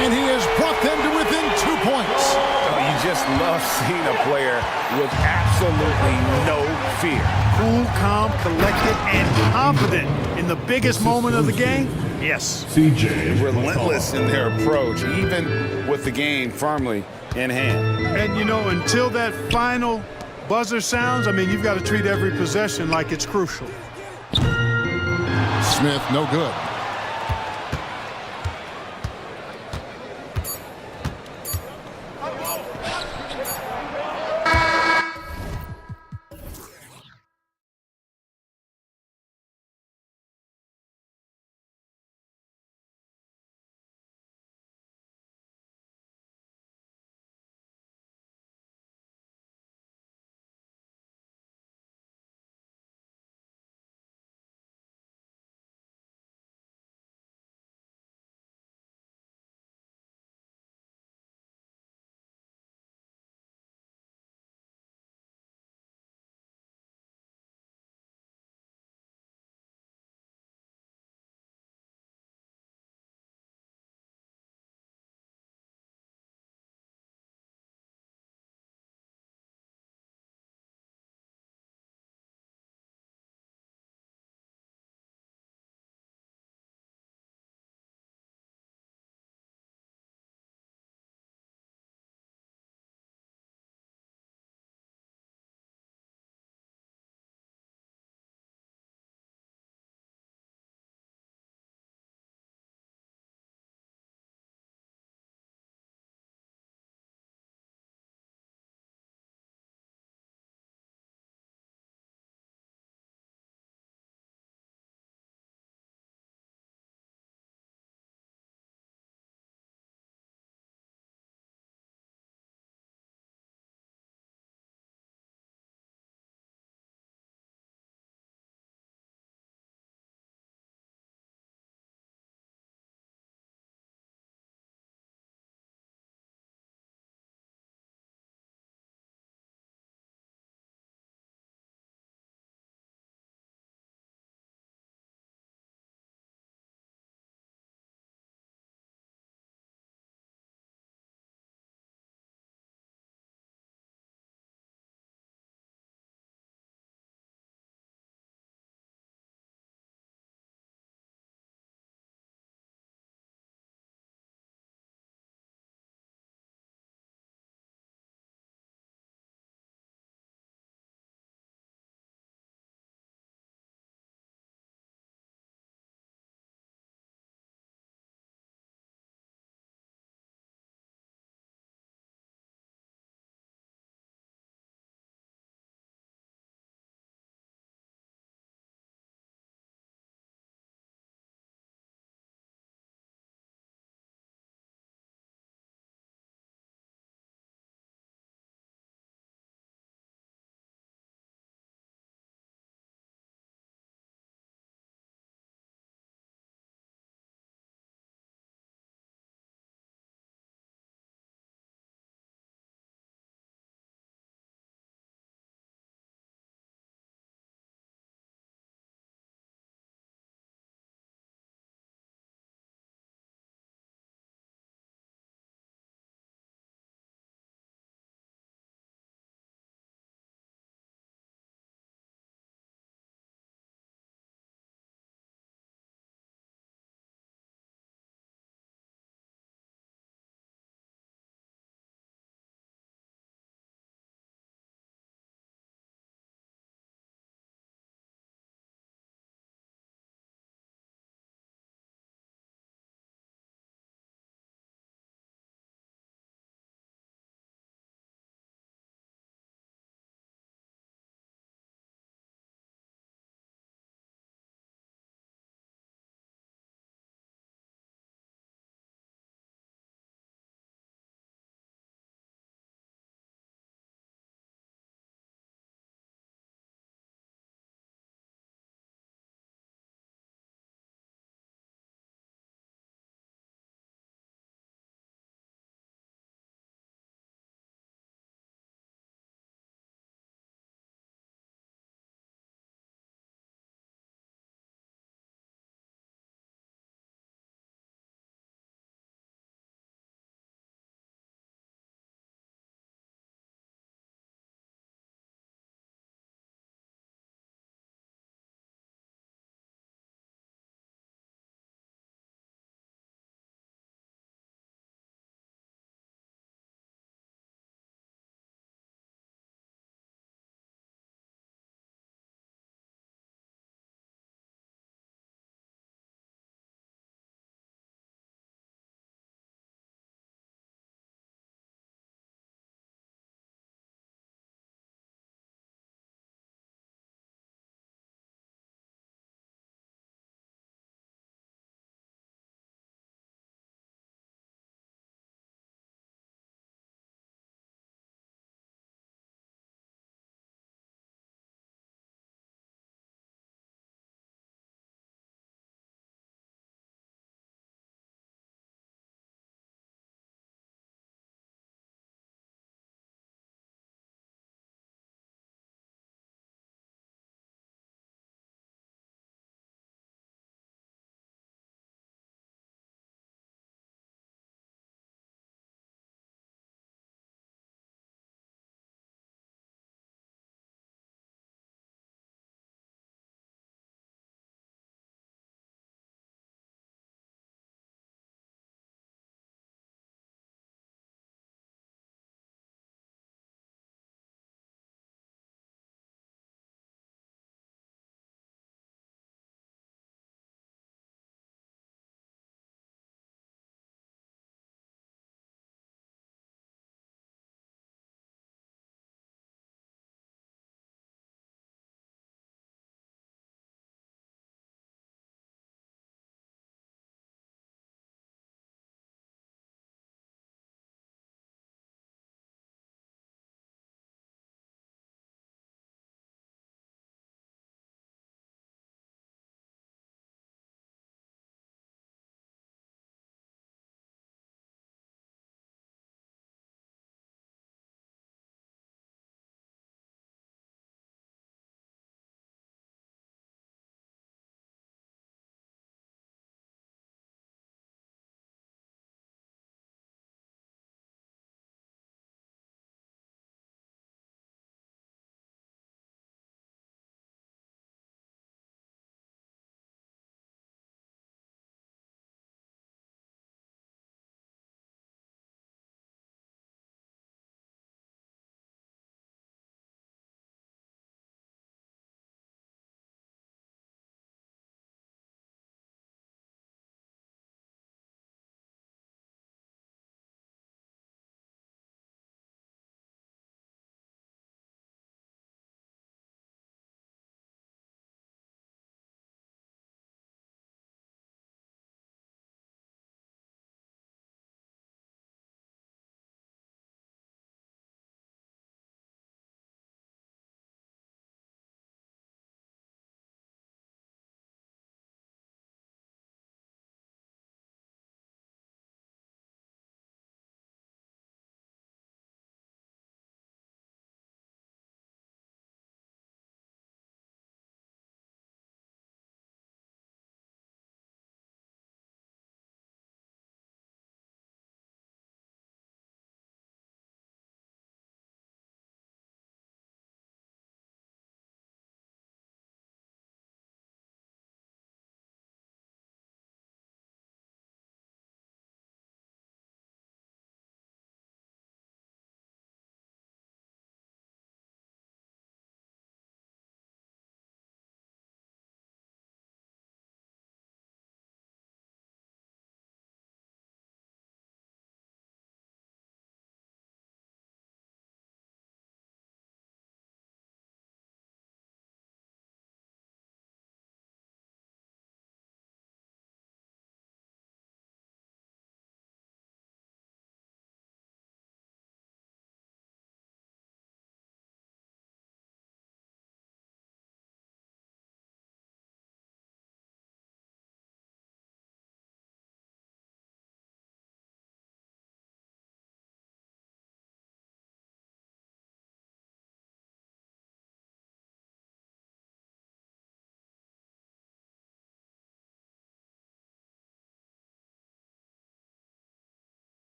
And he has brought them to within 2 points. You just love seeing a player with absolutely no fear. Cool, calm, collected, and confident in the biggest moment of the game. Yes. CJ. Relentless in their approach, even with the game firmly in hand. And, you know, until that final buzzer sounds, I mean, you've got to treat every possession like it's crucial. Smith, no good.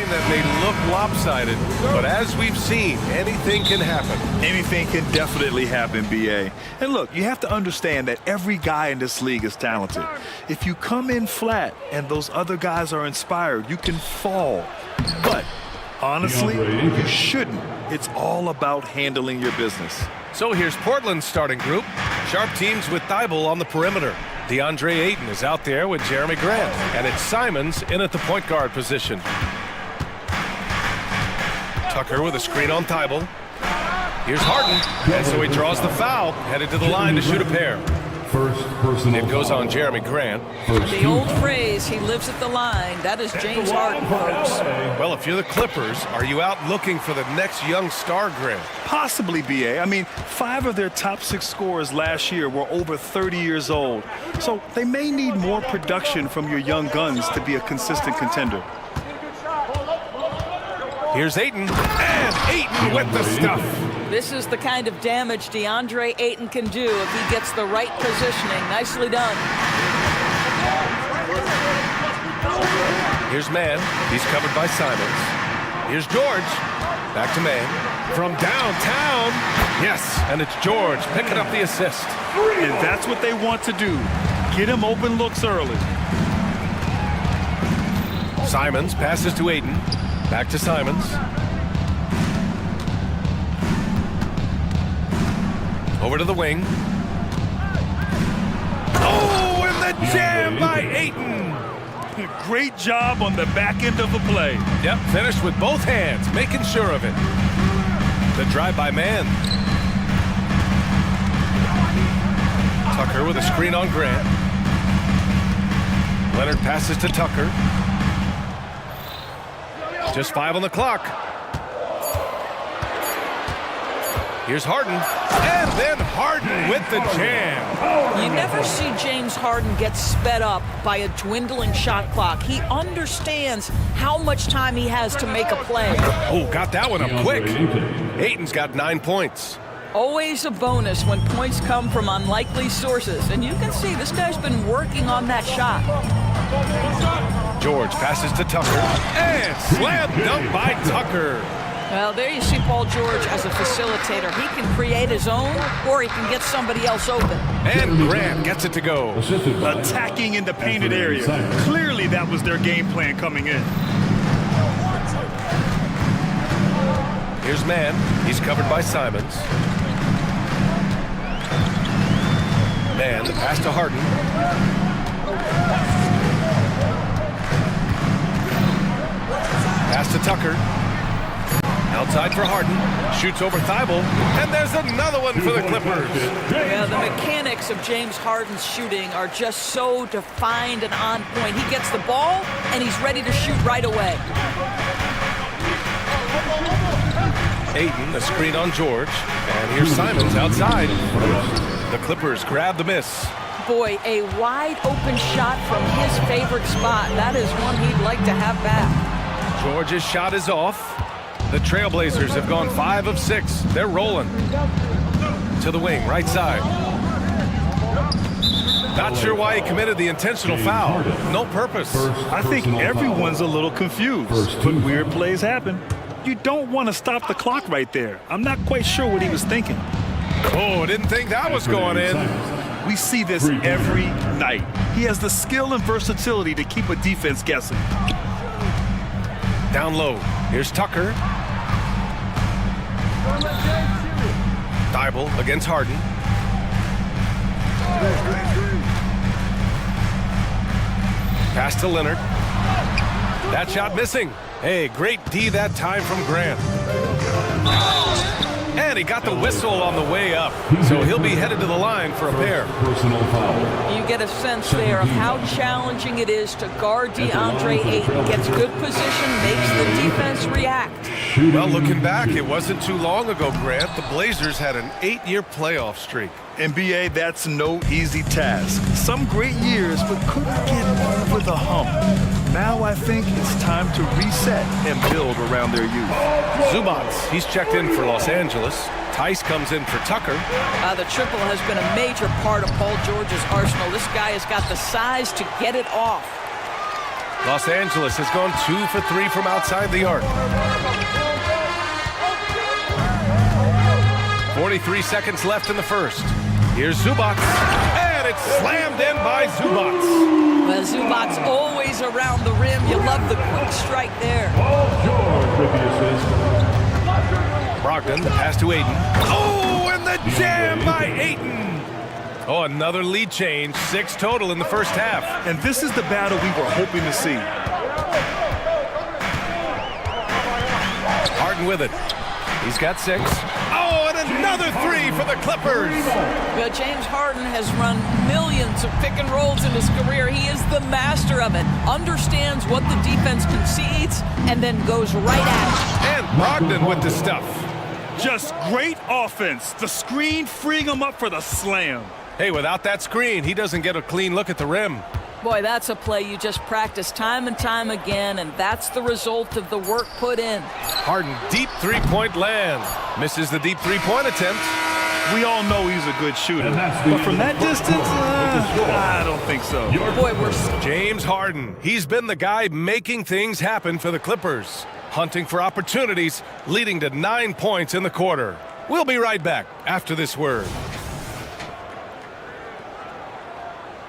game that may look lopsided, but as we've seen, anything can happen. Anything can definitely happen, BA. And look, you have to understand that every guy in this league is talented. If you come in flat and those other guys are inspired, you can fall. But honestly, you shouldn't. It's all about handling your business. So here's Portland's starting group. Sharp teams with Thibault on the perimeter. DeAndre Ayton is out there with Jeremy Grant. And it's Simons in at the point guard position. Tucker with a screen on Thibault. Here's Harden. And so he draws the foul, headed to the line to shoot a pair. It goes on Jeremy Grant. The old phrase, he lives at the line, that is James Harden, folks. Well, if you're the Clippers, are you out looking for the next young star, Grant? Possibly, BA. I mean, 5 of their top 6 scorers last year were over 30 years old. So they may need more production from your young guns to be a consistent contender. Here's Ayton, and Ayton with the stuff. This is the kind of damage DeAndre Ayton can do if he gets the right positioning. Nicely done. Here's Mann. He's covered by Simons. Here's George. Back to Mann. From downtown. Yes, and it's George picking up the assist. And that's what they want to do. Get him open looks early. Simons passes to Ayton. Back to Simons. Over to the wing. Oh, and the jam by Ayton. Great job on the back end of the play. Yep, finished with both hands, making sure of it. The drive by Mann. Tucker with a screen on Grant. Leonard passes to Tucker. Just 5 on the clock. Here's Harden, and then Harden with the jam. You never see James Harden get sped up by a dwindling shot clock. He understands how much time he has to make a play. Oh, got that one up quick. Ayton's got 9 points. Always a bonus when points come from unlikely sources, and you can see this guy's been working on that shot. George passes to Tucker, and slam dunk by Tucker. Well, there you see Paul George as a facilitator. He can create his own, or he can get somebody else open. And Grant gets it to go. Attacking in the painted area. Clearly that was their game plan coming in. Here's Mann. He's covered by Simons. Mann, the pass to Harden. Pass to Tucker. Outside for Harden. Shoots over Thibault. And there's another one for the Clippers. Yeah, the mechanics of James Harden's shooting are just so defined and on point. He gets the ball, and he's ready to shoot right away. Ayton, a screen on George. And here's Simons outside. The Clippers grab the miss. Boy, a wide open shot from his favorite spot. That is one he'd like to have back. George's shot is off. The Trailblazers have gone 5 of 6. They're rolling. To the wing, right side. Not sure why he committed the intentional foul. No purpose. I think everyone's a little confused, but weird plays happen. You don't want to stop the clock right there. I'm not quite sure what he was thinking. Oh, didn't think that was going in. We see this every night. He has the skill and versatility to keep a defense guessing. Down low. Here's Tucker. Thibault against Harden. Pass to Leonard. That shot missing. Hey, great D that time from Grant. And he got the whistle on the way up. So he'll be headed to the line for a pair. You get a sense there of how challenging it is to guard DeAndre Ayton. Gets good position, makes the defense react. Well, looking back, it wasn't too long ago, Grant. The Blazers had an 8-year playoff streak. NBA, that's no easy task. Some great years, but couldn't get over the hump. Now I think it's time to reset and build around their youth. Zubac, he's checked in for Los Angeles. Tice comes in for Tucker. The triple has been a major part of Paul George's arsenal. This guy has got the size to get it off. Los Angeles has gone 2 for 3 from outside the arc. 43 seconds left in the first. Here's Zubac, and it's slammed in by Zubac. Well, Zubac's always around the rim. You love the quick strike there. Brogdon, the pass to Aiden. Oh, and the jam by Aiden. Oh, another lead change. 6 total in the first half. And this is the battle we were hoping to see. Harden with it. He's got 6. Oh, and another 3 for the Clippers. Well, James Harden has run millions of pick and rolls in his career. He is the master of it. Understands what the defense concedes and then goes right at it. And Brogdon with the stuff. Just great offense. The screen freeing him up for the slam. Hey, without that screen, he doesn't get a clean look at the rim. Boy, that's a play you just practice time and time again, and that's the result of the work put in. Harden, deep three-point land. Misses the deep three-point attempt. We all know he's a good shooter, but from that distance, I don't think so. Boy, James Harden, he's been the guy making things happen for the Clippers. Hunting for opportunities, leading to 9 points in the quarter. We'll be right back after this word.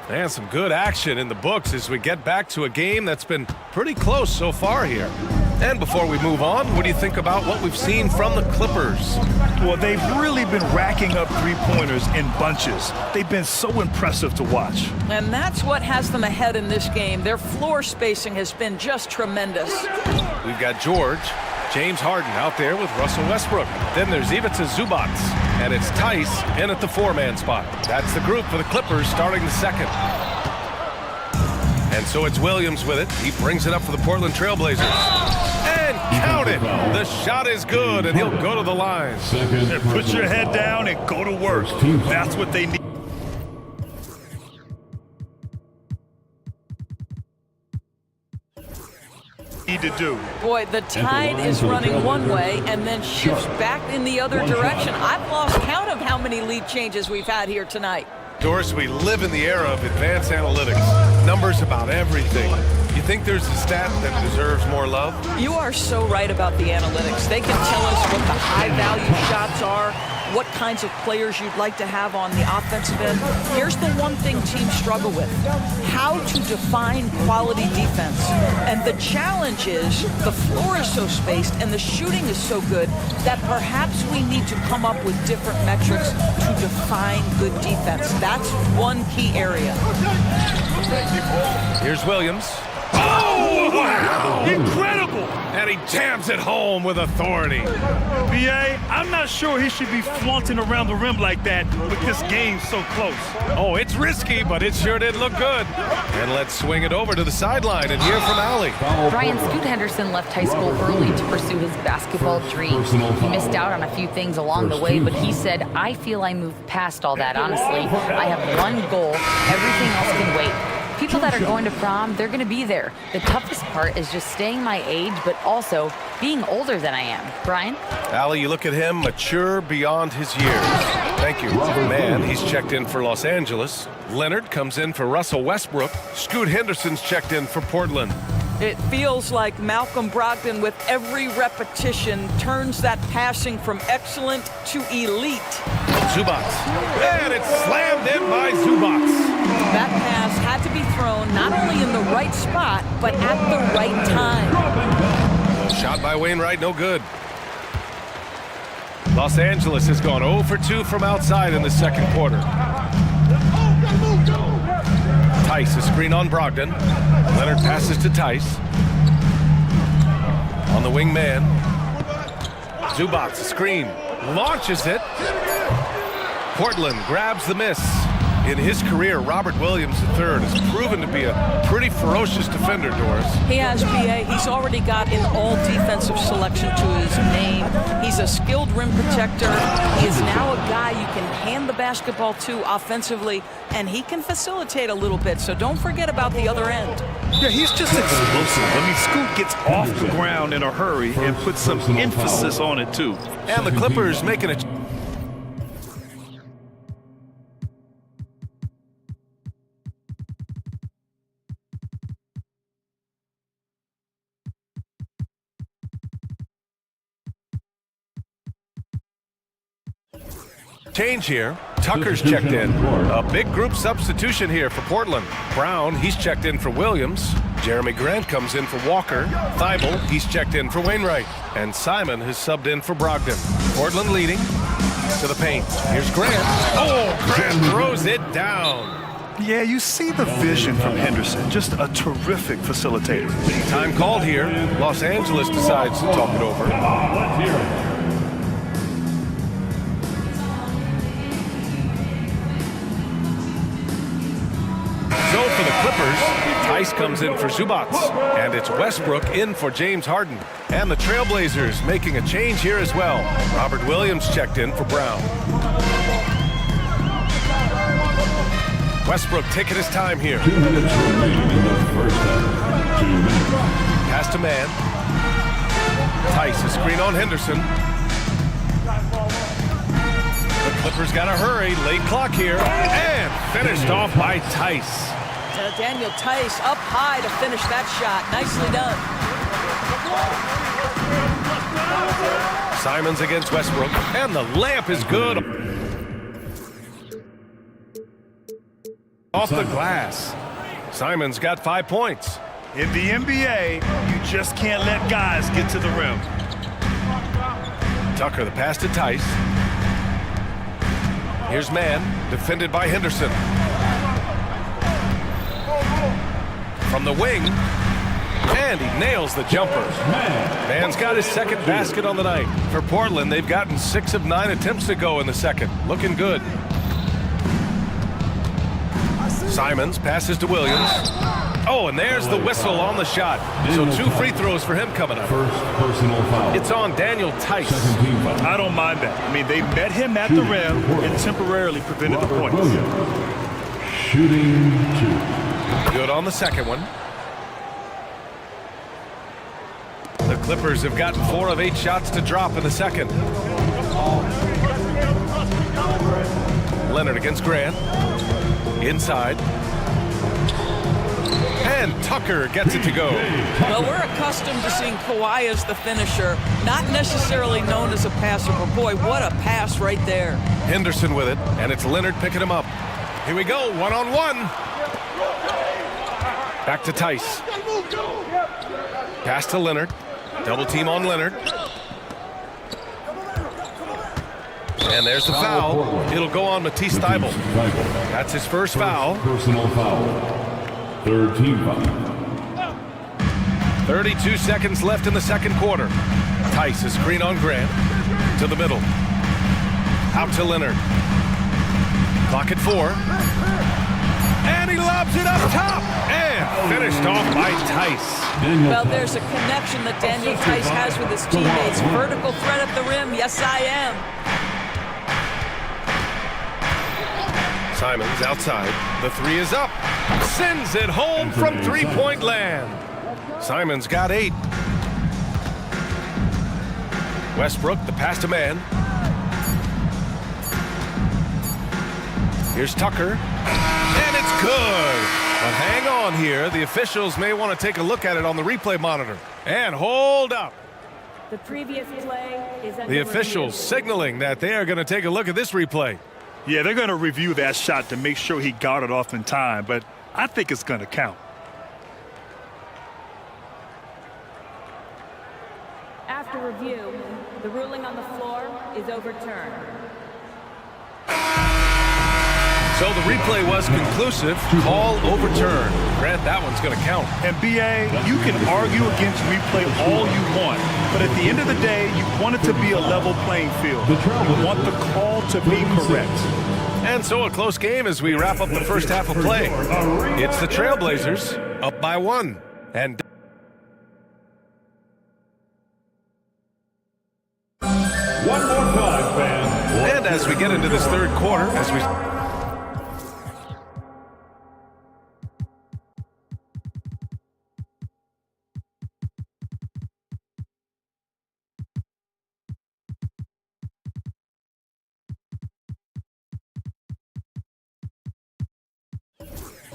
And some good action in the books as we get back to a game that's been pretty close so far here. And before we move on, what do you think about what we've seen from the Clippers? Well, they've really been racking up three-pointers in bunches. They've been so impressive to watch. And that's what has them ahead in this game. Their floor spacing has been just tremendous. We've got George, James Harden out there with Russell Westbrook. Then there's Ivica Zubac, and it's Tice in at the 4-man spot. That's the group for the Clippers starting the second. And so it's Williams with it. He brings it up for the Portland Trailblazers. And count it! The shot is good, and he'll go to the line. Put your head down and go to work. That's what they need. To do. Boy, the tide is running one way and then shifts back in the other direction. I've lost count of how many lead changes we've had here tonight. Doris, we live in the era of advanced analytics. Numbers about everything. You think there's a stat that deserves more love? You are so right about the analytics. They can tell us what the high-value shots are, what kinds of players you'd like to have on the offensive end. Here's the one thing teams struggle with: how to define quality defense. And the challenge is the floor is so spaced and the shooting is so good that perhaps we need to come up with different metrics to define good defense. That's one key area. Here's Williams. Oh, wow! Incredible! And he jams it home with authority. B.A., I'm not sure he should be flaunting around the rim like that with this game so close. Oh, it's risky, but it sure did look good. And let's swing it over to the sideline and hear from Allie. Brian Scoot Henderson left high school early to pursue his basketball dreams. He missed out on a few things along the way, but he said, "I feel I moved past all that, honestly. I have one goal. Everything else can wait." People that are going to prom, they're going to be there. The toughest part is just staying my age, but also being older than I am. Brian? Allie, you look at him, mature beyond his years. Thank you. Man, he's checked in for Los Angeles. Leonard comes in for Russell Westbrook. Scoot Henderson's checked in for Portland. It feels like Malcolm Brogdon, with every repetition, turns that passing from excellent to elite. Zubac. And it's slammed in by Zubac. That pass had to be thrown not only in the right spot, but at the right time. Shot by Wainwright, no good. Los Angeles has gone 0 for 2 from outside in the second quarter. Tice, a screen on Brogdon. Leonard passes to Tice. On the wing man. Zubac, a screen. Launches it. Portland grabs the miss. In his career, Robert Williams III has proven to be a pretty ferocious defender, Doris. He has, B.A. He's already got an all-defensive selection to his name. He's a skilled rim protector. He is now a guy you can hand the basketball to offensively, and he can facilitate a little bit, so don't forget about the other end. Yeah, he's just explosive. I mean, Scoot gets off the ground in a hurry and puts some emphasis on it, too. And the Clippers making a Change here. Tucker's checked in. A big group substitution here for Portland. Brown, he's checked in for Williams. Jeremy Grant comes in for Walker. Thibault, he's checked in for Wainwright. And Simon has subbed in for Brogdon. Portland leading to the paint. Here's Grant. Oh, Grant throws it down. Yeah, you see the vision from Henderson. Just a terrific facilitator. Time called here. Los Angeles decides to talk it over. Let's hear it. So for the Clippers, Tice comes in for Zubats. And it's Westbrook in for James Harden. And the Trailblazers making a change here as well. Robert Williams checked in for Brown. Westbrook taking his time here. 2 minutes remaining in the first half. 2 minutes. Pass to man. Tice, a screen on Henderson. The Clippers got to hurry. Late clock here. And finished off by Tice. Daniel Tice up high to finish that shot. Nicely done. Simons against Westbrook. And the layup is good. Off the glass. Simons got 5 points. In the NBA, you just can't let guys get to the rim. Tucker, the pass to Tice. Here's man, defended by Henderson. From the wing, and he nails the jumper. Man's got his second basket on the night. For Portland, they've gotten 6 of 9 attempts to go in the second. Looking good. Simons passes to Williams. Oh, and there's the whistle on the shot. So 2 free throws for him coming up. First personal foul. It's on Daniel Tice. Second team foul. I don't mind that. I mean, they met him at the rim and temporarily prevented the points. Shooting 2. Good on the second one. The Clippers have gotten 4 of 8 shots to drop in the second. Leonard against Grant. Inside. And Tucker gets it to go. Well, we're accustomed to seeing Kawhi as the finisher, not necessarily known as a passer, but boy, what a pass right there. Henderson with it, and it's Leonard picking him up. Here we go, one-on-one. Back to Tice. Pass to Leonard. Double team on Leonard. And there's the foul. It'll go on Matisse Thybulle. That's his first foul. Personal foul. Third team foul. 32 seconds left in the second quarter. Tice, a screen on Grant. To the middle. Out to Leonard. Clock at 4. And he lobs it up top. And finished off by Tice. Well, there's a connection that Daniel Tice has with his teammates. Vertical threat at the rim. Yes, I am. Simons outside. The 3 is up. Sends it home from three-point land. Simons got 8. Westbrook, the pass to man. Here's Tucker. And it's good. But hang on here. The officials may want to take a look at it on the replay monitor. And hold up. The previous play is under The officials signaling that they are going to take a look at this replay. Yeah, they're going to review that shot to make sure he got it off in time, but I think it's going to count. After review, the ruling on the floor is overturned. So the replay was conclusive. Call overturned. Grant, that one's going to count. And BA, you can argue against replay all you want, but at the end of the day, you want it to be a level playing field. You want the call to be correct. And so a close game as we wrap up the first half of play. It's the Trailblazers up by 1. And One more time, fans. And as we get into this third quarter, as we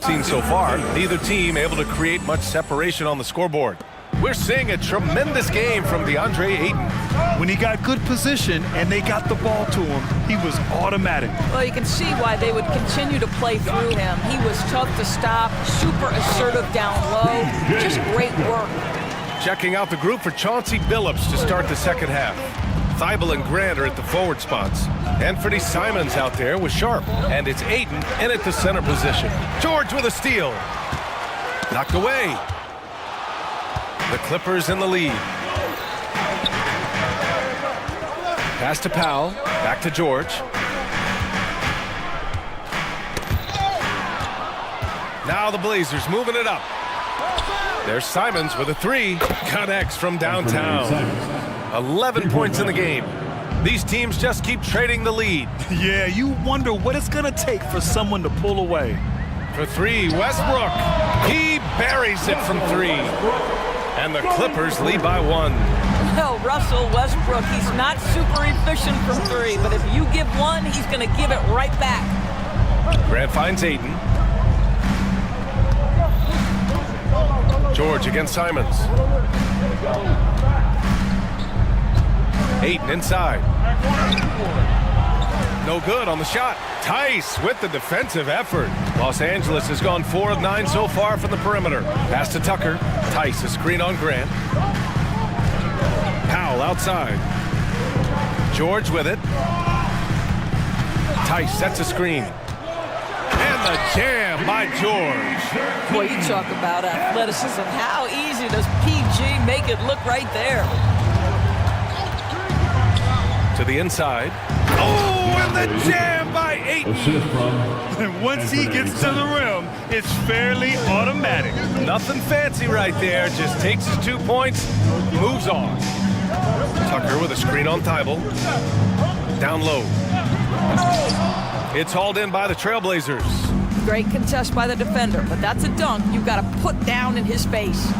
seen so far, neither team able to create much separation on the scoreboard. We're seeing a tremendous game from DeAndre Ayton. When he got good position and they got the ball to him, he was automatic. Well, you can see why they would continue to play through him. He was tough to stop, super assertive down low, just great work. Checking out the group for Chauncey Billups to start the second half. Thibault and Grant are at the forward spots. Anthony Simons out there with Sharp. And it's Ayton in at the center position. George with a steal. Knocked away. The Clippers in the lead. Pass to Powell. Back to George. Now the Blazers moving it up. There's Simons with a three. Connects from downtown. 11 points in the game. These teams just keep trading the lead. Yeah, you wonder what it's going to take for someone to pull away. For three, Westbrook. He buries it from three. And the Clippers lead by one. Well, Russell Westbrook, he's not super efficient from three, but if you give one, he's going to give it right back. Grant finds Ayton. George against Simons. Ayton inside. No good on the shot. Tice with the defensive effort. Los Angeles has gone 4 of 9 so far from the perimeter. Pass to Tucker. Tice, a screen on Grant. Powell outside. George with it. Tice sets a screen. And the jam by George. Boy, you talk about athleticism. How easy does PG make it look right there? To the inside. Oh, and the jam by Ayton. And once he gets to the rim, it's fairly automatic. Nothing fancy right there. Just takes his 2 points, moves on. Tucker with a screen on Thibault. Down low. It's hauled in by the Trailblazers. Great contest by the defender, but that's a dunk you've got to put down in his face.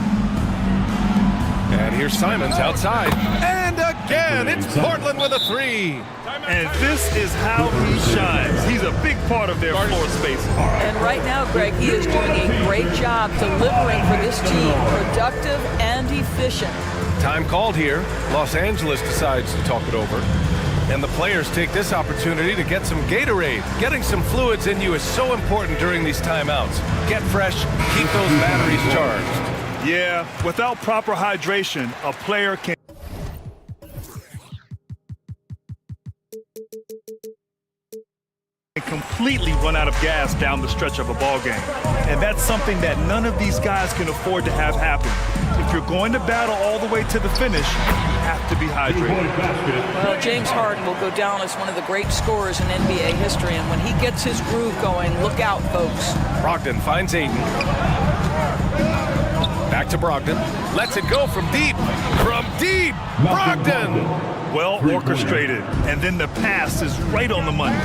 And here's Simons outside. And again, it's Portland with a three. And this is how he shines. He's a big part of their floor space. And right now, Greg, he is doing a great job delivering for this team, productive and efficient. Time called here. Los Angeles decides to talk it over. And the players take this opportunity to get some Gatorade. Getting some fluids in you is so important during these timeouts. Get fresh, keep those batteries charged. Yeah, without proper hydration, a player can completely run out of gas down the stretch of a ball game. And that's something that none of these guys can afford to have happen. If you're going to battle all the way to the finish, you have to be hydrated. Well, James Harden will go down as one of the great scorers in NBA history, and when he gets his groove going, look out, folks. Brogdon finds Ayton. Back to Brogdon. Lets it go from deep. From deep. Brogdon. Well orchestrated. And then the pass is right on the money.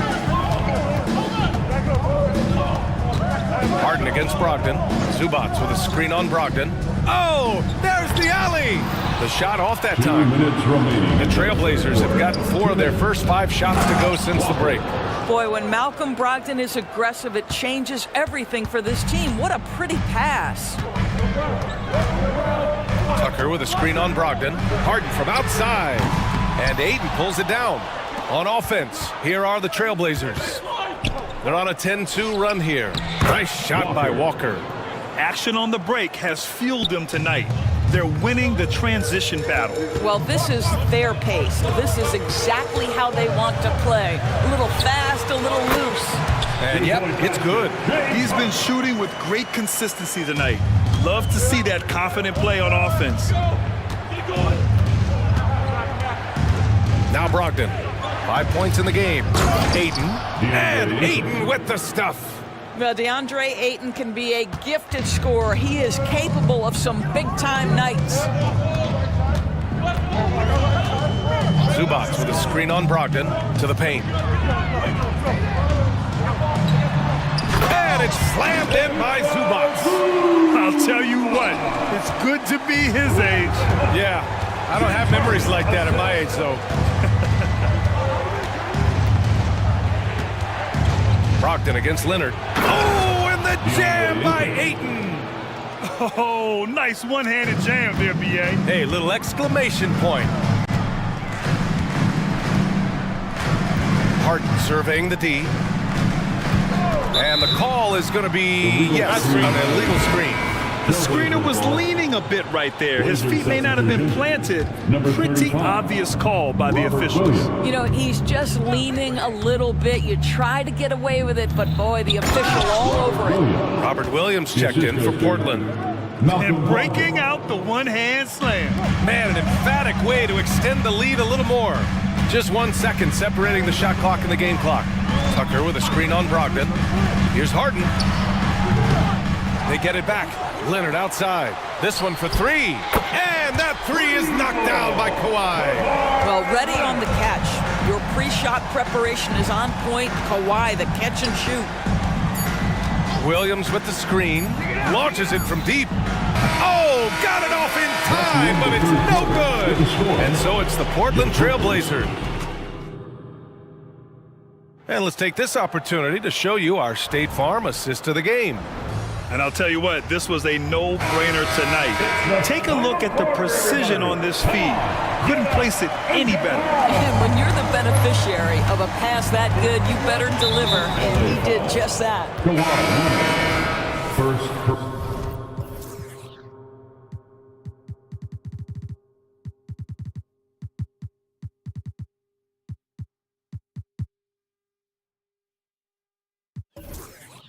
Harden against Brogdon. Zubats with a screen on Brogdon. Oh, there's the alley. The shot off that time. The Trailblazers have gotten 4 of their first 5 shots to go since the break. Boy, when Malcolm Brogdon is aggressive, it changes everything for this team. What a pretty pass. Tucker with a screen on Brogdon. Harden from outside. And Ayton pulls it down. On offense, here are the Trailblazers. They're on a 10-2 run here. Nice shot by Walker. Action on the break has fueled them tonight. They're winning the transition battle. Well, this is their pace. This is exactly how they want to play. A little fast, a little loose. And yep, it's good. He's been shooting with great consistency tonight. Love to see that confident play on offense. Now Brogdon. 5 points in the game. Ayton. And Ayton with the stuff. Well, DeAndre Ayton can be a gifted scorer. He is capable of some big-time nights. Zubats with a screen on Brogdon to the paint. And it's slammed in by Zubats. I'll tell you what, it's good to be his age. Yeah, I don't have memories like that at my age, though. Brogdon against Leonard. Oh, and the jam by Ayton. Oh, nice one-handed jam there, B.A. Hey, little exclamation point. Harden surveying the D. And the call is going to be, yes, an illegal screen. The screener was leaning a bit right there. His feet may not have been planted. Pretty obvious call by the officials. You know, he's just leaning a little bit. You try to get away with it, but boy, the official all over it. Robert Williams checked in for Portland. And breaking out the one-hand slam. Man, an emphatic way to extend the lead a little more. Just 1 second separating the shot clock and the game clock. Tucker with a screen on Brogdon. Here's Harden. They get it back. Leonard outside. This one for three. And that three is knocked down by Kawhi. Well, ready on the catch. Your pre-shot preparation is on point. Kawhi, the catch and shoot. Williams with the screen. Launches it from deep. Oh, got it off in time, but it's no good. And so it's the Portland Trailblazers. And let's take this opportunity to show you our State Farm assist to the game. And I'll tell you what, this was a no-brainer tonight. Take a look at the precision on this feed. Couldn't place it any better. And when you're the beneficiary of a pass that good, you better deliver. And he did just that.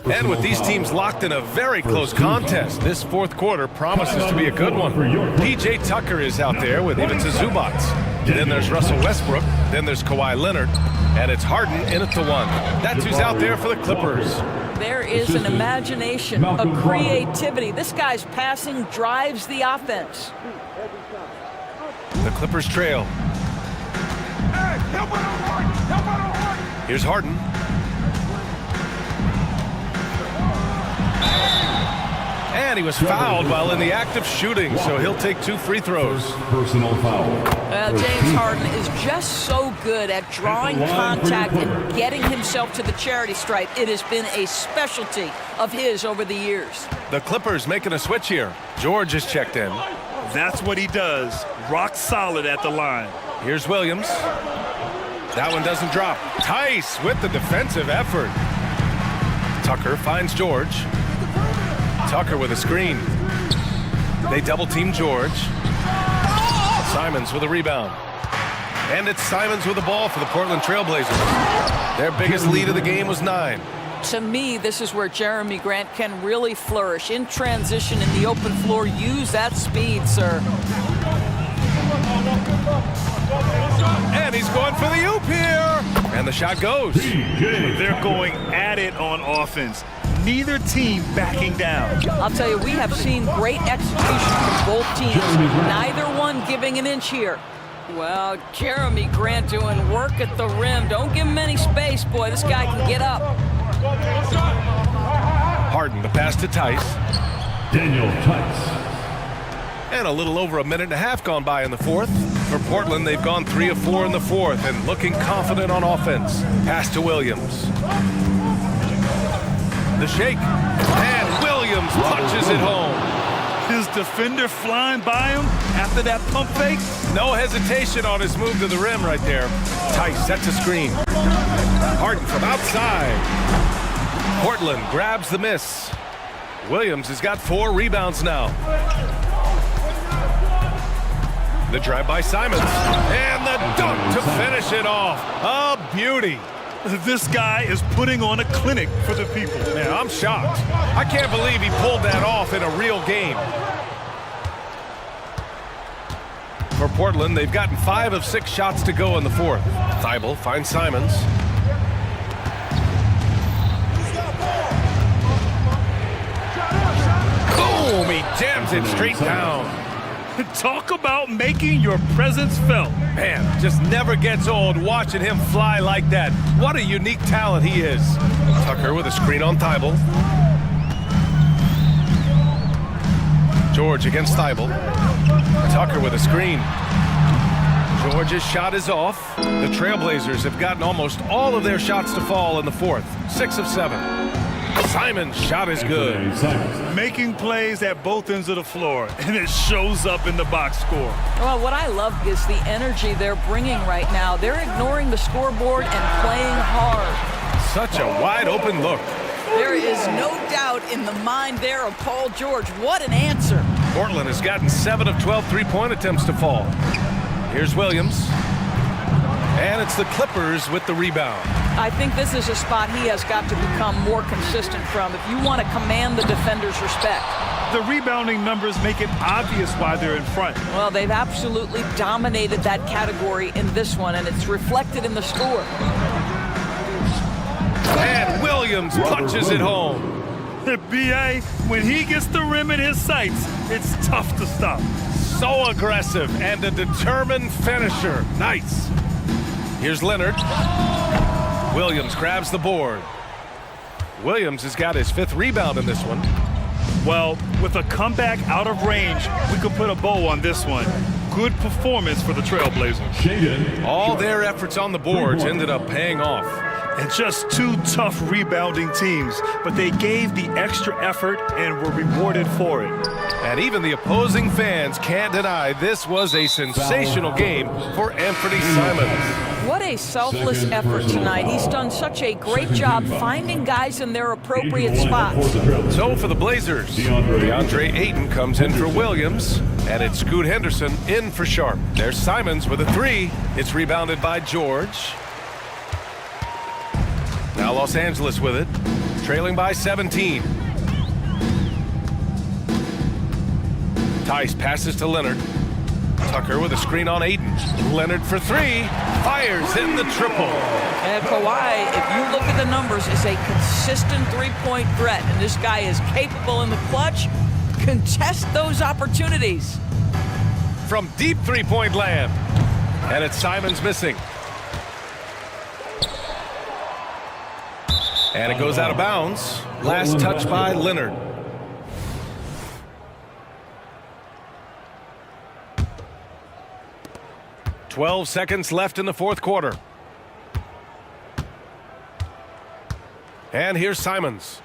And with these teams locked in a very close contest, this fourth quarter promises to be a good one. P.J. Tucker is out there with Ivica Zubac. Then there's Russell Westbrook. Then there's Kawhi Leonard. And it's Harden in at the one. That's who's out there for the Clippers. There is an imagination, a creativity. This guy's passing drives the offense. The Clippers trail. Here's Harden. And he was fouled while in the act of shooting, so he'll take 2 free throws. Personal foul. James Harden is just so good at drawing contact and getting himself to the charity stripe. It has been a specialty of his over the years. The Clippers making a switch here. George is checked in. That's what he does. Rock solid at the line. Here's Williams. That one doesn't drop. Tice with the defensive effort. Tucker finds George. Tucker with a screen. They double team George. Simons with a rebound. And it's Simons with the ball for the Portland Trailblazers. Their biggest lead of the game was 9. To me, this is where Jeremy Grant can really flourish. In transition in the open floor, use that speed, sir. And he's going for the oop here. And the shot goes. They're going at it on offense. Neither team backing down. I'll tell you, we have seen great execution from both teams. Neither one giving an inch here. Well, Jeremy Grant doing work at the rim. Don't give him any space, boy. This guy can get up. Harden, the pass to Tice. Daniel Tice. And a little over a minute and a half gone by in the fourth. For Portland, they've gone 3 of 4 in the fourth and looking confident on offense. Pass to Williams. The shake. And Williams punches it home. His defender flying by him after that pump fake. No hesitation on his move to the rim right there. Tice sets a screen. Harden from outside. Portland grabs the miss. Williams has got 4 rebounds now. The drive by Simons. And the dunk to finish it off. A beauty. This guy is putting on a clinic for the people. Man, I'm shocked. I can't believe he pulled that off in a real game. For Portland, they've gotten 5 of 6 shots to go in the fourth. Thibault finds Simons. Boom! He jams it straight down. Talk about making your presence felt. Man, just never gets old watching him fly like that. What a unique talent he is. Tucker with a screen on Thibault. George against Thibault. Tucker with a screen. George's shot is off. The Trailblazers have gotten almost all of their shots to fall in the fourth. 6 of 7. Simon's shot is good. Making plays at both ends of the floor, and it shows up in the box score. Well, what I love is the energy they're bringing right now. They're ignoring the scoreboard and playing hard. Such a wide open look. There is no doubt in the mind there of Paul George. What an answer. Portland has gotten 7 of 12 three-point attempts to fall. Here's Williams. And it's the Clippers with the rebound. I think this is a spot he has got to become more consistent from if you want to command the defender's respect. The rebounding numbers make it obvious why they're in front. Well, they've absolutely dominated that category in this one, and it's reflected in the score. And Williams punches it home. B.A., when he gets the rim in his sights, it's tough to stop. So aggressive and a determined finisher. Nice. Here's Leonard. Williams grabs the board. Williams has got his 5th rebound in this one. Well, with a comeback out of range, we could put a bow on this one. Good performance for the Trailblazers. All their efforts on the boards ended up paying off. And just 2 tough rebounding teams, but they gave the extra effort and were rewarded for it. And even the opposing fans can't deny this was a sensational game for Anthony Simons. What a selfless effort tonight. He's done such a great job finding guys in their appropriate spots. So for the Blazers, DeAndre Ayton comes in for Williams, and it's Scoot Henderson in for Sharp. There's Simons with a 3. It's rebounded by George. Now Los Angeles with it, trailing by 17. Tice passes to Leonard. Tucker with a screen on Ayton. Leonard for 3, fires in the triple. And Kawhi, if you look at the numbers, is a consistent three-point threat, and this guy is capable in the clutch. Contest those opportunities. From deep three-point land, and it's Simons missing. And it goes out of bounds. Last touch by Leonard. "12 seconds left in the 4th quarter. And here's Simons.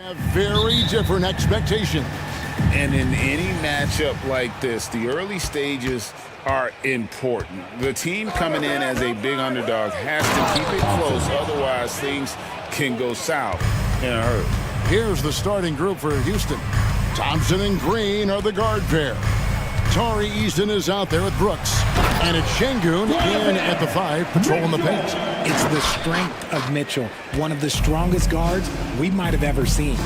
Have very different expectations. And in any matchup like this, the early stages are important. The team coming in as a big underdog has to keep it close, otherwise things can go south in a hurry. Here's the starting group for Houston. Thompson and Green are the guard pair. Tari Easton is out there with Brooks. And it's Şengün in at the 5, patrolling the paint. It's the strength of Mitchell, one of the strongest guards we might have ever seen.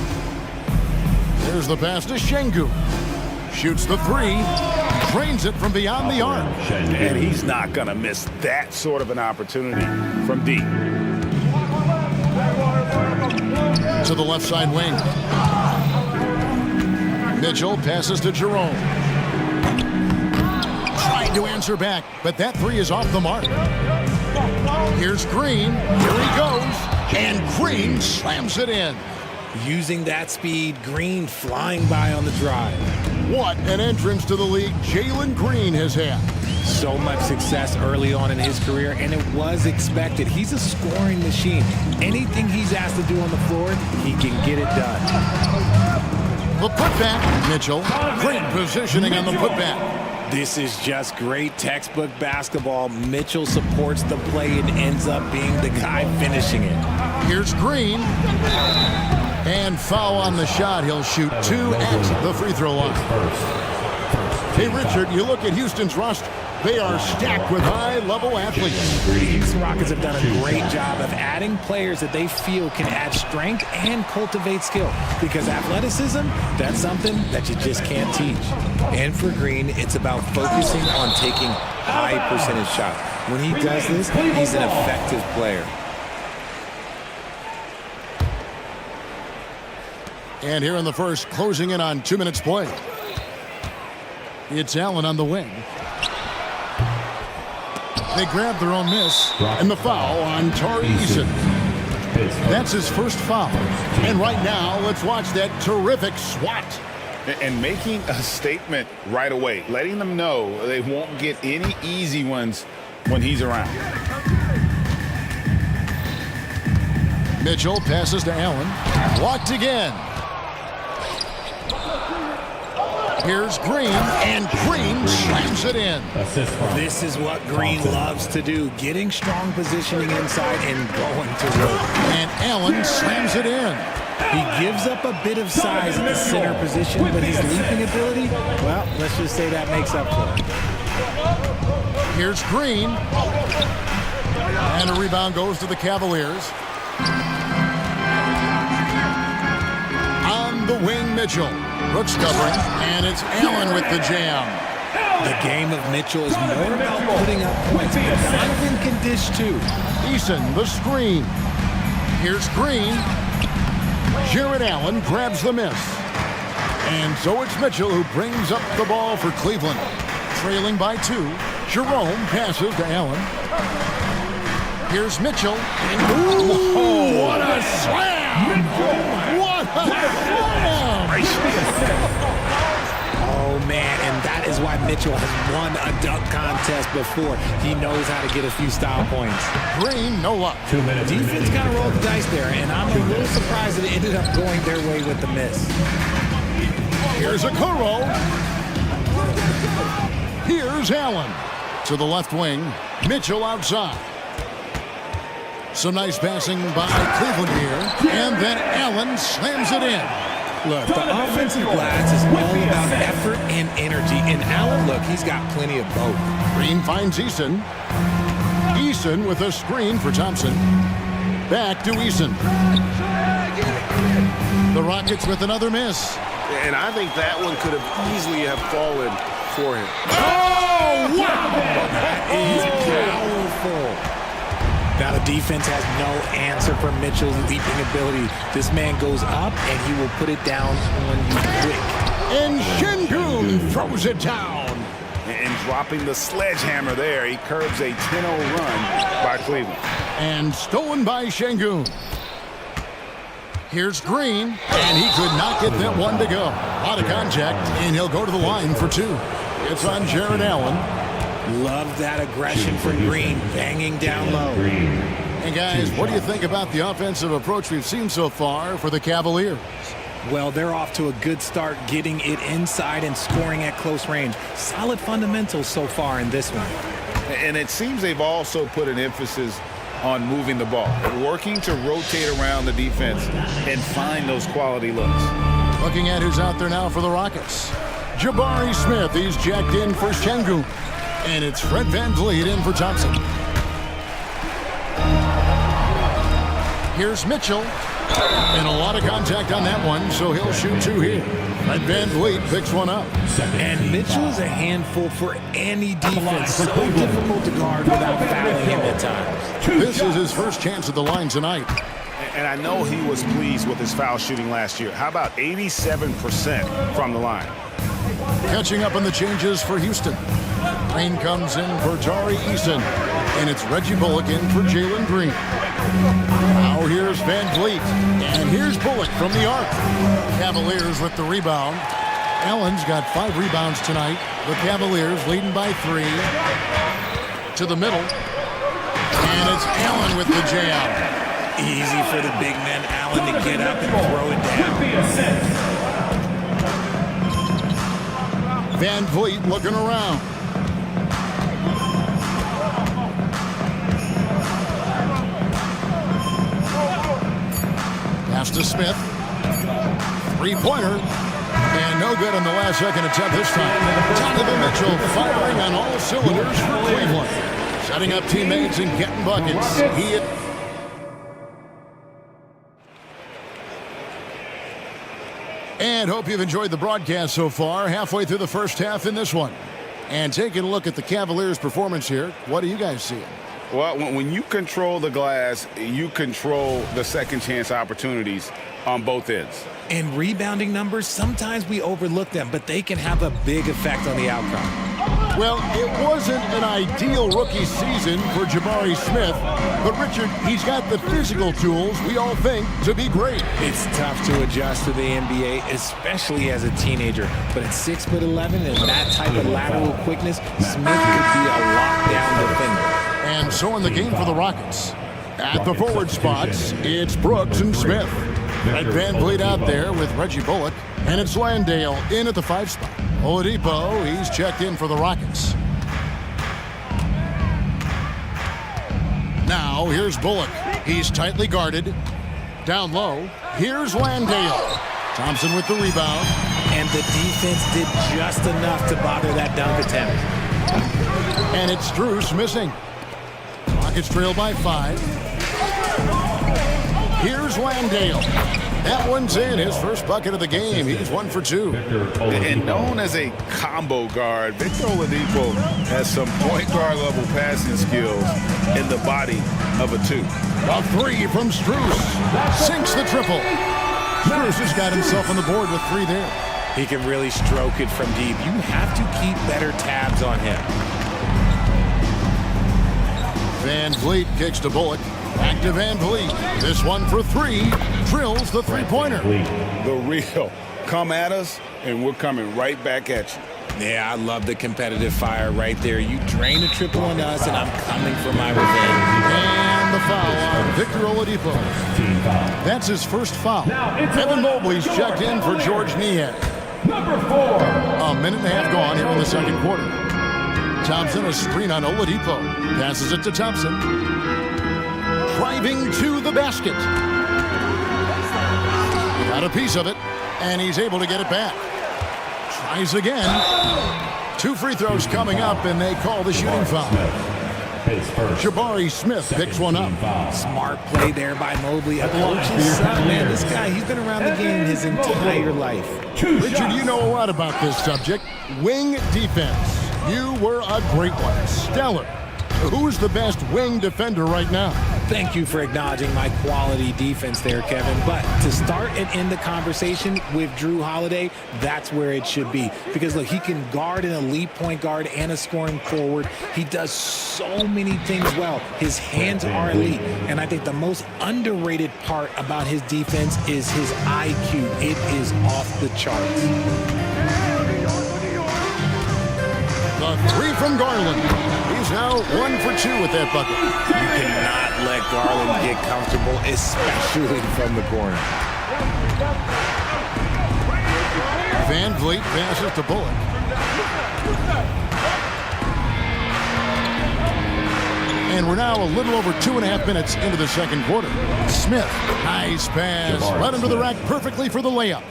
There's the pass to Şengün. Shoots the 3, drains it from beyond the arc. And he's not going to miss that sort of an opportunity from deep. To the left side wing. Mitchell passes to Jerome. Trying to answer back, but that 3 is off the mark. Here's Green. Here he goes. And Green slams it in. Using that speed, Green flying by on the drive. What an entrance to the league Jalen Green has had. So much success early on in his career, and it was expected. He's a scoring machine. Anything he's asked to do on the floor, he can get it done. The putback, Mitchell. Great positioning on the putback. This is just great textbook basketball. Mitchell supports the play and ends up being the guy finishing it. Here's Green. And foul on the shot. He'll shoot 2 at the free throw line. Hey, Richard, you look at Houston's roster. They are stacked with high-level athletes. The Houston Rockets have done a great job of adding players that they feel can add strength and cultivate skill. Because athleticism, that's something that you just can't teach. And for Green, it's about focusing on taking high percentage shots. When he does this, he's an effective player. And here in the first, closing in on 2 minutes play. It's Allen on the wing. They grab their own miss, and the foul on Tari Easton. That's his first foul. And right now, let's watch that terrific swat. And making a statement right away, letting them know they won't get any easy ones when he's around. Mitchell passes to Allen. Blocked again. Here's Green, and Green slams it in. This is what Green loves to do, getting strong positioning inside and going to work. And Allen slams it in. He gives up a bit of size in the center position, but his leaping ability, well, let's just say that makes up for it. Here's Green. And a rebound goes to the Cavaliers. On the wing, Mitchell. Brooks covering, and it's Allen with the jam. The game of Mitchell is more about putting up points, but Donovan can dish too. Eason, the screen. Here's Green. Jared Allen grabs the miss. And so it's Mitchell who brings up the ball for Cleveland. Trailing by 2, Jerome passes to Allen. Here's Mitchell. And ooh, what a slam! What a slam! Oh, man, and that is why Mitchell has won a dunk contest before. He knows how to get a few style points. Green, no luck. 2 minutes. Defense kind of rolled the dice there, and I'm a little surprised that it ended up going their way with the miss. Here's Okoro. Here's Allen. To the left wing, Mitchell outside. Some nice passing by Cleveland here, and then Allen slams it in. Look, the offensive glass is all about effort and energy, and Allen, look, he's got plenty of both. Green finds Easton. Easton with a screen for Thompson. Back to Easton. The Rockets with another miss. And I think that one could have easily have fallen for him. Oh, wow! That is powerful. Now the defense has no answer for Mitchell's leaping ability. This man goes up, and he will put it down on you quick. And Şengün throws it down. And dropping the sledgehammer there, he curbs a 10-0 run by Cleveland. And stolen by Şengün. Here's Green, and he could not get that one to go. Out of contact, and he'll go to the line for 2. It's on Jared Allen. Love that aggression for Green, banging down low. And guys, what do you think about the offensive approach we've seen so far for the Cavaliers? Well, they're off to a good start getting it inside and scoring at close range. Solid fundamentals so far in this one. And it seems they've also put an emphasis on moving the ball, working to rotate around the defense and find those quality looks. Looking at who's out there now for the Rockets. Jabari Smith, he's jacked in for Şengün. And it's Fred VanVleet in for Thompson. Here's Mitchell. And a lot of contact on that one, so he'll shoot two here. Fred VanVleet picks one up. And Mitchell's a handful for any defense. So difficult to guard without fouling him at times. This is his first chance at the line tonight. And I know he was pleased with his foul shooting last year. How about 87% from the line? Catching up on the changes for Houston. Green comes in for Tari Eason. And it's Reggie Bullock in for Jalen Green. Now here's VanVleet. And here's Bullock from the arc. Cavaliers with the rebound. Allen's got 5 rebounds tonight. The Cavaliers leading by 3. To the middle. And it's Allen with the jam. Easy for the big man Allen to get up and throw it down. VanVleet looking around. Pass to Smith. Three-pointer. And no good on the last second attempt this time. Donovan Mitchell firing on all cylinders for Cleveland. Setting up teammates and getting buckets. And hope you've enjoyed the broadcast so far. Halfway through the first half in this one. And taking a look at the Cavaliers' performance here, what are you guys seeing? Well, when you control the glass, you control the second chance opportunities on both ends. And rebounding numbers, sometimes we overlook them, but they can have a big effect on the outcome. Well, it wasn't an ideal rookie season for Jabari Smith, but Richard, he's got the physical tools we all think to be great. It's tough to adjust to the NBA, especially as a teenager. But at 6'11" and that type of lateral quickness, Smith could be a lockdown defender. And so in the game for the Rockets, at the forward spots, it's Brooks and Smith. Fred VanVleet out there with Reggie Bullock, and it's Landale in at the 5 spot. Oladipo, he's checked in for the Rockets. Now, here's Bullock. He's tightly guarded. Down low, here's Landale. Thompson with the rebound. And the defense did just enough to bother that dunk attempt. And it's Strus missing. Rockets trail by 5. Here's Landale. That one's in, his first bucket of the game. He's 1 for 2. And known as a combo guard, Victor Oladipo has some point guard level passing skills in the body of a 2. A 3 from Strus. Sinks the triple. Strus has got himself on the board with 3 there. He can really stroke it from deep. You have to keep better tabs on him. VanVleet kicks to Bullock. Back to VanVleet. This one for 3. Drills the three-pointer. The real. Come at us, and we're coming right back at you. Yeah, I love the competitive fire right there. You drain a triple on us, and I'm coming for my revenge. And the foul on Victor Oladipo. That's his first foul. Evan Mobley's checked in for George Niang. Number 4. A minute and a half gone here in the second quarter. Thompson, a screen on Oladipo. Passes it to Thompson. Driving to the basket. Got a piece of it, and he's able to get it back. Tries again. 2 free throws coming up, and they call the shooting foul. Jabari Smith picks one up. Smart play there by Mobley. A coach's son, man. This guy, he's been around the game his entire life. Richard, you know a lot about this subject. Wing defense. You were a great one. Stellar. Who's the best wing defender right now? Thank you for acknowledging my quality defense there, Kevin. But to start and end the conversation with Drew Holiday, that's where it should be. Because, look, he can guard an elite point guard and a scoring forward. He does so many things well. His hands are elite. And I think the most underrated part about his defense is his IQ. It is off the charts. The 3 from Garland. He's He's now 1 for 2 with that bucket. You cannot let Garland get comfortable, especially from the corner. Van Vliet passes to Bullock. And we're now a little over 2.5 minutes into the second quarter. Smith, nice pass, right under the rack perfectly for the layup.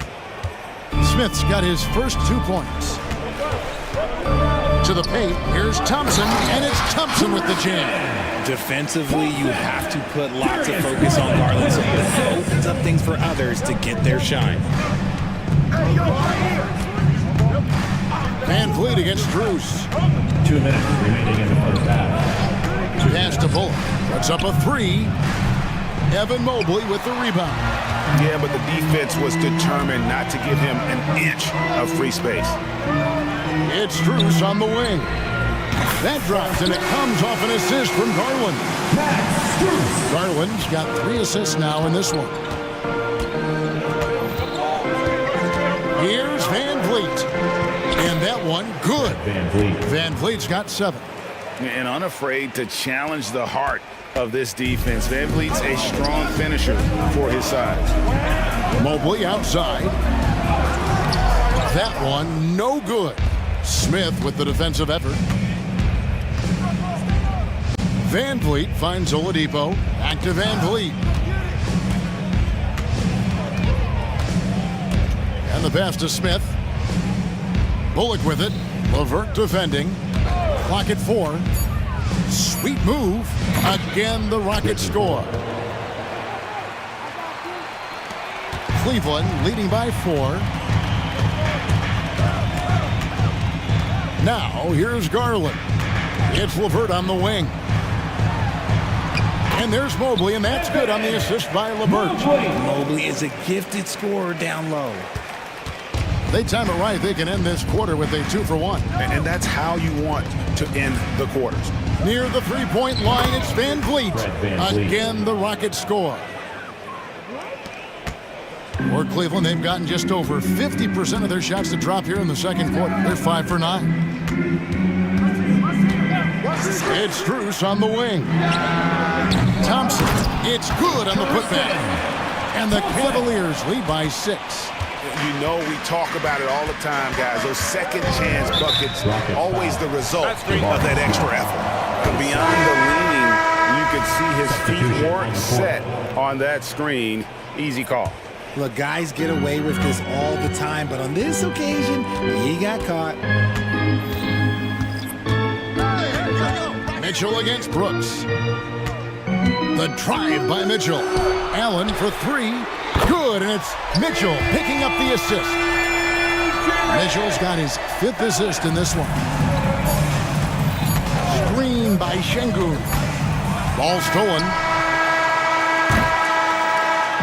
Smith's got his first 2 points. To the paint, here's Thompson, and it's Thompson with the jam. Defensively, you have to put lots of focus on Garland, so that opens up things for others to get their shine. Van Vliet against Drews. 2 minutes remaining in the first half. Pass to Bullock. Puts up a 3. Evan Mobley with the rebound. Yeah, but the defense was determined not to give him an inch of free space. It's Drews on the wing. That drops, and it comes off an assist from Garland. Garland's got 3 assists now in this one. Here's Van Vliet. And that one, good. Van Vliet's got 7. And unafraid to challenge the heart of this defense. Van Vliet's a strong finisher for his size. Mobley outside. That one, no good. Smith with the defensive effort. Van Vliet finds Oladipo. Back to Van Vliet. And the pass to Smith. Bullock with it. LeVert defending. Clock at 4. Sweet move. Again, the Rockets score. Cleveland leading by 4. Now, here's Garland. It's LeVert on the wing. And there's Mobley, and that's good on the assist by LeVert. Mobley is a gifted scorer down low. They time it right. They can end this quarter with a 2 for 1. And that's how you want to end the quarters. Near the 3-point line, it's Van Vliet. Again, the Rockets score. For Cleveland, they've gotten just over 50% of their shots to drop here in the second quarter. They're 5 for 9. It's Drews on the wing. Thompson, it's good on the putback. And the Cavaliers lead by 6. You know we talk about it all the time, guys. Those second chance buckets, always the result of that extra effort. But beyond the leaning, you could see his feet weren't set on that screen. Easy call. Look, guys get away with this all the time, but on this occasion, he got caught. Mitchell against Brooks. The drive by Mitchell. Allen for 3. Good, and it's Mitchell picking up the assist. Mitchell's got his 5th assist in this one. Screen by Şengün. Ball stolen.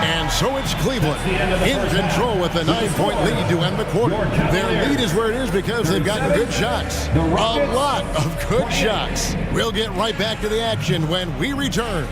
And so it's Cleveland in control with a 9-point lead to end the quarter. Their lead is where it is because they've gotten good shots. A lot of good shots. We'll get right back to the action when we return.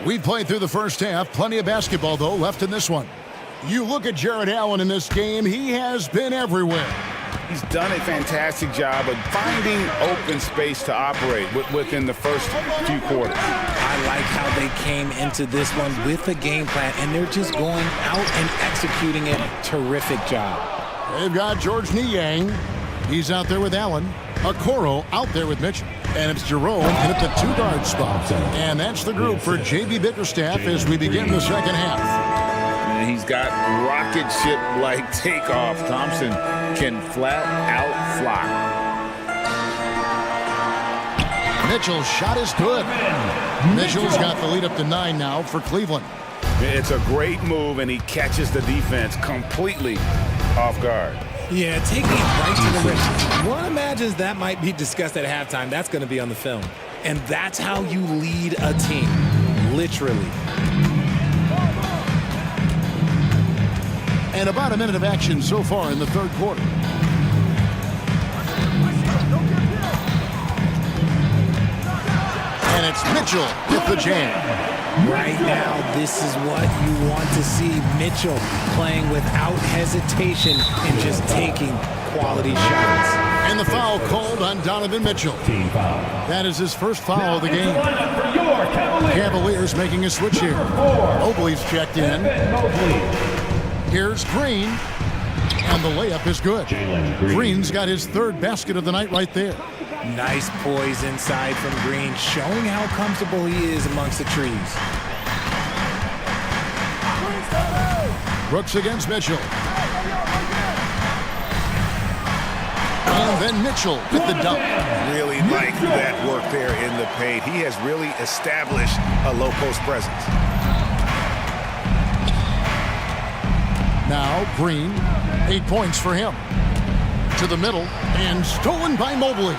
We played through the first half. Plenty of basketball, though, left in this one. You look at Jarrett Allen in this game. He has been everywhere. He's done a fantastic job of finding open space to operate within the first few quarters. I like how they came into this one with a game plan, and they're just going out and executing it. Terrific job. They've got George Niang. He's out there with Allen. Okoro out there with Mitchell. And it's Jerome in at the 2-guard spot. And that's the group for J.B. Bickerstaff as we begin the second half. And he's got rocket ship-like takeoff. Thompson can flat out fly. Mitchell's shot is good. Mitchell's got the lead up to 9 now for Cleveland. It's a great move, and he catches the defense completely off guard. Yeah, taking it right to the wrist. One imagines that might be discussed at halftime. That's going to be on the film. And that's how you lead a team, literally. And about a minute of action so far in the third quarter. And it's Mitchell with the jam. Right now, this is what you want to see. Mitchell playing without hesitation and just taking quality shots. And the foul called on Donovan Mitchell. That is his first foul of the game. Cavaliers making a switch here. Mobley's checked in. Here's Green. And the layup is good. Green's got his third basket of the night right there. Nice poise inside from Green, showing how comfortable he is amongst the trees. Brooks against Mitchell. And then Mitchell with the dunk. Really like that work there in the paint. He has really established a low post presence. Now Green, 8 points for him. To the middle, and stolen by Mobley.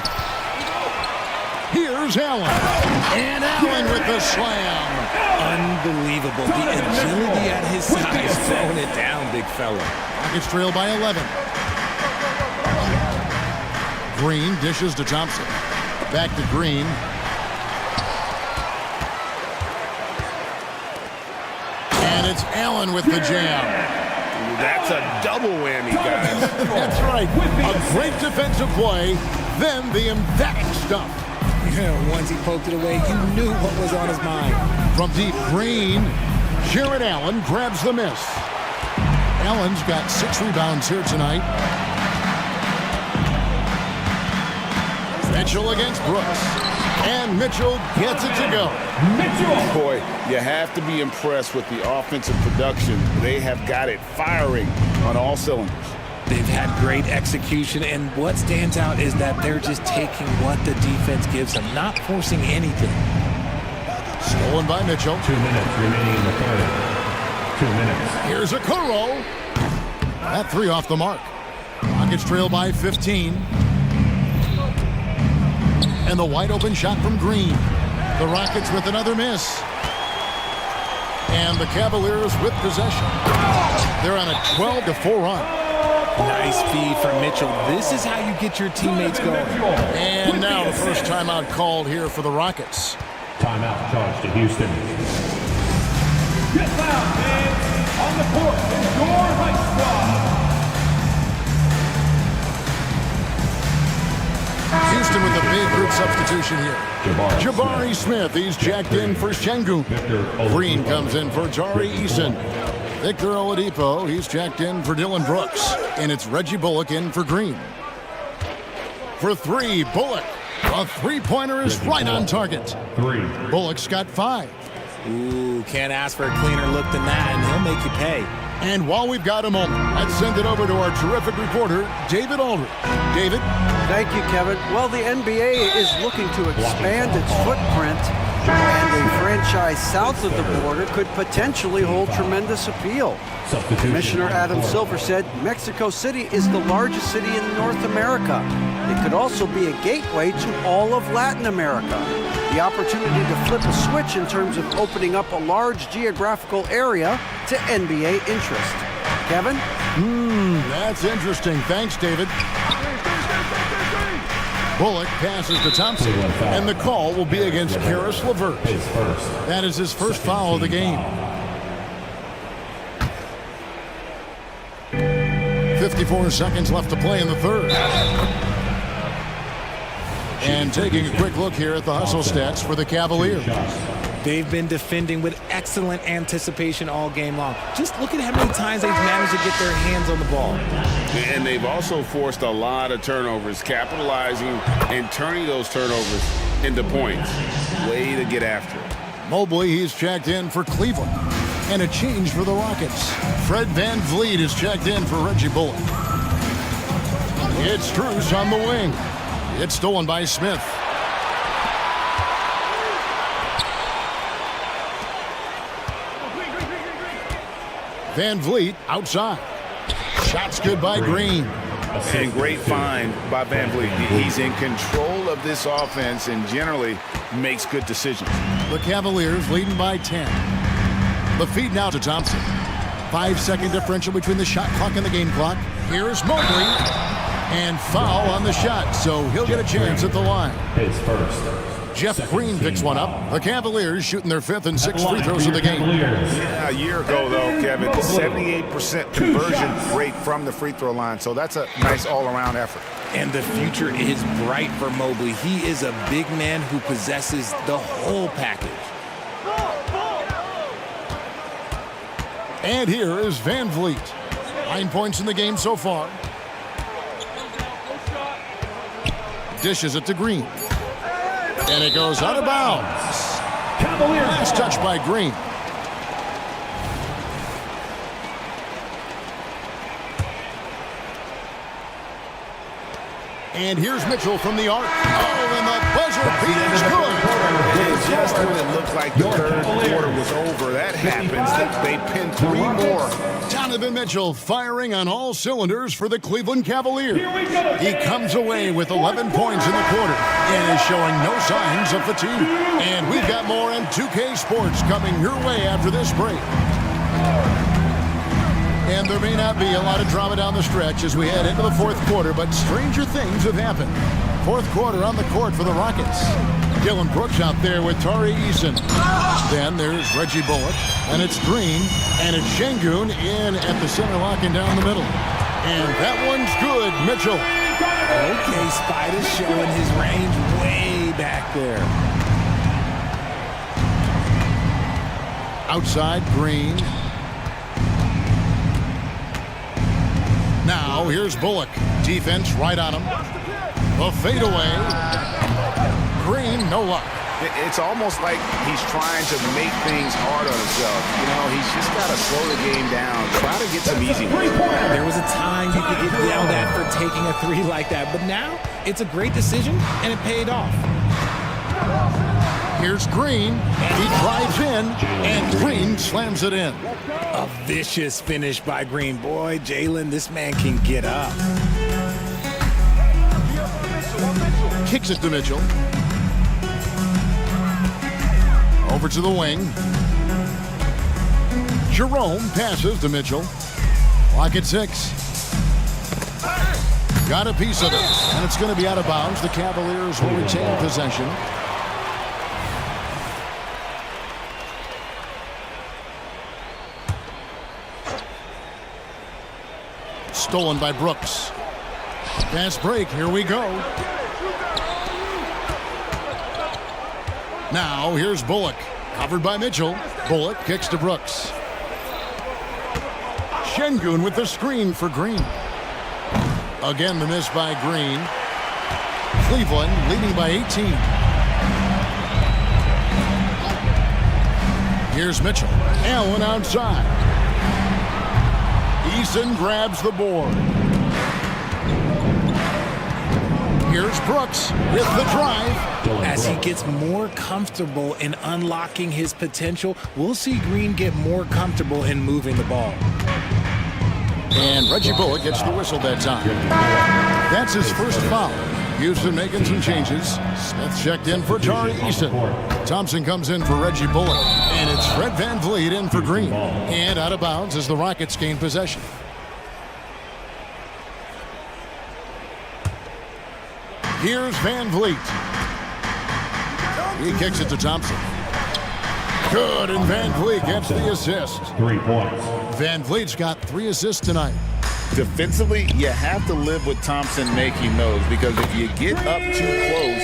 Here's Allen. And Allen with the slam. Unbelievable. The agility at his size, throwing it down, big fella. Rockets trail by 11. Green dishes to Thompson. Back to Green. And it's Allen with the jam. That's a double whammy, guys. That's right. A great defensive play, then the emphatic stuff. Once he poked it away, you knew what was on his mind. From deep, Green. Jared Allen grabs the miss. Allen's got 6 rebounds here tonight. Mitchell against Brooks. And Mitchell gets it to go. Mitchell! Boy, you have to be impressed with the offensive production. They have got it firing on all cylinders. They've had great execution, and what stands out is that they're just taking what the defense gives them, not forcing anything. Stolen by Mitchell. 2 minutes remaining in the third. 2 minutes. Here's a Okoro. That 3 off the mark. Rockets trail by 15. And the wide open shot from Green. The Rockets with another miss. And the Cavaliers with possession. They're on a 12-4 run. Nice feed from Mitchell. This is how you get your teammates going. And now the first timeout called here for the Rockets. Timeout charge to Houston. Get down, man. On the court is your high squad. Houston with a big group substitution here. Jabari Smith, he's jacked in for Şengün. Green comes in for Jari Eason. Victor Oladipo, he's jacked in for Dylan Brooks. And it's Reggie Bullock in for Green. For 3, Bullock. A three-pointer is right on target. 3. Bullock's got 5. Ooh, can't ask for a cleaner look than that, and he'll make you pay. And while we've got a moment, let's send it over to our terrific reporter, David Aldridge. David? Thank you, Kevin. Well, the NBA is looking to expand its footprint, and a franchise south of the border could potentially hold tremendous appeal. Commissioner Adam Silver said Mexico City is the largest city in North America. It could also be a gateway to all of Latin America. The opportunity to flip a switch in terms of opening up a large geographical area to NBA interest. Kevin? That's interesting. Thanks, David. Bullock passes to Thompson, and the call will be against Karis LeVert. That is his first foul of the game. 54 seconds left to play in the third. And taking a quick look here at the hustle stats for the Cavaliers. They've been defending with excellent anticipation all game long. Just look at how many times they've managed to get their hands on the ball. And they've also forced a lot of turnovers, capitalizing and turning those turnovers into points. Way to get after it. Mobley, he's checked in for Cleveland. And a change for the Rockets. Fred VanVleet is checked in for Reggie Bullock. It's Strus on the wing. It's stolen by Smith. VanVleet outside. Shots good by Green. And great find by VanVleet. He's in control of this offense and generally makes good decisions. The Cavaliers leading by 10. The feed now to Thompson. 5-second differential between the shot clock and the game clock. Here's Mobley. And foul on the shot, so he'll get a chance at the line. His first. Jeff Green picks one up. The Cavaliers shooting their 5th and 6th free throws of the game. Yeah, a year ago, though, Kevin, 78% conversion rate from the free throw line. So that's a nice all-around effort. And the future is bright for Mobley. He is a big man who possesses the whole package. And here is Van Vliet. 9 points in the game so far. Dishes it to Green. And it goes out of bounds. Last touch by Green. And here's Mitchell from the arc. Oh, and the buzzer beat is good. Just when it looked like the third quarter was over, that happens. They pinned 3 more. Donovan Mitchell firing on all cylinders for the Cleveland Cavaliers. He comes away with 11 points in the quarter and is showing no signs of fatigue. And we've got more on 2K Sports coming your way after this break. And there may not be a lot of drama down the stretch as we head into the 4th quarter, but stranger things have happened. 4th quarter on the court for the Rockets. Dylan Brooks out there with Tari Eason. Then there's Reggie Bullock, and it's Green, and it's Şengün in at the center, locking down the middle. And that one's good, Mitchell. Okay, Spider's showing his range way back there. Outside, Green. Now, here's Bullock. Defense right on him. The fadeaway. Green, no luck. It's almost like he's trying to make things hard on himself. You know, he's just got to slow the game down. Try to get some easy ones. There was a time you could get yelled at for taking a 3 like that, but now it's a great decision, and it paid off. Here's Green. He drives in, and Green slams it in. A vicious finish by Green. Boy, Jalen, this man can get up. Kicks it to Mitchell. Over to the wing. Jerome passes to Mitchell. Clock at 6. Got a piece of it, and it's going to be out of bounds. The Cavaliers will retain possession. Stolen by Brooks. Fast break, here we go. Now, here's Bullock. Covered by Mitchell. Bullock kicks to Brooks. Şengün with the screen for Green. Again, the miss by Green. Cleveland leading by 18. Here's Mitchell. Allen outside. Eason grabs the board. Here's Brooks with the drive. As he gets more comfortable in unlocking his potential, we'll see Green get more comfortable in moving the ball. And Reggie Bullock gets the whistle that time. That's his first foul. Houston making some changes. Smith checked in for Tari Eason. Thompson comes in for Reggie Bullock. And it's Fred Van Vliet in for Green. And out of bounds as the Rockets gain possession. Here's Van Vliet. He kicks it to Thompson. Good, and Van Vliet gets the assist. 3 points. Van Vliet's got 3 assists tonight. Defensively, you have to live with Thompson making those, because if you get up too close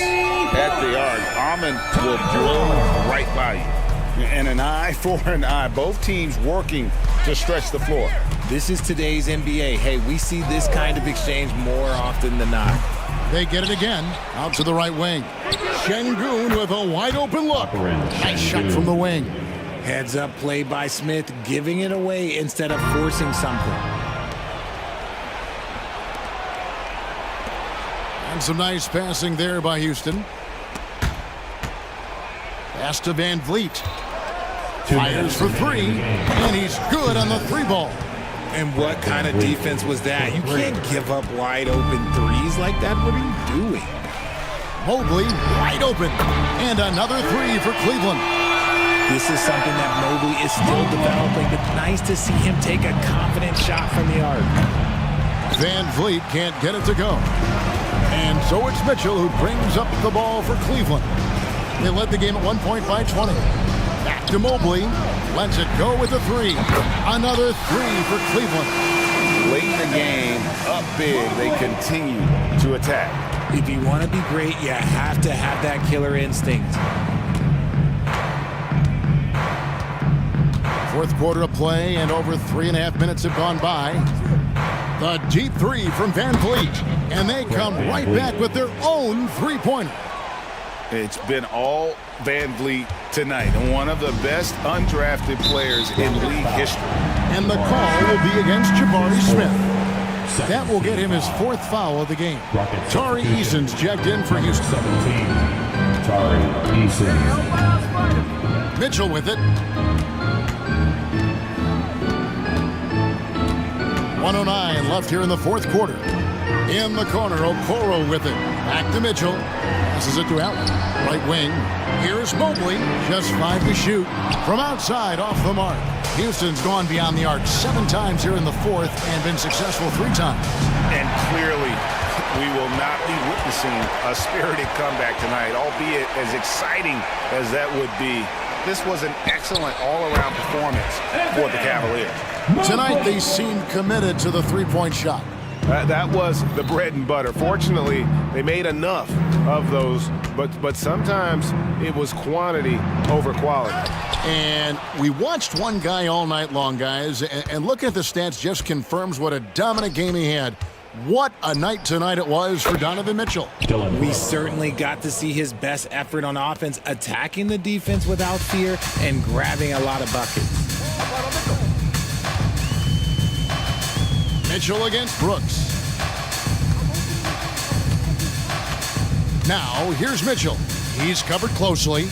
at the arc, Ahmed will blow right by you. And an eye for an eye. Both teams working to stretch the floor. This is today's NBA. Hey, we see this kind of exchange more often than not. They get it again. Out to the right wing. Şengün with a wide open look. Nice shot from the wing. Heads up play by Smith, giving it away instead of forcing something. And some nice passing there by Houston. Pass to Van Vliet. Fires for 3, and he's good on the 3 ball. And what kind of defense was that? You can't give up wide open threes like that. What are you doing? Mobley wide open. And another 3 for Cleveland. This is something that Mobley is still developing, but nice to see him take a confident shot from the arc. Van Vliet can't get it to go. And so it's Mitchell who brings up the ball for Cleveland. They led the game at 1 point by 20. Back to Mobley. Lets it go with a three. Another three for Cleveland. Late in the game, up big, they continue to attack. If you want to be great, you have to have that killer instinct. Fourth quarter of play, and over 3.5 minutes have gone by. The deep three from Van Vliet, and they come right back with their own three-pointer. It's been all Van Vliet tonight, and one of the best undrafted players in league history. And the call will be against Jabari Smith. That will get him his fourth foul of the game. Tari Eason's checked in for Houston. 17, Tari Eason. Mitchell with it. 1:09 left here in the fourth quarter. In the corner, Okoro with it. Back to Mitchell. Passes it to Allen. Right wing. Here's Mobley. Just 5 to shoot. From outside, off the mark. Houston's gone beyond the arc 7 times here in the fourth and been successful 3 times. And clearly, we will not be witnessing a spirited comeback tonight, albeit as exciting as that would be. This was an excellent all-around performance for the Cavaliers. Tonight, they seem committed to the three-point shot. That was the bread and butter. Fortunately, they made enough of those, but sometimes it was quantity over quality. And we watched one guy all night long, guys, and looking at the stats just confirms what a dominant game he had. What a night tonight it was for Donovan Mitchell. We certainly got to see his best effort on offense, attacking the defense without fear and grabbing a lot of buckets. Mitchell against Brooks. Now, here's Mitchell. He's covered closely.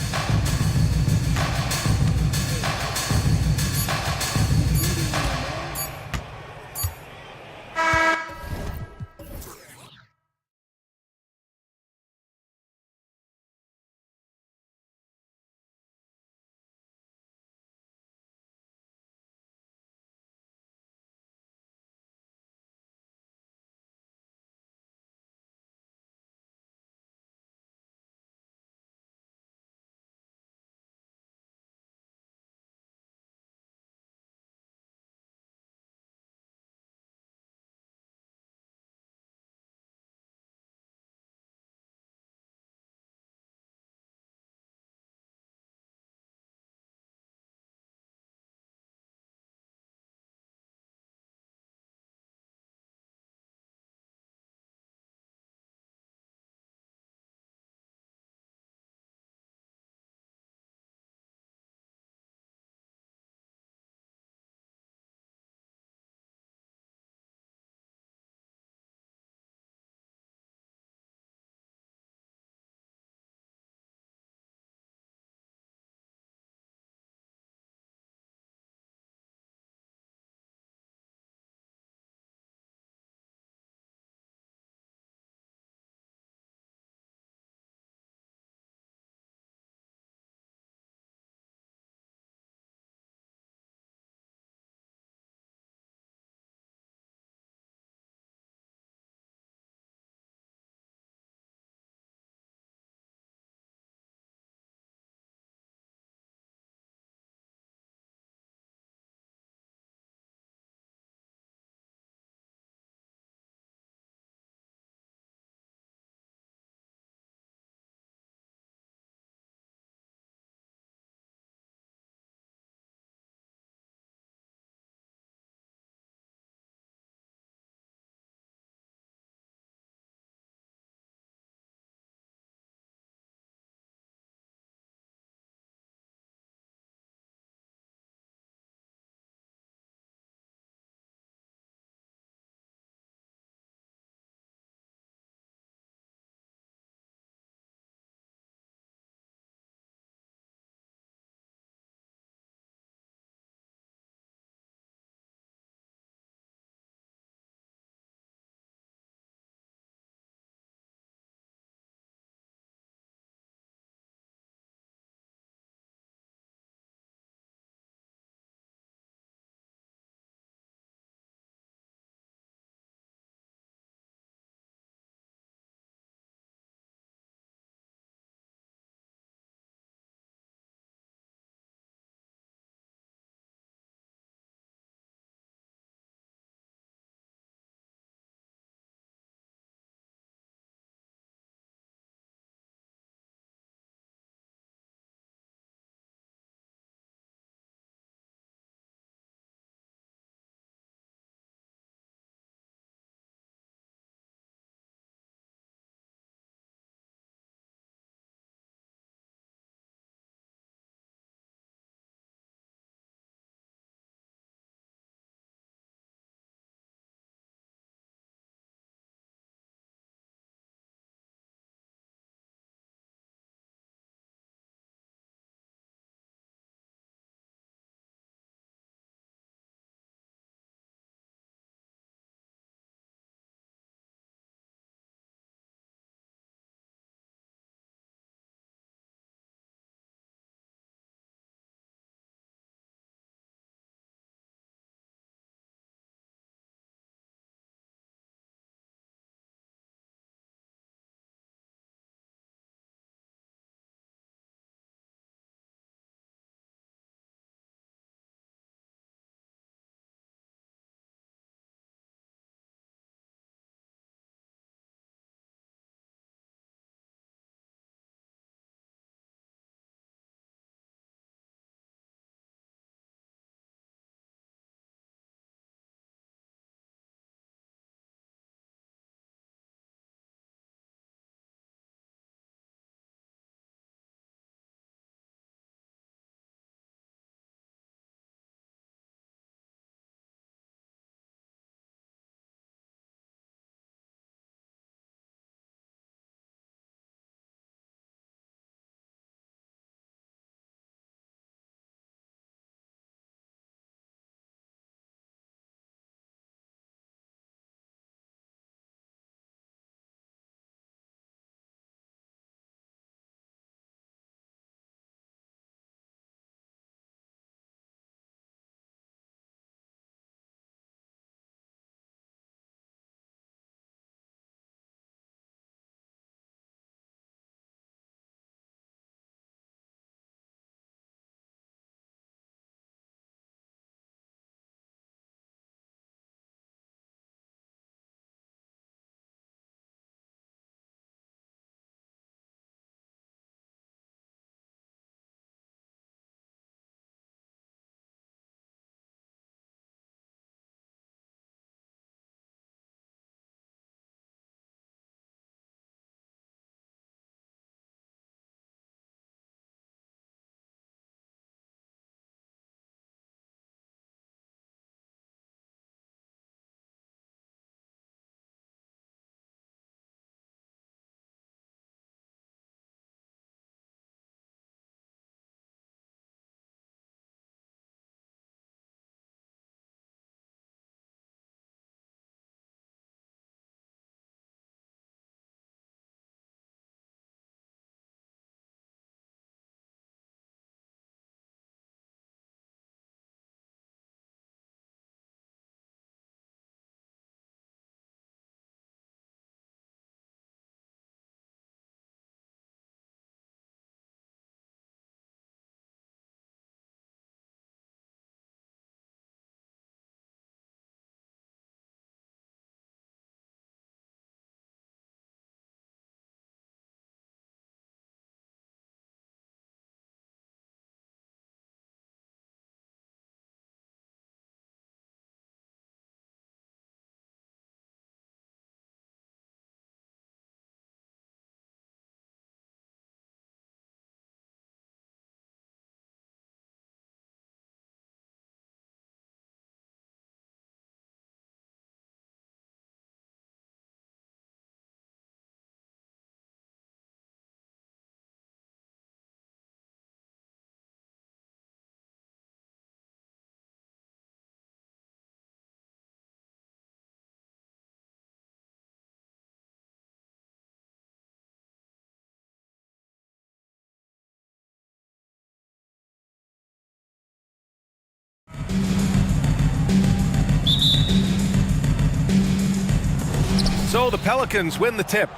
So the Pelicans win the tip.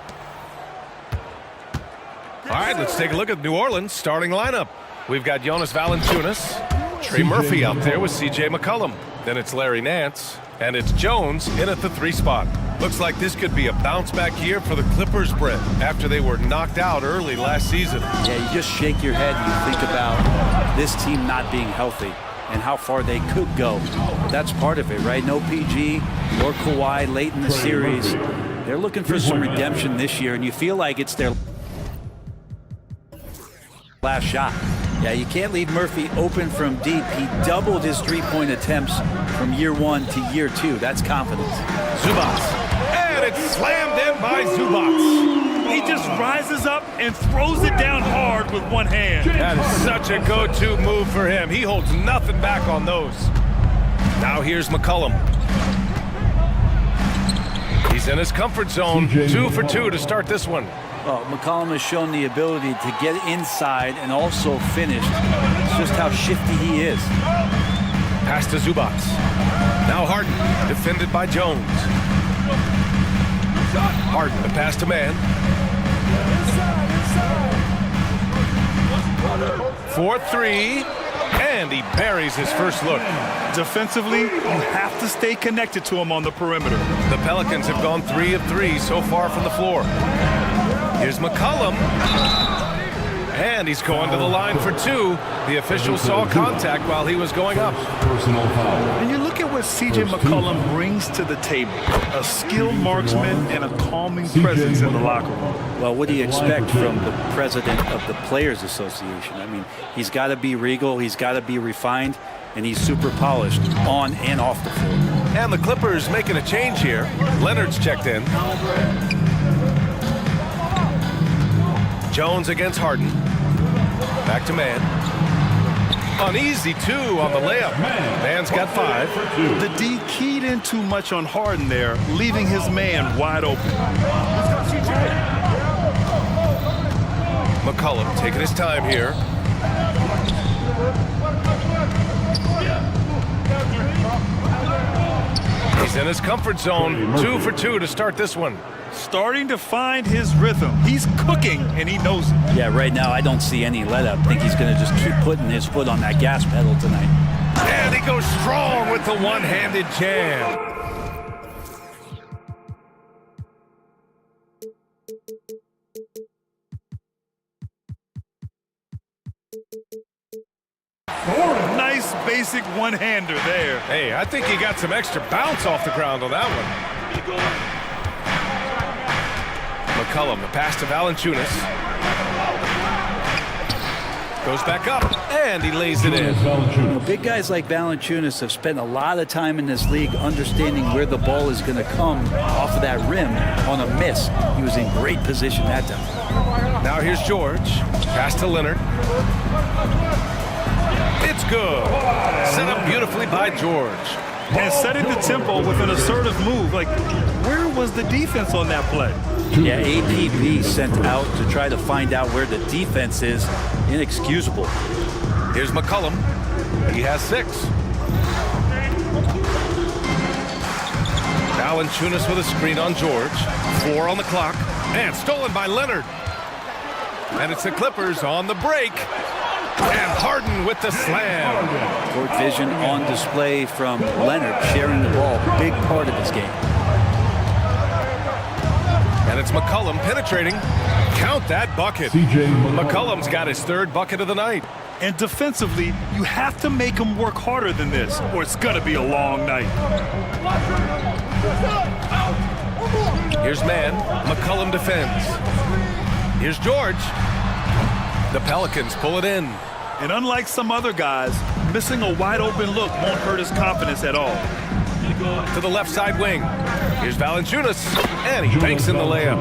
All right, let's take a look at New Orleans' starting lineup. We've got Jonas Valanciunas, Trey Murphy out there with C.J. McCollum. Then it's Larry Nance, and it's Jones in at the 3 spot. Looks like this could be a bounce-back year for the Clippers, Brett, after they were knocked out early last season. Yeah, you just shake your head and you think about this team not being healthy and how far they could go. That's part of it, right? No PG or Kawhi late in the series. They're looking for some redemption this year, and you feel like it's their last shot. Yeah, you can't leave Murphy open from deep. He doubled his three-point attempts from year 1 to year 2. That's confidence. Zubats. And it's slammed in by Zubats. He just rises up and throws it down hard with one hand. That is such a go-to move for him. He holds nothing back on those. Now here's McCollum. He's in his comfort zone. 2 for 2 to start this one. Well, McCollum has shown the ability to get inside and also finish. It's just how shifty he is. Pass to Zubats. Now Harden, defended by Jones. Harden, the pass to man. 4-3, and he buries his first look. Defensively, you have to stay connected to him on the perimeter. The Pelicans have gone 3 of 3 so far from the floor. Here's McCollum, and he's going to the line for 2. The official saw contact while he was going up. And you look at what C.J. McCollum brings to the table. A skilled marksman and a calming presence in the locker room. Well, what do you expect from the president of the Players Association? I mean, he's got to be regal, he's got to be refined, and he's super polished on and off the floor. And the Clippers making a change here. Leonard's checked in. Jones against Harden. Back to man. An easy 2 on the layup. Man's got 5. The D keyed in too much on Harden there, leaving his man wide open. McCollum taking his time here. He's in his comfort zone. 2 for 2 to start this one. Starting to find his rhythm. He's cooking, and he knows it. Yeah, right now I don't see any let up. I think he's going to just keep putting his foot on that gas pedal tonight. And he goes strong with the one-handed jam. Nice basic one-hander there. Hey, I think he got some extra bounce off the ground on that one. McCollum, the pass to Valanciunas. Goes back up, and he lays it in. You know, big guys like Valanciunas have spent a lot of time in this league understanding where the ball is going to come off of that rim on a miss. He was in great position that time. Now here's George. Pass to Leonard. It's good. Set up beautifully by George. And setting the tempo with an assertive move. Like, where was the defense on that play? Yeah, APB sent out to try to find out where the defense is. Inexcusable. Here's McCollum. He has 6. Valanciunas with a screen on George. 4 on the clock. And stolen by Leonard. And it's the Clippers on the break. And Harden with the slam. Court vision on display from Leonard, sharing the ball. Big part of his game. And it's McCollum penetrating. Count that bucket. McCollum's got his 3rd bucket of the night. And defensively, you have to make him work harder than this, or it's going to be a long night. Here's man. McCollum defends. Here's George. The Pelicans pull it in. And unlike some other guys, missing a wide open look won't hurt his confidence at all. To the left side wing. Here's Valanciunas, and he banks in the layup.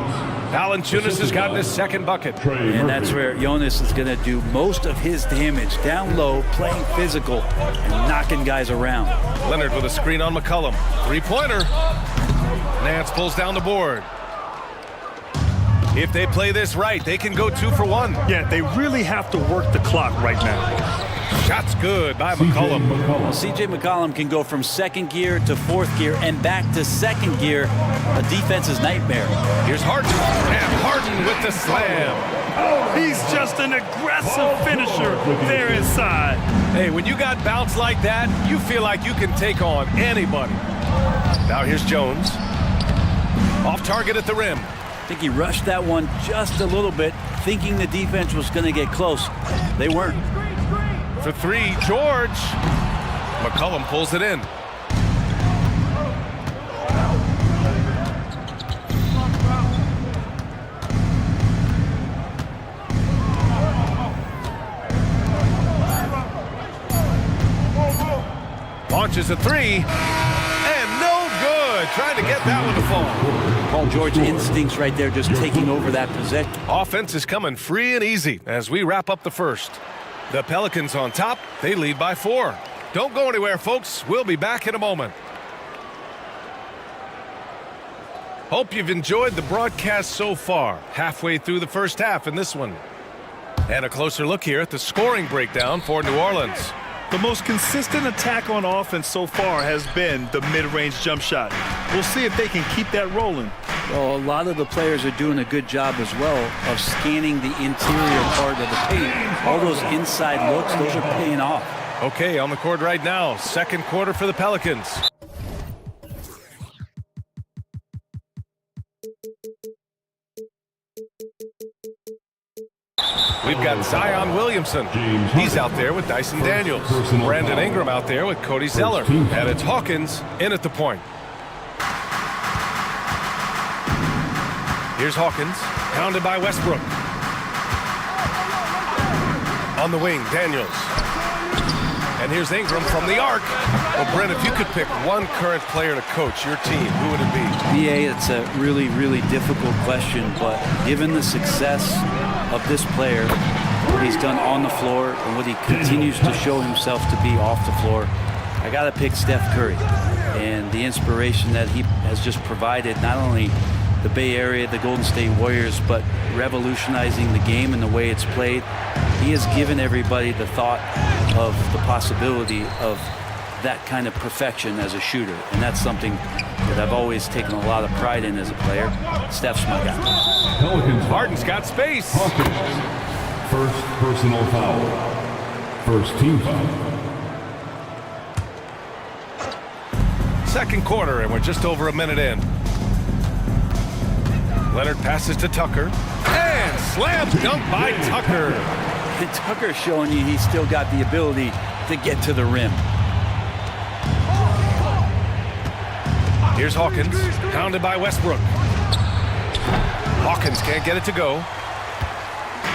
Valanciunas has gotten his 2nd bucket. And that's where Jonas is going to do most of his damage. Down low, playing physical, and knocking guys around. Leonard with a screen on McCollum. 3-pointer. Nance pulls down the board. If they play this right, they can go 2 for 1. Yeah, they really have to work the clock right now. Shot's good by McCollum. Well, C.J. McCollum can go from second gear to fourth gear and back to second gear. A defense's nightmare. Here's Harden, and Harden with the slam. He's just an aggressive finisher there inside. Hey, when you got bounce like that, you feel like you can take on anybody. Now here's Jones. Off target at the rim. I think he rushed that one just a little bit, thinking the defense was going to get close. They weren't. For three, George. McCollum pulls it in. Launches a three, and no good. Trying to get that one to fall. Paul George instincts right there, just taking over that possession. Offense is coming free and easy as we wrap up the first. The Pelicans on top. They lead by 4. Don't go anywhere, folks. We'll be back in a moment. Hope you've enjoyed the broadcast so far. Halfway through the first half in this one. And a closer look here at the scoring breakdown for New Orleans. The most consistent attack on offense so far has been the mid-range jump shot. We'll see if they can keep that rolling. Well, a lot of the players are doing a good job as well of scanning the interior part of the paint. All those inside looks, those are paying off. Okay, on the court right now, second quarter for the Pelicans. We've got Zion Williamson. He's out there with Dyson Daniels. Brandon Ingram out there with Cody Zeller. And it's Hawkins in at the point. Here's Hawkins, pounded by Westbrook. On the wing, Daniels. And here's Ingram from the arc. Well, Brent, if you could pick one current player to coach your team, who would it be? BA, it's a really, really difficult question, but given the success of this player, what he's done on the floor and what he continues to show himself to be off the floor, I got to pick Steph Curry. And the inspiration that he has just provided, not only the Bay Area, the Golden State Warriors, but revolutionizing the game and the way it's played. He has given everybody the thought of the possibility of that kind of perfection as a shooter. And that's something that I've always taken a lot of pride in as a player. Steph's my guy. Harden's got space. Hawkins. First personal foul. First team foul. Second quarter, and we're just over a minute in. Leonard passes to Tucker. And slam dunk by Tucker. And Tucker's showing you he's still got the ability to get to the rim. Here's Hawkins, pounded by Westbrook. Hawkins can't get it to go.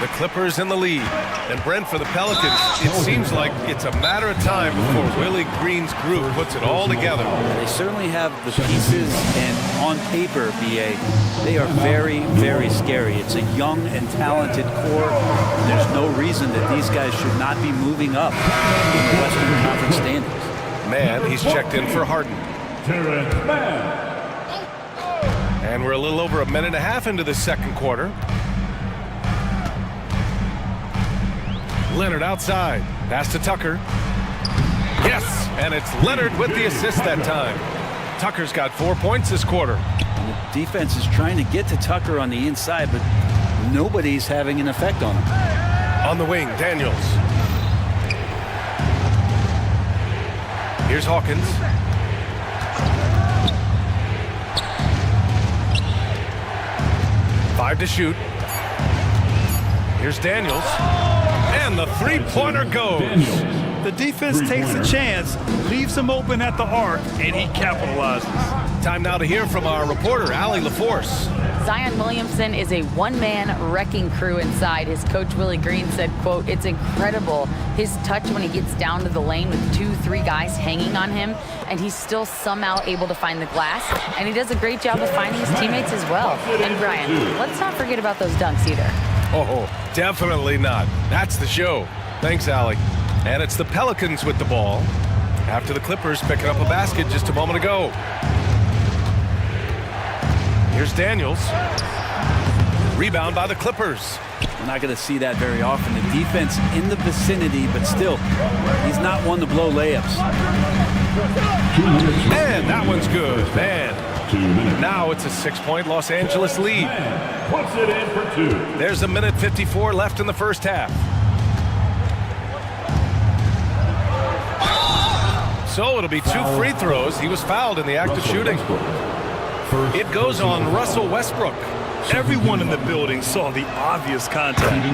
The Clippers in the lead. And Brent, for the Pelicans, it seems like it's a matter of time before Willie Green's group puts it all together. They certainly have the pieces, and on paper, BA, they are very, very scary. It's a young and talented core. And there's no reason that these guys should not be moving up in the Western Conference standings. Man, he's checked in for Harden. And we're a little over a minute and a half into the second quarter. Leonard outside. Pass to Tucker. Yes, and it's Leonard with the assist that time. Tucker's got 4 points this quarter. And the defense is trying to get to Tucker on the inside, but nobody's having an effect on him. On the wing, Daniels. Here's Hawkins. Five to shoot. Here's Daniels. And the three-pointer goes. The defense takes a chance, leaves him open at the arc, and he capitalizes. Time now to hear from our reporter, Allie LaForce. Zion Williamson is a one-man wrecking crew inside. His coach, Willie Green, said, quote, "It's incredible his touch when he gets down to the lane with 2-3 guys hanging on him, and he's still somehow able to find the glass, and he does a great job of finding his teammates as well." And Brian, let's not forget about those dunks either. Oh, definitely not. That's the show. Thanks, Allie. And it's the Pelicans with the ball after the Clippers picking up a basket just a moment ago. Here's Daniels. Rebound by the Clippers. We're not going to see that very often. The defense in the vicinity, but still, he's not one to blow layups. And that one's good, man. Now it's a 6-point Los Angeles lead. Puts it in for 2. There's a minute 54 left in the first half. So it'll be 2 free throws. He was fouled in the act of shooting. It goes on Russell Westbrook. Everyone in the building saw the obvious contact. And he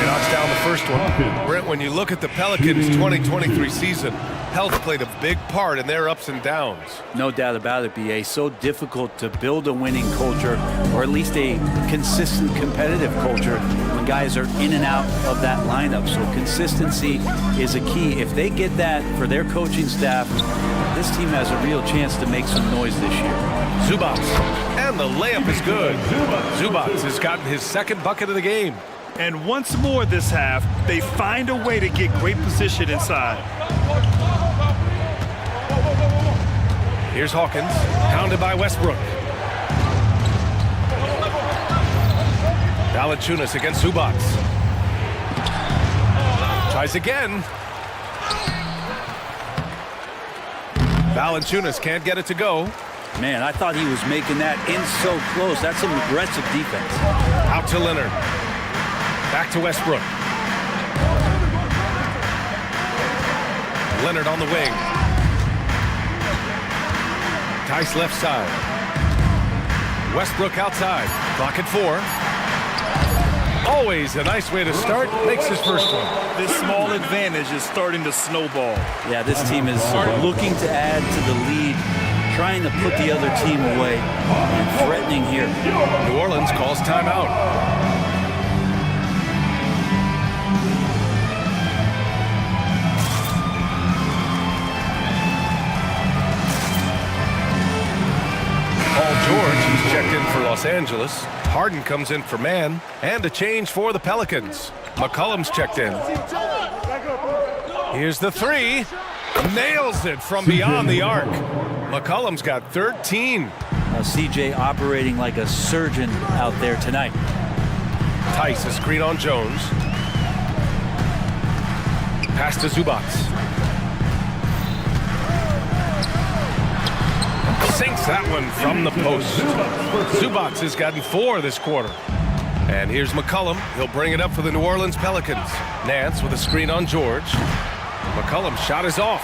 knocks down the first one. Brent, when you look at the Pelicans' 2023 season, health played a big part in their ups and downs. No doubt about it, B.A. So difficult to build a winning culture, or at least a consistent competitive culture, when guys are in and out of that lineup. So consistency is a key. If they get that for their coaching staff, this team has a real chance to make some noise this year. Zubats, and the layup is good. Zubats has gotten his second bucket of the game. And once more this half, they find a way to get great position inside. Here's Hawkins, pounded by Westbrook. Valanciunas against Zubats. Tries again. Valanciunas can't get it to go. Man, I thought he was making that in so close. That's some aggressive defense. Out to Leonard. Back to Westbrook. Leonard on the wing. Tice left side. Westbrook outside. Clock at 4. Always a nice way to start. Makes his first one. This small advantage is starting to snowball. Yeah, this team is looking to add to the lead, trying to put the other team away, and threatening here. New Orleans calls timeout. Paul George, who's checked in for Los Angeles. Harden comes in for man, and a change for the Pelicans. McCollum's checked in. Here's the 3. Nails it from beyond the arc. McCollum's got 13. CJ operating like a surgeon out there tonight. Tice, a screen on Jones. Pass to Zubats. Sinks that one from the post. Zubats has gotten 4 this quarter. And here's McCollum. He'll bring it up for the New Orleans Pelicans. Nance with a screen on George. McCollum's shot is off.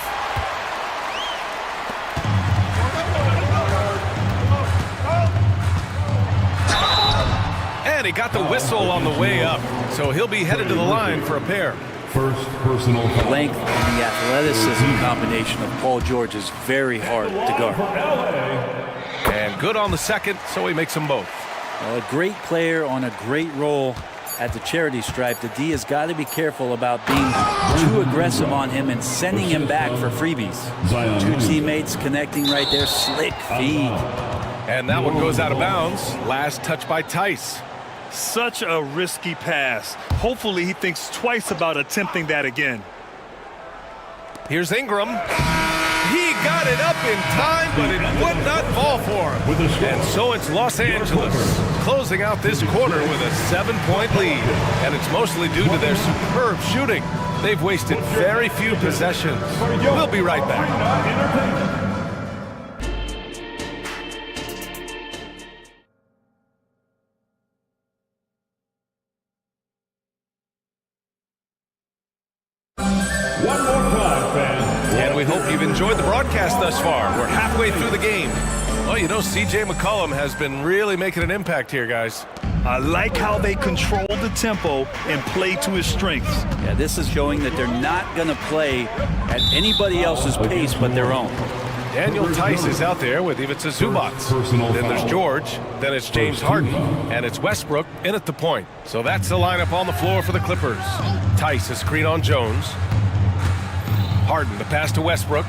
And he got the whistle on the way up. So he'll be headed to the line for a pair. First personal foul. Length and the athleticism combination of Paul George is very hard to guard. And good on the second, so he makes them both. Well, a great player on a great role at the charity stripe. The D has got to be careful about being too aggressive on him and sending him back for freebies. 2 teammates connecting right there. Slick feed. And that one goes out of bounds. Last touch by Tice. Such a risky pass. Hopefully he thinks twice about attempting that again. Here's Ingram. He got it up in time, but it would not fall for him. And so it's Los Angeles closing out this quarter with a 7-point lead. And it's mostly due to their superb shooting. They've wasted very few possessions. We'll be right back. Enjoyed the broadcast thus far. We're halfway through the game. Well, you know, C.J. McCollum has been really making an impact here, guys. I like how they control the tempo and play to his strengths. Yeah, this is showing that they're not going to play at anybody else's pace but their own. Daniel Tice is out there with Ivica Zubats. Then there's George. Then it's James Harden. And it's Westbrook in at the point. So that's the lineup on the floor for the Clippers. Tice, a screen on Jones. Harden, the pass to Westbrook.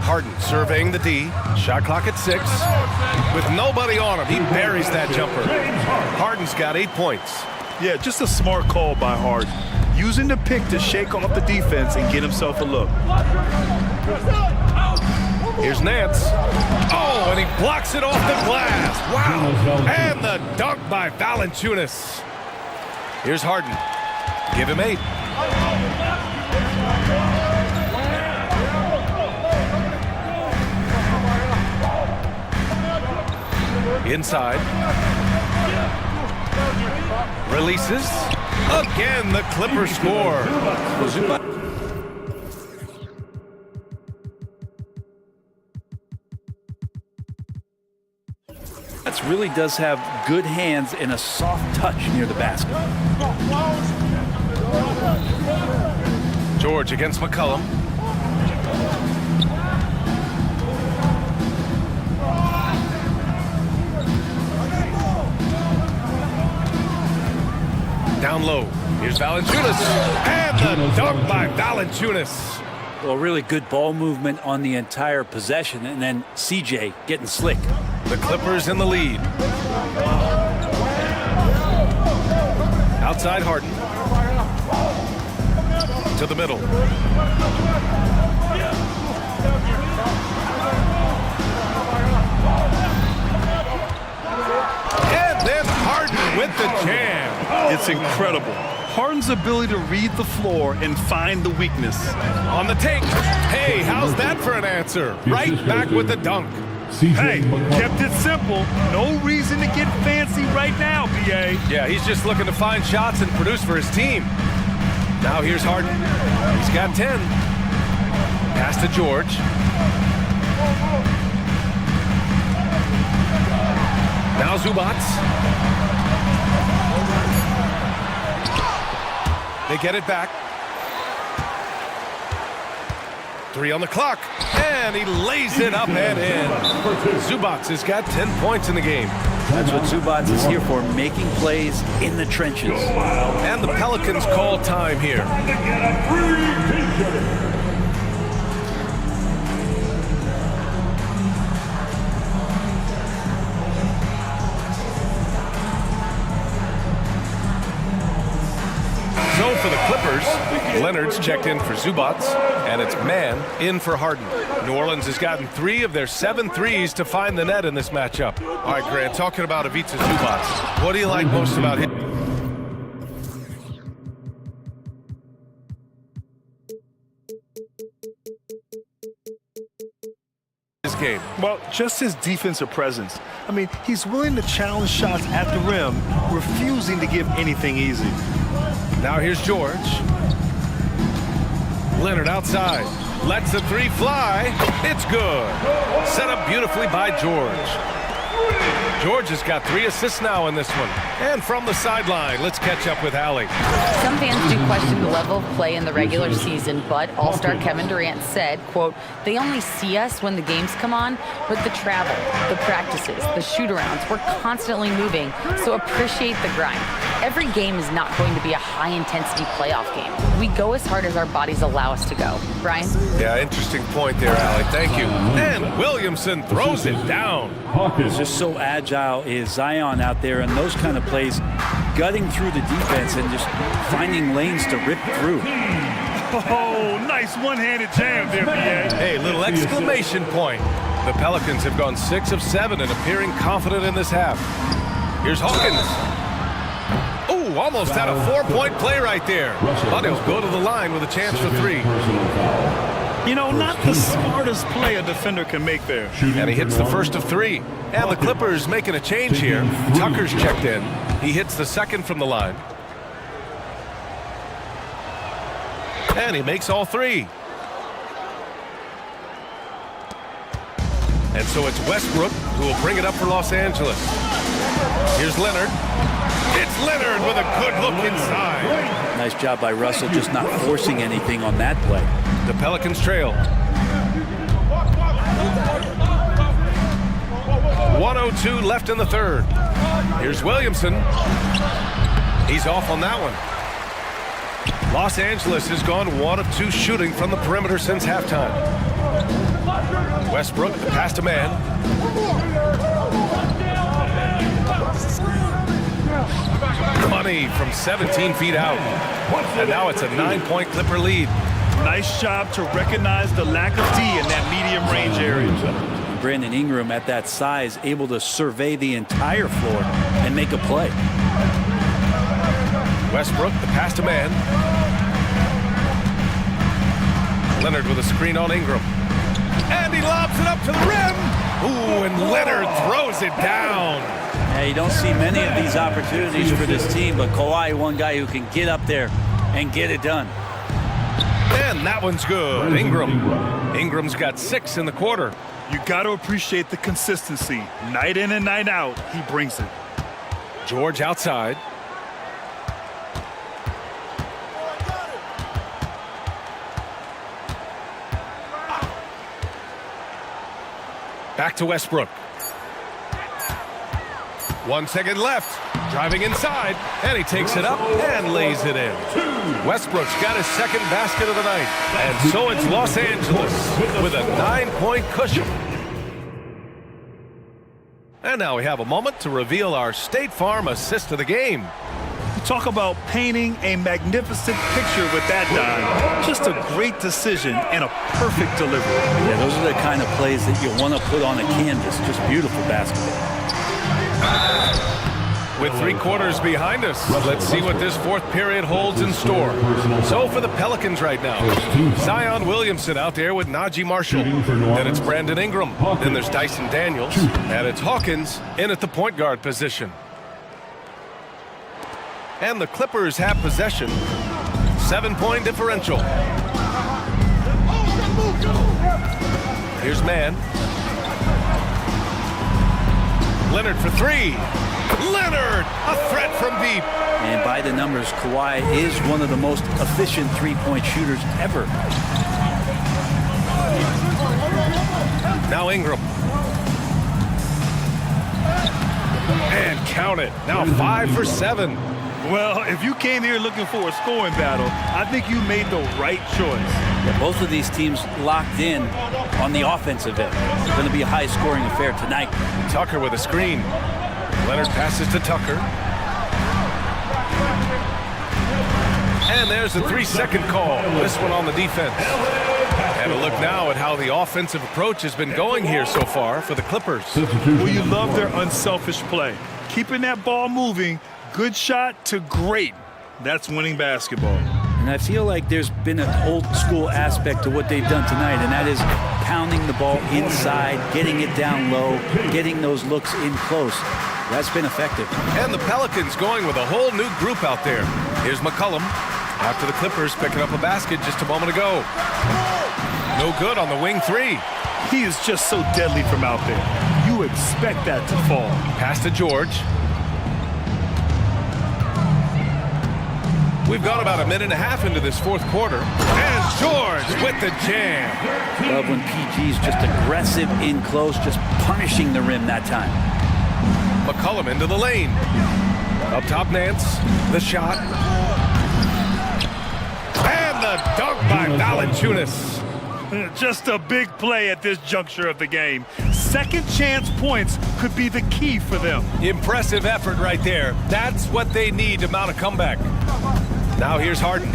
Harden surveying the D. Shot clock at 6. With nobody on him, he buries that jumper. Harden's got 8 points. Yeah, just a smart call by Harden. Using the pick to shake off the defense and get himself a look. Here's Nance. Oh, and he blocks it off the glass. Wow. And the dunk by Valanciunas. Here's Harden. Give him 8. Inside. Releases. Again, the Clippers score. That really does have good hands and a soft touch near the basket. George against McCollum. Down low. Here's Valanciunas. And the dunk by Valanciunas. Well, really good ball movement on the entire possession, and then CJ getting slick. The Clippers in the lead. Outside Harden. To the middle. And then Harden with the jam. It's incredible. Harden's ability to read the floor and find the weakness. On the take. Hey, how's that for an answer? Right back with the dunk. Hey, kept it simple. No reason to get fancy right now, BA. Yeah, he's just looking to find shots and produce for his team. Now here's Harden. He's got 10. Pass to George. Now Zubats. They get it back. 3 on the clock. And he lays it up and in. Zubats has got 10 points in the game. That's what Zubats is here for, making plays in the trenches. And the Pelicans call time here. So for the Clippers, Leonard's checked in for Zubats, and it's man in for Harden. New Orleans has gotten 3 of their 7 threes to find the net in this matchup. All right, Grant, talking about Ivica Zubats, what do you like most about him? Game. Well, just his defensive presence. I mean, he's willing to challenge shots at the rim, refusing to give anything easy. Now here's George. Leonard outside. Lets the 3 fly. It's good. Set up beautifully by George. George has got 3 assists now in this one. And from the sideline, let's catch up with Allie. Some fans do question the level of play in the regular season, but All-Star Kevin Durant said, quote, they only see us when the games come on, but the travel, the practices, the shoot-arounds, we're constantly moving, so appreciate the grind. Every game is not going to be a high-intensity playoff game. We go as hard as our bodies allow us to go. Brian? Yeah, interesting point there, Allie. Thank you. And Williamson throws it down. It's just so agile is Zion out there, and those kind of plays, gutting through the defense and just finding lanes to rip through. Oh, nice one-handed jam there, BA. Hey, little exclamation point. The Pelicans have gone 6 of 7 and appearing confident in this half. Here's Hawkins. Oh, almost had a 4-point play right there. But he'll go to the line with a chance for 3. You know, not the smartest play a defender can make there. And he hits the first of 3. And the Clippers making a change here. Tucker's checked in. He hits the second from the line. And he makes all 3. And so it's Westbrook who will bring it up for Los Angeles. Here's Leonard. It's Leonard with a good look inside. Nice job by Russell just not forcing anything on that play. The Pelicans trail. 1:02 left in the third. Here's Williamson. He's off on that one. Los Angeles has gone 1 of 2 shooting from the perimeter since halftime. Westbrook, the pass to man. Money from 17 feet out. And now it's a 9-point Clipper lead. Nice job to recognize the lack of D in that medium range area. Brandon Ingram at that size, able to survey the entire floor and make a play. Westbrook, the pass to man. Leonard with a screen on Ingram. And he lobs it up to the rim. Ooh, and Leonard throws it down. Yeah, you don't see many of these opportunities for this team, but Kawhi, one guy who can get up there and get it done. And that one's good. Ingram's got 6 in the quarter. You got to appreciate the consistency. Night in and night out, he brings it. George outside. Back to Westbrook. 1 second left. Driving inside, and he takes it up and lays it in. Westbrook's got his second basket of the night. And so it's Los Angeles with a 9-point cushion. And now we have a moment to reveal our State Farm assist of the game. Talk about painting a magnificent picture with that dive. Just a great decision and a perfect delivery. Yeah, those are the kind of plays that you want to put on a canvas. Just beautiful basketball. With 3 quarters behind us, let's see what this 4th period holds in store. So for the Pelicans right now, Zion Williamson out there with Najee Marshall. Then it's Brandon Ingram. Then there's Dyson Daniels. And it's Hawkins in at the point guard position. And the Clippers have possession. 7-point differential. Here's man. Leonard for 3. Leonard, a threat from deep. And by the numbers, Kawhi is one of the most efficient three-point shooters ever. Now Ingram. And count it. Now 5 for 7. Well, if you came here looking for a scoring battle, I think you made the right choice. Yeah, both of these teams locked in on the offensive end. It's going to be a high-scoring affair tonight. Tucker with a screen. Leonard passes to Tucker. And there's a 3-second call. This one on the defense. And a look now at how the offensive approach has been going here so far for the Clippers. Well, you love their unselfish play. Keeping that ball moving, good shot to great. That's winning basketball. And I feel like there's been an old-school aspect to what they've done tonight, and that is pounding the ball inside, getting it down low, getting those looks in close. That's been effective. And the Pelicans going with a whole new group out there. Here's McCollum after the Clippers picking up a basket just a moment ago. No good on the wing 3. He is just so deadly from out there. You expect that to fall. Pass to George. We've gone about a minute and a half into this 4th quarter. And George with the jam. Love when PG's just aggressive in close, just punishing the rim that time. McCollum into the lane. Up top, Nance. The shot. And the dunk by Valanciunas. Just a big play at this juncture of the game. Second chance points could be the key for them. Impressive effort right there. That's what they need to mount a comeback. Now here's Harden.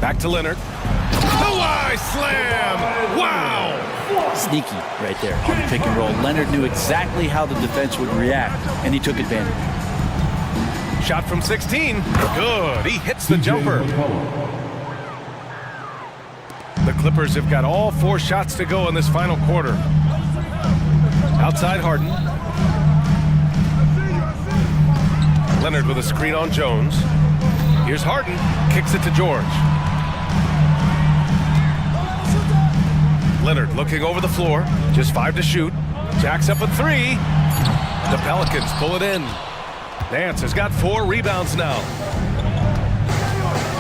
Back to Leonard. Kawhi slam! Wow! Sneaky right there on the pick and roll. Leonard knew exactly how the defense would react, and he took advantage. Shot from 16. Good. He hits the jumper. The Clippers have got all 4 shots to go in this final quarter. Outside Harden. Leonard with a screen on Jones. Here's Harden. Kicks it to George. Leonard looking over the floor. Just 5 to shoot. Jacks up a 3. The Pelicans pull it in. Nance has got 4 rebounds now.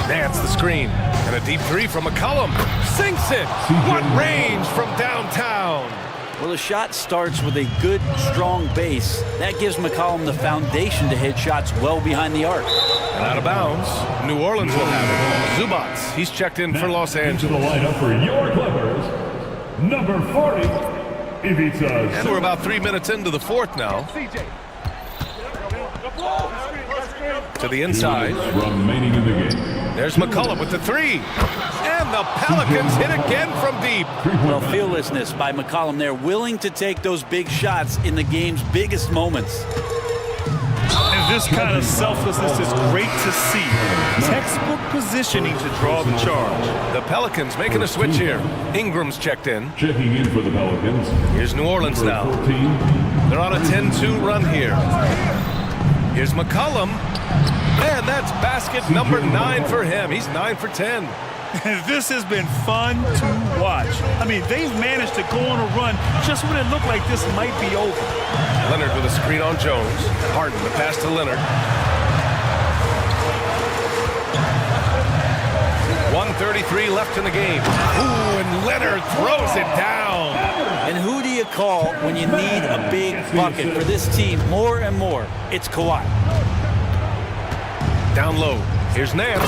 Nance the screen. And a deep 3 from McCollum. Sinks it. What range from downtown. Well, the shot starts with a good, strong base. That gives McCollum the foundation to hit shots well behind the arc. And out of bounds. New Orleans will have it. Zubats. He's checked in for Los Angeles. Into the lineup for your Clippers, number 40, Ivica. And we're about 3 minutes into the 4th now. To the inside. Remaining in the game. There's McCollum with the 3. the Pelicans hit again from deep. Well, fearlessness by McCollum there, willing to take those big shots in the game's biggest moments. And this kind of selflessness is great to see. Textbook positioning to draw the charge. The Pelicans making a switch here. Ingram's checked in. Checking in for the Pelicans. Here's New Orleans now. 14. They're on a 10-2 run here. Here's McCollum. And that's basket number 9 for him. He's 9 for 10. This has been fun to watch. I mean, they've managed to go on a run just when it looked like this might be over. Leonard with a screen on Jones. Harden, the pass to Leonard. 1:33 left in the game. Ooh, and Leonard throws it down. And who do you call when you need a big bucket for this team more and more? It's Kawhi. Down low. Here's Nance.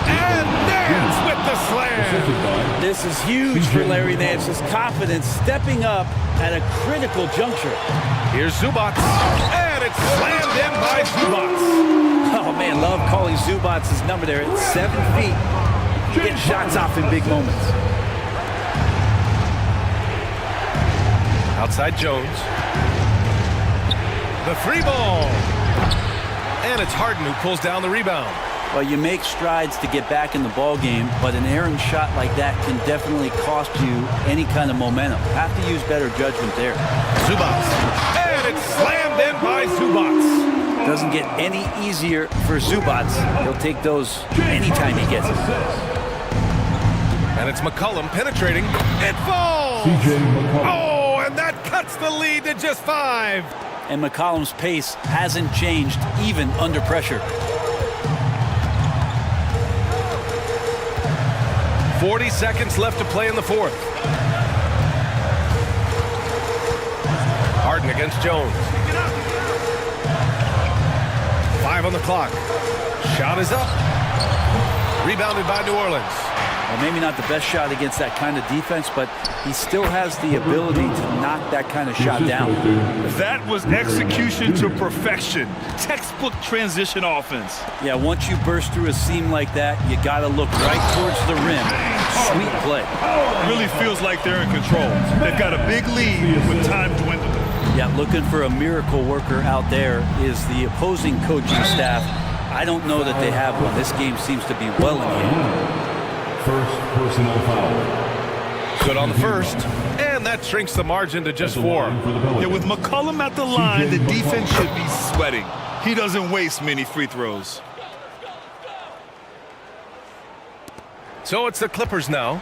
And Nance with the slam. This is huge for Larry Nance. His confidence stepping up at a critical juncture. Here's Zubac. And it's slammed in by Zubac. Oh, man, love calling Zubac's number there at 7 feet. Getting shots off in big moments. Outside Jones. The free ball. And it's Harden who pulls down the rebound. Well, you make strides to get back in the ball game, but an errant shot like that can definitely cost you any kind of momentum. Have to use better judgment there. Zubac. And it's slammed in by Zubac. Doesn't get any easier for Zubac. He'll take those anytime he gets it. And it's McCollum penetrating. It falls! Oh, and that cuts the lead to just 5. And McCollum's pace hasn't changed even under pressure. 40 seconds left to play in the fourth. Harden against Jones. 5 on the clock. Shot is up. Rebounded by New Orleans. Well, maybe not the best shot against that kind of defense, but he still has the ability to knock that kind of shot down. That was execution to perfection. Textbook transition offense. Yeah, once you burst through a seam like that, you got to look right towards the rim. Sweet play. Really feels like they're in control. They've got a big lead with time dwindling. Yeah, looking for a miracle worker out there is the opposing coaching staff. I don't know that they have one. This game seems to be well in hand. First personal foul. Good on the first. And that shrinks the margin to just 4. Yeah, with McCollum at the line, the defense should be sweating. He doesn't waste many free throws. So it's the Clippers now.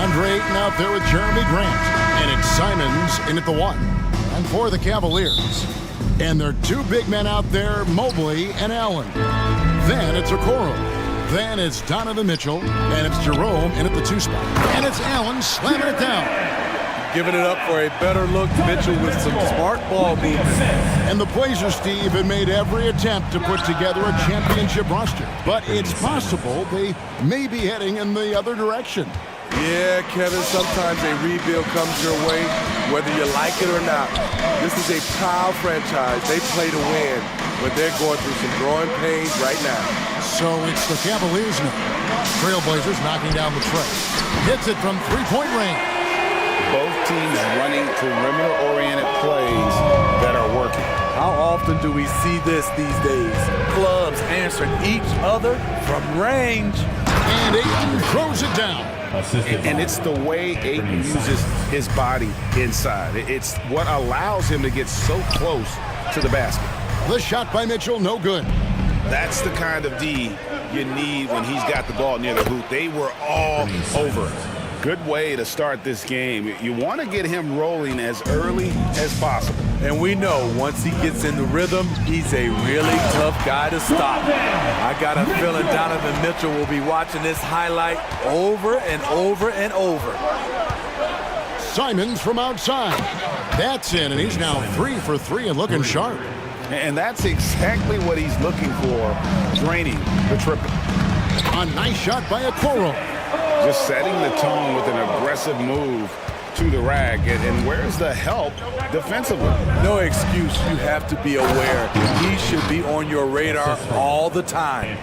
DeAndre Ayton out there with Jeremy Grant. And it's Simons in at the 1. And for the Cavaliers. And there are two big men out there, Mobley and Allen. Then it's Okoro. Then it's Donovan Mitchell. And it's Jerome in at the 2 spot. And it's Allen slamming it down. Giving it up for a better look, Mitchell with some smart ball movement. And the Blazers, Steve, have made every attempt to put together a championship roster. But it's possible they may be heading in the other direction. Yeah, Kevin, sometimes a rebuild comes your way, whether you like it or not. This is a proud franchise. They play to win, but they're going through some growing pains right now. So it's the Cavaliers now. Trailblazers knocking down the tray. Hits it from three-point range. Both teams running perimeter-oriented plays that are working. How often do we see this these days? Clubs answering each other from range. And Ayton throws it down. And it's the way Ayton uses his body inside. It's what allows him to get so close to the basket. The shot by Mitchell, no good. That's the kind of D you need when he's got the ball near the hoop. They were all over it. Good way to start this game. You want to get him rolling as early as possible. And we know once he gets in the rhythm, he's a really tough guy to stop. I got a feeling Donovan Mitchell will be watching this highlight over and over and over. Simons from outside. That's in, and he's now 3 for 3 and looking sharp. And that's exactly what he's looking for, draining the triple. A nice shot by Okoro. Just setting the tone with an aggressive move to the rack. And where's the help defensively? No excuse. You have to be aware. He should be on your radar all the time.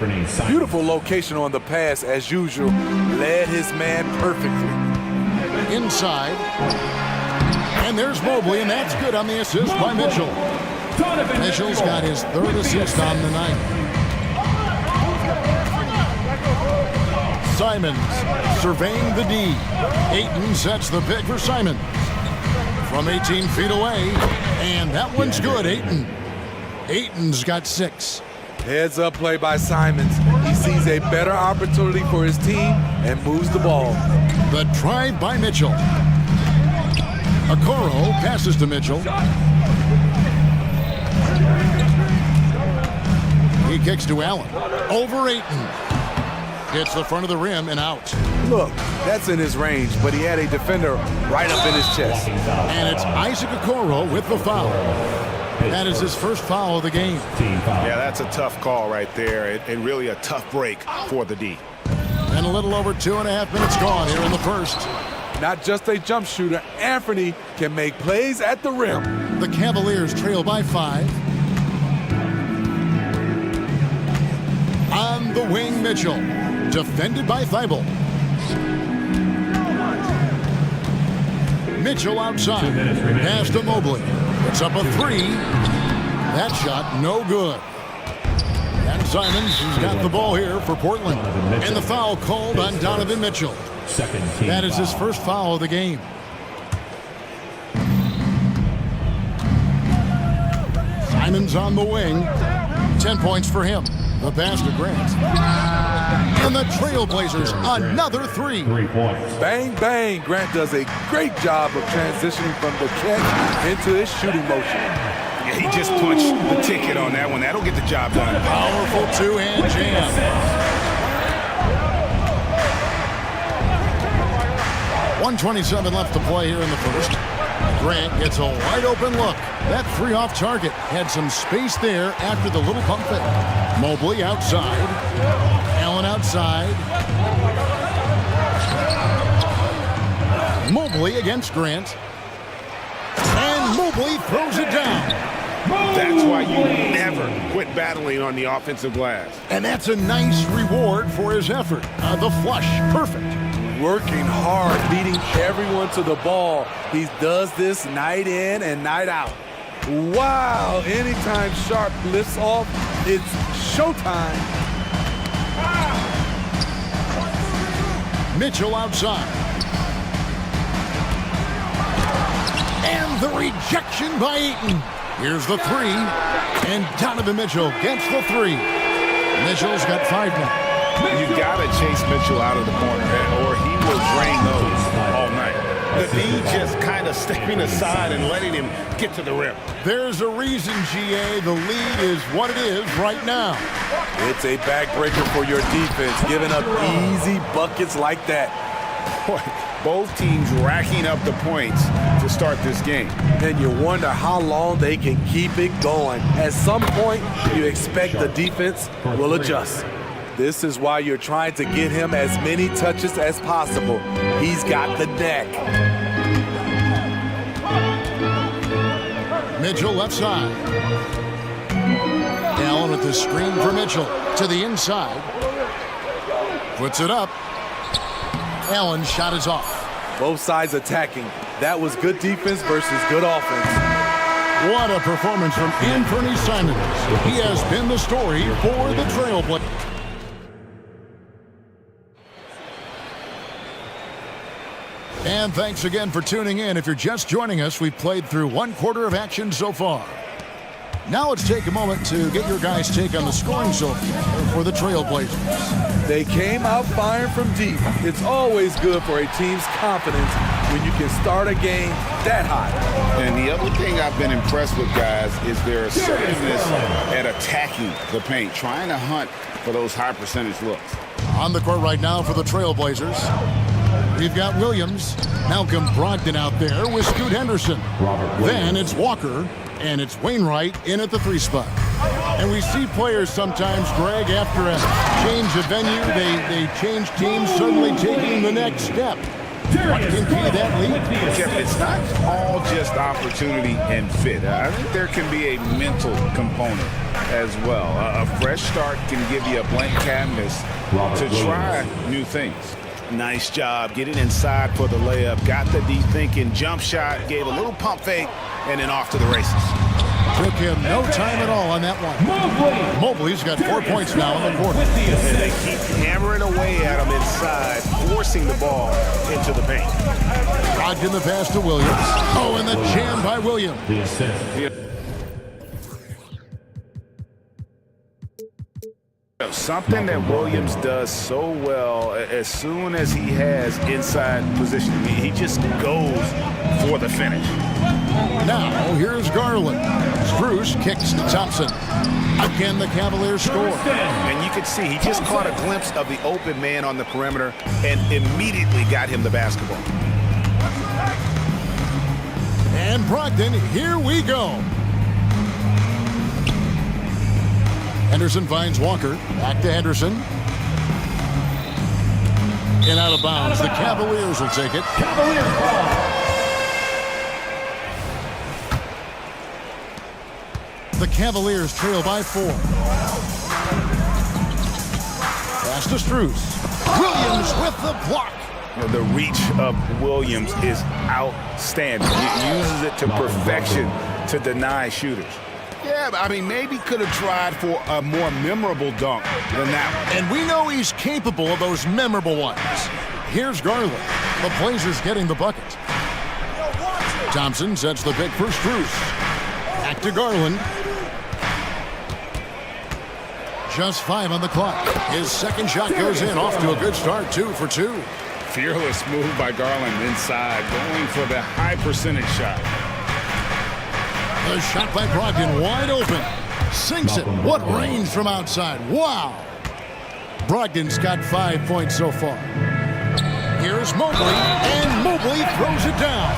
Beautiful location on the pass, as usual. Led his man perfectly. Inside. And there's Mobley, and that's good on the assist by Mitchell. Mitchell's got his 3rd assist on the night. Simons surveying the D. Ayton sets the pick for Simons. From 18 feet away, and that one's good, Ayton. Ayton's got 6. Heads up play by Simons. He sees a better opportunity for his team and moves the ball. The drive by Mitchell. Okoro passes to Mitchell. He kicks to Allen. Over Ayton. Hits the front of the rim and out. Look, that's in his range, but he had a defender right up in his chest. And it's Isaac Okoro with the foul. That is his first foul of the game. Yeah, that's a tough call right there, and really a tough break for the D. And a little over 2.5 minutes gone here in the first. Not just a jump shooter, Anthony can make plays at the rim. The Cavaliers trail by 5. On the wing, Mitchell. Defended by Thibault. Mitchell outside. Pass to Mobley. It's up a 3. That shot no good. And Simons has got the ball here for Portland. And the foul called on Donovan Mitchell. That is his first foul of the game. Simons on the wing. 10 points for him. The pass to Grant. And the Trailblazers, another 3. 3 points. Bang, bang. Grant does a great job of transitioning from the catch into his shooting motion. Yeah, he just punched the ticket on that one. That'll get the job done. Powerful 2-hand jam. 1:27 left to play here in the first. Grant gets a wide open look. That 3 off target had some space there after the little pump fake. Mobley outside. Allen outside. Mobley against Grant. And Mobley throws it down. That's why you never quit battling on the offensive glass. And that's a nice reward for his effort. The flush, perfect. Working hard, beating everyone to the ball. He does this night in and night out. Wow, anytime Sharp lifts off, it's showtime. Mitchell outside. And the rejection by Ayton. Here's the 3. And Donovan Mitchell gets the 3. Mitchell's got 5 now. You got to chase Mitchell out of the corner, or he will drain those. he just kind of stepping aside and letting him get to the rim. There's a reason, GA. The lead is what it is right now. It's a backbreaker for your defense, giving up easy buckets like that. Boy, both teams racking up the points to start this game. And you wonder how long they can keep it going. At some point, you expect the defense will adjust. This is why you're trying to get him as many touches as possible. He's got the neck. Mitchell left side. Allen with the screen for Mitchell to the inside. Puts it up. Allen's shot is off. Both sides attacking. That was good defense versus good offense. What a performance from Anthony Simons. He has been the story for the Trailblazers. And thanks again for tuning in. If you're just joining us, we've played through one quarter of action so far. Now let's take a moment to get your guys' take on the scoring so far for the Trailblazers. They came out firing from deep. It's always good for a team's confidence when you can start a game that hot. And the other thing I've been impressed with, guys, is their assertiveness at attacking the paint, trying to hunt for those high percentage looks. On the court right now for the Trailblazers, we've got Williams, Malcolm Brogdon out there with Scoot Henderson. Then it's Walker, and it's Wainwright in at the 3 spot. And we see players sometimes, Greg, after a change of venue, they change teams, suddenly taking the next step. What can be that lead? Jeff, it's not all just opportunity and fit. I think there can be a mental component as well. A fresh start can give you a blank canvas to try new things. Nice job getting inside for the layup. Got the deep thinking jump shot, gave a little pump fake, and then off to the races. Took him no time at all on that one. Mobley's got 4 points now in the quarter. And they keep hammering away at him inside, forcing the ball into the paint. Brogdon the pass to Williams. Oh, and the jam by Williams. Something that Williams does so well, as soon as he has inside position, he just goes for the finish. Now, here's Garland. Strus kicks to Thompson. Again, the Cavaliers score. And you can see he just caught a glimpse of the open man on the perimeter and immediately got him the basketball. And Brogdon, here we go. Henderson finds Walker. Back to Henderson. And out of bounds. The Cavaliers will take it. Cavaliers ball. The Cavaliers trail by 4. Pass to Strus. Williams with the block. The reach of Williams is outstanding. He uses it to perfection to deny shooters. Yeah, I mean, maybe could have tried for a more memorable dunk than that one. And we know he's capable of those memorable ones. Here's Garland. The Blazers getting the bucket. Thompson sets the pick for Strus. Back to Garland. Just 5 on the clock. His second shot goes in. Off to a good start. 2 for 2. Fearless move by Garland inside, going for the high percentage shot. The shot by Brogdon wide open. Sinks it. What range from outside. Wow. Brogdon's got 5 points so far. Here's Mobley, and Mobley throws it down.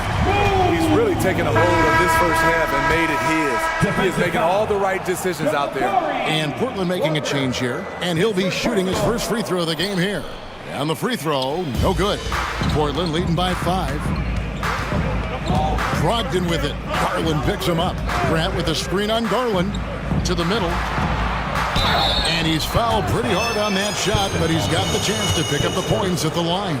He's really taken a hold of this first half and made it his. He is making all the right decisions out there. And Portland making a change here, and he'll be shooting his first free throw of the game here. And the free throw, no good. Portland leading by 5. Brogdon with it. Garland picks him up. Grant with a screen on Garland to the middle. And he's fouled pretty hard on that shot, but he's got the chance to pick up the points at the line.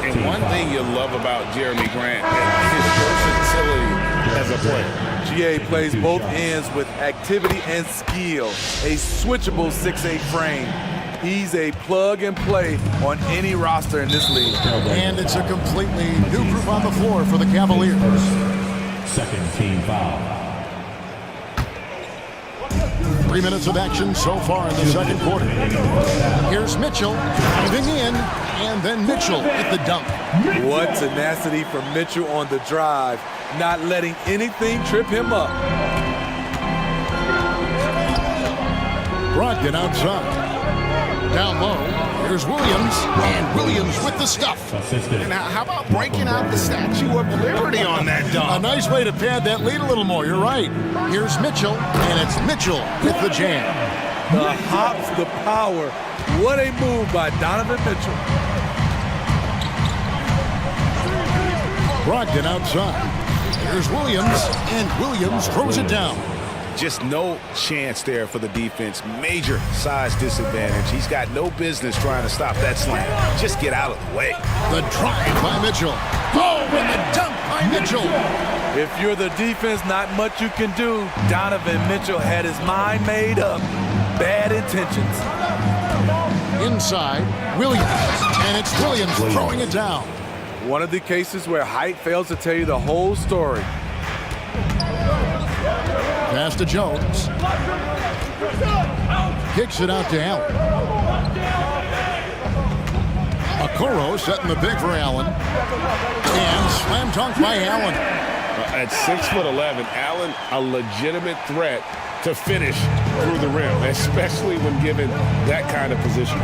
And one thing you love about Jeremy Grant is his versatility as a player. GA plays both ends with activity and skill. A switchable 6'8" frame. He's a plug and play on any roster in this league. And it's a completely new group on the floor for the Cavaliers. Second team foul. 3 minutes of action so far in the second quarter. Here's Mitchell driving in, and then Mitchell at the dunk. What tenacity from Mitchell on the drive, not letting anything trip him up. Brogdon outside. Down low, here's Williams, and Williams with the stuff. And how about breaking out the Statue of Liberty on that dunk? A nice way to pad that lead a little more, you're right. Here's Mitchell, and it's Mitchell with the jam. The hops, the power. What a move by Donovan Mitchell. Brogdon outside. Here's Williams, and Williams throws it down. Just no chance there for the defense. Major size disadvantage. He's got no business trying to stop that slam. Just get out of the way. The drive by Mitchell. Oh, and the dunk by Mitchell. If you're the defense, not much you can do. Donovan Mitchell had his mind made up. Bad intentions. Inside, Williams. And it's Williams throwing it down. One of the cases where height fails to tell you the whole story. Pass to Jones. Kicks it out to Allen. Okoro setting the big for Allen. And slam dunk by Allen. At 6'11", Allen, a legitimate threat to finish through the rim, especially when given that kind of position.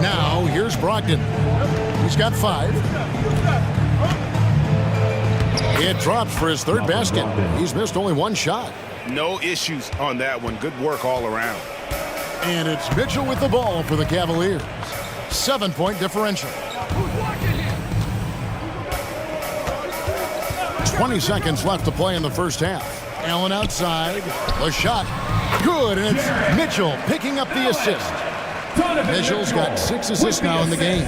Now, here's Brogdon. He's got 5. It drops for his third basket. He's missed only 1 shot. No issues on that one. Good work all around. And it's Mitchell with the ball for the Cavaliers. 7-point differential. 20 seconds left to play in the first half. Allen outside. The shot. Good, and it's Mitchell picking up the assist. Mitchell's got 6 assists now in the game.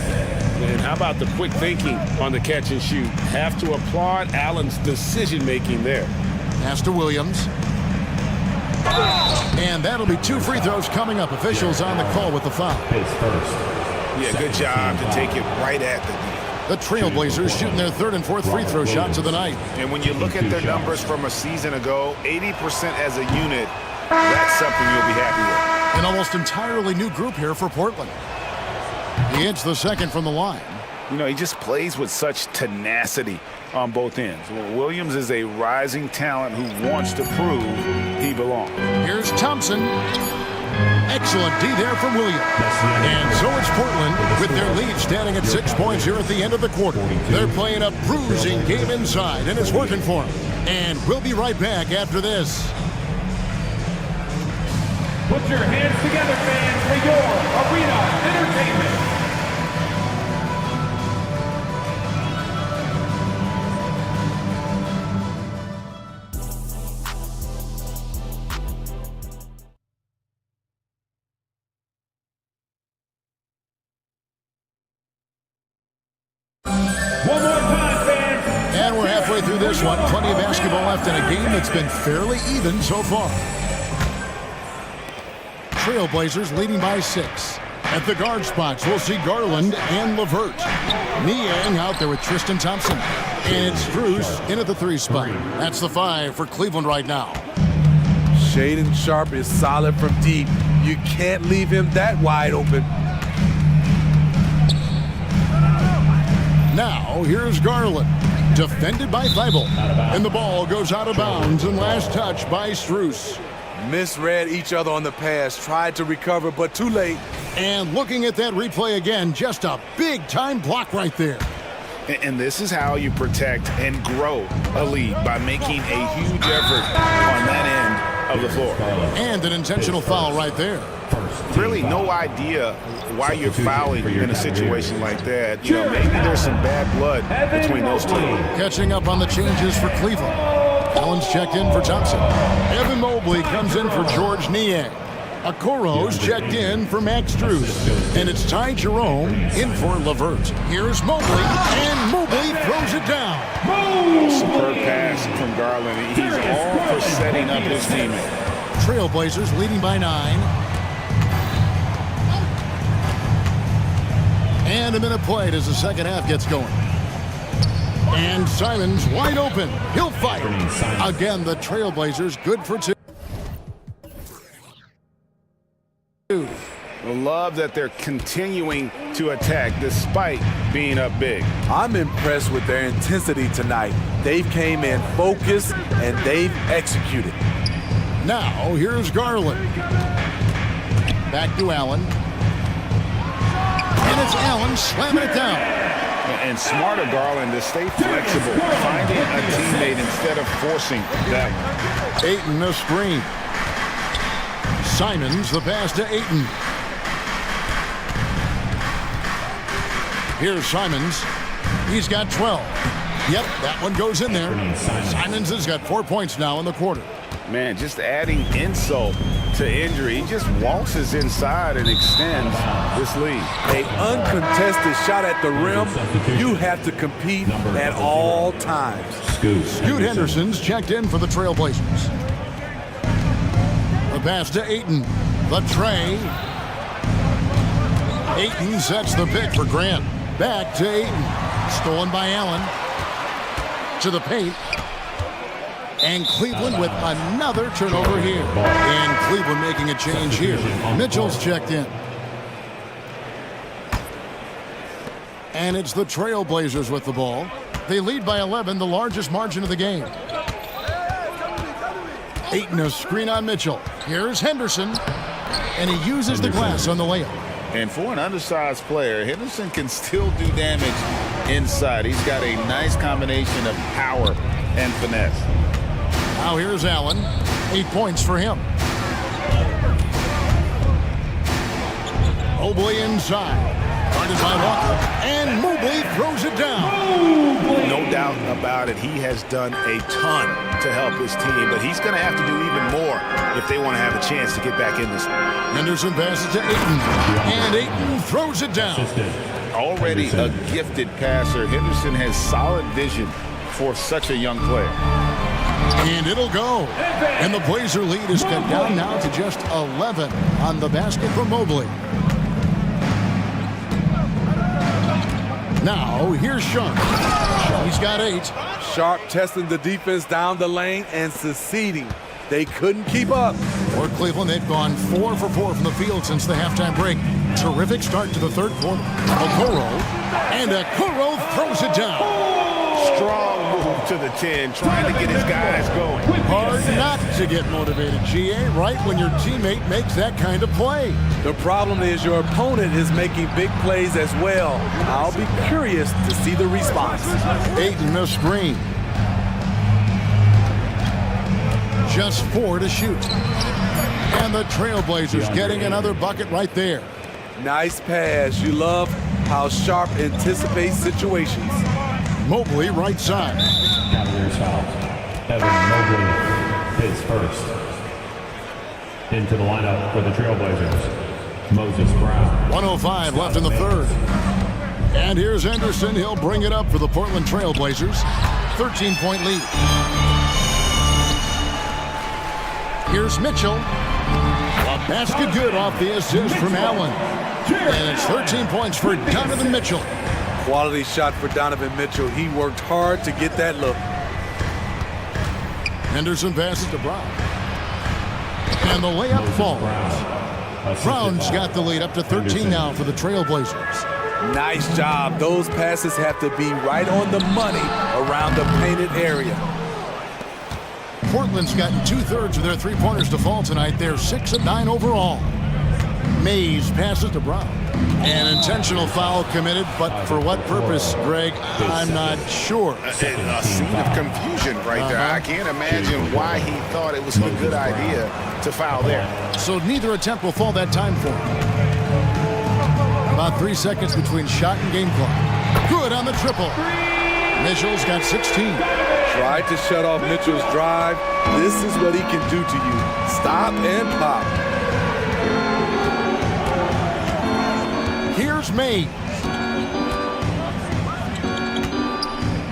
And how about the quick thinking on the catch and shoot? Have to applaud Allen's decision-making there. Pass to Williams. And that'll be 2 free throws coming up. Officials on the call with the foul. Yeah, good job to take it right at the Trailblazers shooting their 3rd and 4th free throw shots of the night. And when you look at their numbers from a season ago, 80% as a unit, that's something you'll be happy with. An almost entirely new group here for Portland. He hits the second from the line. You know, he just plays with such tenacity on both ends. Williams is a rising talent who wants to prove he belongs. Here's Thompson. Excellent D there from Williams. And so it's Portland with their lead standing at 6 points here at the end of the quarter. They're playing a bruising game inside, and it's working for them. And we'll be right back after this. Put your hands together, fans, for your arena entertainment. One more time, fans. And we're halfway through this one. Plenty of basketball left in a game that's been fairly even so far. Trailblazers leading by 6. At the guard spots, we'll see Garland and LeVert. Niang out there with Tristan Thompson. And it's Strus in at the 3 spot. That's the 5 for Cleveland right now. Shaedon Sharpe is solid from deep. You can't leave him that wide open. Now, here's Garland. Defended by Thibault. And the ball goes out of bounds, and last touch by Strus. Misread each other on the pass, tried to recover, but too late. And looking at that replay again, just a big-time block right there. And this is how you protect and grow a lead, by making a huge effort on that end of the floor. And an intentional foul right there. Really no idea why you're fouling in a situation like that. You know, maybe there's some bad blood between those two. Catching up on the changes for Cleveland. Allen's checked in for Thompson. Evan Mobley comes in for George Niang. Okoro's checked in for Max Strus. And it's Ty Jerome in for LeVert. Here's Mobley, and Mobley throws it down. Superb pass from Garland. He's all for setting up his teammate. Trailblazers leading by 9. And a minute played as the second half gets going. And Simons wide open. He'll fight. Again, the Trailblazers good for 2. Love that they're continuing to attack despite being up big. I'm impressed with their intensity tonight. They've came in focused and they've executed. Now, here's Garland. Back to Allen. And it's Allen slamming it down. And smarter Garland to stay flexible, finding a teammate instead of forcing that one. Ayton the screen. Simons the pass to Ayton. Here's Simons. He's got 12. Yep, that one goes in there. Simons has got 4 points now in the quarter. Man, just adding insult to injury. He just waltzes inside and extends this lead. An uncontested shot at the rim. You have to compete at all times. Scoot Henderson's checked in for the Trailblazers. The pass to Ayton. The tray. Ayton sets the pick for Grant. Back to Ayton. Stolen by Allen. To the paint. And Cleveland with another turnover here. And Cleveland making a change here. Mitchell's checked in. And it's the Trailblazers with the ball. They lead by 11, the largest margin of the game. Ayton a screen on Mitchell. Here's Henderson. And he uses the glass on the layup. And for an undersized player, Henderson can still do damage inside. He's got a nice combination of power and finesse. Now here's Allen. 8 points for him. Mobley inside. Guarded by Walker. And Mobley throws it down. No doubt about it. He has done a ton to help his team, but he's going to have to do even more if they want to have a chance to get back in this. Henderson passes to Ayton. And Ayton throws it down. Already a gifted passer, Henderson has solid vision for such a young player. And it'll go. And the Blazer lead is cut down now to just 11 on the basket for Mobley. Now, here's Sharp. He's got 8. Sharp testing the defense down the lane and succeeding. They couldn't keep up. For Cleveland, they've gone 4 for 4 from the field since the halftime break. Terrific start to the third quarter. Okoro. And Okoro throws it down. Strong move to the 10, trying to get his guys going. Hard not to get motivated, GA, right when your teammate makes that kind of play. The problem is your opponent is making big plays as well. I'll be curious to see the response. Ayton the screen. Just 4 to shoot. And the Trailblazers getting another bucket right there. Nice pass. You love how Sharp anticipates situations. Mobley right side. Cavaliers foul. Evan Mobley his first. Into the lineup for the Trailblazers, Moses Brown. 1:05 left in the third. And here's Henderson. He'll bring it up for the Portland Trailblazers. 13-point lead. Here's Mitchell. A basket good off the assist from Allen. And it's 13 points for Donovan Mitchell. Quality shot for Donovan Mitchell. He worked hard to get that look. Henderson passes to Brown. And the layup falls. Brown's got the lead up to 13 now for the Trailblazers. Nice job. Those passes have to be right on the money around the painted area. Portland's gotten 2/3 of their three-pointers to fall tonight. They're 6 of 9 overall. Mays passes to Brown. An intentional foul committed, but for what purpose, Greg, I'm not sure. A scene of confusion right there. I can't imagine why he thought it was a good idea to foul there. So neither attempt will fall that time for him. About 3 seconds between shot and game clock. Good on the triple. Mitchell's got 16. Tried to shut off Mitchell's drive. This is what he can do to you. Stop and pop. Here's Mays.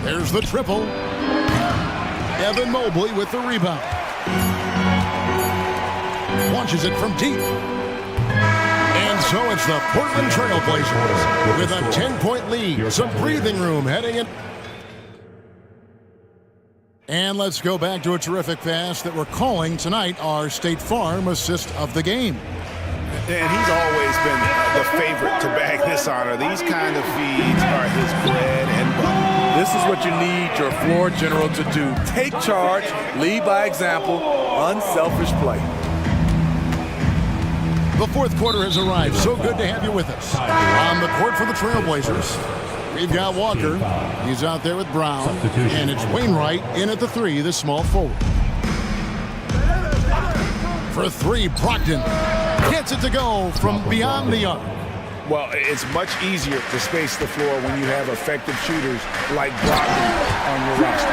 There's the triple. Evan Mobley with the rebound. Launches it from deep. And so it's the Portland Trailblazers with a 10-point lead. Some breathing room heading in. And let's go back to a terrific pass that we're calling tonight our State Farm assist of the game. And he's always been the favorite to bag this honor. These kind of feeds are his bread and butter. This is what you need your floor general to do. Take charge, lead by example, unselfish play. The fourth quarter has arrived. So good to have you with us. On the court for the Trailblazers, we've got Walker. He's out there with Brown. And it's Wainwright in at the three, the small forward. For three, Brogdon gets it to go from beyond the arc. Well, it's much easier to space the floor when you have effective shooters like Brogdon on your roster.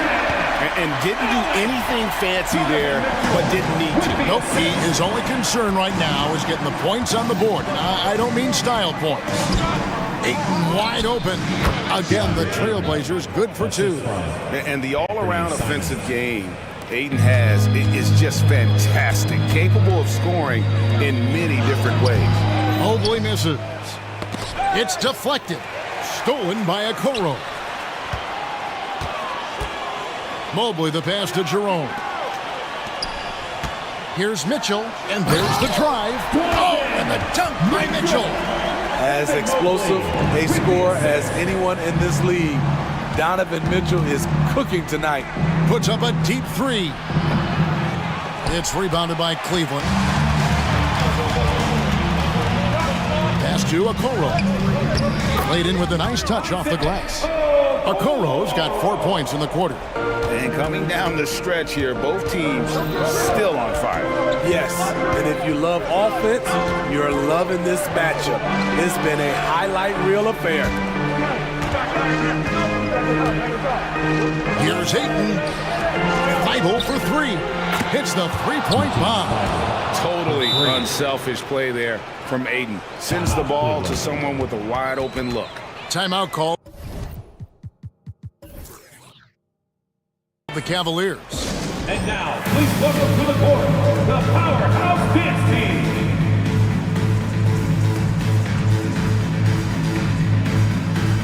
And didn't do anything fancy there, but didn't need to. Nope, his only concern right now is getting the points on the board. I don't mean style points. Ayton wide open. Again, the Trailblazers good for two. And the all-around offensive game Ayton has is just fantastic, capable of scoring in many different ways. Mobley misses. It's deflected. Stolen by Okoro. Mobley the pass to Jerome. Here's Mitchell, and there's the drive. Oh, and the dunk by Mitchell. As explosive a scorer as anyone in this league, Donovan Mitchell is cooking tonight. Puts up a deep three. It's rebounded by Cleveland. Pass to Okoro. Played in with a nice touch off the glass. Okoro's got 4 points in the quarter. And coming down the stretch here, both teams still on fire. Yes, and if you love offense, you're loving this matchup. It's been a highlight reel affair. Here's Ayton. Bible for three. Hits the three-point bomb. Totally unselfish play there from Ayton. Sends the ball to someone with a wide-open look. Timeout call. The Cavaliers. And now, please welcome to the court, the Powerhouse Dance Team.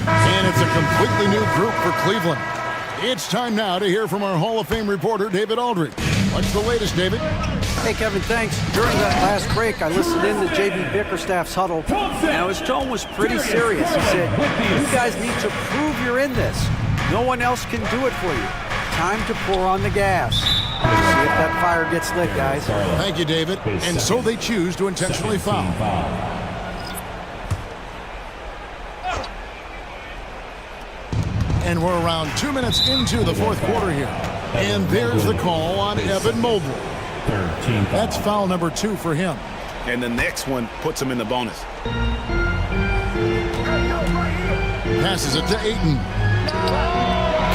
And it's a completely new group for Cleveland. It's time now to hear from our Hall of Fame reporter, David Aldridge. What's the latest, David? Hey, Kevin, thanks. During that last break, I listened in to J.B. Bickerstaff's huddle. Now, his tone was pretty serious. He said, you guys need to prove you're in this. No one else can do it for you. Time to pour on the gas. See if that fire gets lit, guys. Thank you, David. And so they choose to intentionally foul. And we're around 2 minutes into the fourth quarter here. And there's the call on Evan Mobley. That's foul number 2 for him. And the next one puts him in the bonus. Passes it to Ayton.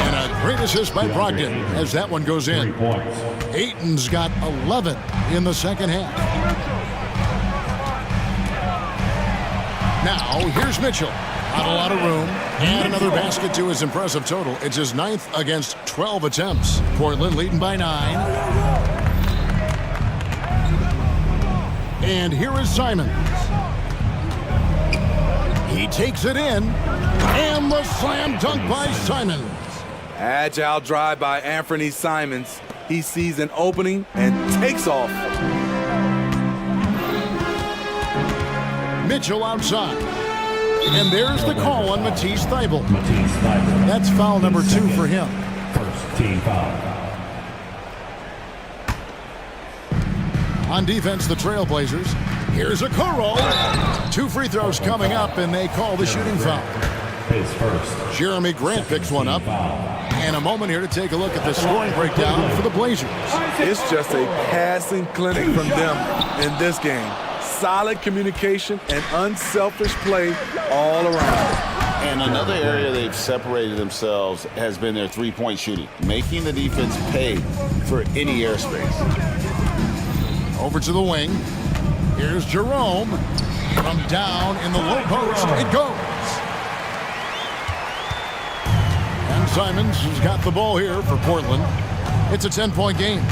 And a great assist by Brogdon as that one goes in. Ayton's got 11 in the second half. Now, here's Mitchell. Not a lot of room. And another basket to his impressive total. It's his 9th against 12 attempts. Portland leading by 9. And here is Simons. He takes it in. And the slam dunk by Simons. Agile drive by Anthony Simons. He sees an opening and takes off. Mitchell outside. And there's the call on Matisse Thybulle. That's foul number 2 for him. First team foul. On defense, the Trailblazers. Here's Okoro. 2 free throws coming up, and they call the shooting foul. His first. Jeremy Grant picks one up. And a moment here to take a look at the scoring breakdown for the Blazers. It's just a passing clinic from them in this game. Solid communication and unselfish play all around. And another area they've separated themselves has been their three-point shooting, making the defense pay for any airspace. Over to the wing. Here's Jerome. From down in the low post, it goes. And Simons has got the ball here for Portland. It's a 10-point game.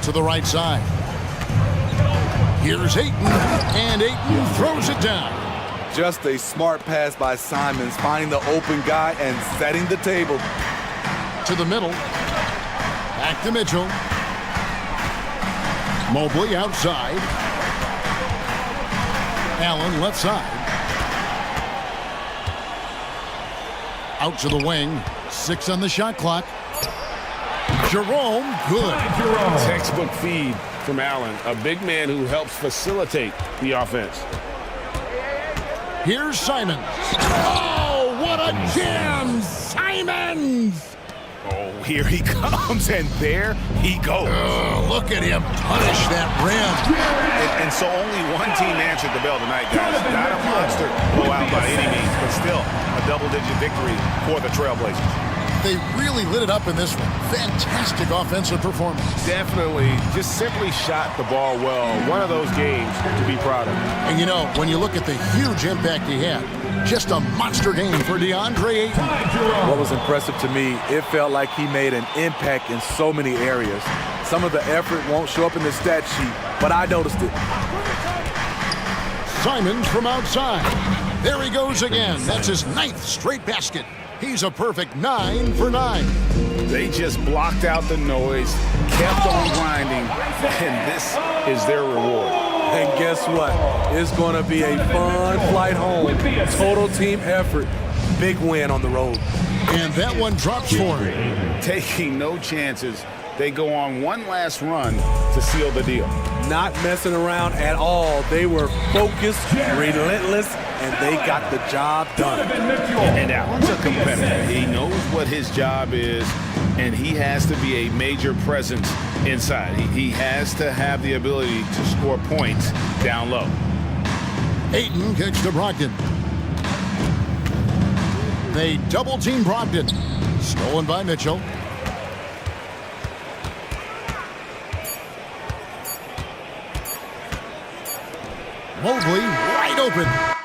To the right side. Here's Ayton, and Ayton throws it down. Just a smart pass by Simons, finding the open guy and setting the table. To the middle. Back to Mitchell. Mobley outside. Allen left side. Out to the wing. 6 on the shot clock. Jerome, good. Textbook feed from Allen, a big man who helps facilitate the offense. Here's Simons. Oh, what a jam! Simons! Oh, here he comes, and there he goes. Oh, look at him punish that rim. And so only one team answered the bell tonight, guys. Not a monster blowout by any means, but still a double-digit victory for the Trailblazers. They really lit it up in this one. Fantastic offensive performance. Definitely, just simply shot the ball well. One of those games to be proud of. And you know, when you look at the huge impact he had, just a monster game for DeAndre Ayton. What was impressive to me, it felt like he made an impact in so many areas. Some of the effort won't show up in the stat sheet, but I noticed it. Simons from outside. There he goes again. That's his 9th straight basket. He's a perfect 9 for 9. They just blocked out the noise, kept on grinding, and this is their reward. And guess what? It's going to be a fun flight home. Total team effort. Big win on the road. And that one drops for him. Taking no chances. They go on one last run to seal the deal. Not messing around at all. They were focused, relentless, and they got the job done. And Allen's a competitor. He knows what his job is, and he has to be a major presence inside. He has to have the ability to score points down low. Ayton kicks to Brogdon. They double-team Brogdon. Stolen by Mitchell. Mobley wide open.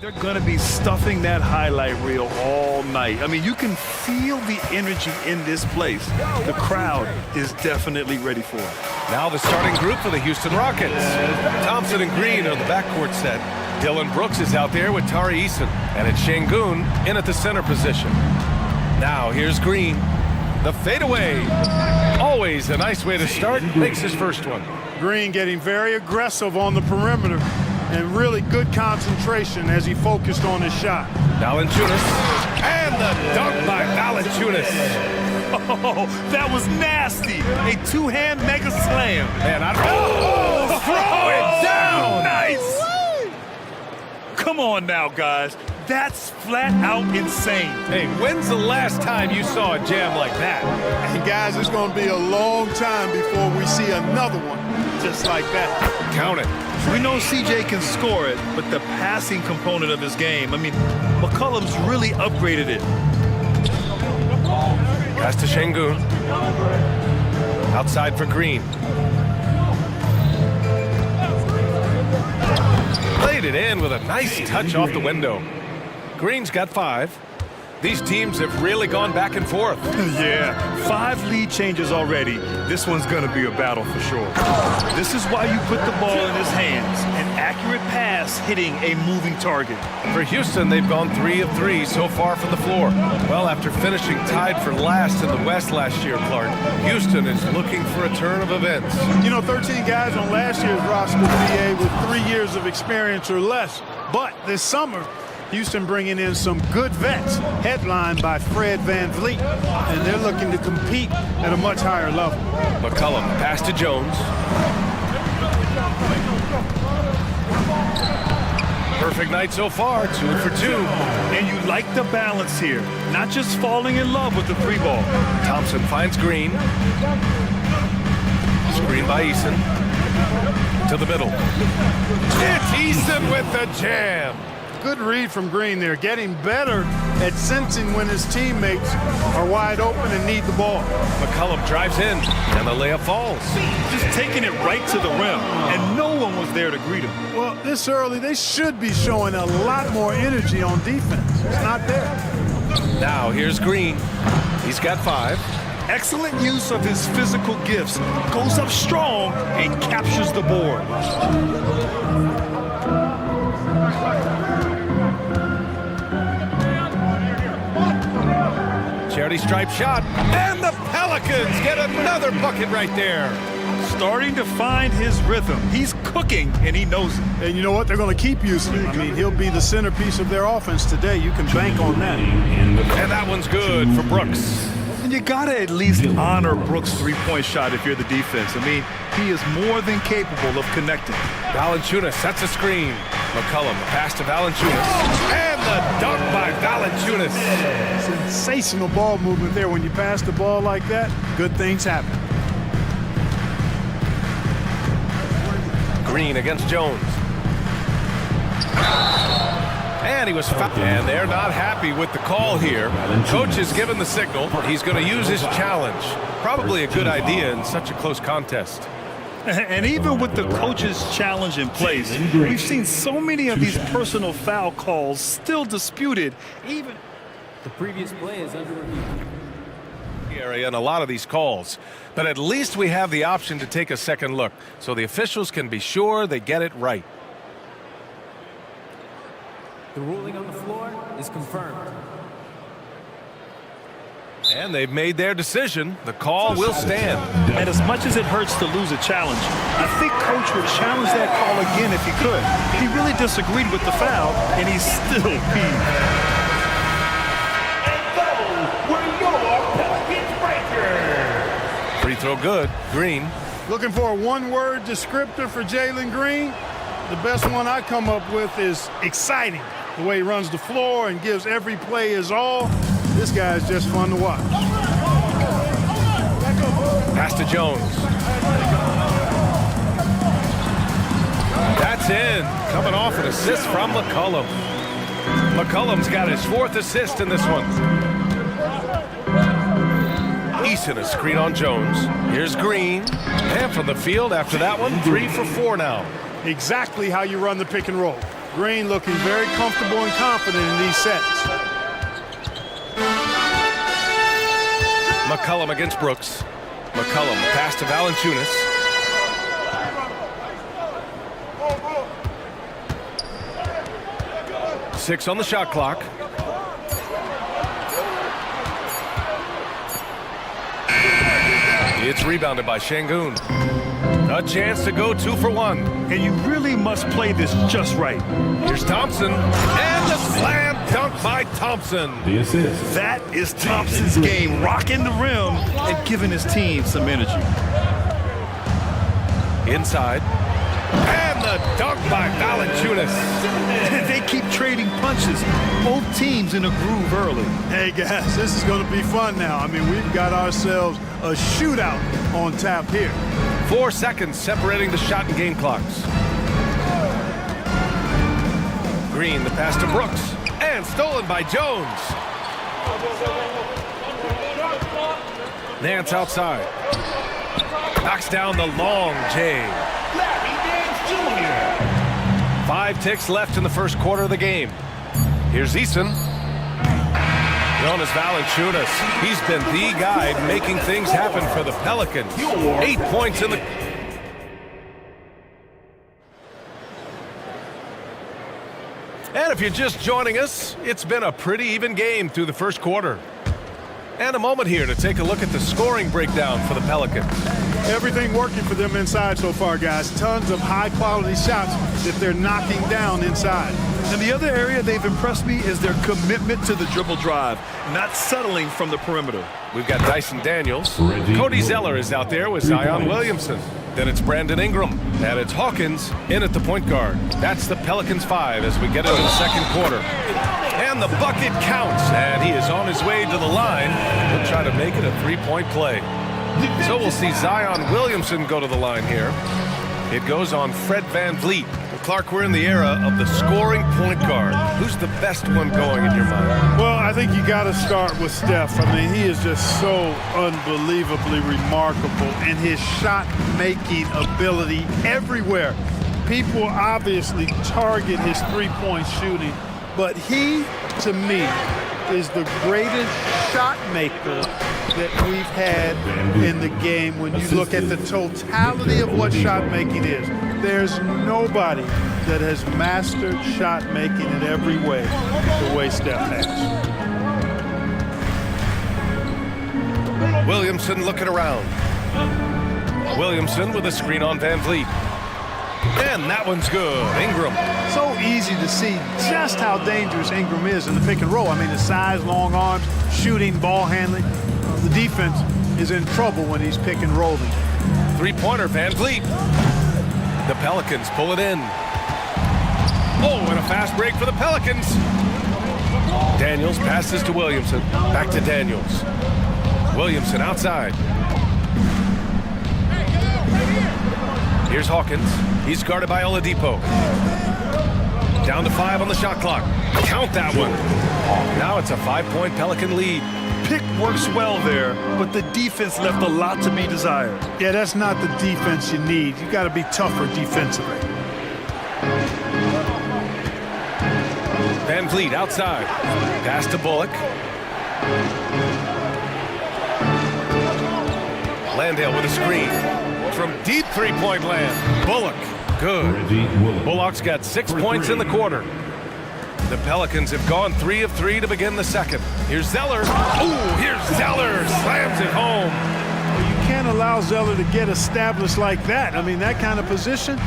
They're going to be stuffing that highlight reel all night. I mean, you can feel the energy in this place. The crowd is definitely ready for it. Now the starting group for the Houston Rockets. Thompson and Green are the backcourt set. Dylan Brooks is out there with Tari Eason. And it's Şengün in at the center position. Now here's Green. The fadeaway. Always a nice way to start. Makes his first one. Green getting very aggressive on the perimeter and really good concentration as he focused on his shot. Valanciunas. And the dunk by Valanciunas. Oh, that was nasty. A two-hand mega slam. Man, throw it down. Nice. Come on now, guys. That's flat out insane. Hey, when's the last time you saw a jam like that? And guys, it's going to be a long time before we see another one just like that. Count it. We know CJ can score it, but the passing component of his game, I mean, McCollum's really upgraded it. Pass to Şengün. Outside for Green. Played it in with a nice touch off the window. Green's got 5. These teams have really gone back and forth. Yeah, 5 lead changes already. This one's going to be a battle for sure. This is why you put the ball in his hands. An accurate pass hitting a moving target. For Houston, they've gone 3 of 3 so far from the floor. Well, after finishing tied for last in the West last year, Clark, Houston is looking for a turn of events. You know, 13 guys on last year's roster BA with 3 years of experience or less. But this summer, Houston bringing in some good vets, headlined by Fred VanVleet, and they're looking to compete at a much higher level. McCollum, pass to Jones. Perfect night so far, 2 for 2. And you like the balance here, not just falling in love with the 3 ball. Thompson finds Green. Screen by Eason. To the middle. It's Eason with the jam. Good read from Green there, getting better at sensing when his teammates are wide open and need the ball. McCollum drives in, and the layup falls. Just taking it right to the rim, and no one was there to greet him. Well, this early, they should be showing a lot more energy on defense. It's not there. Now, here's Green. He's got 5. Excellent use of his physical gifts. Goes up strong and captures the board. Charity stripe shot, and the Pelicans get another bucket right there. Starting to find his rhythm. He's cooking, and he knows it. And you know what? They're going to keep using him. I mean, he'll be the centerpiece of their offense today. You can bank on that. And that one's good for Brooks. And you got to at least honor Brooks' three-point shot if you're the defense. I mean, he is more than capable of connecting. Valanciunas sets a screen. McCollum, a pass to Valanciunas. And the dunk by Valanciunas. Sensational ball movement there. When you pass the ball like that, good things happen. Green against Jones. And he was fouled. And they're not happy with the call here. Coach has given the signal. He's going to use his challenge. Probably a good idea in such a close contest. And even with the coach's challenge in place, we've seen so many of these personal foul calls still disputed. Even the previous play is under review. Area in a lot of these calls, but at least we have the option to take a second look, so the officials can be sure they get it right. The ruling on the floor is confirmed. And they've made their decision. The call will stand. And as much as it hurts to lose a challenge, I think Coach would challenge that call again if he could. He really disagreed with the foul, and he's still peeved. Free throw good. Green. Looking for a one-word descriptor for Jalen Green? The best one I come up with is exciting. The way he runs the floor and gives every play his all. This guy is just fun to watch. Pass to Jones. That's in. Coming off an assist from McCollum. McCollum's got his 4th assist in this one. Eason a screen on Jones. Here's Green. And from the field after that one, 3 for 4 now. Exactly how you run the pick and roll. Green looking very comfortable and confident in these sets. McCollum against Brooks. McCollum pass to Valanciunas. Six on the shot clock. It's rebounded by Şengün. A chance to go 2 for 1. And you really must play this just right. Here's Thompson. And the slam dunk by Thompson. The assist. That is Thompson's game, rocking the rim and giving his team some energy. Inside. And the dunk by Valanciunas. They keep trading punches. Both teams in a groove early. Hey guys, this is going to be fun now. I mean, we've got ourselves a shootout on tap here. 4 seconds separating the shot and game clocks. Green, the pass to Brooks. And stolen by Jones. Nance outside. Knocks down the long J. 5 ticks left in the first quarter of the game. Here's Eason. Known as Valanciunas. He's been the guy making things happen for the Pelicans. 8 points in the... And if you're just joining us, it's been a pretty even game through the first quarter. And a moment here to take a look at the scoring breakdown for the Pelicans. Everything working for them inside so far, guys. Tons of high-quality shots that they're knocking down inside. And the other area they've impressed me is their commitment to the dribble drive, not settling from the perimeter. We've got Dyson Daniels. Cody Zeller is out there with Zion Williamson. Then it's Brandon Ingram. And it's Hawkins in at the point guard. That's the Pelicans 5 as we get into the second quarter. And the bucket counts. And he is on his way to the line. He'll try to make it a 3-point play. So we'll see Zion Williamson go to the line here. It goes on Fred VanVleet. Clark, we're in the era of the scoring point guard. Who's the best one going in your mind? Well, I think you got to start with Steph. I mean, he is just so unbelievably remarkable in his shot-making ability everywhere. People obviously target his three-point shooting, but he, to me, is the greatest shot maker that we've had in the game when you look at the totality of what shot making is. There's nobody that has mastered shot making in every way the way Steph has. Williamson looking around. Williamson with a screen on VanVleet. And that one's good. Ingram. So easy to see just how dangerous Ingram is in the pick and roll. I mean, the size, long arms, shooting, ball handling. The defense is in trouble when he's pick and rolling. Three-pointer, VanVleet. The Pelicans pull it in. Oh, and a fast break for the Pelicans. Daniels passes to Williamson. Back to Daniels. Williamson outside. Here's Hawkins. He's guarded by Oladipo. Down to 5 on the shot clock. Count that one. Now it's a 5-point Pelican lead. Pick works well there, but the defense left a lot to be desired. Yeah, that's not the defense you need. You got to be tougher defensively. VanVleet outside. Pass to Bullock. Landale with a screen. From deep three-point land. Bullock. Good. Bullock's got 6 points in the quarter. The Pelicans have gone 3 of 3 to begin the second. Here's Zeller. Ooh, here's Zeller. Slams it home. Well, you can't allow Zeller to get established like that. I mean, that kind of position,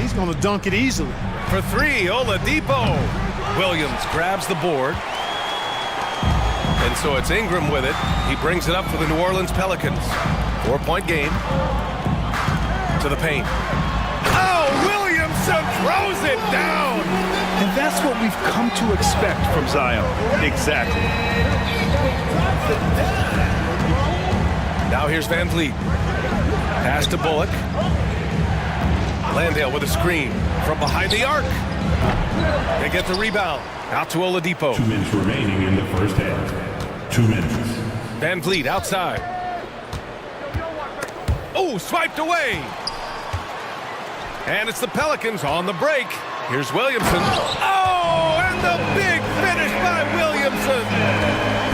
he's going to dunk it easily. For 3, Oladipo. Williams grabs the board. And so it's Ingram with it. He brings it up for the New Orleans Pelicans. 4-point game. To the paint. Oh, Williamson throws it down. And that's what we've come to expect from Zion. Exactly. Now here's VanVleet. Pass to Bullock. Landale with a screen from behind the arc. They get the rebound. Out to Oladipo. 2 minutes remaining in the first half. 2 minutes. VanVleet outside. Oh, swiped away. And it's the Pelicans on the break. Here's Williamson. Oh, and the big finish by Williamson.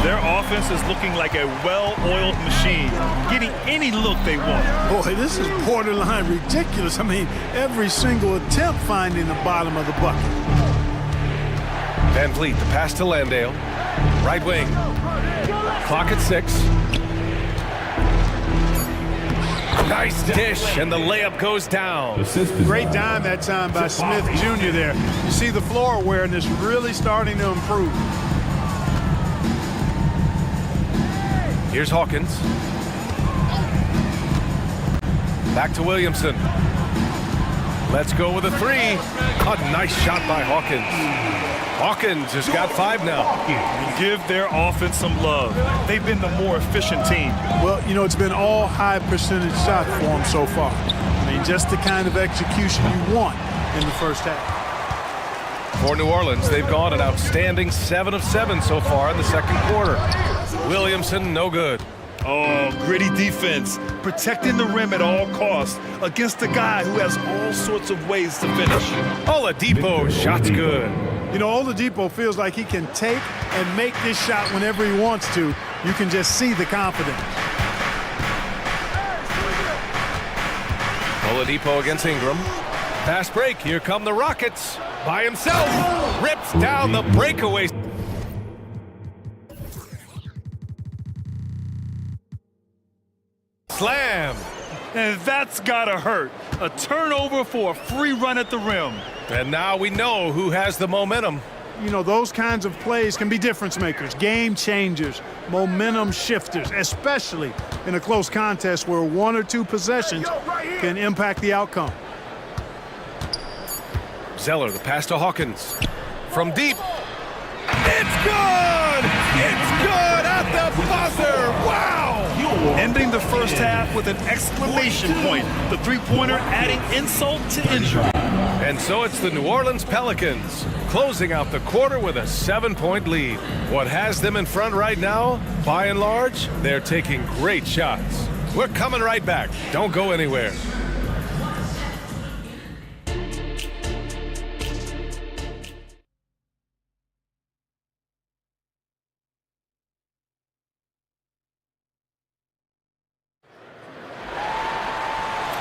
Their offense is looking like a well-oiled machine, getting any look they want. Boy, this is borderline ridiculous. I mean, every single attempt finding the bottom of the bucket. Van Vliet, the pass to Landale. Right wing. Clock at 6. Nice dish, and the layup goes down. Great dime that time by Smith Jr. there. You see the floor awareness really starting to improve. Here's Hawkins. Back to Williamson. Let's go with a 3. A nice shot by Hawkins. Hawkins has got 5 now. Give their offense some love. They've been the more efficient team. Well, you know, it's been all high percentage shots for them so far. I mean, just the kind of execution you want in the first half. For New Orleans, they've gone an outstanding 7 of 7 so far in the second quarter. Williamson, no good. Oh, gritty defense, protecting the rim at all costs against a guy who has all sorts of ways to finish. Oladipo, shot's good. You know, Oladipo feels like he can take and make this shot whenever he wants to. You can just see the confidence. Oladipo against Ingram. Fast break. Here come the Rockets. By himself. Rips down the breakaway. Slam. And that's gotta hurt. A turnover for a free run at the rim. And now we know who has the momentum. You know, those kinds of plays can be difference makers, game changers, momentum shifters, especially in a close contest where 1 or 2 possessions can impact the outcome. Zeller, the pass to Hawkins. From deep. It's good! It's good at the buzzer! Wow! Ending the first half with an exclamation point. The three-pointer adding insult to injury. And so it's the New Orleans Pelicans closing out the quarter with a 7-point lead. What has them in front right now? By and large, they're taking great shots. We're coming right back. Don't go anywhere.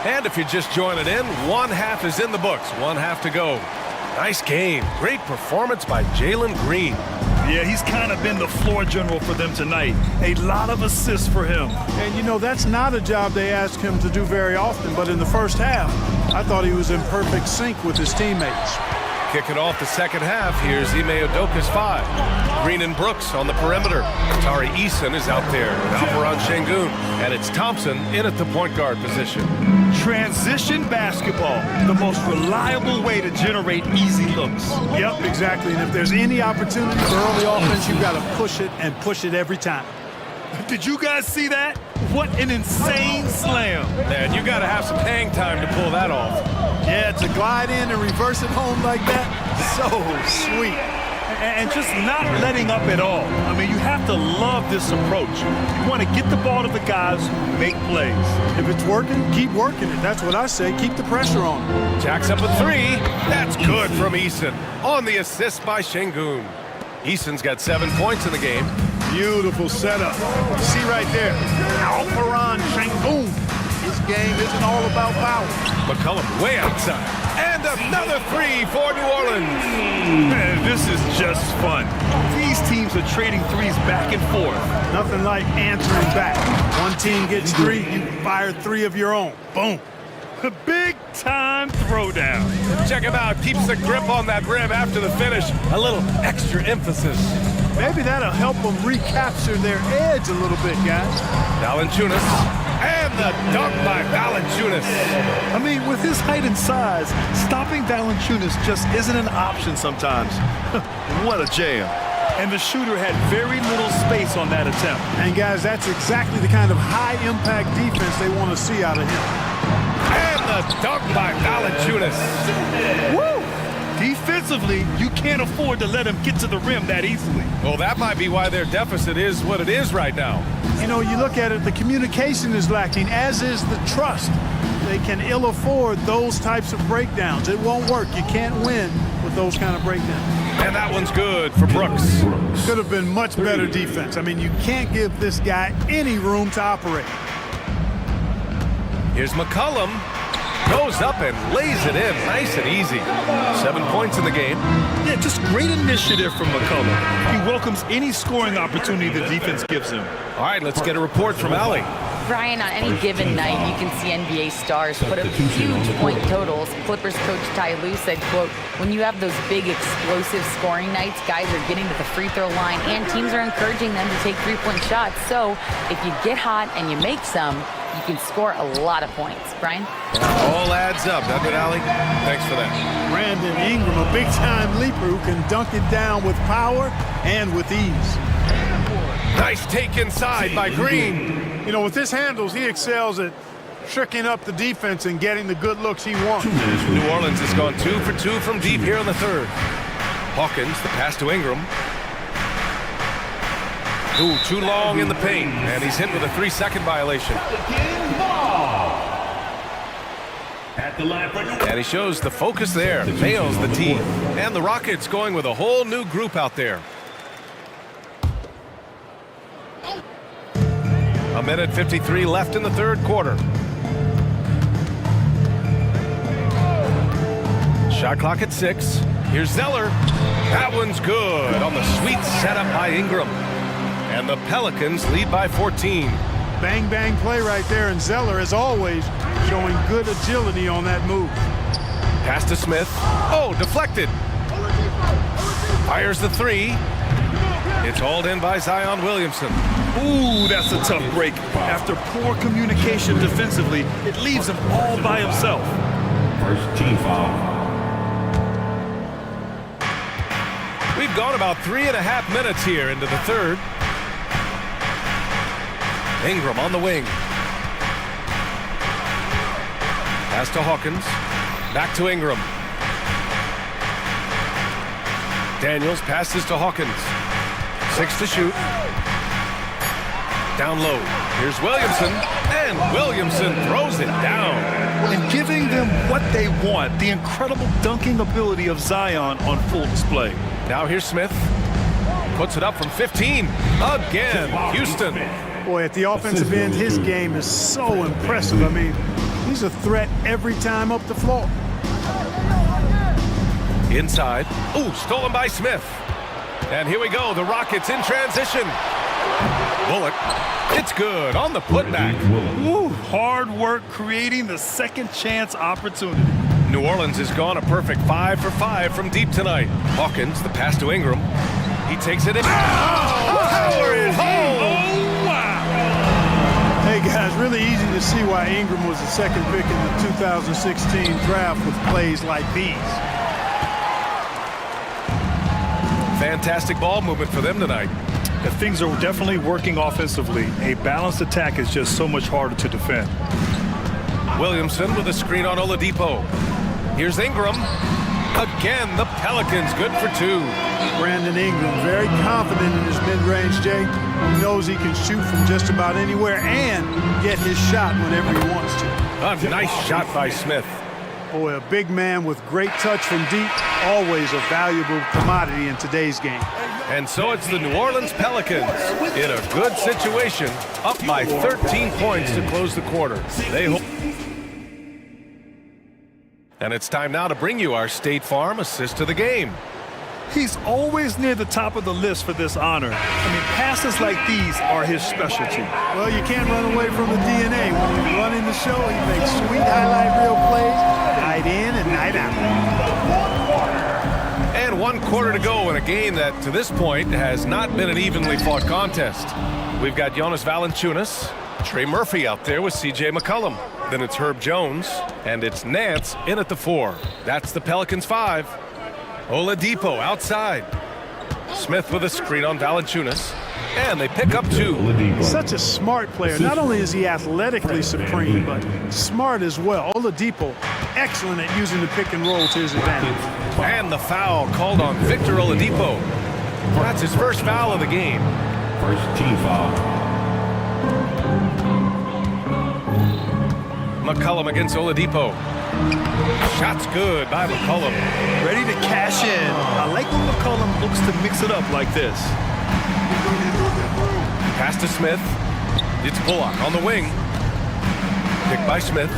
And if you're just joining in, 1 half is in the books, 1 half to go. Nice game. Great performance by Jalen Green. Yeah, he's kind of been the floor general for them tonight. A lot of assists for him. And, you know, that's not a job they ask him to do very often, but in the first half, I thought he was in perfect sync with his teammates. Kicking off the second half, here's Ime Udoka's 5. Green and Brooks on the perimeter. Tari Eason is out there with Alperon Şengün. And it's Thompson in at the point guard position. Transition basketball, the most reliable way to generate easy looks. Yep, exactly. And if there's any opportunity for early offense, you've got to push it and push it every time. Did you guys see that? What an insane slam. Man, you got to have some hang time to pull that off. Yeah, to glide in and reverse it home like that, so sweet. And just not letting up at all. I mean, you have to love this approach. You want to get the ball to the guys who make plays. If it's working, keep working it. That's what I say. Keep the pressure on. Jacks up a 3. That's good from Eason. On the assist by Şengün. Eason's got 7 points in the game. Beautiful setup. You see right there, Alperon Şengün. His game isn't all about power. McCollum way outside. And another 3 for New Orleans. Man, this is just fun. These teams are trading threes back and forth. Nothing like answering back. One team gets 3, you fire 3 of your own. Boom. A big-time throwdown. Check him out. Keeps the grip on that rim after the finish. A little extra emphasis. Maybe that'll help them recapture their edge a little bit, guys. Valanciunas. And the dunk by Valanciunas. I mean, with his height and size, stopping Valanciunas just isn't an option sometimes. What a jam. And the shooter had very little space on that attempt. And guys, that's exactly the kind of high-impact defense they want to see out of him. And the dunk by Valanciunas. Woo! Defensively, you can't afford to let him get to the rim that easily. Well, that might be why their deficit is what it is right now. You know, you look at it, the communication is lacking, as is the trust. They can ill afford those types of breakdowns. It won't work. You can't win with those kind of breakdowns. And that one's good for Brooks. Could have been much better defense. I mean, you can't give this guy any room to operate. Here's McCollum. Goes up and lays it in nice and easy. 7 points in the game. Yeah, just great initiative from McCollum. He welcomes any scoring opportunity the defense gives him. All right, let's get a report from Allie. Brian, on any given night, you can see NBA stars put up huge point totals. Clippers coach Ty Lue said, quote, when you have those big explosive scoring nights, guys are getting to the free throw line and teams are encouraging them to take three-point shots. So if you get hot and you make some, you can score a lot of points. Brian? All adds up, doesn't it, Allie? Thanks for that. Brandon Ingram, a big-time leaper who can dunk it down with power and with ease. Nice take inside by Green. You know, with his handles, he excels at tricking up the defense and getting the good looks he wants. New Orleans has gone 2 for 2 from deep here in the third. Hawkins, the pass to Ingram. Ooh, too long in the paint, and he's hit with a 3-second violation. And he shows the focus there, fails the team. And the Rockets going with a whole new group out there. A minute 53 left in the third quarter. Shot clock at 6. Here's Zeller. That one's good on the sweet setup by Ingram. And the Pelicans lead by 14. Bang, bang play right there, and Zeller, as always, showing good agility on that move. Pass to Smith. Oh, deflected. Fires the 3. It's hauled in by Zion Williamson. Ooh, that's a tough break. After poor communication defensively, it leaves him all by himself. First team foul. We've gone about 3.5 minutes here into the third. Ingram on the wing. Pass to Hawkins. Back to Ingram. Daniels passes to Hawkins. 6 to shoot. Down low. Here's Williamson. And Williamson throws it down. And giving them what they want. The incredible dunking ability of Zion on full display. Now here's Smith. Puts it up from 15. Again, Houston. Boy, at the offensive end, his game is so impressive. I mean, he's a threat every time up the floor. Inside. Ooh, stolen by Smith. And here we go, the Rockets in transition. Bullock. It's good on the putback. Woo, hard work creating the second chance opportunity. New Orleans has gone a perfect 5 for 5 from deep tonight. Hawkins, the pass to Ingram. He takes it in. Power it home. Oh, wow. Hey, guys, really easy to see why Ingram was the second pick in the 2016 draft with plays like these. Fantastic ball movement for them tonight. Things are definitely working offensively. A balanced attack is just so much harder to defend. Williamson with a screen on Oladipo. Here's Ingram. Again, the Pelicans good for 2. Brandon Ingram, very confident in his mid-range, Jay. He knows he can shoot from just about anywhere and get his shot whenever he wants to. A nice shot by Smith. Boy, a big man with great touch from deep, always a valuable commodity in today's game. And so it's the New Orleans Pelicans in a good situation, up by 13 points to close the quarter. And it's time now to bring you our State Farm assist of the game. He's always near the top of the list for this honor. I mean, passes like these are his specialty. Well, you can't run away from the DNA. When he's running the show, he makes sweet highlight reel plays, night in and night out. And 1 quarter to go in a game that, to this point, has not been an evenly fought contest. We've got Jonas Valanciunas, Trey Murphy out there with C.J. McCollum. Then it's Herb Jones, and it's Nance in at the 4. That's the Pelicans 5. Oladipo outside. Smith with a screen on Valanciunas. And they pick up 2. Such a smart player. Not only is he athletically supreme, but smart as well. Oladipo, excellent at using the pick and roll to his advantage. And the foul called on Victor Oladipo. That's his first foul of the game. First team foul. McCollum against Oladipo. Shot's good by McCollum. Ready to cash in. I like when McCollum looks to mix it up like this. Pass to Smith. It's Bullock on the wing. Picked by Smith.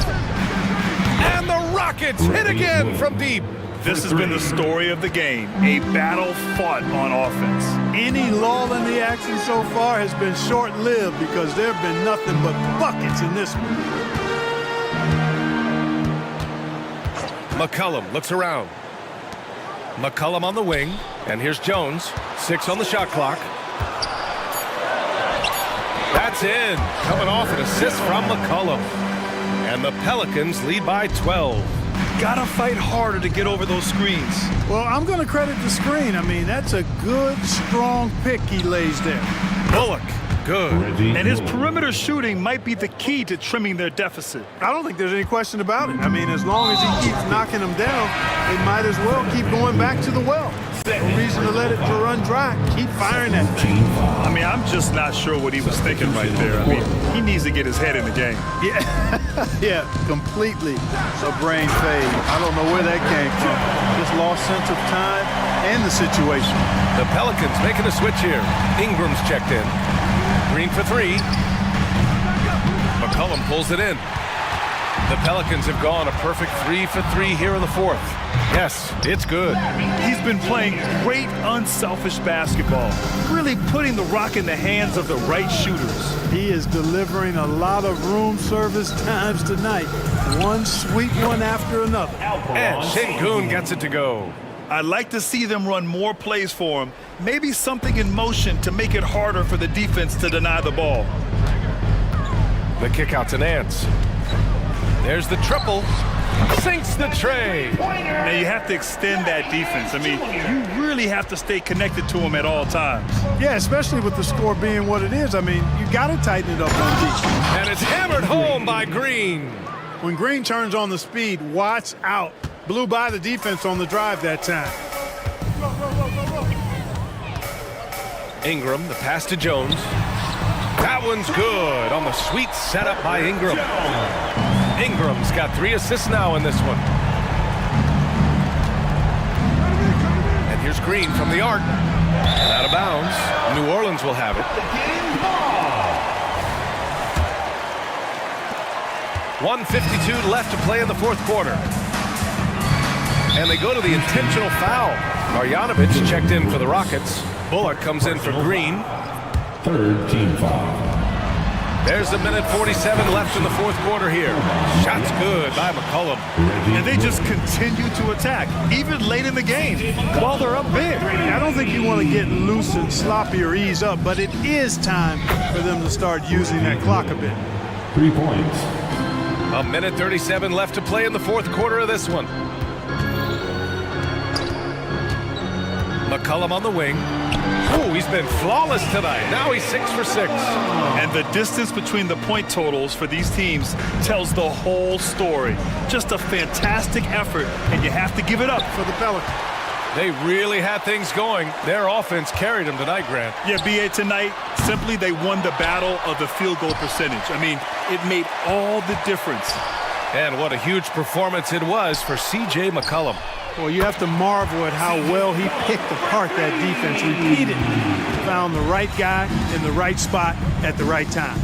And the Rockets hit again from deep. This has been the story of the game. A battle fought on offense. Any lull in the action so far has been short-lived because there have been nothing but buckets in this one. McCollum looks around. McCollum on the wing. And here's Jones. 6 on the shot clock. That's in. Coming off an assist from McCollum. And the Pelicans lead by 12. Gotta fight harder to get over those screens. Well, I'm going to credit the screen. I mean, that's a good, strong pick he lays there. Bullock, good. And his perimeter shooting might be the key to trimming their deficit. I don't think there's any question about it. I mean, as long as he keeps knocking them down, they might as well keep going back to the well. No reason to let it run dry. Keep firing that thing. I mean, I'm just not sure what he was thinking right there. I mean, he needs to get his head in the game. Yeah, yeah, completely a brain fade. I don't know where that came from. Just lost sense of time and the situation. The Pelicans making a switch here. Ingram's checked in. Green for 3. McCollum pulls it in. The Pelicans have gone a perfect 3 for 3 here in the fourth. Yes, it's good. He's been playing great, unselfish basketball, really putting the rock in the hands of the right shooters. He is delivering a lot of room service times tonight. One sweet one after another. And Şengün gets it to go. I'd like to see them run more plays for him. Maybe something in motion to make it harder for the defense to deny the ball. The kick out to Nance. There's the triple. Sinks the tray. Now you have to extend that defense. I mean, you really have to stay connected to him at all times. Yeah, especially with the score being what it is. I mean, you got to tighten it up on defense. And it's hammered home by Green. When Green turns on the speed, watch out. Blew by the defense on the drive that time. Ingram, the pass to Jones. That one's good on the sweet setup by Ingram. Ingram's got 3 assists now in this one. And here's Green from the arc. And out of bounds. New Orleans will have it. 1:52 left to play in the fourth quarter. And they go to the intentional foul. Marjanovic checked in for the Rockets. Bullock comes in for Green. Third team foul. There's 1:47 left in the fourth quarter here. Shot's good by McCollum. And they just continue to attack, even late in the game, while they're up big. I don't think you want to get loose and sloppy or ease up, but it is time for them to start using that clock a bit. 3 points. 1:37 left to play in the fourth quarter of this one. McCollum on the wing. Ooh, he's been flawless tonight. Now he's 6 for 6. And the distance between the point totals for these teams tells the whole story. Just a fantastic effort, and you have to give it up for the Pelicans. They really had things going. Their offense carried them tonight, Grant. Yeah, B.A., tonight, simply they won the battle of the field goal percentage. I mean, it made all the difference. And what a huge performance it was for C.J. McCollum. Well, you have to marvel at how well he picked apart that defense repeatedly. Found the right guy in the right spot at the right time.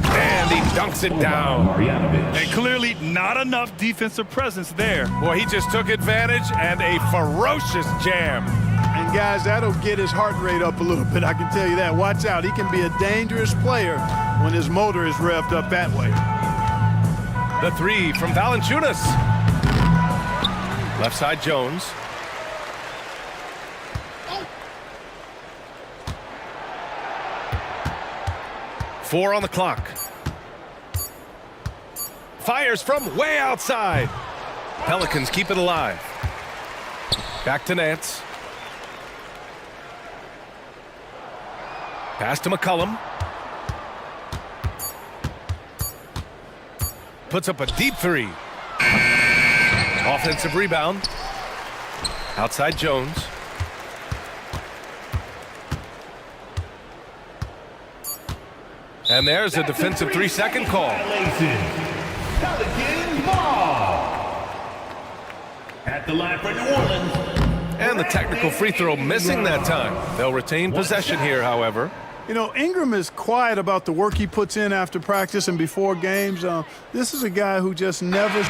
And he dunks it down. And clearly not enough defensive presence there. Boy, he just took advantage and a ferocious jam. And guys, that'll get his heart rate up a little bit, I can tell you that. Watch out, he can be a dangerous player when his motor is revved up that way. The 3 from Valanciunas. Left side Jones. Four on the clock. Fires from way outside. Pelicans keep it alive. Back to Nance. Pass to McCollum. Puts up a deep 3. Offensive rebound. Outside Jones. And there's a defensive 3-second call. At the line for New Orleans. And the technical free throw missing that time. They'll retain possession here, however. You know, Ingram is quiet about the work he puts in after practice and before games. This is a guy who just never